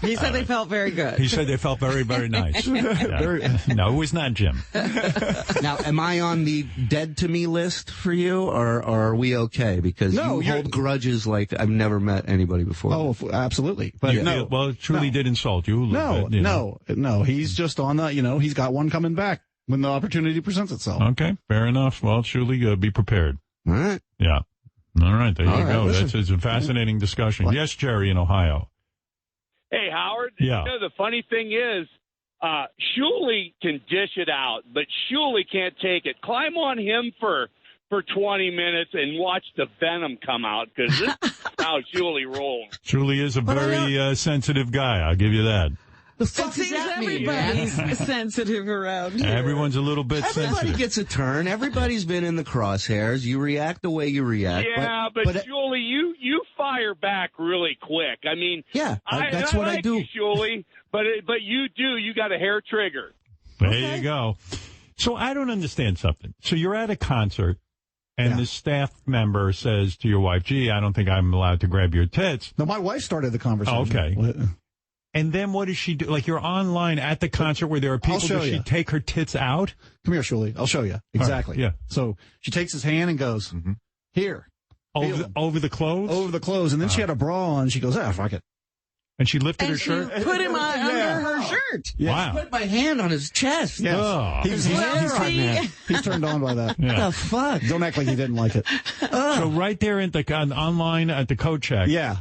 [SPEAKER 2] He said they felt very good.
[SPEAKER 1] He said they felt very, very nice. Yeah. No, it was not Jim.
[SPEAKER 22] Now, am I on the dead to me list for you, or are we okay? Because you hold grudges like I've never met anybody before.
[SPEAKER 12] Oh, absolutely. But
[SPEAKER 1] it truly did insult you.
[SPEAKER 12] No. He's just on the, he's got one coming back when the opportunity presents itself.
[SPEAKER 1] Okay, fair enough. Well, surely be prepared.
[SPEAKER 22] All right.
[SPEAKER 1] Yeah. All right, there you go.
[SPEAKER 12] Listen.
[SPEAKER 1] It's a fascinating discussion. Yes, Jerry in Ohio.
[SPEAKER 13] Hey, Howard.
[SPEAKER 1] Yeah.
[SPEAKER 13] The funny thing is, Shuli can dish it out, but Shuli can't take it. Climb on him for 20 minutes and watch the venom come out, because this is how Shuli rolls.
[SPEAKER 1] Shuli is a very sensitive guy. I'll give you that.
[SPEAKER 22] The fuck does that mean,
[SPEAKER 2] everybody's sensitive around here.
[SPEAKER 1] Everyone's a little bit sensitive.
[SPEAKER 22] Everybody gets a turn. Everybody's been in the crosshairs. You react the way you react.
[SPEAKER 13] Yeah, but Shuli, you fire back really quick. I mean,
[SPEAKER 22] that's what I do.
[SPEAKER 13] You, Shuli, but you do. You got a hair trigger.
[SPEAKER 1] There you go. So I don't understand something. So you're at a concert, and the staff member says to your wife, gee, I don't think I'm allowed to grab your tits.
[SPEAKER 12] No, my wife started the conversation.
[SPEAKER 1] Okay. And then what does she do? Like, you're online at the concert where there are people. Does she take her tits out?
[SPEAKER 12] Come here, Shuli. I'll show you. Exactly.
[SPEAKER 1] Right, yeah.
[SPEAKER 12] So she takes his hand and goes, here.
[SPEAKER 1] Over the clothes?
[SPEAKER 12] Over the clothes. And then she had a bra on. She goes, fuck it.
[SPEAKER 1] And she lifted her shirt?
[SPEAKER 2] Put him on under her shirt.
[SPEAKER 12] Yeah.
[SPEAKER 1] Wow.
[SPEAKER 22] I put my hand on his chest.
[SPEAKER 12] Yes.
[SPEAKER 1] Oh.
[SPEAKER 12] He's turned on by that.
[SPEAKER 22] Yeah. What the fuck?
[SPEAKER 12] Don't act like he didn't like it.
[SPEAKER 1] So right there online at the coat check.
[SPEAKER 12] Yeah.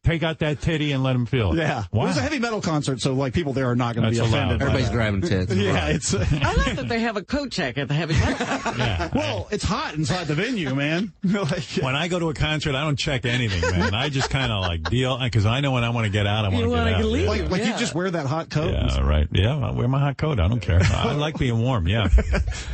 [SPEAKER 1] take out that titty and let him feel it.
[SPEAKER 12] Yeah.
[SPEAKER 1] Wow.
[SPEAKER 12] It was a heavy metal concert, so like people there are not going to be
[SPEAKER 1] That's
[SPEAKER 12] offended.
[SPEAKER 1] allowed.
[SPEAKER 22] Everybody's grabbing tits.
[SPEAKER 12] Yeah, it's.
[SPEAKER 2] I love that they have a coat check at the heavy metal.
[SPEAKER 1] Yeah.
[SPEAKER 12] Well, it's hot inside the venue, man. Like,
[SPEAKER 1] When I go to a concert, I don't check anything, man. I just kind of like deal, because I know when I want to get out, I want to get out.
[SPEAKER 2] leave.
[SPEAKER 12] like you just wear that hot coat.
[SPEAKER 1] Yeah, right. Yeah, I wear my hot coat. I don't care. I like being warm, yeah.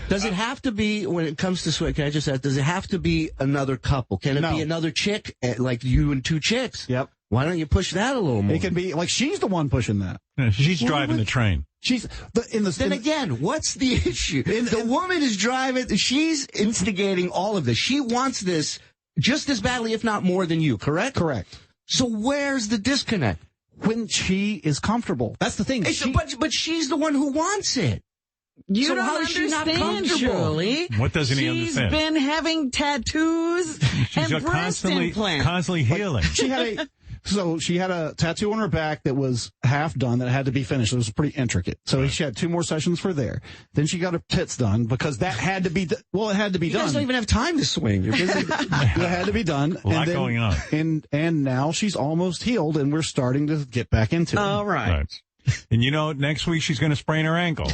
[SPEAKER 22] Does it have to be, when it comes to swing, can I just ask, does it have to be another couple? Can it
[SPEAKER 12] No.
[SPEAKER 22] be another chick, like you and two chicks?
[SPEAKER 12] Yep.
[SPEAKER 22] Why don't you push that a little more?
[SPEAKER 12] It can be like she's the one pushing that.
[SPEAKER 1] Yeah, she's driving the train.
[SPEAKER 12] She's
[SPEAKER 22] Then again, what's the issue? The woman is driving. She's instigating all of this. She wants this just as badly, if not more, than you. Correct.
[SPEAKER 12] Correct.
[SPEAKER 22] So where's the disconnect?
[SPEAKER 12] When she is comfortable. That's the thing.
[SPEAKER 22] But she's the one who wants it.
[SPEAKER 2] You
[SPEAKER 22] So
[SPEAKER 2] don't
[SPEAKER 22] how is she not
[SPEAKER 2] understand,
[SPEAKER 22] comfortable?
[SPEAKER 2] Julie.
[SPEAKER 1] What doesn't he understand?
[SPEAKER 2] She's been having tattoos
[SPEAKER 1] She's
[SPEAKER 2] and breast implants.
[SPEAKER 1] constantly healing.
[SPEAKER 12] She had a tattoo on her back that was half done that had to be finished. It was pretty intricate. So she had 2 more sessions for there. Then she got her tits done because that had to be, it had to be
[SPEAKER 22] You
[SPEAKER 12] done.
[SPEAKER 22] guys don't even have time to swing. You're busy.
[SPEAKER 12] It had to be done.
[SPEAKER 1] A lot going on.
[SPEAKER 12] And now she's almost healed and we're starting to get back into it.
[SPEAKER 2] All right.
[SPEAKER 1] And next week she's going to sprain her ankle.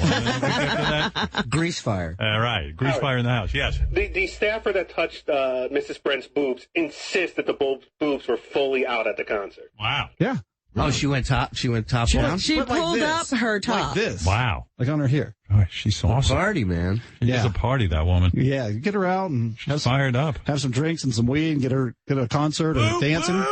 [SPEAKER 22] Grease fire.
[SPEAKER 1] Right. Grease fire in the house. Yes.
[SPEAKER 18] The staffer that touched Mrs. Brent's boobs insists that the boobs were fully out at the concert.
[SPEAKER 1] Wow.
[SPEAKER 12] Yeah.
[SPEAKER 22] Oh, she went top down?
[SPEAKER 2] She
[SPEAKER 12] But like
[SPEAKER 2] pulled
[SPEAKER 12] this.
[SPEAKER 2] up her top.
[SPEAKER 12] Like this.
[SPEAKER 1] Wow.
[SPEAKER 12] Like on her here.
[SPEAKER 1] Oh, she's awesome.
[SPEAKER 22] Party, man.
[SPEAKER 1] She's a party, that woman.
[SPEAKER 12] Yeah, get her out and
[SPEAKER 1] She's fired up.
[SPEAKER 12] have some drinks and some weed and get a concert or dancing.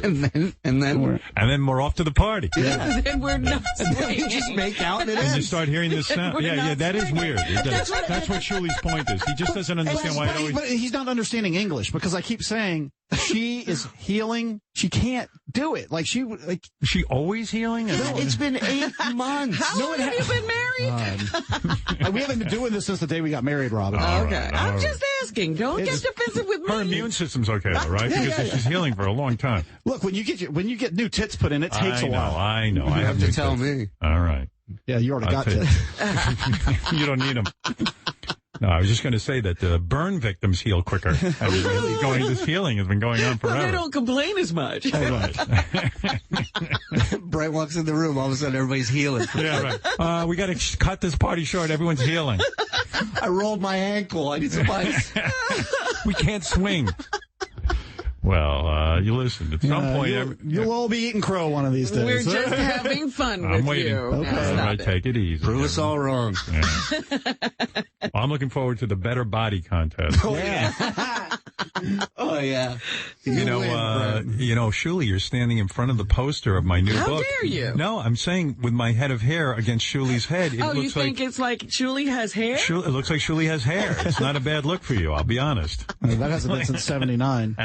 [SPEAKER 22] and
[SPEAKER 1] then we're off to the party.
[SPEAKER 12] Yeah.
[SPEAKER 2] Then we're not swinging.
[SPEAKER 22] Just make out and it
[SPEAKER 1] And you
[SPEAKER 22] ends.
[SPEAKER 1] start hearing this sound.
[SPEAKER 2] We're
[SPEAKER 1] Yeah,
[SPEAKER 2] not
[SPEAKER 1] that is
[SPEAKER 2] swinging.
[SPEAKER 1] weird. That's what Shuli's point is. He just doesn't understand why it
[SPEAKER 12] But he's not understanding English because I keep saying she is healing. She can't do it. Is
[SPEAKER 1] she always healing?
[SPEAKER 22] It's been 8 months.
[SPEAKER 2] How long have you been married?
[SPEAKER 12] We haven't been doing this since the day we got married, Robin.
[SPEAKER 2] Okay. I'm just asking. Don't get defensive with
[SPEAKER 1] Her
[SPEAKER 2] me.
[SPEAKER 1] immune system's okay, though, right?
[SPEAKER 12] Yeah,
[SPEAKER 1] Because she's healing for a long time.
[SPEAKER 12] Look, when you get new tits put in, it takes a while.
[SPEAKER 1] I know.
[SPEAKER 22] You
[SPEAKER 1] I
[SPEAKER 22] have to tell me.
[SPEAKER 1] All right.
[SPEAKER 12] Yeah, you already got
[SPEAKER 1] I'll
[SPEAKER 12] tits.
[SPEAKER 1] You don't need them. No, I was just going to say that burn victims heal quicker. This healing has been going on
[SPEAKER 2] Well,
[SPEAKER 1] forever.
[SPEAKER 2] they don't complain as much.
[SPEAKER 22] Brett walks in the room, all of a sudden everybody's healing.
[SPEAKER 1] Yeah, right. We got to cut this party short. Everyone's healing.
[SPEAKER 22] I rolled my ankle. I need some ice.
[SPEAKER 1] We can't swing. Well, you listen. At some point,
[SPEAKER 12] you'll all be eating crow one of these days.
[SPEAKER 2] We're just having fun with
[SPEAKER 1] I'm waiting.
[SPEAKER 2] you.
[SPEAKER 1] Okay.
[SPEAKER 2] Now
[SPEAKER 1] All
[SPEAKER 2] stop
[SPEAKER 1] right,
[SPEAKER 2] it.
[SPEAKER 1] take it easy.
[SPEAKER 22] Prove us all wrong.
[SPEAKER 1] Yeah. Well, I'm looking forward to the better body contest.
[SPEAKER 22] Oh, yeah. Oh, yeah.
[SPEAKER 1] Shuli, you're standing in front of the poster of my new
[SPEAKER 2] How
[SPEAKER 1] book.
[SPEAKER 2] dare you?
[SPEAKER 1] No, I'm saying with my head of hair against Shuli's head, it
[SPEAKER 2] Oh, you
[SPEAKER 1] looks
[SPEAKER 2] think it's like Julie has hair?
[SPEAKER 1] It looks like Shuli has hair. It's not a bad look for you, I'll be honest.
[SPEAKER 12] That hasn't been since '79.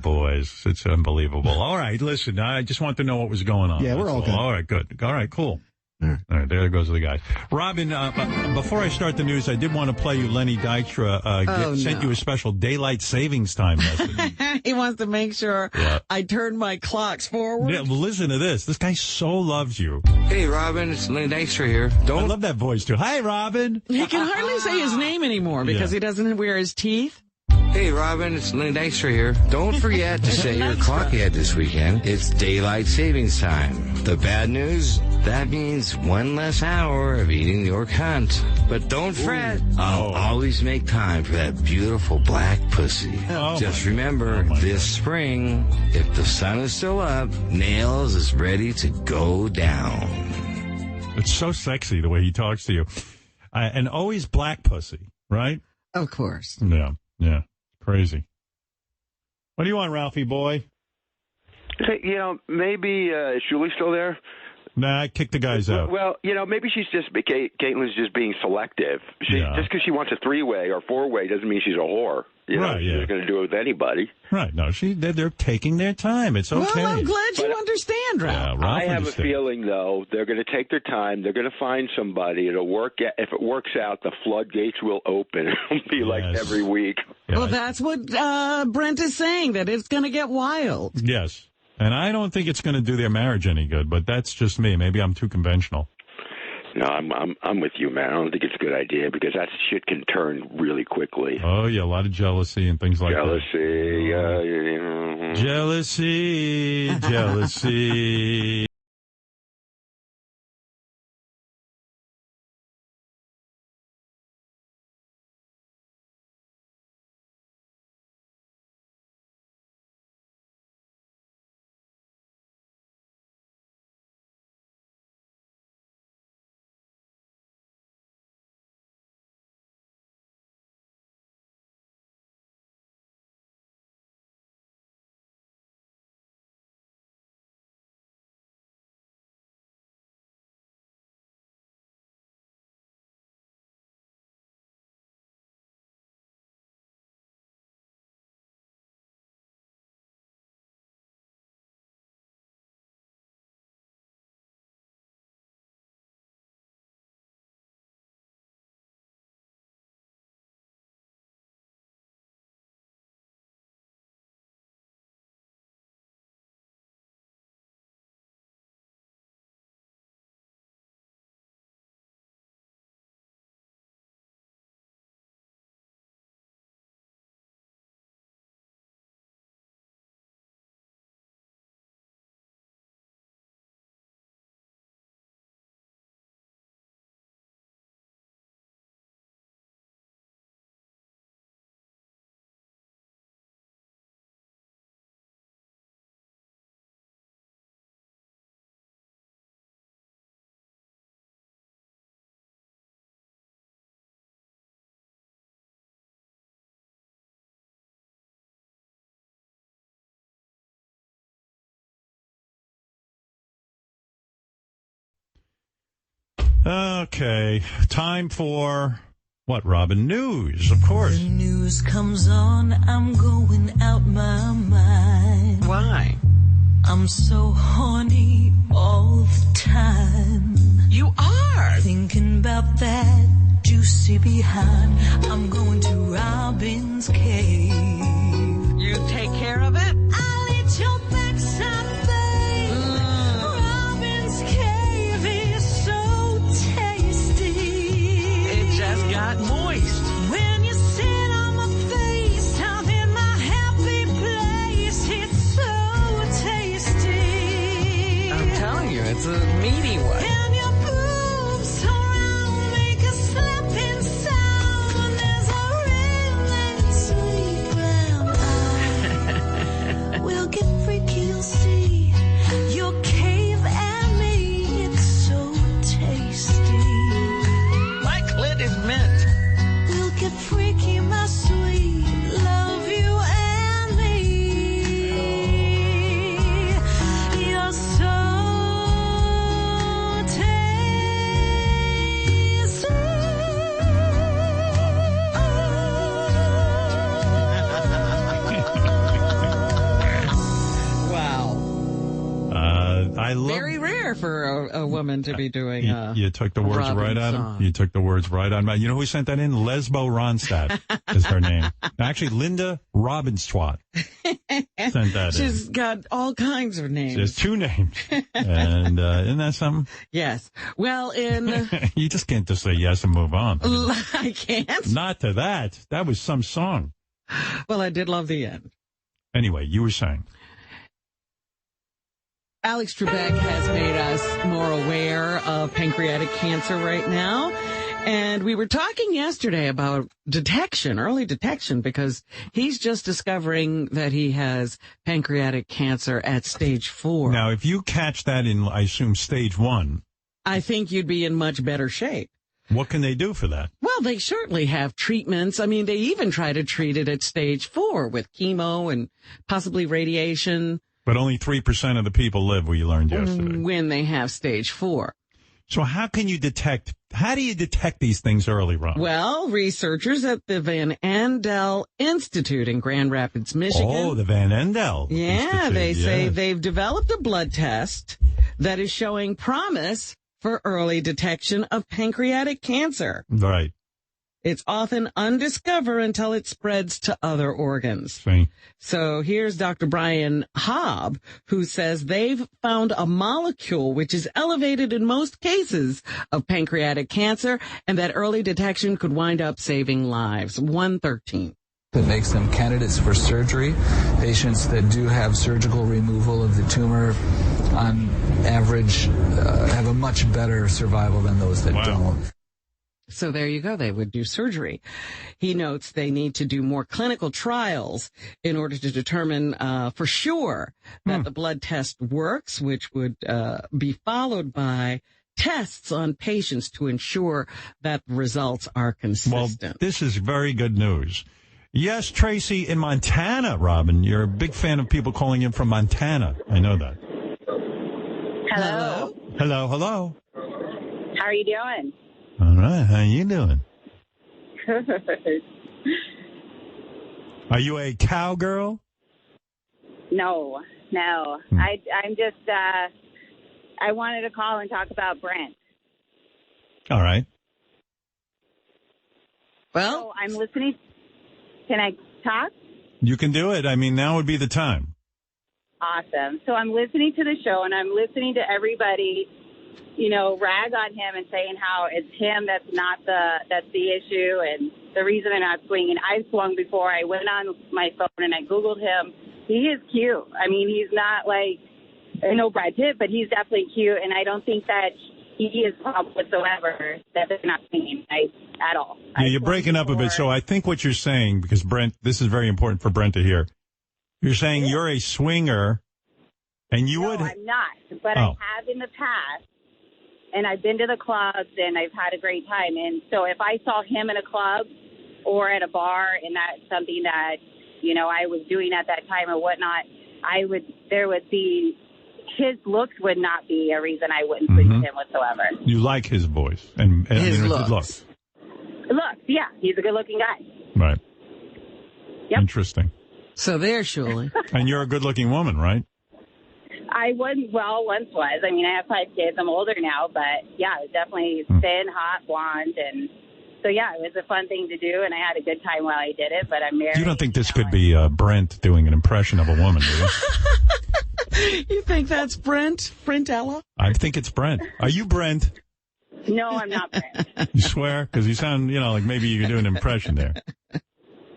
[SPEAKER 1] Boys, it's unbelievable. All right, listen, I just want to know what was going on.
[SPEAKER 12] Yeah, we're all
[SPEAKER 1] That's
[SPEAKER 12] good.
[SPEAKER 1] All right, good. All right, cool. All right, there goes the guy. Robin, before I start the news, I did want to play you Lenny Dykstra sent you a special daylight savings time message.
[SPEAKER 2] He wants to make sure I turn my clocks forward.
[SPEAKER 1] Yeah, listen to this. This guy so loves you.
[SPEAKER 3] Hey, Robin, it's Lenny Dykstra here.
[SPEAKER 1] I love that voice, too. Hi, Robin.
[SPEAKER 2] He can hardly say his name anymore because he doesn't wear his teeth.
[SPEAKER 3] Hey, Robin, it's Lenny Dykstra here. Don't forget to set your clock ahead this weekend. It's daylight savings time. The bad news? That means one less hour of eating your cunt. But don't fret. I'll always make time for that beautiful black pussy. Just remember, this spring, if the sun is still up, Nails is ready to go down.
[SPEAKER 1] It's so sexy the way he talks to you. And always black pussy, right?
[SPEAKER 2] Of course.
[SPEAKER 1] Yeah. Crazy. What do you want, Ralphie boy?
[SPEAKER 16] Hey, maybe is Julie still there?
[SPEAKER 1] Nah, I kicked the guys out.
[SPEAKER 16] Well, maybe she's Caitlin's just being selective. Just because she wants a 3-way or 4-way doesn't mean she's a whore. She's going to do it with anybody.
[SPEAKER 1] Right. No, they're taking their time. It's okay.
[SPEAKER 2] Well, I'm glad you understand, Ralph.
[SPEAKER 1] Yeah,
[SPEAKER 16] I have a feeling, though, they're going to take their time. They're going to find somebody. It'll work. If it works out, the floodgates will open. It'll be like every week.
[SPEAKER 1] Yeah.
[SPEAKER 2] Well, that's what Brent is saying, that it's going to get wild.
[SPEAKER 1] Yes. And I don't think it's going to do their marriage any good, but that's just me. Maybe I'm too conventional.
[SPEAKER 16] No, I'm with you, man. I don't think it's a good idea because that shit can turn really quickly.
[SPEAKER 1] Oh, yeah, a lot of jealousy and things like
[SPEAKER 16] Jealousy,
[SPEAKER 1] that. Jealousy. Okay, time for what, Robin? News, of course.
[SPEAKER 7] The news comes on, I'm going out my mind.
[SPEAKER 2] Why?
[SPEAKER 7] I'm so horny all the time.
[SPEAKER 2] You are?
[SPEAKER 7] Thinking about that juicy behind. I'm going to Robin's cave.
[SPEAKER 2] You take care of it?
[SPEAKER 7] I'll eat your backside, babe. Robin's cave is so tasty.
[SPEAKER 2] It just got moist.
[SPEAKER 7] When you sit on my face, I'm in my happy place. It's so tasty.
[SPEAKER 2] I'm telling you, it's a meaty one.
[SPEAKER 7] And your boobs surround, make a slapping sound. There's a really sweet brown eye. We'll get freaky, you'll see. Your cave and me, it's so tasty.
[SPEAKER 2] My clit is mint.
[SPEAKER 7] We'll get freaky, my sweet. Love you and me. You're so
[SPEAKER 2] Wow.
[SPEAKER 1] I love.
[SPEAKER 2] Very rare for a woman to be doing
[SPEAKER 1] You took the words
[SPEAKER 2] Robin
[SPEAKER 1] right out
[SPEAKER 2] song.
[SPEAKER 1] of You took the words right out of my. You know who sent that in? Lesbo Ronstadt is her name. Actually, Linda Robinstwat sent that in.
[SPEAKER 2] She's got all kinds of names.
[SPEAKER 1] She has two names. And isn't that something?
[SPEAKER 2] Yes. Well, in...
[SPEAKER 1] You just can't just say yes and move on.
[SPEAKER 2] I can't.
[SPEAKER 1] Not to that. That was some song.
[SPEAKER 2] Well, I did love the end.
[SPEAKER 1] Anyway, you were saying.
[SPEAKER 2] Alex Trebek has made us more aware of pancreatic cancer right now. And we were talking yesterday about detection, early detection, because he's just discovering that he has pancreatic cancer at stage 4.
[SPEAKER 1] Now, if you catch that in, I assume, stage 1.
[SPEAKER 2] I think you'd be in much better shape.
[SPEAKER 1] What can they do for that?
[SPEAKER 2] Well, they certainly have treatments. I mean, they even try to treat it at stage 4 with chemo and possibly radiation.
[SPEAKER 1] But only 3% of the people live, we learned yesterday.
[SPEAKER 2] When they have stage 4.
[SPEAKER 1] So how do you detect these things early, Ron?
[SPEAKER 2] Well, researchers at the Van Andel Institute in Grand Rapids, Michigan.
[SPEAKER 1] Oh, the Van Andel.
[SPEAKER 2] Yeah,
[SPEAKER 1] Institute,
[SPEAKER 2] they say
[SPEAKER 1] yes.
[SPEAKER 2] they've developed a blood test that is showing promise for early detection of pancreatic cancer.
[SPEAKER 1] Right.
[SPEAKER 2] It's often undiscovered until it spreads to other organs.
[SPEAKER 1] See.
[SPEAKER 2] So here's Dr. Brian Hobb, who says they've found a molecule which is elevated in most cases of pancreatic cancer, and that early detection could wind up saving lives. 113.
[SPEAKER 15] That makes them candidates for surgery. Patients that do have surgical removal of the tumor, on average, have a much better survival than those that don't.
[SPEAKER 2] So there you go. They would do surgery. He notes they need to do more clinical trials in order to determine for sure that the blood test works, which would be followed by tests on patients to ensure that results are consistent.
[SPEAKER 1] Well, this is very good news. Yes, Tracy in Montana, Robin. You're a big fan of people calling in from Montana. I know that.
[SPEAKER 17] Hello.
[SPEAKER 1] Hello, hello.
[SPEAKER 17] How are you doing?
[SPEAKER 1] All right. How you doing?
[SPEAKER 17] Good.
[SPEAKER 1] Are you a cowgirl?
[SPEAKER 17] No. I'm just, I wanted to call and talk about Brent.
[SPEAKER 1] All right.
[SPEAKER 2] Well,
[SPEAKER 17] so I'm listening. Can I talk?
[SPEAKER 1] You can do it. I mean, now would be the time.
[SPEAKER 17] Awesome. So I'm listening to the show, and I'm listening to everybody, rag on him and saying how it's him that's the issue, and the reason they're not swinging. I swung before. I went on my phone and I Googled him. He is cute. I mean, he's not like, no Brad Pitt, but he's definitely cute, and I don't think that he is a problem whatsoever that they're not swinging at all.
[SPEAKER 1] Yeah, you're breaking up a bit, so I think what you're saying, because Brent, this is very important for Brent to hear. You're saying you're a swinger, and you would...
[SPEAKER 17] No, I'm not, but I have in the past, and I've been to the clubs, and I've had a great time. And so if I saw him in a club or at a bar, and that's something that, I was doing at that time or whatnot, his looks would not be a reason I wouldn't sleep with him whatsoever.
[SPEAKER 1] You like his voice and
[SPEAKER 17] his
[SPEAKER 1] looks.
[SPEAKER 17] Looks, yeah. He's a good-looking guy.
[SPEAKER 1] Right.
[SPEAKER 17] Yep.
[SPEAKER 1] Interesting.
[SPEAKER 2] So there, Shuli.
[SPEAKER 1] And you're a good-looking woman, right?
[SPEAKER 17] I once was. I mean, I have 5 kids. I'm older now, but yeah, definitely thin, hot, blonde, and so yeah, it was a fun thing to do, and I had a good time while I did it. But I'm married.
[SPEAKER 1] You don't think this could be Brent doing an impression of a woman, do you?
[SPEAKER 2] You think that's Brent? Brentella?
[SPEAKER 1] I think it's Brent. Are you Brent?
[SPEAKER 17] No, I'm not Brent.
[SPEAKER 1] You swear? Because you sound, like maybe you could do an impression there.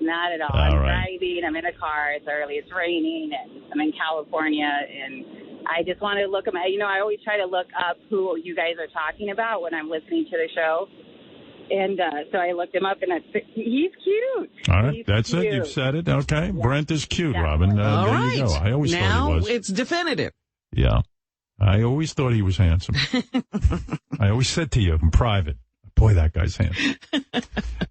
[SPEAKER 17] Not at all.
[SPEAKER 1] All
[SPEAKER 17] I'm
[SPEAKER 1] right.
[SPEAKER 17] driving. I'm in a car. It's early. It's raining, and I'm in California, and I just want to look at I always try to look up who you guys are talking about when I'm listening to the show. And so I looked him up, and he's cute.
[SPEAKER 1] All right, that's
[SPEAKER 17] cute.
[SPEAKER 1] it. You've said it. Okay, yeah. Brent is cute,
[SPEAKER 17] Yeah.
[SPEAKER 1] Robin.
[SPEAKER 2] All
[SPEAKER 1] there
[SPEAKER 2] right.
[SPEAKER 1] you go. I always thought he was.
[SPEAKER 2] Now it's definitive.
[SPEAKER 1] Yeah, I always thought he was handsome. I always said to you in private, boy, that guy's handsome.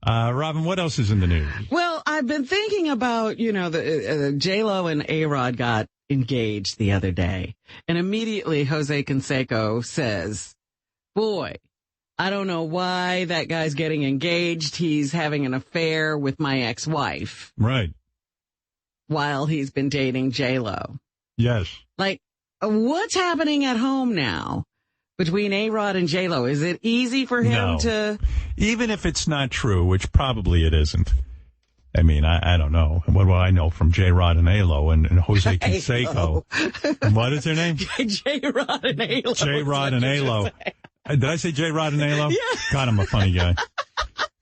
[SPEAKER 1] Robin, what else is in the news?
[SPEAKER 2] Well, I've been thinking about, the J-Lo and A-Rod got engaged the other day, and immediately Jose Canseco says, boy, I don't know why that guy's getting engaged. He's having an affair with my ex-wife.
[SPEAKER 1] Right.
[SPEAKER 2] While he's been dating J-Lo.
[SPEAKER 1] Yes.
[SPEAKER 2] Like, what's happening at home now between A-Rod and J-Lo? Is it easy for him to...
[SPEAKER 1] Even if it's not true, which probably it isn't. I mean, I don't know. What do I know from J-Rod and A-Lo and Jose Canseco? What is their name?
[SPEAKER 2] J-Rod and A-Lo.
[SPEAKER 1] J-Rod and A-Lo. Did I say J-Rod and A-Lo?
[SPEAKER 2] Yeah.
[SPEAKER 1] God, I'm a funny guy.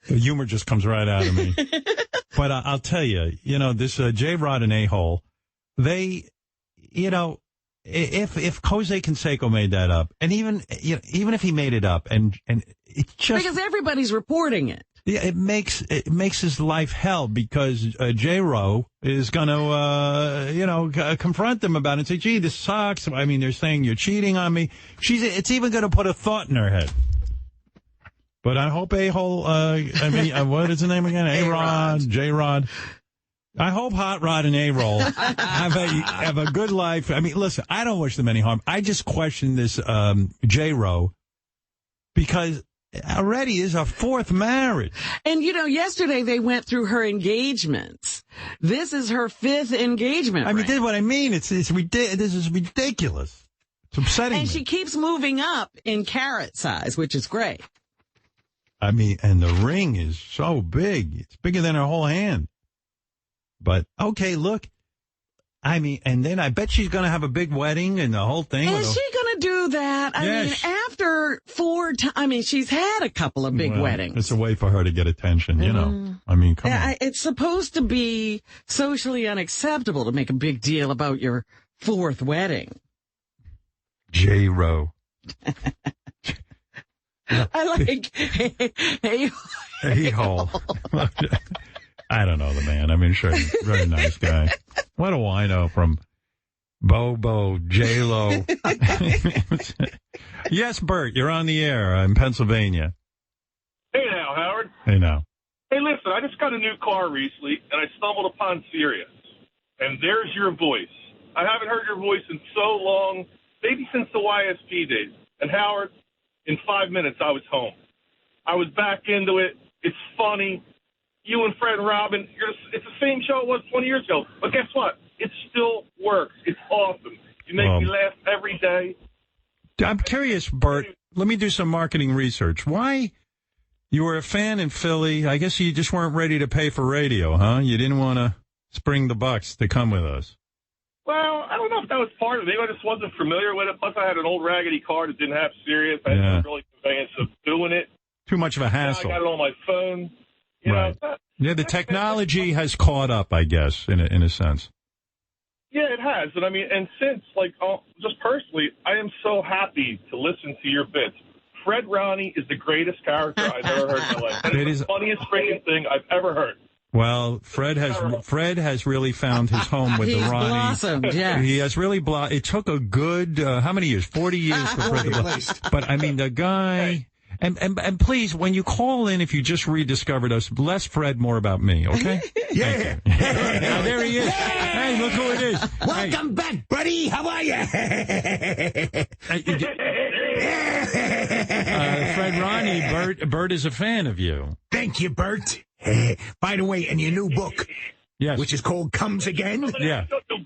[SPEAKER 1] The humor just comes right out of me. But I'll tell you, this J-Rod and A-Hole, they, if Jose Canseco made that up, and even if he made it up, and it's just...
[SPEAKER 2] Because everybody's reporting it.
[SPEAKER 1] Yeah, it makes his life hell because J-Ro is going to, confront them about it and say, gee, this sucks. I mean, they're saying you're cheating on me. It's even going to put a thought in her head. But I hope A-Hole, what is the name again? A-Rod, J-Rod. I hope Hot Rod and A-Roll have a good life. I mean, listen, I don't wish them any harm. I just question this J-Ro because already is a fourth marriage.
[SPEAKER 2] And, yesterday they went through her engagements. This is her 5th engagement.
[SPEAKER 1] I mean, this is what I mean. This is ridiculous. It's upsetting
[SPEAKER 2] And
[SPEAKER 1] me.
[SPEAKER 2] she keeps moving up in carat size, which is great.
[SPEAKER 1] I mean, and the ring is so big. It's bigger than her whole hand. But, okay, look. I mean, and then I bet she's going to have a big wedding and the whole thing.
[SPEAKER 2] Is she going to do that? I mean, after 4 times, I mean, she's had a couple of big weddings.
[SPEAKER 1] It's a way for her to get attention, you know. I mean, come on.
[SPEAKER 2] It's supposed to be socially unacceptable to make a big deal about your 4th wedding.
[SPEAKER 1] J-Ro.
[SPEAKER 2] I like
[SPEAKER 1] A-hole. I don't know the man. I mean, sure, he's a very nice guy. What do I know from Bobo, J-Lo? Yes, Bert, you're on the air in Pennsylvania.
[SPEAKER 20] Hey now, Howard.
[SPEAKER 1] Hey now.
[SPEAKER 20] Hey, listen, I just got a new car recently, and I stumbled upon Sirius. And there's your voice. I haven't heard your voice in so long, maybe since the YSP days. And Howard, in 5 minutes, I was home. I was back into it. It's funny. You and Fred and Robin, it's the same show it was 20 years ago. But guess what? It still works. It's awesome. You make me laugh every day.
[SPEAKER 1] I'm curious, Bert. Let me do some marketing research. Why you were a fan in Philly? I guess you just weren't ready to pay for radio, huh? You didn't want to spring the bucks to come with us.
[SPEAKER 20] Well, I don't know if that was part of it. I just wasn't familiar with it. Plus, I had an old raggedy car that didn't have Sirius. I had really conveyance of doing it.
[SPEAKER 1] Too much of a hassle.
[SPEAKER 20] Now I got it on my phone. You
[SPEAKER 1] Right.
[SPEAKER 20] know,
[SPEAKER 1] Yeah, the technology has caught up, I guess, in a sense.
[SPEAKER 20] yeah, it has. And I mean, and since, just personally, I am so happy to listen to your bits. Fred Ronnie is the greatest character I've ever heard in my life. That is the funniest freaking thing I've ever heard.
[SPEAKER 1] Well, Fred has really found his home with the Ronnie.
[SPEAKER 2] Blossomed, yes.
[SPEAKER 1] He has really It took a good how many years? 40 years for Fred to blossom. But I mean, the guy. And please, when you call in, if you just rediscovered us, less Fred, more about me, okay?
[SPEAKER 22] Yeah.
[SPEAKER 1] Now, there he is. Hey, look who it is.
[SPEAKER 22] Welcome back, buddy. How are you?
[SPEAKER 1] Fred Ronnie, Bert is a fan of you.
[SPEAKER 21] Thank you, Bert. By the way, in your new book, which is called Comes Again,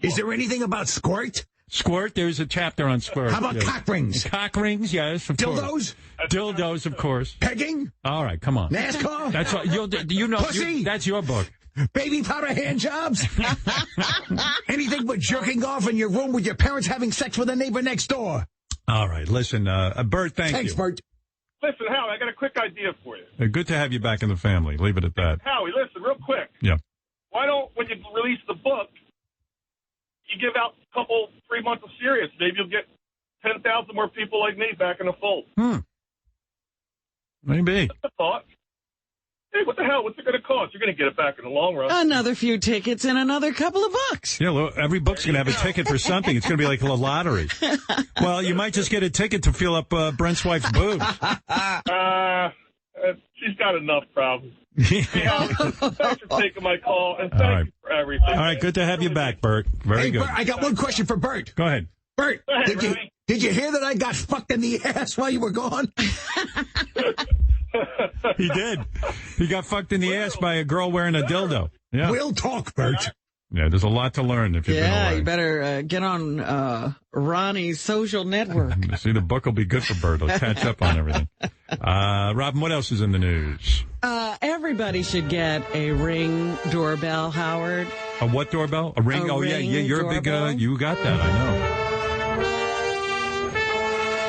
[SPEAKER 21] is there anything about squirt?
[SPEAKER 1] Squirt? There's a chapter on squirt.
[SPEAKER 21] How about cock rings?
[SPEAKER 1] Cock rings, yes, of
[SPEAKER 21] Dildos?
[SPEAKER 1] course. Dildos, of course.
[SPEAKER 21] Pegging?
[SPEAKER 1] All right, come on.
[SPEAKER 21] NASCAR?
[SPEAKER 1] That's what you know.
[SPEAKER 21] Pussy?
[SPEAKER 1] That's your book.
[SPEAKER 21] Baby powder hand jobs? Anything but jerking off in your room with your parents having sex with a neighbor next door?
[SPEAKER 1] All right, listen, Bert,
[SPEAKER 21] Thanks,
[SPEAKER 1] you.
[SPEAKER 21] Bert.
[SPEAKER 20] Listen, Howie, I got a quick idea for you.
[SPEAKER 1] Good to have you back in the family. Leave it at that.
[SPEAKER 20] Howie, listen, real quick.
[SPEAKER 1] Yeah.
[SPEAKER 20] Why don't, when you release the book, you give out a couple, 3 months of Sirius? Maybe you'll get 10,000 more people like me back in the fold.
[SPEAKER 1] Maybe.
[SPEAKER 20] That's a thought. Hey, what the hell? What's it going to cost? You're going to get it back in the long run.
[SPEAKER 2] Another few tickets and another couple of bucks.
[SPEAKER 1] Yeah, well, every book's going to have a ticket for something. It's going to be like a lottery. Well, you might just get a ticket to fill up Brent's wife's boobs.
[SPEAKER 20] She's got enough problems. Thanks for taking my call, and thank you for everything.
[SPEAKER 1] All right, good to have you back, Bert. Very good.
[SPEAKER 21] Bert, I got one question for Bert.
[SPEAKER 1] Go ahead.
[SPEAKER 21] Bert, did you hear that I got fucked in the ass while you were gone?
[SPEAKER 1] He did. He got fucked in the ass by a girl wearing a dildo. Yeah.
[SPEAKER 21] We'll talk, Bert.
[SPEAKER 1] Yeah, there's a lot to learn if you've been away.
[SPEAKER 2] You better get on Ronnie's social network.
[SPEAKER 1] See, the book will be good for Bert. He'll catch up on everything. Robin, what else is in the news?
[SPEAKER 2] Everybody should get a Ring doorbell, Howard.
[SPEAKER 1] A what doorbell? A Ring?
[SPEAKER 2] A
[SPEAKER 1] yeah,
[SPEAKER 2] Ring
[SPEAKER 1] you're
[SPEAKER 2] doorbell.
[SPEAKER 1] a big, you got that, I know.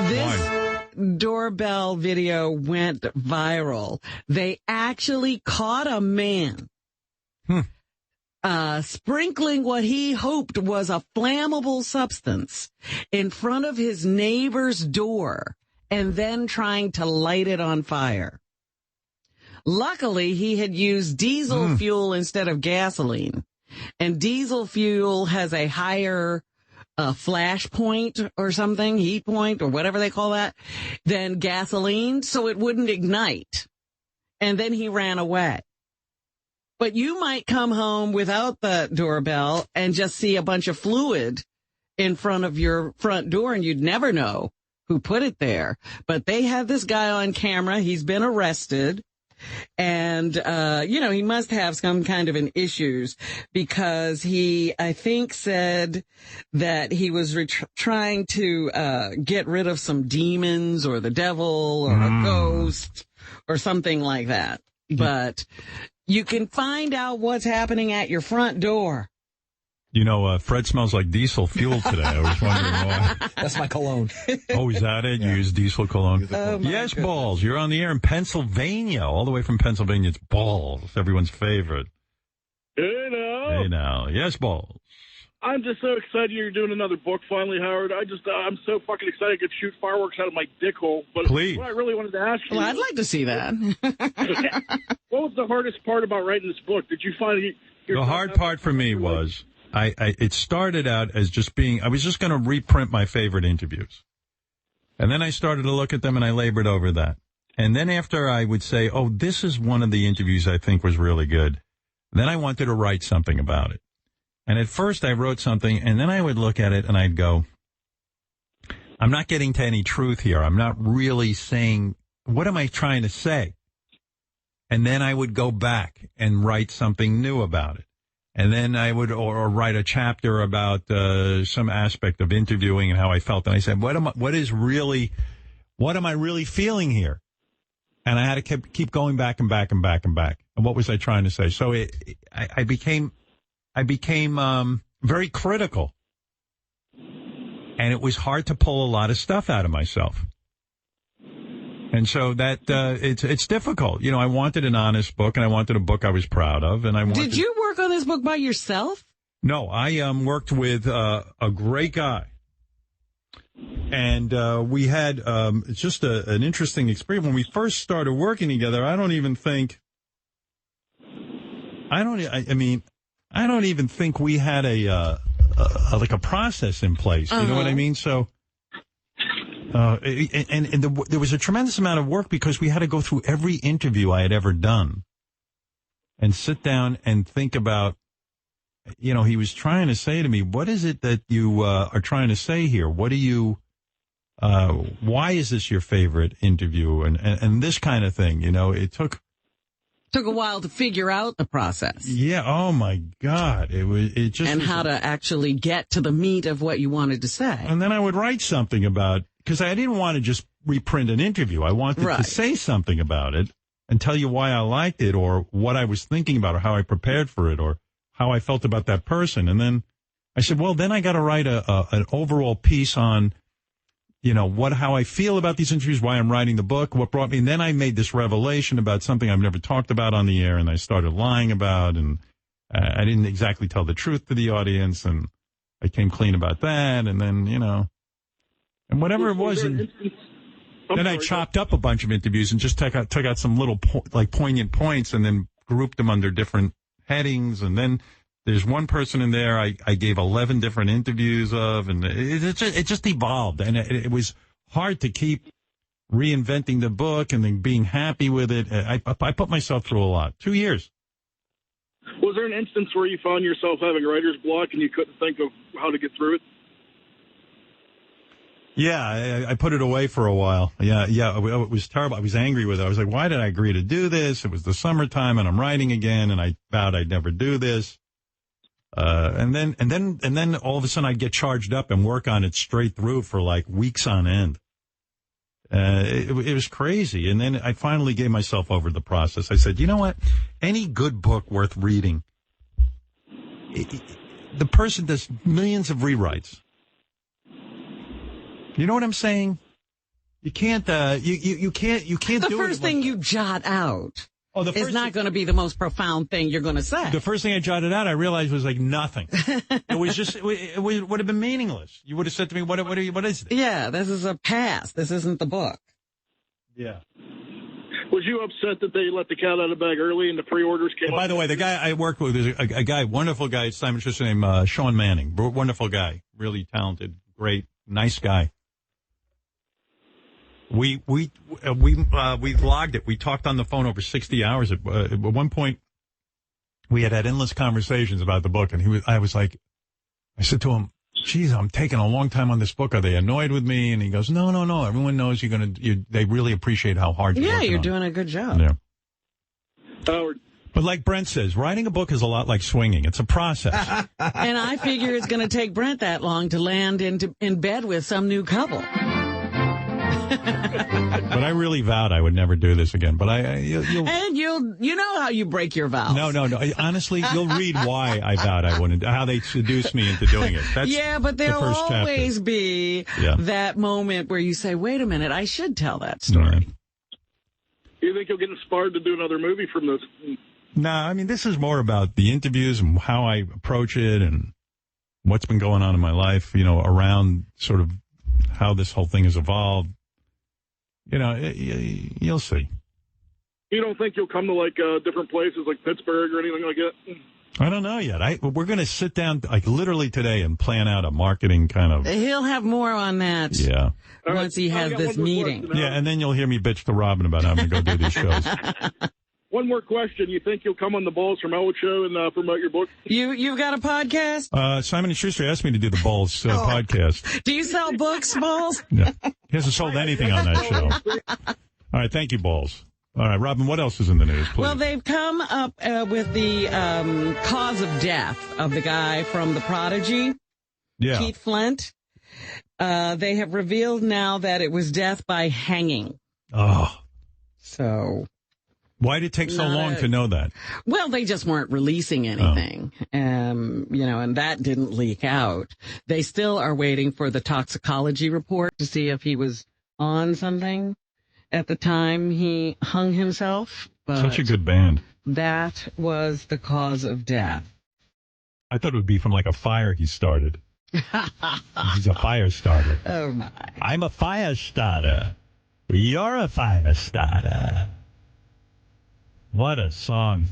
[SPEAKER 2] This doorbell video went viral. They actually caught a man sprinkling what he hoped was a flammable substance in front of his neighbor's door and then trying to light it on fire. Luckily, he had used diesel fuel instead of gasoline, and diesel fuel has a higher flash point or something, heat point or whatever they call that, than gasoline, so it wouldn't ignite. And then he ran away. But you might come home without the doorbell and just see a bunch of fluid in front of your front door, and you'd never know who put it there. But they had this guy on camera. He's been arrested. And, he must have some kind of an issues because he, I think, said that he was trying to, get rid of some demons or the devil or a ghost or something like that. But you can find out what's happening at your front door.
[SPEAKER 1] Fred smells like diesel fuel today. I was wondering why.
[SPEAKER 19] That's my cologne.
[SPEAKER 1] Oh, is that it? You use diesel cologne? Yes,
[SPEAKER 2] goodness.
[SPEAKER 1] Balls. You're on the air in Pennsylvania. All the way from Pennsylvania. It's Balls. Everyone's favorite.
[SPEAKER 5] Hey now.
[SPEAKER 1] Yes, Balls.
[SPEAKER 5] I'm just so excited you're doing another book finally, Howard. I'm so fucking excited I could shoot fireworks out of my dick hole. But
[SPEAKER 1] Please.
[SPEAKER 5] What I really wanted to ask you.
[SPEAKER 2] Well, I'd like to see that.
[SPEAKER 5] What was the hardest part about writing this book? Did you find
[SPEAKER 1] The hard part for me was it started out as just I was just going to reprint my favorite interviews. And then I started to look at them and I labored over that. And then after I would say, oh, this is one of the interviews I think was really good. Then I wanted to write something about it. And at first I wrote something and then I would look at it and I'd go, I'm not getting to any truth here. I'm not really saying, what am I trying to say? And then I would go back and write something new about it. And then I would, or write a chapter about some aspect of interviewing and how I felt. And I said, what am I really feeling here? And I had to keep going back and back and back and back. And what was I trying to say? So I became very critical. And it was hard to pull a lot of stuff out of myself. And so that it's difficult. I wanted an honest book, and I wanted a book I was proud of. And
[SPEAKER 2] Did you work on this book by yourself?
[SPEAKER 1] No, I worked with a great guy, and we had just an interesting experience when we first started working together. I don't even think we had a process in place. You know what I mean? So. There was a tremendous amount of work because we had to go through every interview I had ever done and sit down and think about, he was trying to say to me, what is it that you are trying to say here? What do you, why is this your favorite interview? And this kind of thing, it took
[SPEAKER 2] a while to figure out the process.
[SPEAKER 1] Yeah. Oh my God.
[SPEAKER 2] And how to actually get to the meat of what you wanted to say.
[SPEAKER 1] And then I would write something about, because I didn't want to just reprint an interview. I wanted to say something about it and tell you why I liked it or what I was thinking about or how I prepared for it or how I felt about that person. And then I said, well, then I got to write an overall piece on, how I feel about these interviews, why I'm writing the book, what brought me. And then I made this revelation about something I've never talked about on the air and I started lying about. And I didn't exactly tell the truth to the audience. And I came clean about that. And then, and whatever it was, and then I chopped up a bunch of interviews and just took out some little poignant points and then grouped them under different headings. And then there's one person in there I gave 11 different interviews of, and it just evolved. And it was hard to keep reinventing the book and then being happy with it. I put myself through a lot. 2 years.
[SPEAKER 5] Was there an instance where you found yourself having writer's block and you couldn't think of how to get through it?
[SPEAKER 1] Yeah, I put it away for a while. Yeah, it was terrible. I was angry with it. I was like, why did I agree to do this? It was the summertime and I'm writing again and I vowed I'd never do this. And then all of a sudden I'd get charged up and work on it straight through for like weeks on end. It was crazy. And then I finally gave myself over the process. I said, you know what? Any good book worth reading, the person does millions of rewrites. You know what I'm saying? You can't, you can't do it.
[SPEAKER 2] The first thing you jot out is not going to be the most profound thing you're going to say.
[SPEAKER 1] The first thing I jotted out, I realized was like nothing. It was just, it would have been meaningless. You would have said to me, what is this?
[SPEAKER 2] Yeah, this is a pass. This isn't the book.
[SPEAKER 1] Yeah.
[SPEAKER 5] Was you upset that they let the cat out of the bag early and the pre-orders came
[SPEAKER 1] By the way, the guy I worked with is a guy, wonderful guy, Simon Tristan, named Sean Manning. Wonderful guy. Really talented, great, nice guy. We logged it. We talked on the phone over 60 hours. At one point, we had endless conversations about the book, and I said to him, geez, I'm taking a long time on this book. Are they annoyed with me? And he goes, no. Everyone knows they really appreciate how hard you're working
[SPEAKER 2] you're
[SPEAKER 1] on
[SPEAKER 2] doing
[SPEAKER 1] it.
[SPEAKER 2] a good job.
[SPEAKER 1] Yeah.
[SPEAKER 5] Howard.
[SPEAKER 1] But like Brent says, writing a book is a lot like swinging. It's a process.
[SPEAKER 2] And I figure it's going to take Brent that long to land in bed with some new couple.
[SPEAKER 1] But I really vowed I would never do this again. But you'll
[SPEAKER 2] know how you break your vows.
[SPEAKER 1] No. Honestly, you'll read why I vowed I wouldn't, how they seduced me into doing it. That's
[SPEAKER 2] but there'll
[SPEAKER 1] the first
[SPEAKER 2] always
[SPEAKER 1] chapter.
[SPEAKER 2] be that moment where you say, wait a minute, I should tell that story.
[SPEAKER 1] Right.
[SPEAKER 5] Do you think you'll get inspired to do another movie from this?
[SPEAKER 1] No, I mean, this is more about the interviews and how I approach it and what's been going on in my life, around sort of how this whole thing has evolved. You'll see.
[SPEAKER 5] You don't think you'll come to, like, different places like Pittsburgh or anything like that?
[SPEAKER 1] I don't know yet. We're going to sit down, like, literally today and plan out a marketing kind of...
[SPEAKER 2] He'll have more on that once he has this meeting.
[SPEAKER 1] Yeah, and then you'll hear me bitch to Robin about having to go do these shows.
[SPEAKER 5] One more question. You think you'll come on the Balls from Elwood show and promote your book?
[SPEAKER 2] You've got a podcast?
[SPEAKER 1] Simon & Schuster asked me to do the Balls podcast.
[SPEAKER 2] Do you sell books, Balls?
[SPEAKER 1] No. He hasn't sold anything on that show. All right, thank you, Balls. All right, Robin, what else is in the news, please?
[SPEAKER 2] Well, they've come up with the cause of death of the guy from The Prodigy, Keith Flint. They have revealed now that it was death by hanging.
[SPEAKER 1] Oh.
[SPEAKER 2] So...
[SPEAKER 1] Why did it take so long to know that?
[SPEAKER 2] Well, they just weren't releasing anything, and that didn't leak out. They still are waiting for the toxicology report to see if he was on something at the time he hung himself. But
[SPEAKER 1] such a good band.
[SPEAKER 2] That was the cause of death.
[SPEAKER 1] I thought it would be from like a fire he started. He's a fire starter.
[SPEAKER 2] Oh, my.
[SPEAKER 1] I'm a fire starter. You're a fire starter. What a song.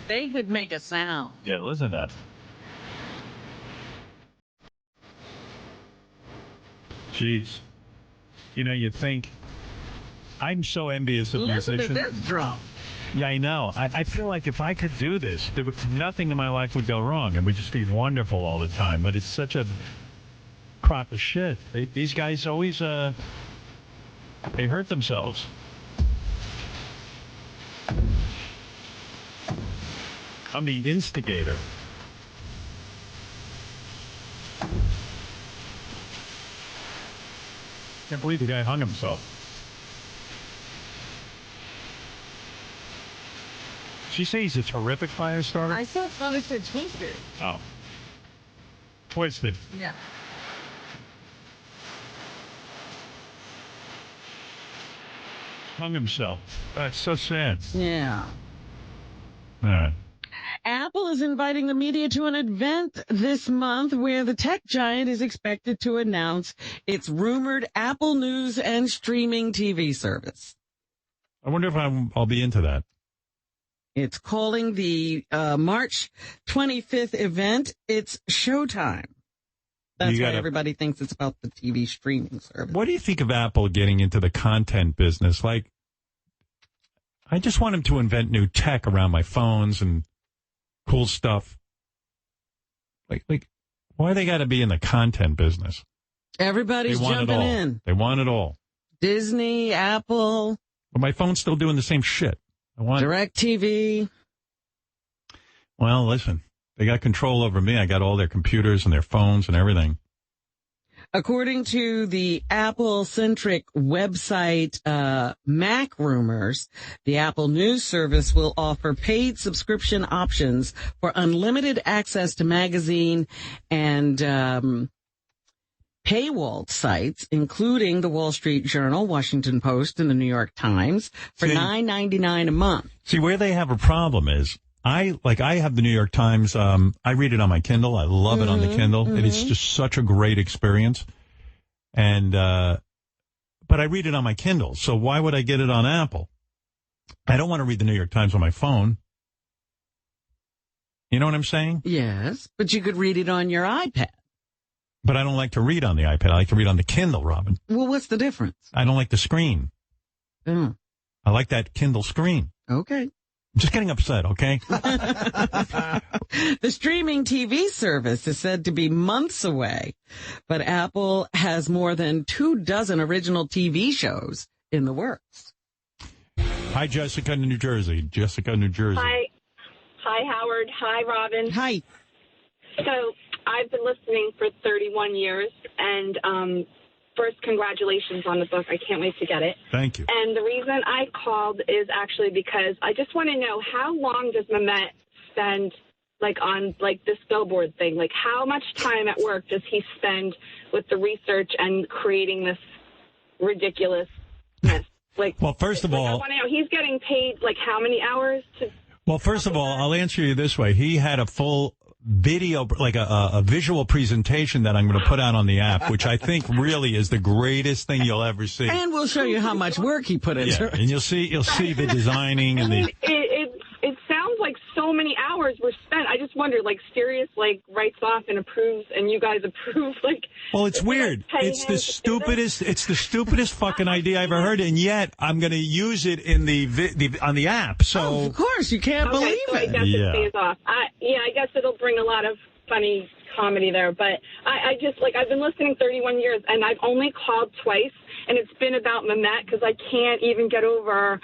[SPEAKER 2] They could make a sound.
[SPEAKER 1] Yeah, listen to that. Jeez. You think, I'm so envious of musicians.
[SPEAKER 2] Listen to this drum.
[SPEAKER 1] Yeah, I know. I feel like if I could do this, nothing in my life would go wrong. It would just be wonderful all the time. But it's such a crock of shit. These guys always, they hurt themselves. I'm the instigator. Can't believe the guy hung himself. Did she say he's a terrific fire starter?
[SPEAKER 2] I thought it said twisted.
[SPEAKER 1] Oh. Twisted.
[SPEAKER 2] Yeah.
[SPEAKER 1] Hung himself. That's so sad.
[SPEAKER 2] Yeah.
[SPEAKER 1] All right.
[SPEAKER 2] Apple is inviting the media to an event this month where the tech giant is expected to announce its rumored Apple News and streaming TV service.
[SPEAKER 1] I wonder if I'll be into that.
[SPEAKER 2] It's calling the March 25th event, it's Showtime. That's why everybody thinks it's about the TV streaming service.
[SPEAKER 1] What do you think of Apple getting into the content business? Like, I just want them to invent new tech around my phones and cool stuff. Like, why they got to be in the content business?
[SPEAKER 2] Everybody's jumping in.
[SPEAKER 1] They want it all.
[SPEAKER 2] Disney, Apple.
[SPEAKER 1] But my phone's still doing the same shit.
[SPEAKER 2] DirecTV.
[SPEAKER 1] Well, listen, they got control over me. I got all their computers and their phones and everything.
[SPEAKER 2] According to the Apple-centric website Mac Rumors, the Apple News service will offer paid subscription options for unlimited access to magazine and paywall sites, including the Wall Street Journal, Washington Post, and the New York Times, for $9.99 a month.
[SPEAKER 1] See, where they have a problem is, I have the New York Times. I read it on my Kindle. I love it on the Kindle. Mm-hmm. It is just such a great experience. And, but I read it on my Kindle. So why would I get it on Apple? I don't want to read the New York Times on my phone. You know what I'm saying?
[SPEAKER 2] Yes, but you could read it on your iPad.
[SPEAKER 1] But I don't like to read on the iPad. I like to read on the Kindle, Robin.
[SPEAKER 2] Well, what's the difference?
[SPEAKER 1] I don't like the screen.
[SPEAKER 2] Oh.
[SPEAKER 1] I like that Kindle screen.
[SPEAKER 2] Okay.
[SPEAKER 1] I'm just getting upset, okay?
[SPEAKER 2] The streaming TV service is said to be months away, but Apple has more than 24 original TV shows in the works.
[SPEAKER 1] Hi, Jessica, New Jersey. Jessica, New Jersey.
[SPEAKER 8] Hi, Howard. Hi, Robin.
[SPEAKER 2] Hi.
[SPEAKER 8] So I've been listening for 31 years, and first, congratulations on the book. I can't wait to get it.
[SPEAKER 1] Thank you.
[SPEAKER 8] And the reason I called is actually because I just want to know, how long does Mehmet spend on this billboard thing? Like, how much time at work does he spend with the research and creating this ridiculousness?
[SPEAKER 1] Well, first of
[SPEAKER 8] I
[SPEAKER 1] all,
[SPEAKER 8] want to know, he's getting paid how many hours to?
[SPEAKER 1] Well, first of all, I'll answer you this way. He had a full video, like a visual presentation that I'm going to put out on the app, which I think really is the greatest thing you'll ever see.
[SPEAKER 2] And we'll show you how much work he put into it.
[SPEAKER 1] And you'll see the designing and the.
[SPEAKER 8] It sounds like so many hours were spent. I just wonder, Sirius writes off and approves, and you guys approve.
[SPEAKER 1] Well, it's weird. It's the stupidest fucking idea I ever heard, and yet I'm going to use it in on the app. So
[SPEAKER 2] of course you can't believe
[SPEAKER 8] so I
[SPEAKER 2] it.
[SPEAKER 8] guess it pays off. I guess it'll bring a lot of funny comedy there, but I just I've been listening 31 years, and I've only called twice, and it's been about Mehmet because I can't even get over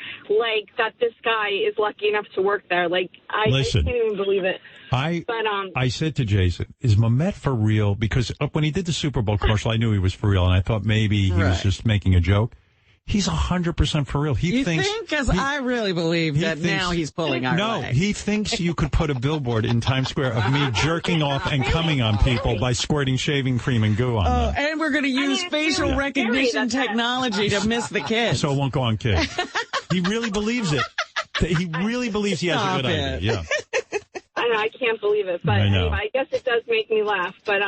[SPEAKER 8] that this guy is lucky enough to work there.
[SPEAKER 1] Listen,
[SPEAKER 8] I can't even believe it.
[SPEAKER 1] I said to Jason, is Mehmet for real? Because when he did the Super Bowl commercial, I knew he was for real, and I thought maybe he was just making a joke. He's 100% for real.
[SPEAKER 2] You think? Because I really believe that now he's pulling our leg.
[SPEAKER 1] He thinks you could put a billboard in Times Square of me jerking off and coming on people by squirting shaving cream and goo on them.
[SPEAKER 2] And we're going to use facial recognition technology to miss the kids.
[SPEAKER 1] So it won't go on kids. He really believes it. He really believes he has a good idea. Yeah.
[SPEAKER 8] I know, I can't believe it, but anyway, I guess it does make me laugh. But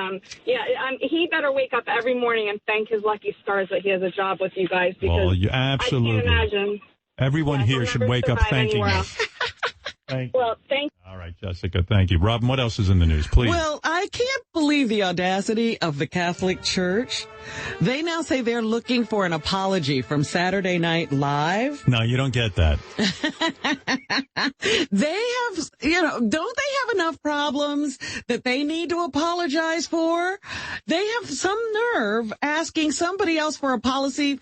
[SPEAKER 8] he better wake up every morning and thank his lucky stars that he has a job with you guys. Because
[SPEAKER 1] you absolutely.
[SPEAKER 8] I can't imagine.
[SPEAKER 1] Everyone here should wake up thanking him.
[SPEAKER 8] Thank you.
[SPEAKER 1] All right, Jessica, thank you. Robin, what else is in the news, please?
[SPEAKER 2] Well, I can't believe the audacity of the Catholic Church. They now say they're looking for an apology from Saturday Night Live.
[SPEAKER 1] No, you don't get that.
[SPEAKER 2] They have, don't they have enough problems that they need to apologize for? They have some nerve asking somebody else for apology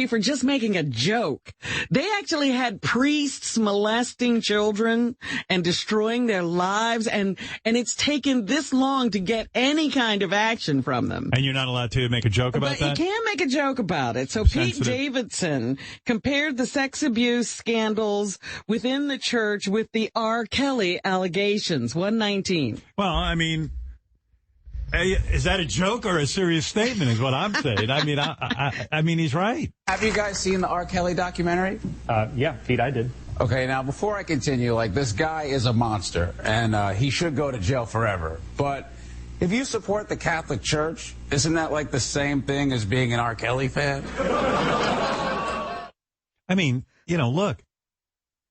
[SPEAKER 2] for just making a joke. They actually had priests molesting children and destroying their lives, and it's taken this long to get any kind of action from them.
[SPEAKER 1] And you're not allowed to make a joke about that?
[SPEAKER 2] You can make a joke about it. So Pete Davidson compared the sex abuse scandals within the church with the R. Kelly allegations. 119.
[SPEAKER 1] Well, I mean, is that a joke or a serious statement is what I'm saying. I mean, he's right.
[SPEAKER 14] Have you guys seen the R. Kelly documentary?
[SPEAKER 23] Yeah, Pete, I did.
[SPEAKER 14] Okay, now before I continue, this guy is a monster, and he should go to jail forever. But if you support the Catholic Church, isn't that the same thing as being an R. Kelly fan?
[SPEAKER 1] I mean, look.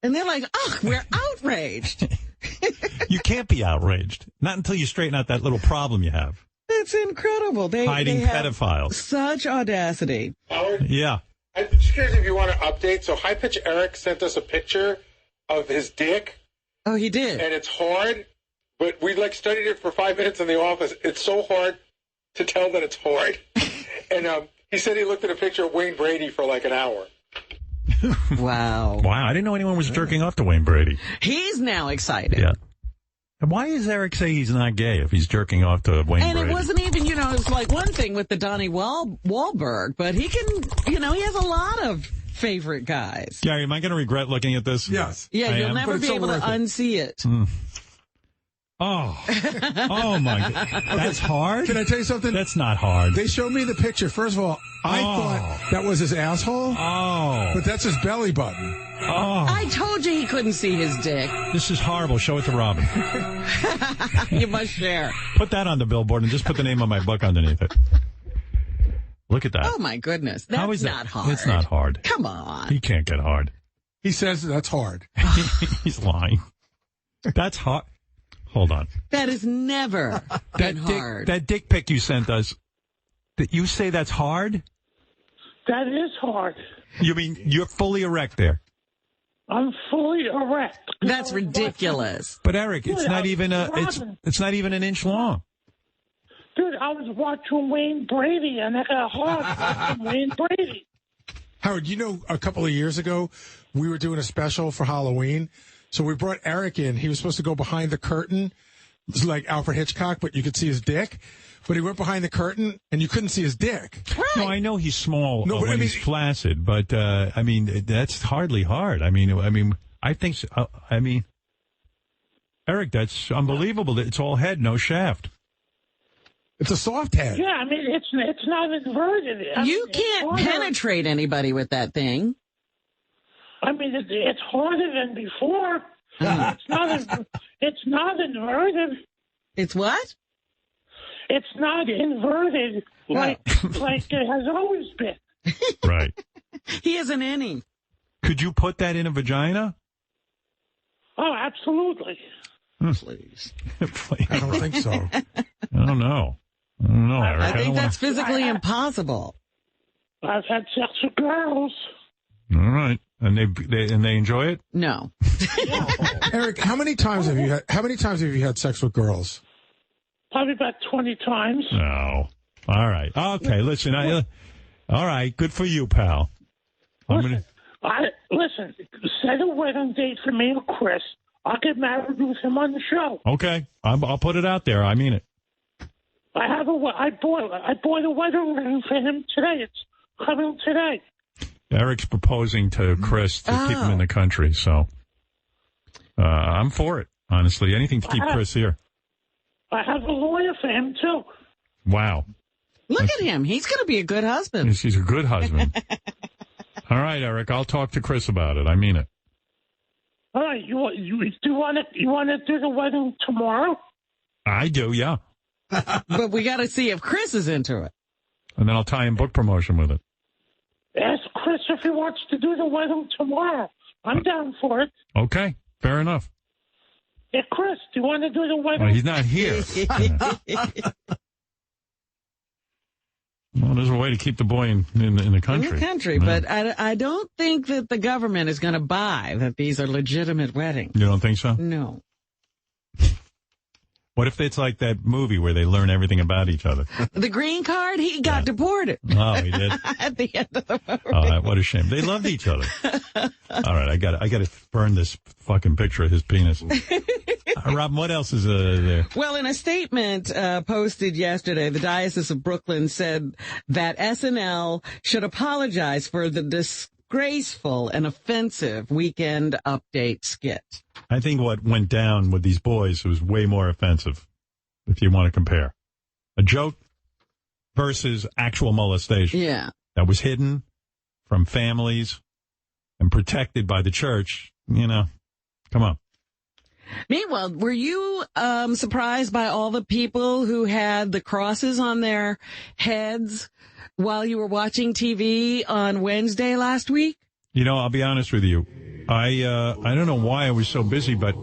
[SPEAKER 2] And they're like, we're outraged.
[SPEAKER 1] You can't be outraged. Not until you straighten out that little problem you have.
[SPEAKER 2] It's incredible.
[SPEAKER 1] Hiding pedophiles.
[SPEAKER 2] Such audacity.
[SPEAKER 18] Howard?
[SPEAKER 1] Yeah.
[SPEAKER 18] I'm just curious if you want an update. So High Pitch Eric sent us a picture of his dick.
[SPEAKER 2] Oh, he did?
[SPEAKER 18] And it's hard, but we studied it for 5 minutes in the office. It's so hard to tell that it's hard. And he said he looked at a picture of Wayne Brady for an hour.
[SPEAKER 2] Wow.
[SPEAKER 1] Wow, I didn't know anyone was jerking off to Wayne Brady.
[SPEAKER 2] He's now excited.
[SPEAKER 1] Yeah. And why does Eric say he's not gay if he's jerking off to Wayne Brady?
[SPEAKER 2] And it wasn't even, it's one thing with the Donnie Wahlberg, but he can, he has a lot of favorite guys.
[SPEAKER 1] Gary, am I going to regret looking at this?
[SPEAKER 19] Yes.
[SPEAKER 2] Yeah, you'll never be able to unsee it.
[SPEAKER 1] Oh my God. That's hard?
[SPEAKER 19] Can I tell you something?
[SPEAKER 1] That's not hard.
[SPEAKER 19] They showed me the picture. First of all, I thought that was his asshole.
[SPEAKER 1] Oh.
[SPEAKER 19] But that's his belly button.
[SPEAKER 1] Oh.
[SPEAKER 2] I told you he couldn't see his dick.
[SPEAKER 1] This is horrible. Show it to Robin.
[SPEAKER 2] You must share.
[SPEAKER 1] Put that on the billboard and just put the name of my book underneath it. Look at that.
[SPEAKER 2] Oh, my goodness. That's not hard.
[SPEAKER 1] It's not hard.
[SPEAKER 2] Come on.
[SPEAKER 1] He can't get hard.
[SPEAKER 19] He says that's hard.
[SPEAKER 1] He's lying. That's hard. Hold on.
[SPEAKER 2] That is never been hard.
[SPEAKER 1] That dick pic you sent us, you say that's hard?
[SPEAKER 24] That is hard.
[SPEAKER 1] You mean you're fully erect there?
[SPEAKER 24] I'm fully erect.
[SPEAKER 2] That's ridiculous.
[SPEAKER 1] But Eric, it's not even it's not even an inch long.
[SPEAKER 24] Dude, I was watching Wayne Brady, and I got hard from Wayne Brady.
[SPEAKER 19] Howard, a couple of years ago, we were doing a special for Halloween. So we brought Eric in. He was supposed to go behind the curtain, like Alfred Hitchcock, but you could see his dick. But he went behind the curtain, and you couldn't see his dick.
[SPEAKER 1] Right. No, I know he's small
[SPEAKER 19] but
[SPEAKER 1] he's flaccid, but, that's hardly hard. I think so. Eric, that's unbelievable. It's all head, no shaft.
[SPEAKER 19] It's a soft head.
[SPEAKER 24] Yeah, it's not inverted.
[SPEAKER 2] You can't penetrate anybody with that thing.
[SPEAKER 24] It's harder than before. It's not inverted.
[SPEAKER 2] It's what?
[SPEAKER 24] It's not inverted like it has always been.
[SPEAKER 1] Right.
[SPEAKER 2] He isn't any.
[SPEAKER 1] Could you put that in a vagina?
[SPEAKER 24] Oh, absolutely.
[SPEAKER 2] Please.
[SPEAKER 19] I don't think so.
[SPEAKER 1] I don't know, Eric.
[SPEAKER 2] I think that's physically impossible.
[SPEAKER 24] I've had sex with girls.
[SPEAKER 1] All right. And they enjoy it?
[SPEAKER 2] No.
[SPEAKER 19] Eric, how many times have you had sex with girls?
[SPEAKER 24] Probably about 20 times.
[SPEAKER 1] No. All right. Okay, listen. All right, good for you, pal.
[SPEAKER 24] Listen, set a wedding date for me and Chris. I'll get married with him on the show.
[SPEAKER 1] Okay. I'll put it out there. I mean it.
[SPEAKER 24] I bought a wedding ring for him today. It's coming today.
[SPEAKER 1] Eric's proposing to Chris to keep him in the country, so I'm for it, honestly. Anything to keep Chris here.
[SPEAKER 24] I have a lawyer for him, too.
[SPEAKER 1] Wow.
[SPEAKER 2] Look at him. He's going to be a good husband.
[SPEAKER 1] He's a good husband. All right, Eric, I'll talk to Chris about it. I mean it.
[SPEAKER 24] All right, you want to do the wedding tomorrow?
[SPEAKER 1] I do, yeah.
[SPEAKER 2] But we got to see if Chris is into it.
[SPEAKER 1] And then I'll tie in book promotion with it.
[SPEAKER 24] Ask Chris if he wants to do the wedding tomorrow. I'm down for it.
[SPEAKER 1] Okay, fair enough.
[SPEAKER 24] Hey, Chris, do you want to do the wedding?
[SPEAKER 1] Well, he's not here. Well, there's a way to keep the boy in the country.
[SPEAKER 2] In the country,
[SPEAKER 1] Yeah.
[SPEAKER 2] but I don't think that the government is going to buy that these are legitimate weddings.
[SPEAKER 1] You don't think so?
[SPEAKER 2] No.
[SPEAKER 1] What if it's like that movie where they learn everything about each other?
[SPEAKER 2] The green card, he got deported.
[SPEAKER 1] Oh, he did?
[SPEAKER 2] At the end of the movie.
[SPEAKER 1] Oh, what a shame. They loved each other. All right, I got to burn this fucking picture of his penis. Robin, what else is there?
[SPEAKER 2] Well, in a statement posted yesterday, the Diocese of Brooklyn said that SNL should apologize for the disgraceful and offensive Weekend Update skit.
[SPEAKER 1] I think what went down with these boys was way more offensive, if you want to compare. A joke versus actual molestation.
[SPEAKER 2] Yeah.
[SPEAKER 1] That was hidden from families and protected by the church. Come on.
[SPEAKER 2] Meanwhile, were you surprised by all the people who had the crosses on their heads while you were watching TV on Wednesday last week?
[SPEAKER 1] I'll be honest with you. I don't know why I was so busy, but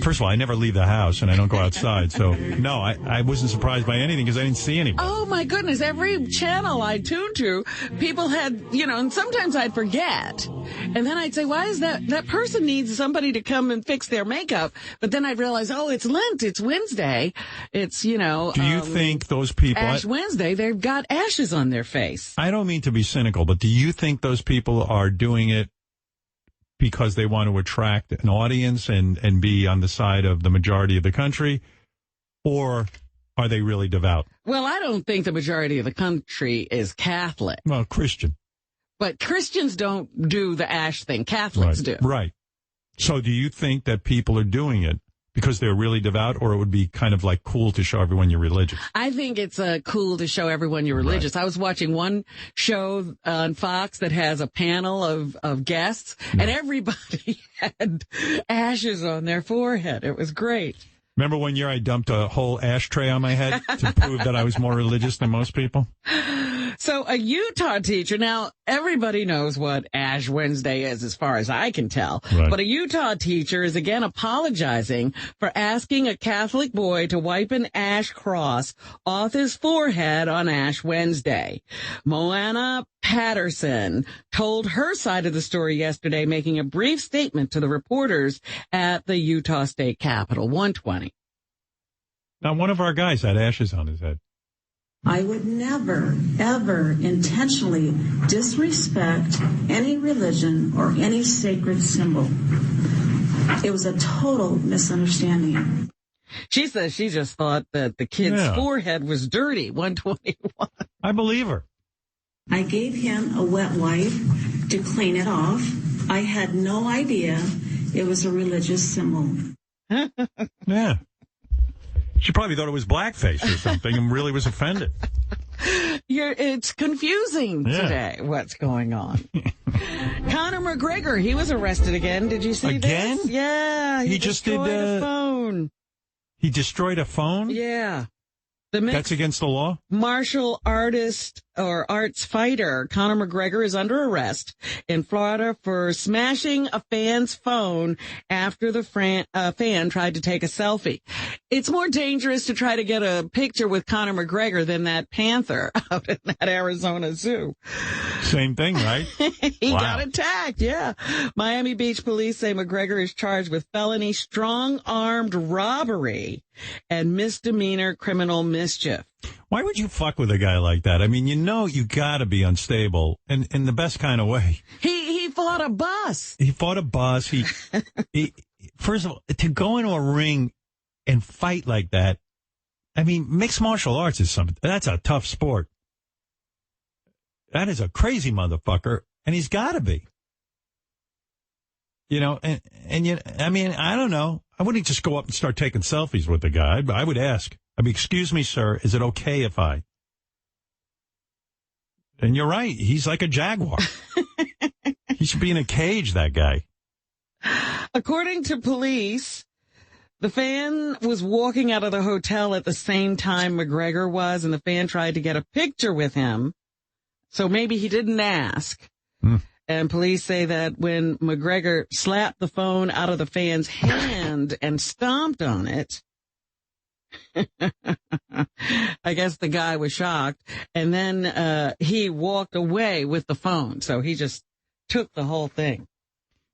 [SPEAKER 1] first of all, I never leave the house and I don't go outside. So, no, I wasn't surprised by anything because I didn't see anybody.
[SPEAKER 2] Oh, my goodness. Every channel I tuned to, people had, and sometimes I'd forget. And then I'd say, why is that person needs somebody to come and fix their makeup? But then I'd realize, it's Lent. It's Wednesday. It's,
[SPEAKER 1] Do you think those people...
[SPEAKER 2] Ash Wednesday, they've got ashes on their face.
[SPEAKER 1] I don't mean to be cynical, but do you think those people are doing it because they want to attract an audience and be on the side of the majority of the country? Or are they really devout?
[SPEAKER 2] Well, I don't think the majority of the country is Catholic.
[SPEAKER 1] Well, Christian.
[SPEAKER 2] But Christians don't do the ash thing. Catholics do.
[SPEAKER 1] Right. So do you think that people are doing it because they're really devout, or it would be kind of like cool to show everyone you're religious?
[SPEAKER 2] I think it's cool to show everyone you're religious.
[SPEAKER 1] Right.
[SPEAKER 2] I was watching one show on Fox that has a panel of guests, and everybody had ashes on their forehead. It was great.
[SPEAKER 1] Remember one year I dumped a whole ashtray on my head to prove that I was more religious than most people?
[SPEAKER 2] So a Utah teacher, now everybody knows what Ash Wednesday is as far as I can tell,
[SPEAKER 1] Right.
[SPEAKER 2] But a Utah teacher is again apologizing for asking a Catholic boy to wipe an ash cross off his forehead on Ash Wednesday. Moana Patterson told her side of the story yesterday, making a brief statement to the reporters at the Utah State Capitol. 120.
[SPEAKER 1] Now, one of our guys had ashes on his head.
[SPEAKER 4] I would never, ever intentionally disrespect any religion or any sacred symbol. It was a total misunderstanding.
[SPEAKER 2] She says she just thought that the kid's forehead was dirty, 121.
[SPEAKER 1] I believe her.
[SPEAKER 4] I gave him a wet wipe to clean it off. I had no idea it was a religious symbol.
[SPEAKER 1] Yeah. She probably thought it was blackface or something and really was offended.
[SPEAKER 2] It's confusing today, what's going on. Conor McGregor, he was arrested again. Did you see
[SPEAKER 1] Again?
[SPEAKER 2] this? Yeah.
[SPEAKER 1] He just
[SPEAKER 2] destroyed
[SPEAKER 1] did
[SPEAKER 2] a phone.
[SPEAKER 1] He destroyed a phone?
[SPEAKER 2] Yeah.
[SPEAKER 1] That's against the law?
[SPEAKER 2] Martial artist or arts fighter Conor McGregor is under arrest in Florida for smashing a fan's phone after the fan tried to take a selfie. It's more dangerous to try to get a picture with Conor McGregor than that panther out in that Arizona zoo.
[SPEAKER 1] Same thing, right?
[SPEAKER 2] He got attacked, yeah. Miami Beach police say McGregor is charged with felony strong-armed robbery and misdemeanor criminal mischief.
[SPEAKER 1] Why would you fuck with a guy like that? I mean, you got to be unstable in the best kind of way.
[SPEAKER 2] He fought a bus.
[SPEAKER 1] He fought a bus. He first of all, to go into a ring and fight like that, I mean, mixed martial arts is that's a tough sport. That is a crazy motherfucker, and he's got to be. I mean, I don't know. I wouldn't just go up and start taking selfies with the guy, but I would ask. I mean, excuse me, sir, is it okay if I? And you're right. He's like a jaguar. He should be in a cage, that guy.
[SPEAKER 2] According to police, the fan was walking out of the hotel at the same time McGregor was, and the fan tried to get a picture with him. So maybe he didn't ask. And police say that when McGregor slapped the phone out of the fan's hand and stomped on it, I guess the guy was shocked. And then he walked away with the phone. So he just took the whole thing.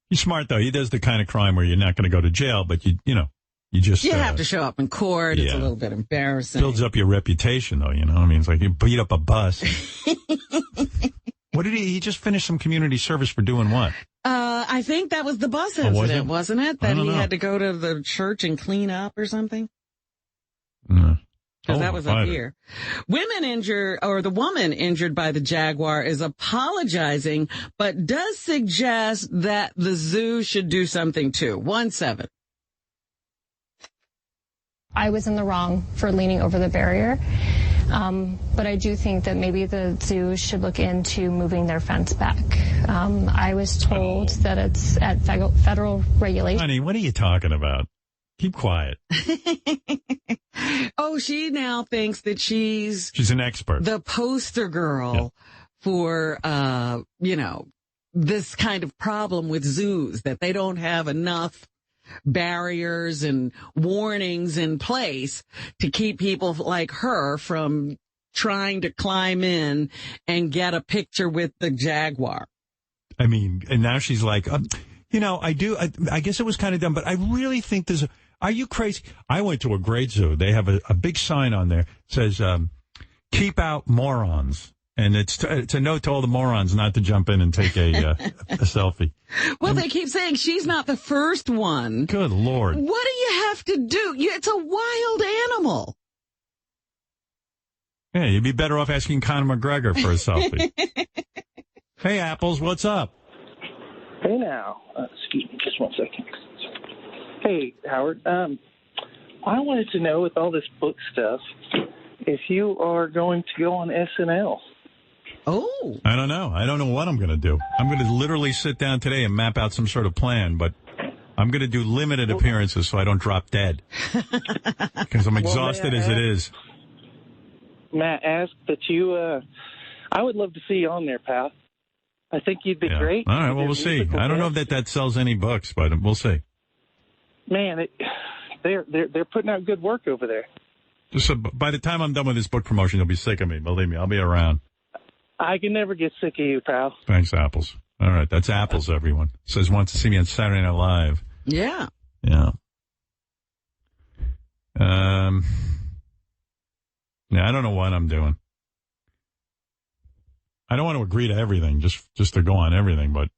[SPEAKER 1] He's smart, though. He does the kind of crime where you're not going to go to jail, but you have
[SPEAKER 2] to show up in court. It's a little bit embarrassing.
[SPEAKER 1] Builds up your reputation, though, I mean, it's like you beat up a bus. What did he just finished some community service for doing what?
[SPEAKER 2] I think that was the bus incident, wasn't it? That he had to go to the church and clean up or something? Because that was up here. The woman injured by the jaguar is apologizing, but does suggest that the zoo should do something too. 1-7.
[SPEAKER 6] I was in the wrong for leaning over the barrier. But I do think that maybe the zoo should look into moving their fence back. I was told that it's at federal regulation.
[SPEAKER 1] Honey, what are you talking about? Keep quiet.
[SPEAKER 2] Oh, she now thinks that she's
[SPEAKER 1] an expert.
[SPEAKER 2] The poster girl for, this kind of problem with zoos, that they don't have enough barriers and warnings in place to keep people like her from trying to climb in and get a picture with the jaguar.
[SPEAKER 1] I mean, and now she's like, I guess it was kind of dumb, but I really think are you crazy? I went to a great zoo. They have a big sign on there that says, keep out morons. And it's a note to all the morons not to jump in and take a selfie.
[SPEAKER 2] Well, they keep saying she's not the first one.
[SPEAKER 1] Good Lord.
[SPEAKER 2] What do you have to do? It's a wild animal.
[SPEAKER 1] Yeah, you'd be better off asking Conor McGregor for a selfie. Hey, Apples, what's up?
[SPEAKER 10] Hey, now. Excuse me just 1 second. Hey, Howard. I wanted to know, with all this book stuff, if you are going to go on SNL.
[SPEAKER 2] Oh.
[SPEAKER 1] I don't know. I don't know what I'm going to do. I'm going to literally sit down today and map out some sort of plan, but I'm going to do limited appearances so I don't drop dead. Because I'm exhausted as it is.
[SPEAKER 10] Matt asked that you, I would love to see you on there, pal. I think you'd be great.
[SPEAKER 1] All right, well, we'll see. I don't know if that sells any books, but we'll see.
[SPEAKER 10] Man, they're putting out good work over there.
[SPEAKER 1] So by the time I'm done with this book promotion, you'll be sick of me. Believe me, I'll be around.
[SPEAKER 10] I can never get sick of you, pal.
[SPEAKER 1] Thanks, Apples. All right, that's Apples, everyone. Says wants to see me on Saturday Night Live.
[SPEAKER 2] Yeah.
[SPEAKER 1] Yeah. Yeah, I don't know what I'm doing. I don't want to agree to everything, just to go on everything, but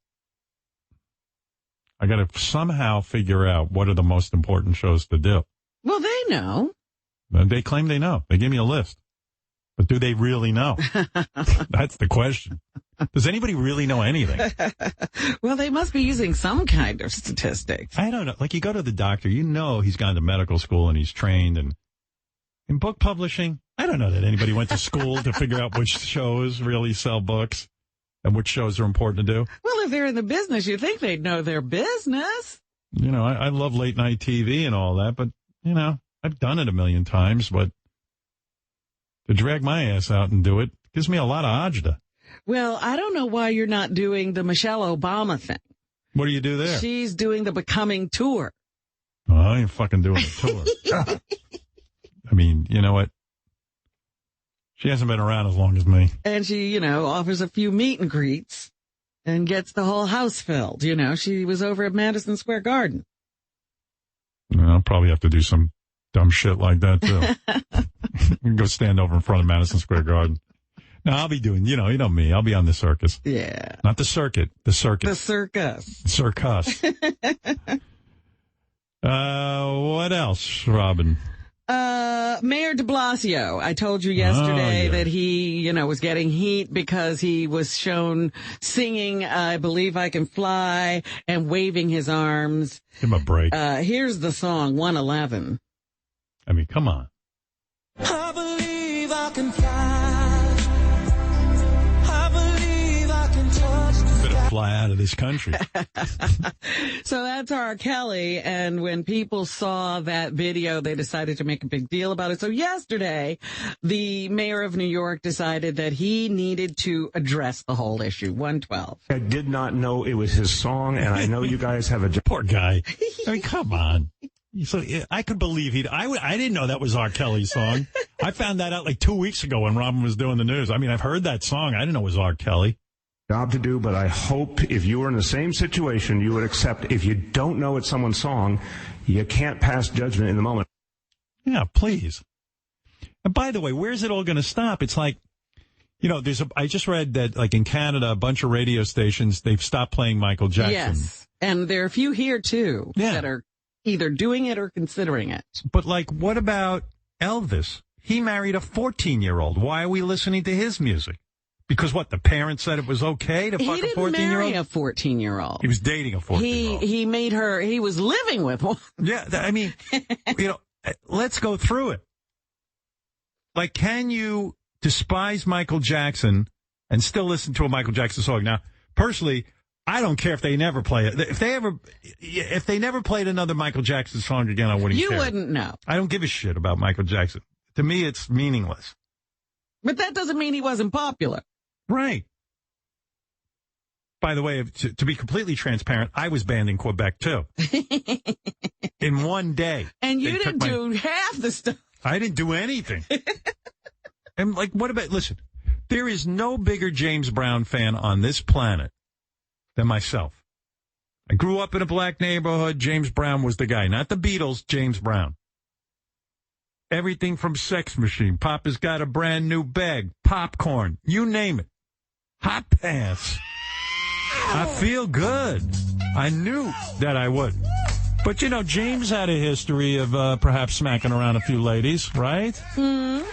[SPEAKER 1] I got to somehow figure out what are the most important shows to do.
[SPEAKER 2] Well, they know.
[SPEAKER 1] They claim they know. They gave me a list. But do they really know? That's the question. Does anybody really know anything?
[SPEAKER 2] Well, they must be using some kind of statistics.
[SPEAKER 1] I don't know. Like, you go to the doctor, you know he's gone to medical school and he's trained. And in book publishing, I don't know that anybody went to school to figure out which shows really sell books and which shows are important to do.
[SPEAKER 2] Well, if they're in the business, you'd think they'd know their business.
[SPEAKER 1] You know, I love late night TV and all that, but, you know, I've done it a million times, but to drag my ass out and do it gives me a lot of agita.
[SPEAKER 2] Well, I don't know why you're not doing the Michelle Obama thing.
[SPEAKER 1] What do you do there?
[SPEAKER 2] She's doing the Becoming tour.
[SPEAKER 1] Oh, I ain't fucking doing a tour. I mean, you know what? She hasn't been around as long as me.
[SPEAKER 2] And she, you know, offers a few meet and greets and gets the whole house filled. You know, she was over at Madison Square Garden.
[SPEAKER 1] I'll probably have to do some dumb shit like that, too. We can go stand over in front of Madison Square Garden. No, I'll be doing, you know me. I'll be on the circus.
[SPEAKER 2] Yeah.
[SPEAKER 1] Not the circuit, the circus.
[SPEAKER 2] The circus.
[SPEAKER 1] Circus. What else, Robin?
[SPEAKER 2] Mayor de Blasio. I told you yesterday that he, you know, was getting heat because he was shown singing I Believe I Can Fly and waving his arms.
[SPEAKER 1] Give him a break.
[SPEAKER 2] Here's the song, 111.
[SPEAKER 1] I mean, come on.
[SPEAKER 7] I believe I can fly. I believe I can touch the
[SPEAKER 1] Bit of fly out of this country.
[SPEAKER 2] So that's R. Kelly, and when people saw that video, they decided to make a big deal about it. So yesterday, the mayor of New York decided that he needed to address the whole issue, 112.
[SPEAKER 9] I did not know it was his song, and I know you guys have a...
[SPEAKER 1] Poor guy. I mean, come on. So I could believe I didn't know that was R. Kelly's song. I found that out like 2 weeks ago when Robin was doing the news. I mean, I've heard that song. I didn't know it was R. Kelly.
[SPEAKER 9] Job to do, but I hope if you were in the same situation, you would accept if you don't know it's someone's song, you can't pass judgment in the moment.
[SPEAKER 1] Yeah, please. And by the way, where's it all going to stop? It's like, you know, I just read that like in Canada, a bunch of radio stations, they've stopped playing Michael Jackson.
[SPEAKER 2] Yes. And there are a few here too that are either doing it or considering it.
[SPEAKER 1] But like, what about Elvis? He married a 14-year-old. Why are we listening to his music? Because what, the parents said it was okay to fuck a 14-year-old?
[SPEAKER 2] He didn't marry a 14-year-old.
[SPEAKER 1] He was dating a 14-year-old.
[SPEAKER 2] He made her, he was living with one.
[SPEAKER 1] Yeah, I mean, you know, let's go through it. Like, can you despise Michael Jackson and still listen to a Michael Jackson song? Now, personally, I don't care if they never play it. If they never played another Michael Jackson song again, I wouldn't care.
[SPEAKER 2] You wouldn't know.
[SPEAKER 1] I don't give a shit about Michael Jackson. To me, it's meaningless.
[SPEAKER 2] But that doesn't mean he wasn't popular.
[SPEAKER 1] Right. By the way, to be completely transparent, I was banned in Quebec, too. In one day.
[SPEAKER 2] And you didn't do half the stuff.
[SPEAKER 1] I didn't do anything. And, like, what about, listen, there is no bigger James Brown fan on this planet than myself. I grew up in a black neighborhood. James Brown was the guy. Not the Beatles, James Brown. Everything from Sex Machine, Papa's Got a Brand New Bag, Popcorn, you name it. Hot Pants. I feel good. I knew that I would. But, you know, James had a history of perhaps smacking around a few ladies, right?
[SPEAKER 2] Mm-hmm.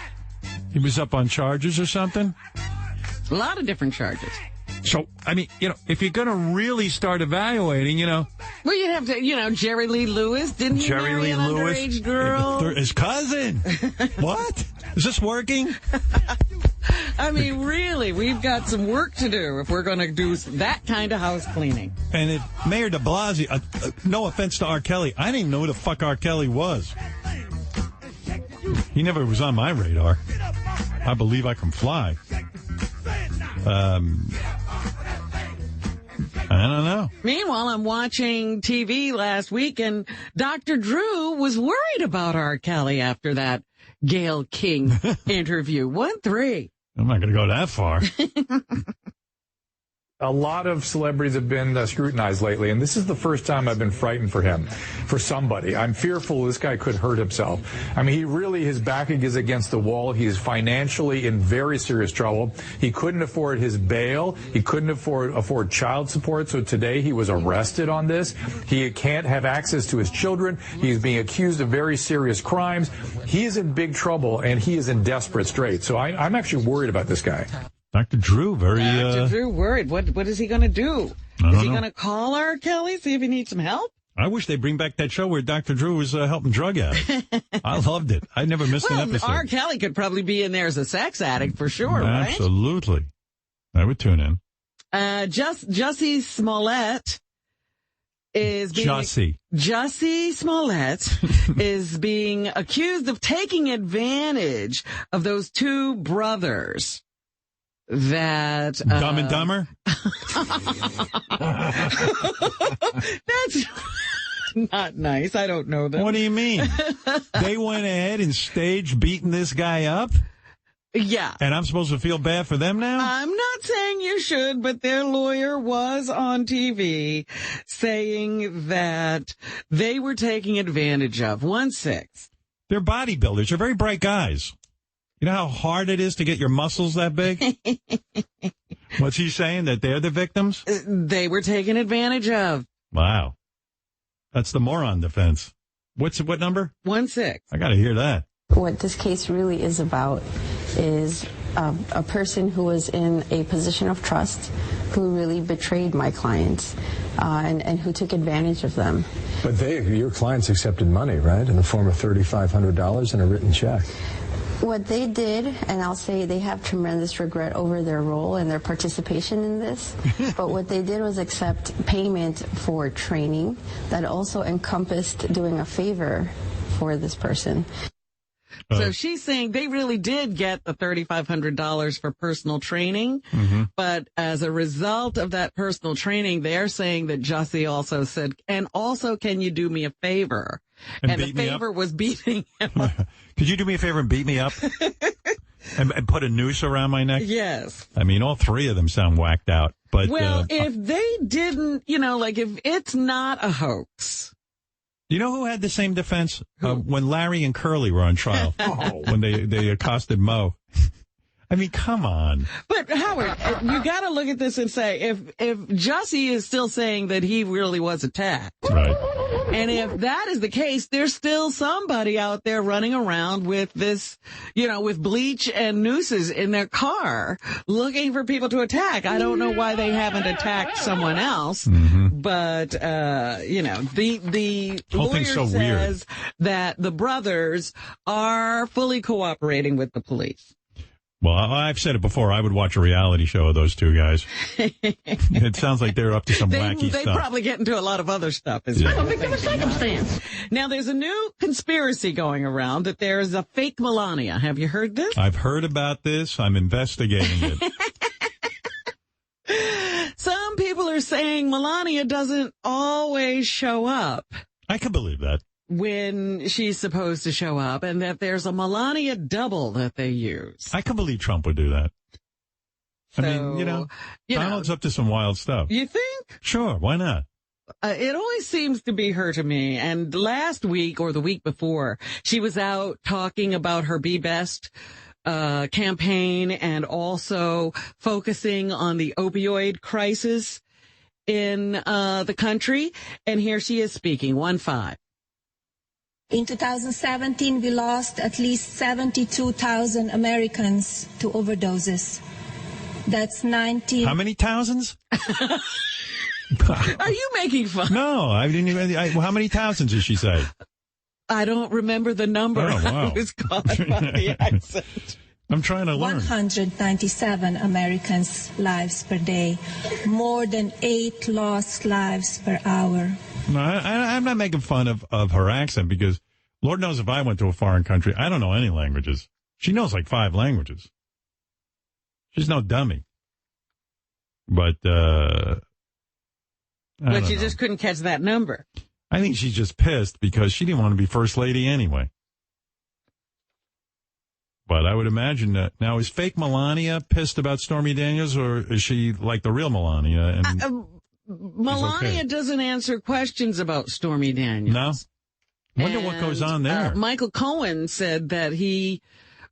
[SPEAKER 1] He was up on charges or something?
[SPEAKER 2] A lot of different charges.
[SPEAKER 1] So, I mean, you know, if you're going to really start evaluating, you know.
[SPEAKER 2] Well, you'd have to, you know, Jerry Lee Lewis. Didn't he marry an underage girl?
[SPEAKER 1] His cousin. What? Is this working?
[SPEAKER 2] I mean, really, we've got some work to do if we're going to do that kind of house cleaning.
[SPEAKER 1] And Mayor de Blasio, no offense to R. Kelly, I didn't even know who the fuck R. Kelly was. He never was on my radar. I Believe I Can Fly. I don't know.
[SPEAKER 2] Meanwhile, I'm watching TV last week, and Dr. Drew was worried about R. Kelly after that Gayle King interview. 1-3.
[SPEAKER 1] I'm not going to go that far.
[SPEAKER 11] A lot of celebrities have been scrutinized lately, and this is the first time I've been frightened for him, for somebody. I'm fearful this guy could hurt himself. I mean, his back is against the wall. He's financially in very serious trouble. He couldn't afford his bail. He couldn't afford child support, so today he was arrested on this. He can't have access to his children. He's being accused of very serious crimes. He is in big trouble, and he is in desperate straits. So I'm actually worried about this guy.
[SPEAKER 1] Dr. Drew,
[SPEAKER 2] Dr. Drew worried. What is he going to do? Is he going to call R. Kelly, see if he needs some help?
[SPEAKER 1] I wish they bring back that show where Dr. Drew was helping drug addicts. I loved it. I never missed an episode.
[SPEAKER 2] R. Kelly could probably be in there as a sex addict for sure, right?
[SPEAKER 1] Absolutely. I would tune in.
[SPEAKER 2] Jussie Smollett is being... Jussie Smollett is being accused of taking advantage of those two brothers that
[SPEAKER 1] Dumb and Dumber?
[SPEAKER 2] That's not nice. I don't know them.
[SPEAKER 1] What do you mean? They went ahead and staged beating this guy up?
[SPEAKER 2] Yeah.
[SPEAKER 1] And I'm supposed to feel bad for them now?
[SPEAKER 2] I'm not saying you should, but their lawyer was on TV saying that they were taking advantage of 1/6.
[SPEAKER 1] They're bodybuilders. They're very bright guys. You know how hard it is to get your muscles that big? What's he saying? That they're the victims?
[SPEAKER 2] They were taken advantage of.
[SPEAKER 1] Wow. That's the moron defense. What number?
[SPEAKER 2] 1/6.
[SPEAKER 1] I got to hear that.
[SPEAKER 12] What this case really is about is a person who was in a position of trust who really betrayed my clients and who took advantage of them.
[SPEAKER 13] But your clients accepted money, right, in the form of $3,500 and a written check.
[SPEAKER 12] What they did, and I'll say they have tremendous regret over their role and their participation in this, but what they did was accept payment for training that also encompassed doing a favor for this person.
[SPEAKER 2] So she's saying they really did get the $3,500 for personal training, but as a result of that personal training, they're saying that Jussie also said, and also, can you do me a favor? And the favor was beating him up.
[SPEAKER 1] Could you do me a favor and beat me up? and put a noose around my neck?
[SPEAKER 2] Yes.
[SPEAKER 1] I mean, all three of them sound whacked out. But
[SPEAKER 2] well, if they didn't, if it's not a hoax.
[SPEAKER 1] You know who had the same defense? When Larry and Curly were on trial. When they accosted Mo. I mean, come on.
[SPEAKER 2] But Howard, you got to look at this and say, if Jussie is still saying that he really was attacked.
[SPEAKER 1] Right.
[SPEAKER 2] And if that is the case, there's still somebody out there running around with this, with bleach and nooses in their car looking for people to attack. I don't know why they haven't attacked someone else, but, the
[SPEAKER 1] whole
[SPEAKER 2] lawyer
[SPEAKER 1] thing's so
[SPEAKER 2] says that the brothers are fully cooperating with the police.
[SPEAKER 1] Well, I've said it before. I would watch a reality show of those two guys. It sounds like they're up to some wacky
[SPEAKER 2] stuff. They probably get into a lot of other stuff as well. I'm a victim of circumstance. Now, there's a new conspiracy going around that there is a fake Melania. Have you heard this?
[SPEAKER 1] I've heard about this. I'm investigating
[SPEAKER 2] it. Some people are saying Melania doesn't always show up.
[SPEAKER 1] I can believe that.
[SPEAKER 2] When she's supposed to show up, and that there's a Melania double that they use.
[SPEAKER 1] I can believe Trump would do that. So, I mean, Donald's up to some wild stuff.
[SPEAKER 2] You think?
[SPEAKER 1] Sure, why not?
[SPEAKER 2] It always seems to be her to me. And last week or the week before, she was out talking about her Be Best campaign and also focusing on the opioid crisis in the country. And here she is speaking, 1-5.
[SPEAKER 23] In 2017, we lost at least 72,000 Americans to overdoses. That's 90.
[SPEAKER 1] How many thousands?
[SPEAKER 2] Are you making fun?
[SPEAKER 1] No, I didn't even. How many thousands did she say?
[SPEAKER 2] I don't remember the number.
[SPEAKER 1] Oh, wow.
[SPEAKER 2] I was caught by the accent.
[SPEAKER 1] I'm trying to learn.
[SPEAKER 23] 197 Americans' lives per day. More than 8 lost lives per hour.
[SPEAKER 1] No, I'm not making fun of her accent because Lord knows if I went to a foreign country, I don't know any languages. She knows like 5 languages. She's no dummy. But you
[SPEAKER 2] just couldn't catch that number.
[SPEAKER 1] I think she's just pissed because she didn't want to be first lady anyway. But I would imagine that. Now, is fake Melania pissed about Stormy Daniels, or is she like the real Melania? And
[SPEAKER 2] Melania doesn't answer questions about Stormy Daniels.
[SPEAKER 1] No? Wonder what goes on there.
[SPEAKER 2] Michael Cohen said that he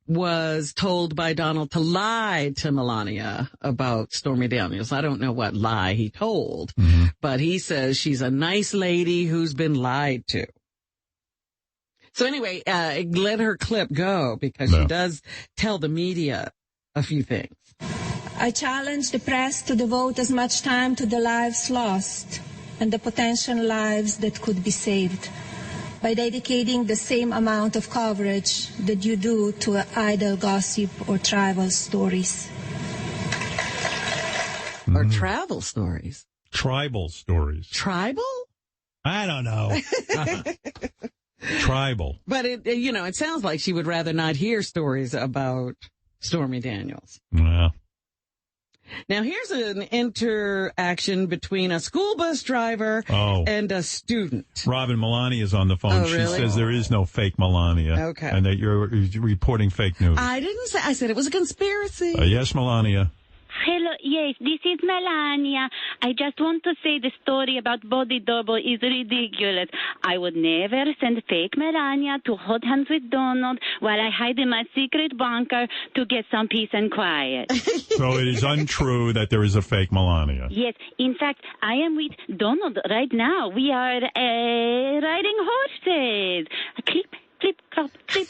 [SPEAKER 2] was told by Donald to lie to Melania about Stormy Daniels. I don't know what lie he told, but he says she's a nice lady who's been lied to. So anyway, let her clip go because she does tell the media a few things.
[SPEAKER 23] I challenge the press to devote as much time to the lives lost and the potential lives that could be saved by dedicating the same amount of coverage that you do to idle gossip or tribal stories.
[SPEAKER 2] Or travel stories.
[SPEAKER 1] Tribal stories.
[SPEAKER 2] Tribal?
[SPEAKER 1] I don't know. Tribal.
[SPEAKER 2] But it sounds like she would rather not hear stories about Stormy Daniels.
[SPEAKER 1] Yeah.
[SPEAKER 2] Now, here's an interaction between a school bus driver and a student.
[SPEAKER 1] Robin, Melania's on the phone.
[SPEAKER 2] Oh,
[SPEAKER 1] she
[SPEAKER 2] really?
[SPEAKER 1] says there is no fake Melania.
[SPEAKER 2] Okay.
[SPEAKER 1] And that you're reporting fake news.
[SPEAKER 2] I didn't say. I said it was a conspiracy.
[SPEAKER 1] Yes, Melania.
[SPEAKER 3] Hello, yes, this is Melania. I just want to say the story about body double is ridiculous. I would never send fake Melania to hold hands with Donald while I hide in my secret bunker to get some peace and quiet.
[SPEAKER 1] So it is untrue that there is a fake Melania.
[SPEAKER 3] Yes, in fact, I am with Donald right now. We are riding horses. Clip, clip, clop, clip.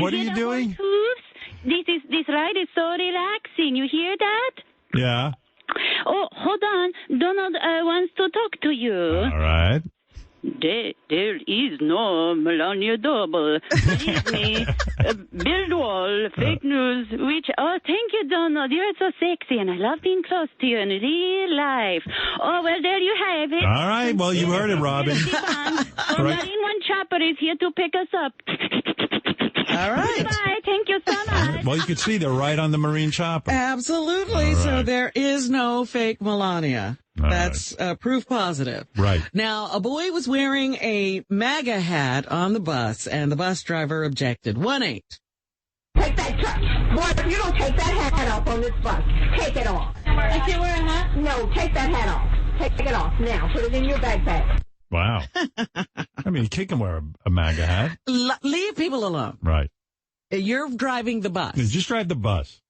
[SPEAKER 1] What are you doing?
[SPEAKER 3] Hooves? This ride is so relaxing. You hear that?
[SPEAKER 1] Yeah.
[SPEAKER 3] Oh, hold on. Donald wants to talk to you.
[SPEAKER 1] All right.
[SPEAKER 3] There is no Melania double. Believe me. Build wall, fake news, thank you, Donald. You're so sexy, and I love being close to you in real life. Oh, well, there you have it.
[SPEAKER 1] All right. Well, you heard it, Robin.
[SPEAKER 3] Marine One Chopper is here to pick us up.
[SPEAKER 2] All right.
[SPEAKER 3] Bye. Thank you so much.
[SPEAKER 1] Well, you can see they're right on the Marine Chopper.
[SPEAKER 2] Absolutely.
[SPEAKER 1] All
[SPEAKER 2] So
[SPEAKER 1] right.
[SPEAKER 2] there is no fake Melania.
[SPEAKER 1] All
[SPEAKER 2] That's proof positive.
[SPEAKER 1] Right.
[SPEAKER 2] Now, a boy was wearing a MAGA hat on the bus, and the bus driver objected. 1-8.
[SPEAKER 15] Take that boy, if you don't take that hat off on this bus, take it off. I can't wear a hat? No, take that hat off. Take it off now. Put it in your backpack.
[SPEAKER 1] Wow. I mean, a kid can wear a MAGA hat.
[SPEAKER 2] Leave people alone.
[SPEAKER 1] Right.
[SPEAKER 2] You're driving the bus.
[SPEAKER 1] Just drive the bus.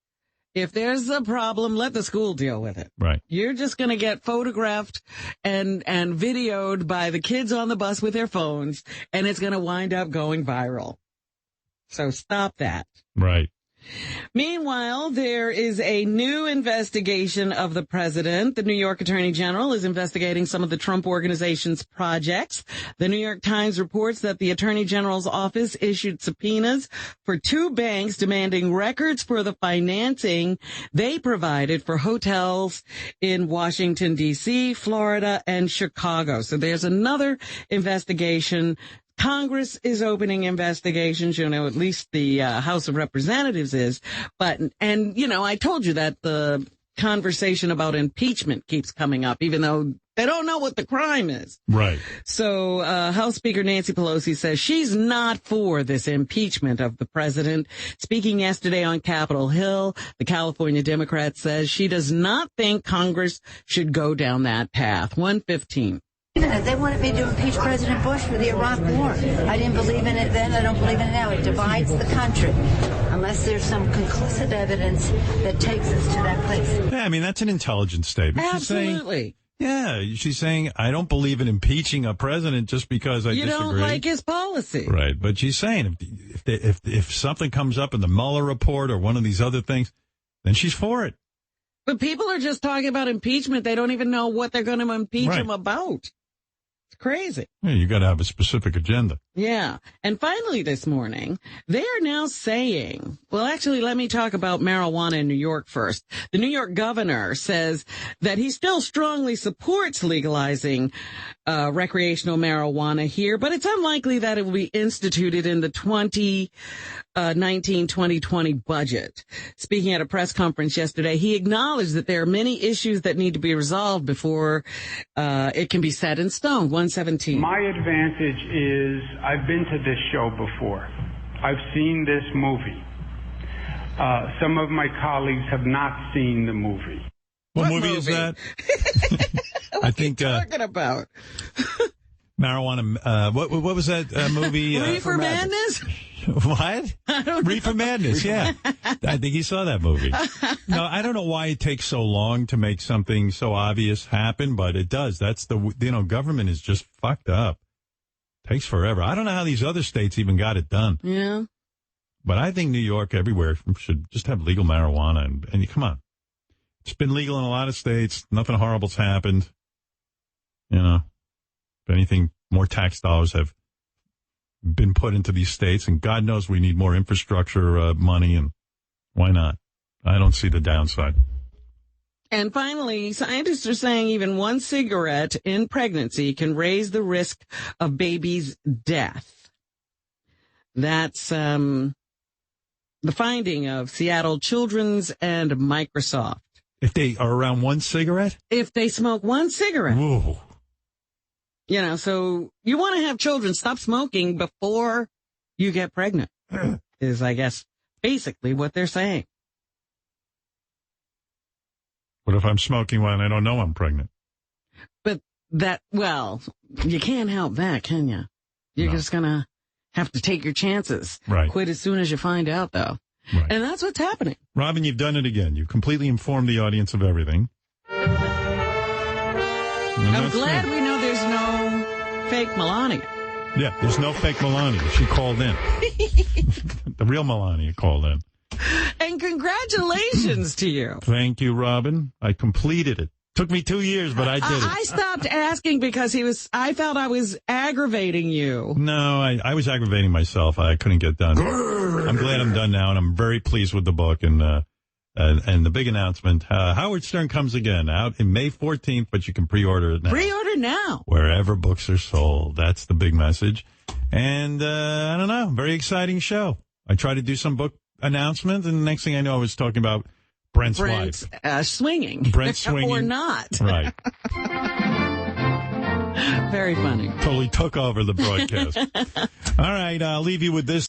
[SPEAKER 2] If there's a problem, let the school deal with it.
[SPEAKER 1] Right.
[SPEAKER 2] You're just going to get photographed and videoed by the kids on the bus with their phones, and it's going to wind up going viral. So stop that.
[SPEAKER 1] Right.
[SPEAKER 2] Meanwhile, there is a new investigation of the president. The New York Attorney General is investigating some of the Trump Organization's projects. The New York Times reports that the Attorney General's office issued subpoenas for 2 banks demanding records for the financing they provided for hotels in Washington, D.C., Florida, and Chicago. So there's another investigation. Congress is opening investigations, at least the House of Representatives is. I told you that the conversation about impeachment keeps coming up, even though they don't know what the crime is.
[SPEAKER 1] Right.
[SPEAKER 2] So House Speaker Nancy Pelosi says she's not for this impeachment of the president. Speaking yesterday on Capitol Hill, the California Democrat says she does not think Congress should go down that path. 1:15.
[SPEAKER 16] They wanted me to impeach President Bush for the Iraq War. I didn't believe in it then. I don't believe in it now. It divides the country unless there's some conclusive evidence that takes us to that place.
[SPEAKER 1] Yeah, I mean, that's an intelligent statement.
[SPEAKER 2] Absolutely.
[SPEAKER 1] She's saying, I don't believe in impeaching a president just because I disagree.
[SPEAKER 2] You don't like his policy.
[SPEAKER 1] Right. But she's saying if something comes up in the Mueller report or one of these other things, then she's for it.
[SPEAKER 2] But people are just talking about impeachment. They don't even know what they're going to impeach him about. It's crazy.
[SPEAKER 1] Yeah, you got to have a specific agenda.
[SPEAKER 2] Yeah. And finally this morning, they are now saying, well, actually, let me talk about marijuana in New York first. The New York governor says that he still strongly supports legalizing recreational marijuana here, but it's unlikely that it will be instituted in the 2019-2020 budget. Speaking at a press conference yesterday, he acknowledged that there are many issues that need to be resolved before it can be set in stone. 117.
[SPEAKER 17] My advantage is I've been to this show before. I've seen this movie. Some of my colleagues have not seen the movie.
[SPEAKER 1] What movie is that? I think
[SPEAKER 2] talking about
[SPEAKER 1] marijuana. What was that movie?
[SPEAKER 2] Reefer Madness?
[SPEAKER 1] What? Reefer Madness, yeah. I think you saw that movie. No, I don't know why it takes so long to make something so obvious happen, but it does. That's government is just fucked up. Takes forever. I don't know how these other states even got it done.
[SPEAKER 2] Yeah.
[SPEAKER 1] But I think New York, everywhere, should just have legal marijuana. And come on. It's been legal in a lot of states. Nothing horrible's happened. If anything, more tax dollars have been put into these states, and God knows we need more infrastructure money, and why not? I don't see the downside.
[SPEAKER 2] And finally, scientists are saying even one cigarette in pregnancy can raise the risk of baby's death. That's the finding of Seattle Children's and Microsoft.
[SPEAKER 1] If they are around one cigarette?
[SPEAKER 2] If they smoke one cigarette.
[SPEAKER 1] Whoa.
[SPEAKER 2] So you want to have children, stop smoking before you get pregnant, is, I guess, basically what they're saying.
[SPEAKER 1] What if I'm smoking when I don't know I'm pregnant?
[SPEAKER 2] But you can't help that, can you? You're just going to have to take your chances.
[SPEAKER 1] Right.
[SPEAKER 2] Quit as soon as you find out, though.
[SPEAKER 1] Right.
[SPEAKER 2] And that's what's happening.
[SPEAKER 1] Robin, you've done it again. You've completely informed the audience of everything.
[SPEAKER 2] I'm glad we know there's no fake Melania.
[SPEAKER 1] Yeah, there's no fake Melania. She called in. The real Melania called in.
[SPEAKER 2] And congratulations to you.
[SPEAKER 1] Thank you, Robin. I completed it. Took me 2 years, but I did it.
[SPEAKER 2] I stopped asking because I felt I was aggravating you.
[SPEAKER 1] No, I was aggravating myself. I couldn't get done. I'm glad I'm done now, and I'm very pleased with the book. And the big announcement, Howard Stern comes again, out in May 14th, but you can pre-order it now.
[SPEAKER 2] Pre-order now.
[SPEAKER 1] Wherever books are sold. That's the big message. And I don't know, very exciting show. I tried to do some book announcement, and the next thing I know, I was talking about Brent's wife.
[SPEAKER 2] Swinging.
[SPEAKER 1] Brent swinging.
[SPEAKER 2] Or not.
[SPEAKER 1] Right.
[SPEAKER 2] Very funny.
[SPEAKER 1] Totally took over the broadcast. All right, I'll leave you with this.